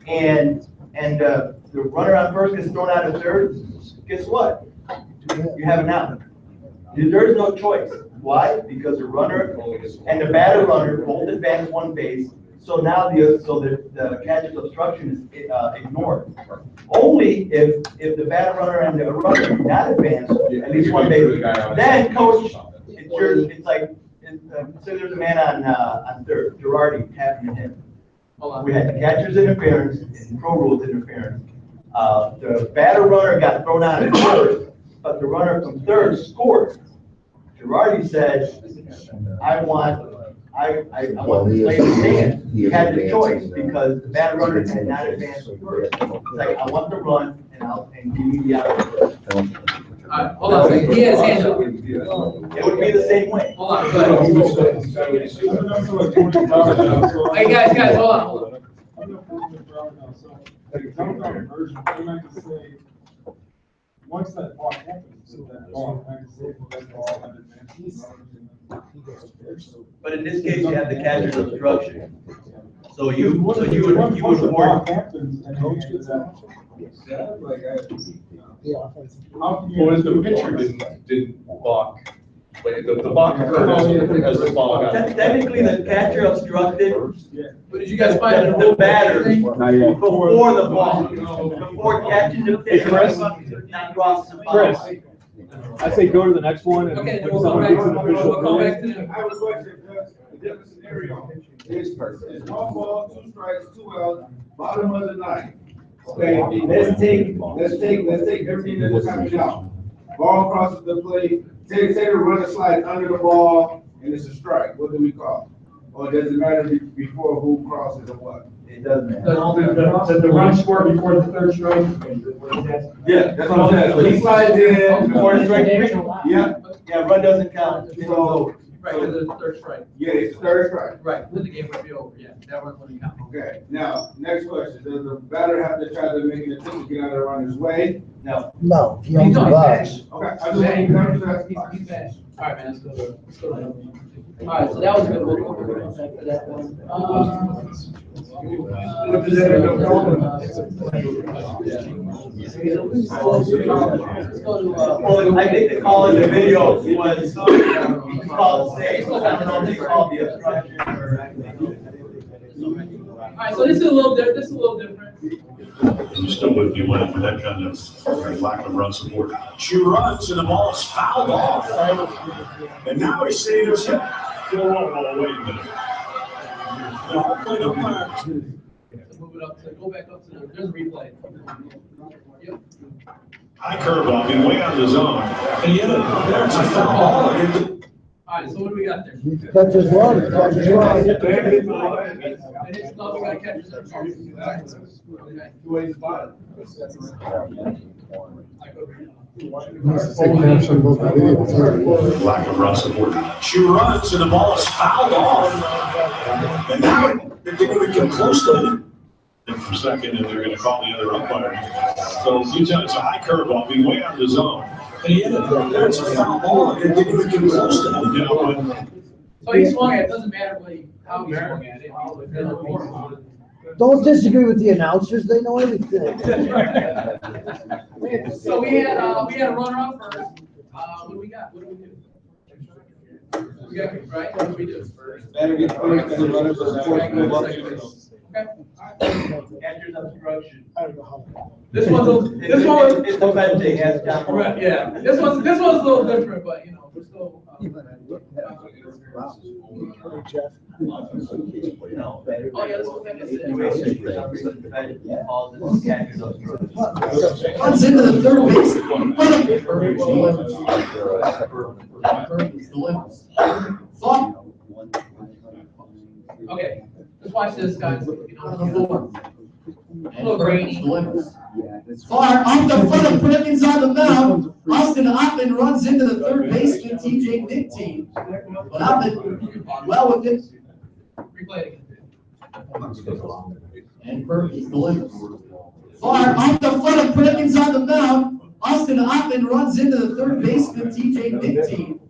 and the runner on first gets thrown out of third, guess what? You have an out. There's no choice. Why? Because the runner and the batter runner both advance one base, so now the catcher's obstruction is ignored. Only if the batter runner and the runner do not advance at least one base, then coach, it's like, say there's a man on third, Girardi tapping him. We had the catcher's interference and pro rules interference. The batter runner got thrown out at first, but the runner from third scored. Girardi said, I want to play the stand. He had the choice because the batter runner had not advanced to first. It's like, I want to run and give me the out. Hold on a second. He has his hand up. It would be the same way. Hold on, go ahead. Hey, guys, hold on. Once that ball happens, that ball, But in this case, you have the catcher's obstruction. So you would work. Well, if the pitcher didn't block, like the block occurred as the ball got. Technically, the catcher obstructed. But did you guys find the batter Not yet. before the ball, before catching the pitch? Hey, Chris. Not cross the ball. Chris, I say go to the next one and Okay, when we'll someone come gets an back, official we'll come ruling. back to them. different scenario. It's one ball, two strikes, 2 outs, bottom of the ninth. Okay, let's take everything that is happening out. Ball crosses the plate, say the runner slides under the ball, and it's a strike. What do we call it? Or does it matter before who crosses or what? It doesn't matter. The run scored before the third strike? Yeah, that's what I'm saying. So he slides in before the strike. Yeah, run doesn't count. So, Right, because it's the third strike. yeah, it's third strike. Right, then the game would be over, yeah, that one wouldn't count. Okay, now, next question. Does the batter have to try to make an attempt to get out of the runner's way? No. No, he owns the box. Okay, I just want to He's back. All right, man, let's go. All right, so that was good. We'll go back to that one. I think the call in the video was called safe. I don't know if they called the obstruction or. All right, so this is a little different. I'm still with you when that kind of lack of run support. She runs and the ball is fouled off. And now he's saying it's hit. Wait a minute. The home plate umpire. Move it up to, go back up to there's a replay. Yep. High curveball, being way out of the zone. And yet, there's a foul ball. All right, so what do we got there? Catcher's run, catcher's run. And it's not, we got catches. Lack of run support. She runs and the ball is fouled off. And now they're getting to get close to it. For second, and they're going to call the other umpire. So it's a high curveball, being way out of the zone. And yet, there's a foul ball. They're getting to get close to it. So he swung at it, doesn't matter how he swung at it. Don't disagree with the announcers, they know everything. So we had a runner up first. What do we got? What do we do? We got, right? What do we do? Batter gets first and the runners are supposed to move up to the. Catcher's obstruction. This one's it's the best thing, has John. right, yeah. This one's a little different, but you know, we're still. Oh, yeah, let's go back and see. Runs into the third base. Okay, let's watch this, guys. You know, little grainy. Far off the foot of Perkins on the mound. Austin Ottman runs into the third baseman, TJ Nickteam. But Ottman, well with it. Replay it again. And Perkins delivers. Far off the foot of Perkins on the mound. Austin Ottman runs into the third baseman, TJ Nickteam.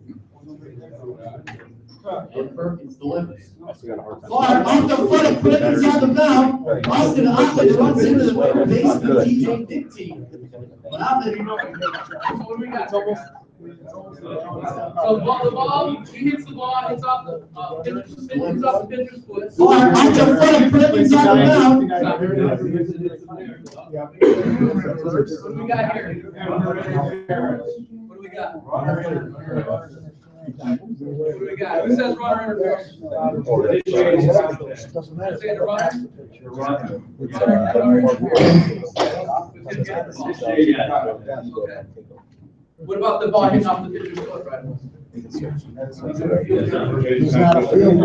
And Perkins delivers. Far off the foot of Perkins on the mound. Austin Ottman runs into the third baseman, TJ Nickteam. But Ottman. So what do we got? So the ball, he hits the ball, hits off the pitcher's foot. Far off the foot of Perkins on the mound. What do we got here? What do we got? What do we got? Who says runner interference? Doesn't matter. Say the runner. Okay. What about the ball hitting off the pitcher's foot, right? It's not a field.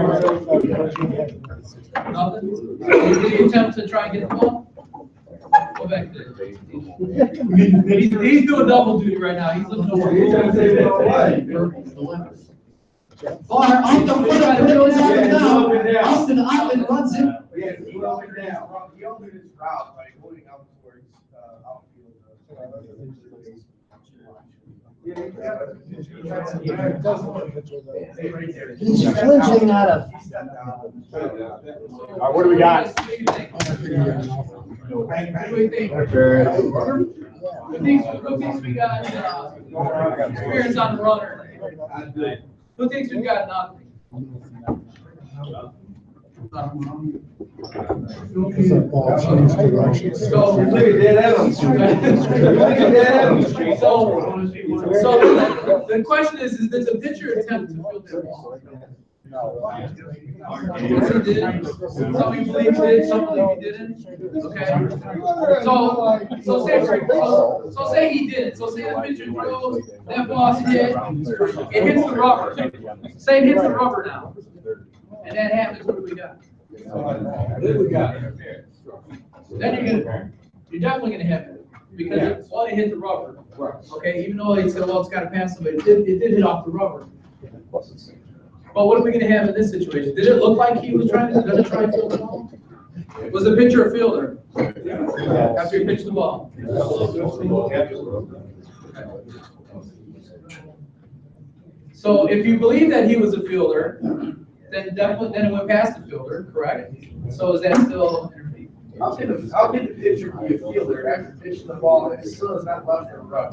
Nothing? Did he attempt to try and get the ball? Go back there. He's doing double duty right now. He's looking over. Far off the foot of Perkins on the mound. Austin Ottman runs in. Yeah, he up and down. He opened his route by holding up towards outfield. He's flinching out of. What do we got? What do we think? Who thinks we got experience on the runner? Who thinks we've got nothing? So the question is this a pitcher attempt to field their ball? Yes, he did. Some he believes did, some believe he didn't. Okay. So say he did. So say the pitcher throws, that ball's hit, it hits the rubber. Say it hits the rubber now. And that happens, what do we got? Then we got interference. Then you're definitely gonna have it. Because it's only hit the rubber. Okay, even though he said, well, it's gotta pass somebody, it did hit off the rubber. But what are we gonna have in this situation? Did it look like he was gonna try to field the ball? Was the pitcher a fielder? After he pitched the ball? So if you believe that he was a fielder, then it went past the fielder, correct? So is that still? How can the pitcher be a fielder after pitching the ball and it still is not left for a run?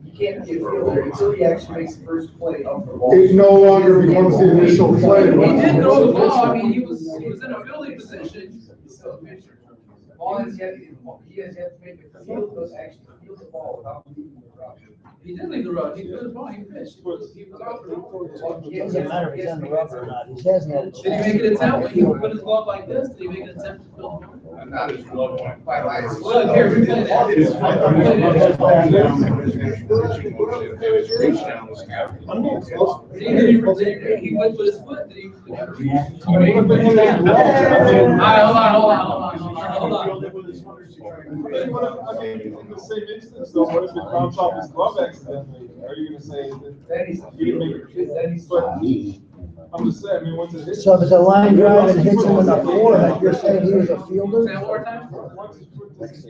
You can't be a fielder until he actually makes the first play of the ball. It no longer becomes the initial play. He did throw the ball. I mean, he was in a fielding position. He's still a pitcher. The ball has yet to make it field, does actually field the ball without leaving the run. He did leave the run. He threw the ball. He pitched. He was out the run. It doesn't matter if he's on the rubber or not, he hasn't had a chance. Did he make an attempt when he put his glove like this? Did he make an attempt to fill the ball? Not his glove went by my. Well, here, we played that. He went with his foot. Did he? All right, hold on. I mean, in the same instance, though, what if it bounced off his glove accidentally? Are you gonna say that he didn't make it? But I'm just saying, I mean, once it hits. So if it's a line drive and hits him in the forehead, you're saying he was a fielder? Say that one more time. Is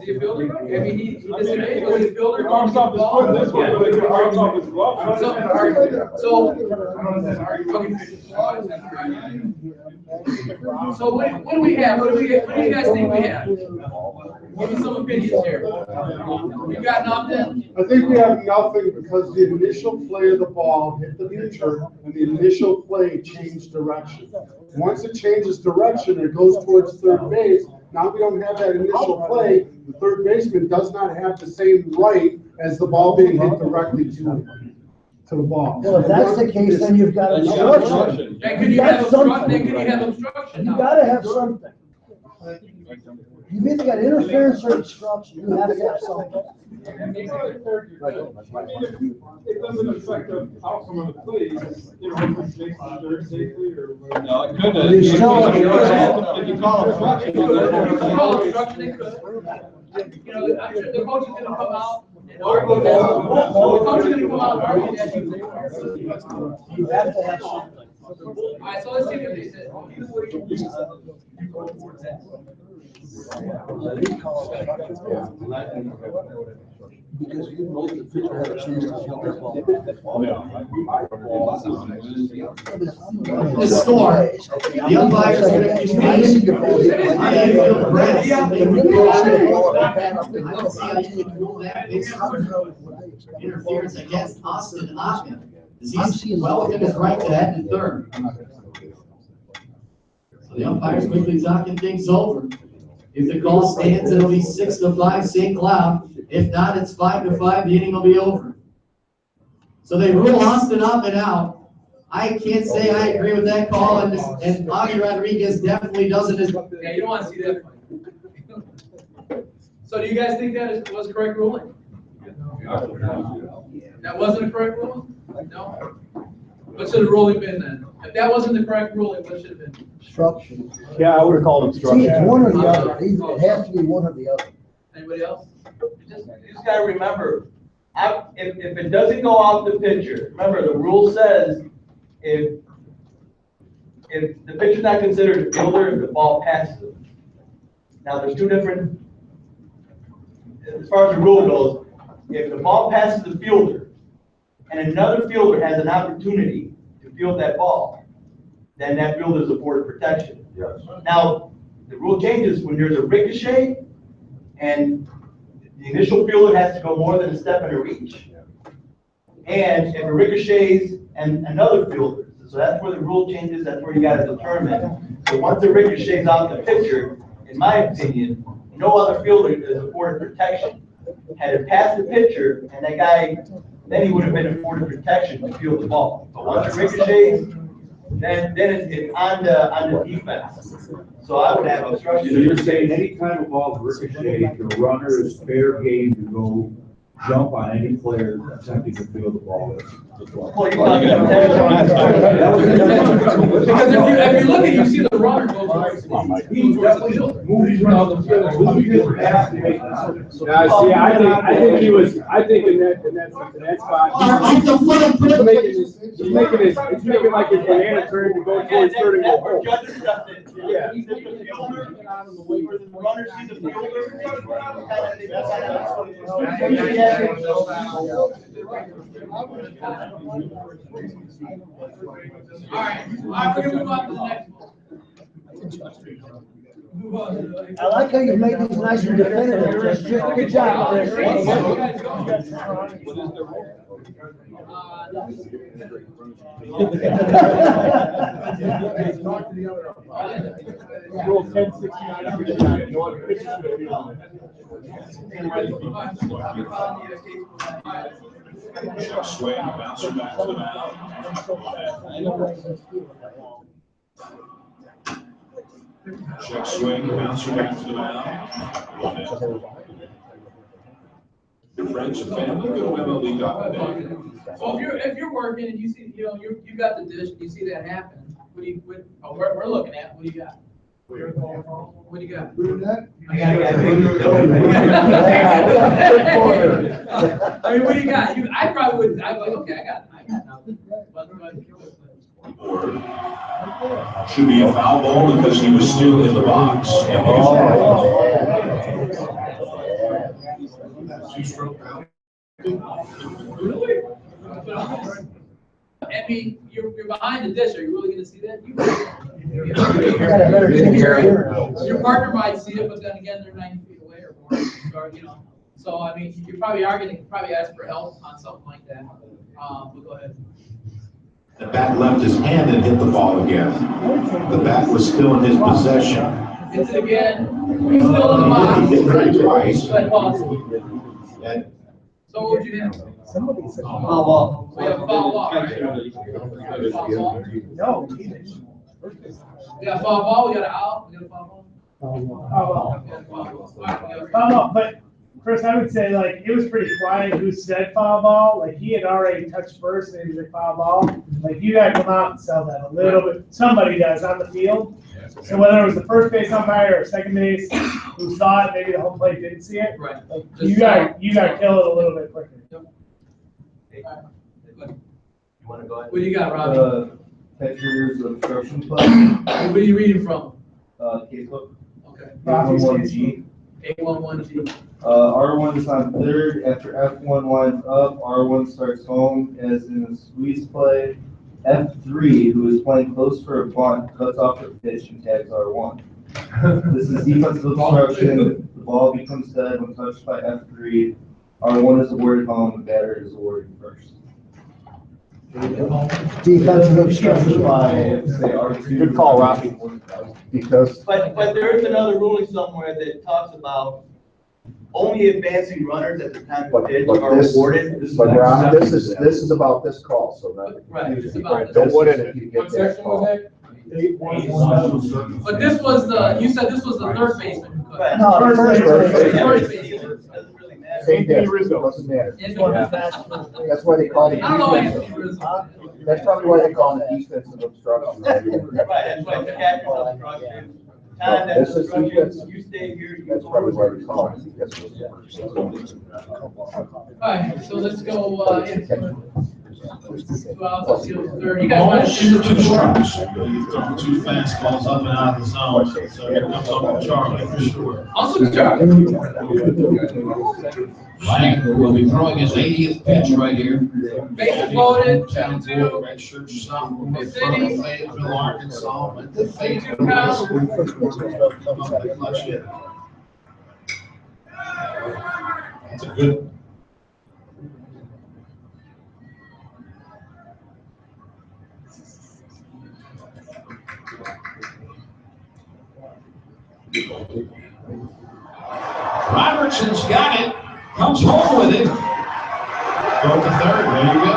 he a fielder? I mean, he disengaged. Was he a fielder? Arms off his foot this way, but it arms off his glove. So what do we have? What do you guys think we have? Give me some opinions here. You got nothing? I think we have nothing because the initial play of the ball hit the pitcher and the initial play changed direction. Once it changes direction, it goes towards third base. Now we don't have that initial play. The third baseman does not have the same right as the ball being hit directly to the ball. Well, if that's the case, then you've got obstruction. Then could you have obstruction? You gotta have something. You've either got interference or obstruction, you have to have something. It doesn't affect the outcome of the play, you know, if it makes the third safely or. No, it couldn't. You still- If you call obstruction. It could. You know, I'm sure the coach is gonna come out and argue that. The coach is gonna come out and argue that. You have to have something. All right, so let's see what they said. Because you know the pitcher had a chance to field that ball. The score, the umpires are going to be interference against Austin Otten. He's well within his right to that in third. So the umpires quickly talking things over. If the call stands, it'll be 6-5 St. Cloud. If not, it's 5-5. The inning will be over. So they rule Austin Otten out. I can't say I agree with that call, and Augie Rodriguez definitely doesn't. Yeah, you don't want to see that. So do you guys think that was a correct ruling? That wasn't a correct ruling? No? What should the ruling been then? If that wasn't the correct ruling, what should have been? Obstruction. Yeah, I would have called obstruction. See, it's one or the other. It has to be one or the other. Anybody else? You just gotta remember, if it doesn't go off the pitcher, remember the rule says if the pitcher's not considered a fielder, if the ball passes him. Now there's two different, as far as the rule goes, if the ball passes the fielder and another fielder has an opportunity to field that ball, then that fielder is afforded protection. Yes. Now, the rule changes when there's a ricochet and the initial fielder has to go more than a step in a reach. And if it ricochets and another fielder, so that's where the rule changes, that's where you gotta determine. So once it ricochets off the pitcher, in my opinion, no other fielder is afforded protection. Had it passed the pitcher and that guy then he would have been afforded protection to field the ball. But once it ricochets, then it's on the defense. So I would have obstruction. So you're saying anytime a ball ricochets, the runner is fair game to go jump on any player attempting to field the ball. Well, you're talking about that. Because if you look at it, you see the runner go towards the field. I think he was, I think in that spot, he's making like his banana turn to go towards third and go home. Yeah. The runner sees the fielder. All right, we're gonna move on to the next one. I like how you made these nice and definitive, Justin. Good job, Chris. Check swing, bounce her back to the mound. Check swing, bounce her back to the mound. Your friends and family go to MLB.net. So if you're working and you see, you got the dish, and you see that happen, we're looking at, what do you got? What do you got? I mean, what do you got? I probably wouldn't, I'd be like, okay, I got nothing. Should be a foul ball because he was still in the box. Two-stroke out. Really? I mean, you're behind the dish. Are you really going to see that? Your partner might see it, but then again, they're 90 feet away or more. So I mean, you probably are going to ask for help on something like that. But go ahead. The bat left his hand and hit the ball again. The bat was still in his possession. Hits it again. He's still in the box. He hit it twice. And so what would you do? Somebody said Foul ball. We have foul ball. No. We got foul ball. We got an out. We got a foul ball. But Chris, I would say like it was pretty quiet who said foul ball. Like he had already touched first and he was like foul ball. Like you gotta come out and sell that a little bit. Somebody does on the field. So whether it was the first base umpire or second base who saw it, maybe the home plate didn't see it. Right. Like, you gotta kill it a little bit quicker. You want to go ahead? What do you got, Robbie? Catcher's obstruction play. What are you reading from? Casebook. Okay. A11G. A11G. R1 is on third. After F1 winds up, R1 starts home as in a squeeze play. F3, who is playing close for a bunt, cuts off the pitch and tags R1. This is defensive obstruction. The ball becomes dead when touched by F3. R1 is awarded home. The batter is awarded first. Defensive obstruction. Say R2. Good call, Robbie. Because. But there's another ruling somewhere that talks about only advancing runners at the time of pitch are awarded. But Ron, this is about this call, so that. Right, it's about This what is is if you get that call. But this was you said this was the third baseman who cut. Right. No, first base. First baseman. Doesn't really matter. Same difference, it doesn't matter. That's why they call it. I don't know Anthony Rizzo. That's probably why they call it defensive obstruction. Right, that's why the catcher's obstruction. Time This that's is obstruction, defense. you stay here. you That's go probably why over. we call it. Because Alright, so let's go, in. 2 outs, let's see what's third. You guys want to see this Two before? strikes. Two fastballs up and out of the zone. So here comes Uncle Charlie for sure. Also, Charlie. Lang will be throwing his 80th pitch right here. Bases loaded, 2-2. Red shirt shop from Fayetteville, Arkansas. But the Fayetteville Count. clutch hit. That's a good. Robertson's got it, comes home with it. Go to third, there you go.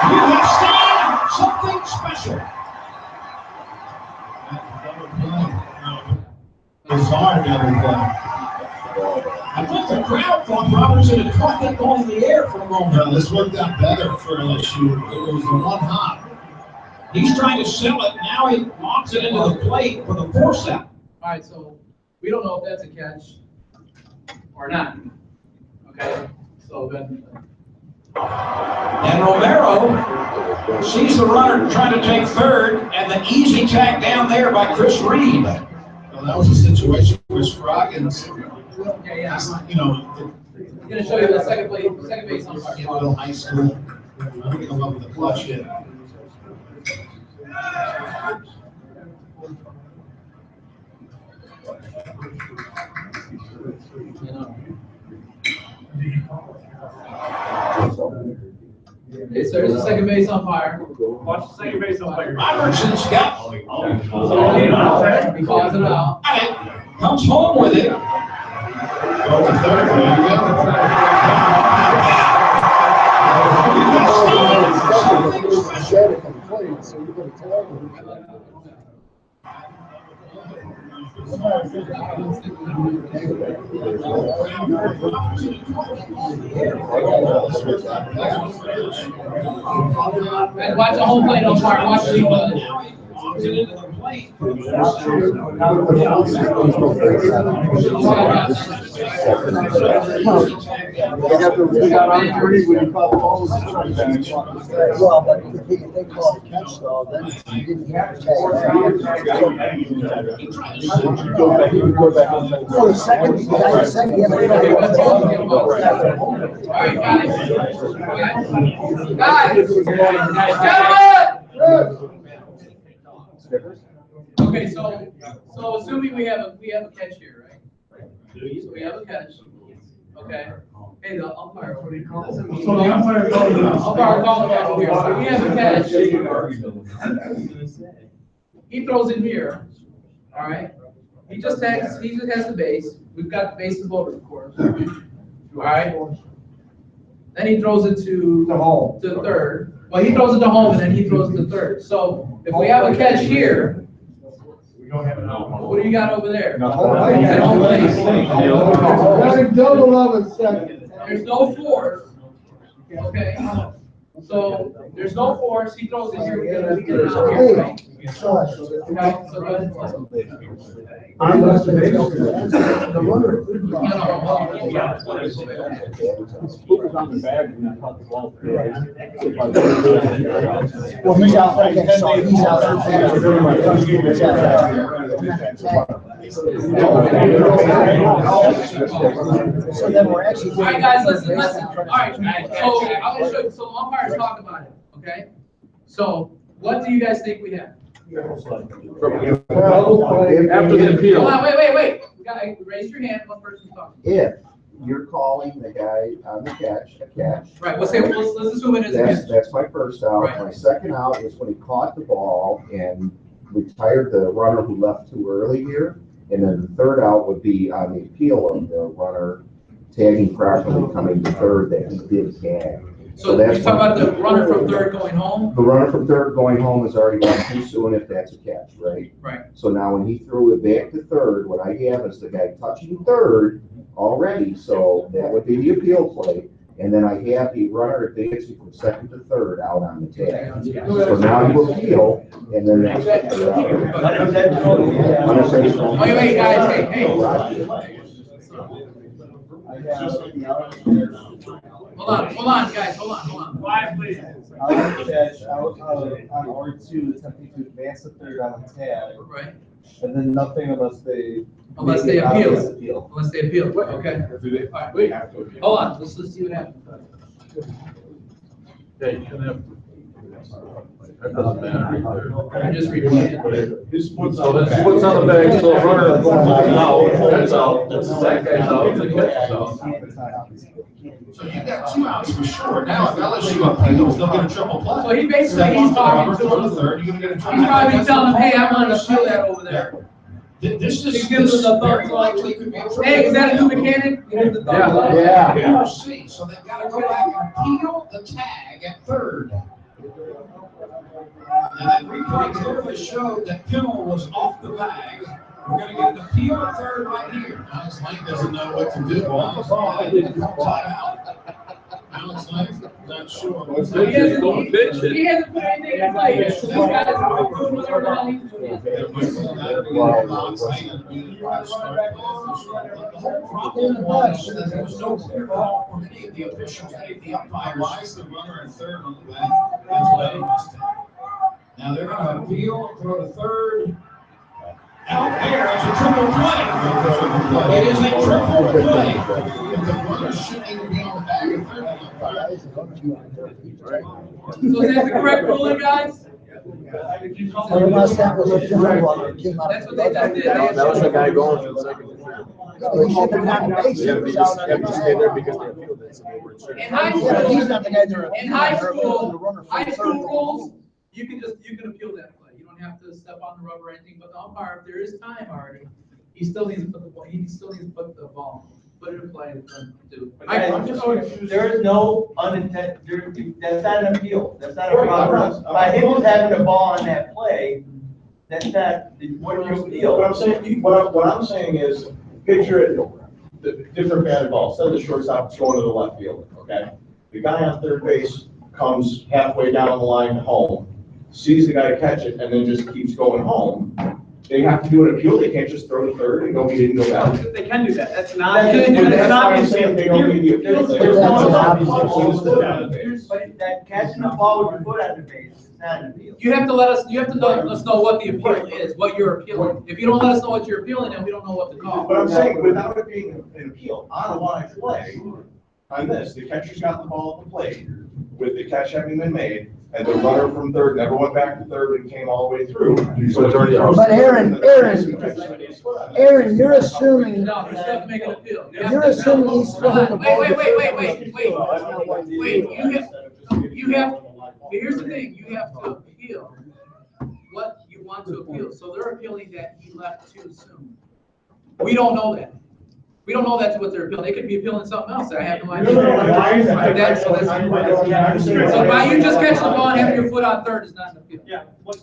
You have seen something special. Bizarre double play. I think the crowd thought Robinson had caught that ball in the air for a moment. No, this worked out better for LSU. It was the one hop. He's trying to sell it. Now he locks it into the plate for the force out. All right, so we don't know if that's a catch or not. Okay, so then. And Romero sees the runner trying to take third, and the easy tag down there by Chris Reed. Well, that was a situation where Scroggins, you know, I'm gonna show you the second base umpire. in middle high school. I don't come up with a clutch hit. Okay, so there's the second base umpire. Watch the second base umpire. Robertson's got. He calls it out. Comes home with it. Go to third, there you And watch the home plate umpire. Watch the Well, but if they call it catch though, then you didn't have to tag. So the second, you have Okay, so assuming we have a catch here, right? So we have a catch. Okay. Hey, the umpire, what do you call it? So the umpire called it. Umpire called it over here. So we have a catch. He throws it here. All right. He just has the base. We've got the base and loaded, of course. All right. Then he throws it to to third. Well, he throws it to home and then he throws it to third. So if we have a catch here, what do you got over there? Double of a second. There's no force. Okay. So there's no force. He throws it here. We get it out here. Right? Okay. So go ahead. The runner. On the bag and then cut the ball. Well, he's out, okay, so he's out. So then we're actually. All right, guys, listen. All right, so I'm gonna show you. So the umpires talk about it. Okay. So what do you guys think we have? After the appeal. Hold on, wait. Guy, raise your hand. One person talking. If you're calling the guy on the catch a catch. Right. Let's assume it is a catch. That's my first out. Right. My second out is when he caught the ball and retired the runner who left too early here. And then the third out would be on the appeal of the runner tagging properly coming to third that he did tag. So you're talking about the runner from third going home? The runner from third going home is already gone too soon if that's a catch, right? Right. So now when he threw it back to third, what I have is the guy touching third already, so that would be the appeal play. And then I have the runner advancing from second to third out on the tag. So now you appeal, and then that's. Wait, guys, hey. Hold on, guys, hold on. Quiet, please. Catch out on R2, attempting to advance the third on the tag. Right. And then nothing unless they. Unless they appeal. Unless they appeal, okay. All right, wait, hold on, let's see what happens. Yeah, you can have. That doesn't matter. I just replayed it. So that's what's on the bag, so the runner is out, that's out, that guy's out, the catcher's out. So you got 2 outs for sure. Now if LSU appeals, they'll get a triple play. So he basically, he's talking to him. Third, you're gonna get a triple. He's probably telling him, hey, I want to steal that over there. This is. He gives us a thumbs up. Hey, is that a new mechanic? He gives the thumbs up. Yeah. See, so they've got to go back and appeal the tag at third. And then replay clearly showed that Pimmel was off the bag. We're going to get an appeal at third right here. Alex Lane doesn't know what to do. Timeout. Alex Lane's not sure. He hasn't put anything in play. This guy's doing whatever the hell he's doing. The whole problem was that there was no clear call from any of the officials, any of the umpires. Why is the runner at third on the back? That's what he must have. Now they're going to appeal, throw to third. Out there, it's a triple play. It is a triple play. The runner shouldn't even be on the back of third. So is that the correct ruling, guys? Unless that was a different one that came out. That's what they just did. That was the guy going from second to third. No, he shouldn't have had a base. Yeah, but you just have to stay there because they appealed it, so they were insured. In high Yeah, but he's school, not the guy there. in high school rules, you can appeal that play. You don't have to step on the rubber or anything, but the umpire, if there is time already, he still needs to put the ball, put it in play and do. There is no unintended, that's not an appeal, that's not a problem. By him just having the ball on that play, that's not, what you appeal. What I'm saying is, picture it, the different batted ball, instead of the shortstop going to the left field, okay? The guy on third base comes halfway down the line home, sees the guy catch it, and then just keeps going home. They have to do an appeal, they can't just throw to third and go, we didn't go back. They can do that, that's not. That's why I'm saying they don't need the appeal. But that catching the ball with your foot on the base is not an appeal. You have to let us know what the appeal is, what you're appealing. If you don't let us know what you're appealing, then we don't know what to call. But I'm saying, without it being an appeal, on a live play, on this, the catcher's got the ball at the plate, with the catch having been made, and the runner from third never went back to third and came all the way through. So it's already. But Aaron, you're assuming. No, you still have to make an appeal. You're assuming he's throwing the ball. Wait, you have, here's the thing, you have to appeal what you want to appeal. So they're appealing that he left too soon. We don't know that. We don't know that's what they're appealing. They could be appealing something else. I have no idea. So by you just catch the ball and have your foot on third is not an appeal. Yeah, what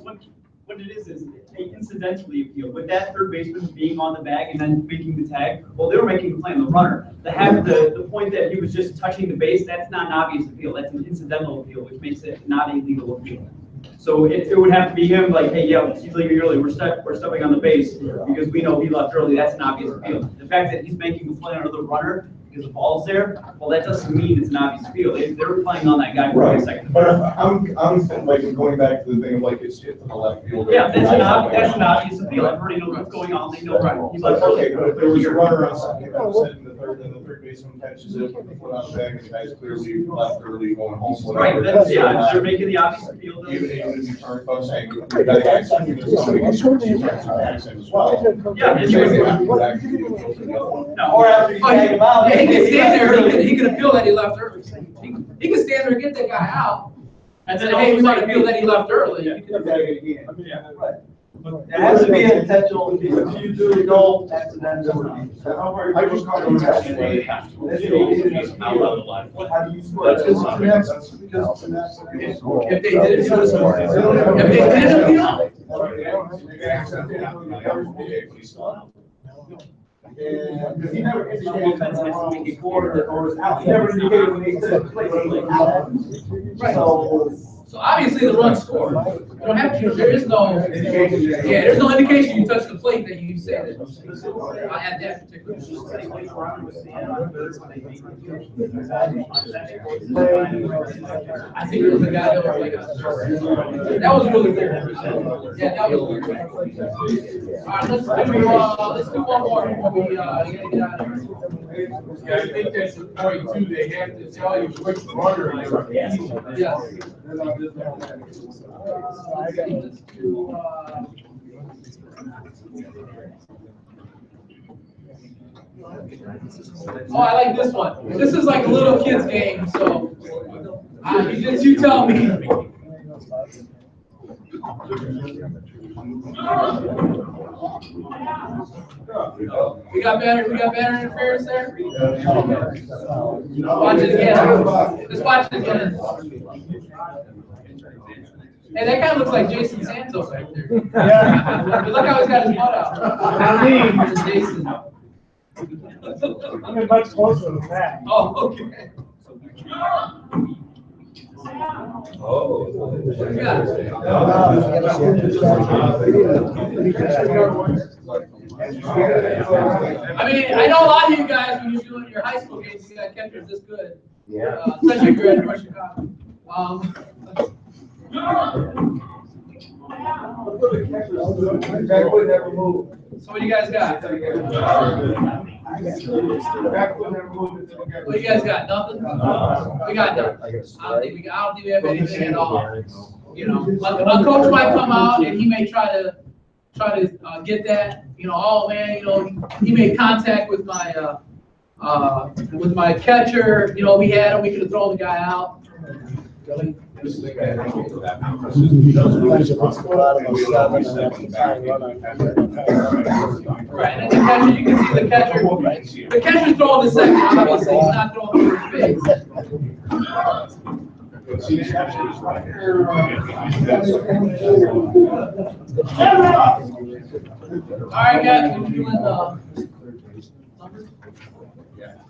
it is they incidentally appeal. With that third baseman being on the bag and then making the tag, well, they were making the play on the runner. The point that he was just touching the base, that's not an obvious appeal. That's an incidental appeal, which makes it not a legal appeal. So it would have to be him, like, hey, yeah, he's leaving early, we're stepping on the base because we know he left early, that's an obvious appeal. The fact that he's making the play on another runner because the ball's there, well, that doesn't mean it's an obvious appeal. They were playing on that guy for a second. But I'm like, going back to the thing of like, it's hit to the left field. Yeah, that's an obvious appeal. Everybody knows what's going on, they know he left early. Okay, but if there was a runner on second, setting the third, and the third baseman catches it, put the foot on the bag, and the guy's clearly left early, going home. Right, they're making the obvious appeal. Even if you turn, I'm saying, that guy's somebody can as well. Yeah, it's No, or after you tag him out. Yeah, he can stand there, he can appeal that he left early. He can stand there and get that guy out, and say, hey, we might appeal that he left early. There has to be an intentional, if you do the goal, accidental. I just caught him yesterday. How do you score? If they did it, if they did appeal. Because he never indicated when he scored or was out. He never indicated when he said play. So obviously the run scored. You don't have to, there is no, there's no indication you touched the plate that you said it. I had that particular. I think it was the guy that was like, that was really weird. Yeah, that was weird. All right, let's do one more before we, get out of here. Yeah, I think that's the point too, they have to tell you which runner you're. Yes. Oh, I like this one. This is like a little kid's game, so you tell me. We got better interference there? Watch it again. Just watch it again. Hey, that guy looks like Jason Santos back there. Yeah. But look how he's got his butt out. Not me. It's Jason. I'm much closer than that. Oh, okay. Oh. What do you got? I mean, I know a lot of you guys, when you're doing your high school games, you got catchers this good. Yeah. Especially if you're at North Chicago. So what do you guys got? What do you guys got? Nothing? We got nothing. I don't think we have anything at all. You know, a coach might come out and he may try to get that. You know, oh man, you know, he made contact with my catcher. You know, we had him. We could have thrown the guy out. Right, and the catcher, you can see the catcher's throwing the second, obviously, he's not throwing the first base. All right, guys, we're doing numbers.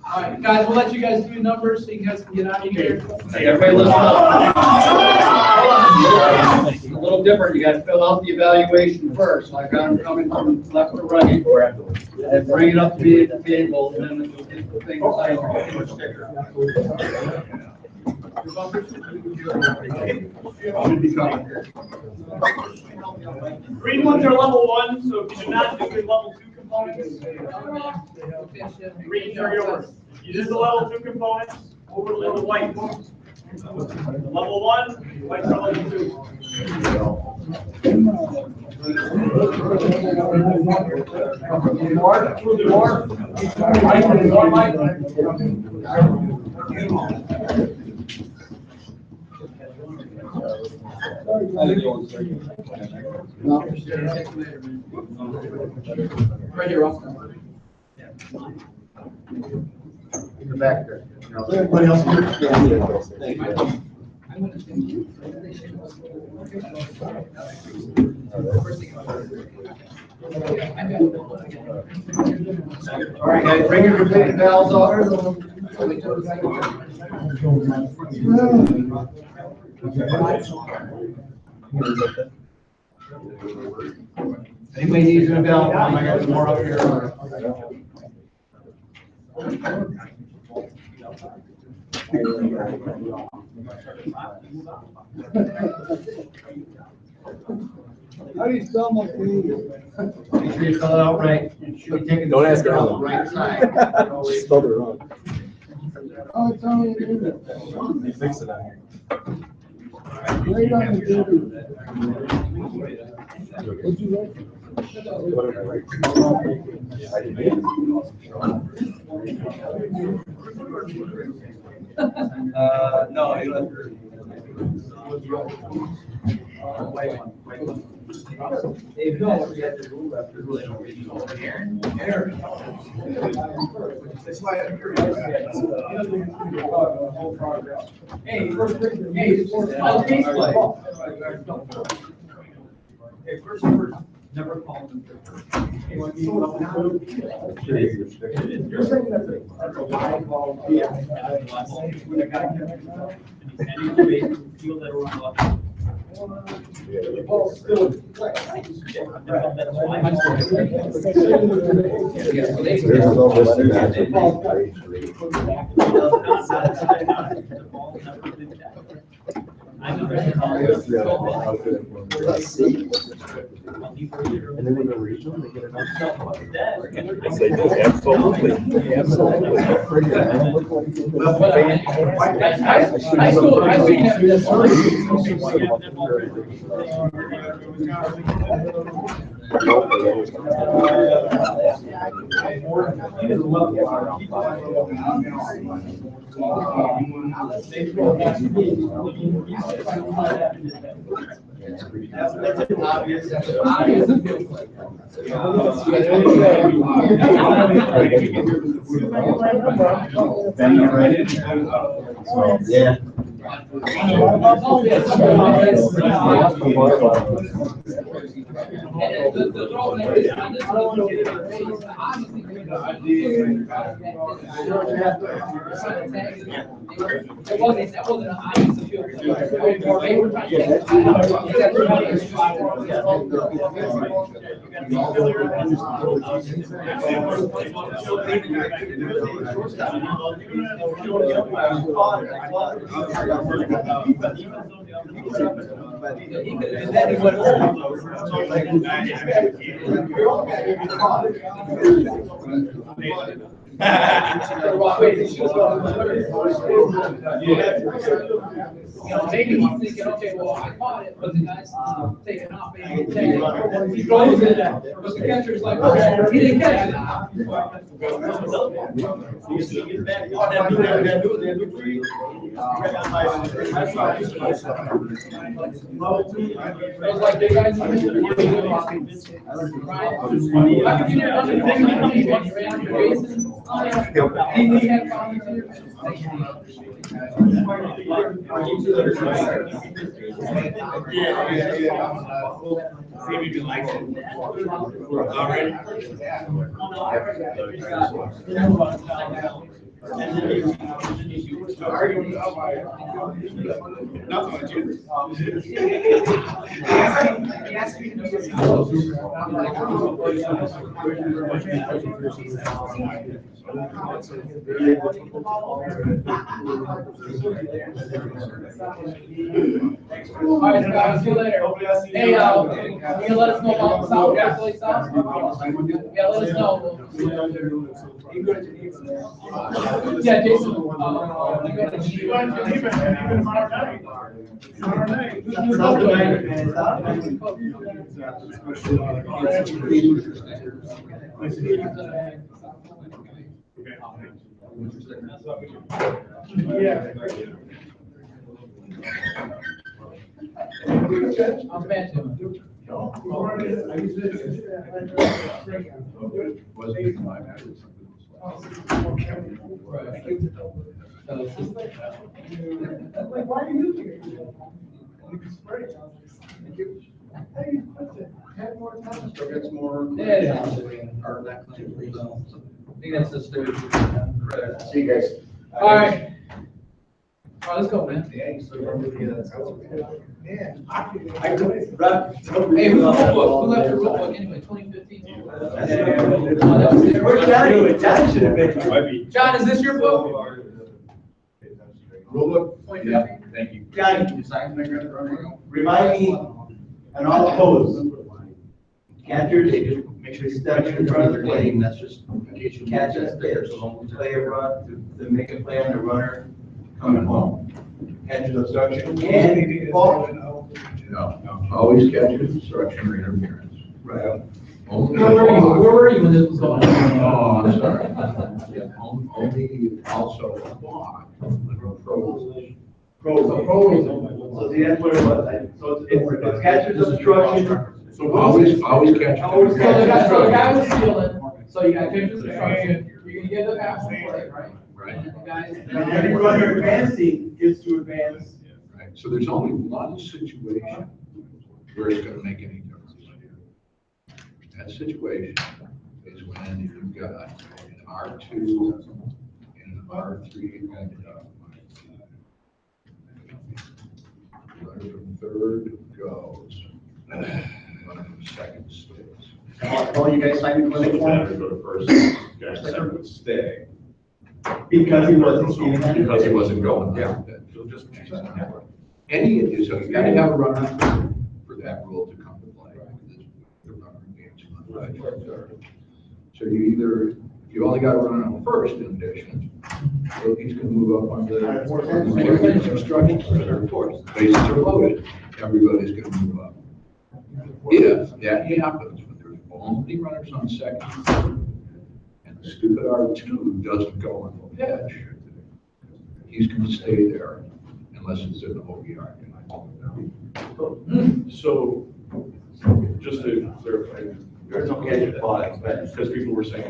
All right, guys, we'll let you guys do your numbers so you guys can get out of here. Hey, everybody listen up. It's a little different. You got to fill out the evaluation first, like I'm coming from left to right. And bring it up to the table, and then get the thing signed for the sticker. Green ones are level 1, so if you do not do the level 2 components, greens are yours. You do the level 2 components, overlay the white. Level 1, whites are level 2. Right here, Austin. In the back there. Anybody else here? Thank you. All right, guys, bring your rotating valves over. Anybody needs a valve? I got some more up here. How do you spell my name? Make sure you fill it out right. Don't ask her. Alan. Right side. Spelled it wrong. Oh, it's only a minute. You fix it on here. Right on the baby. What'd you write? No. Never call them. You're saying that's a live ball. Yeah. When a guy connects out, and he's basically feel that run off. The ball's still in play. That's why. And then when they're regional, they get enough stuff like that. They do, absolutely, absolutely. That's an obvious. Obvious appeal play. Bang it right in. Yeah. It wasn't, that wasn't an obvious appeal play. They were trying to maybe he's thinking, okay, well, I caught it, but the guy's taking off, maybe he throws it, but the catcher's like, oh, he didn't catch it. It's like the guys. He had volunteers. Maybe you like it. All right. All right, guys, see you later. Hey, you can let us know about the South Philly South? Yeah, let us know. Yeah, Jason. I'm bad too. Why do you here? Still gets more. Yeah. I think that's the stage. See you guys. All right. All right, let's go, man. Hey, who's the rule book? Who left the rule book anyway? 2015? Where's Johnny? Johnny should have been. John, is this your book? Rule book? Yeah. Thank you. Johnny, remind me on all opposed. Catchers, they just make sure they step in front of the plate, that's just catch and pitch. Play a run, to make a play on the runner coming home. Catcher's obstruction and ball. No, always catches obstruction or interference. Right. Where were you when this was going on? Oh, I'm sorry. Yeah, only also a block. So see, that's what it was. So it's catcher's obstruction. So always catch. So the guy was stealing, so you got catcher's obstruction, you're gonna get the pass and play, right? Right. And then the guys. And every runner advancing gets to advance. Right. So there's only one situation where it's gonna make any difference. That situation is when you've got an R2 and an R3 and runner from third goes. Runner from second stays. All you guys signed the clinic form? Go to first, guys, second would stay. Because he wasn't stealing. Because he wasn't going. Yeah. He'll just change that. Any, so you gotta have a runner for that rule to come to play. The runner gains one. So you either, if you only got a runner on first in addition, so he's gonna move up on the obstruction, or fourth. Bases are loaded, everybody's gonna move up. If that happens, when there's only runners on second, and the stupid R2 doesn't go on the pitch, he's gonna stay there unless it's an OBR. So, just to clarify, There's no catcher's block, but. because people were saying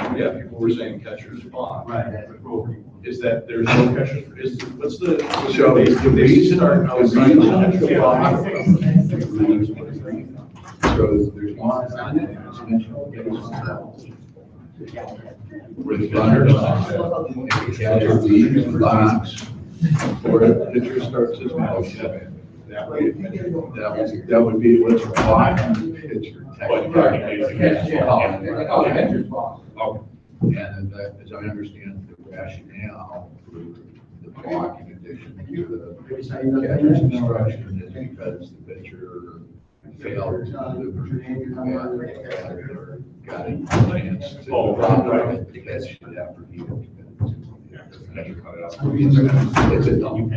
catcher's block. Right, that's approval. Is that there's no catcher's, what's the? So, the reason our, the reason catcher's block. So there's one unintentional base where the runners, if the catcher leaves the box, or the pitcher starts his motion, that would be what's blocking the pitcher. Technically, it's a catcher's block. And as I understand the rationale for the blocking addition to the catcher's instruction is because the pitcher failed to deliver or got a chance to drop it to catch it after he had it's a dump.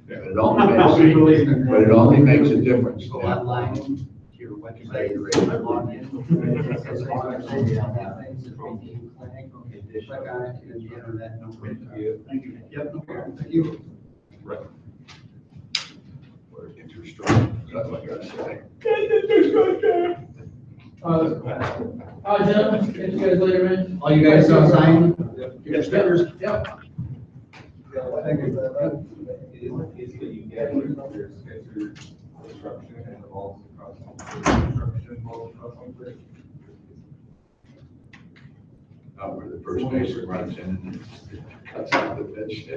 But it only makes a difference. Right. Or interstructure, that's what I gotta say. Gentlemen, catch you guys later, man. All you guys saw sign? Yes, sir. Yep. I think it's that you get, there's scheduled construction and all construction, Where the first baseman runs in and cuts out the pitch.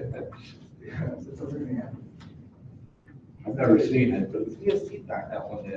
I've never seen it, but Yes, he knocked that one in.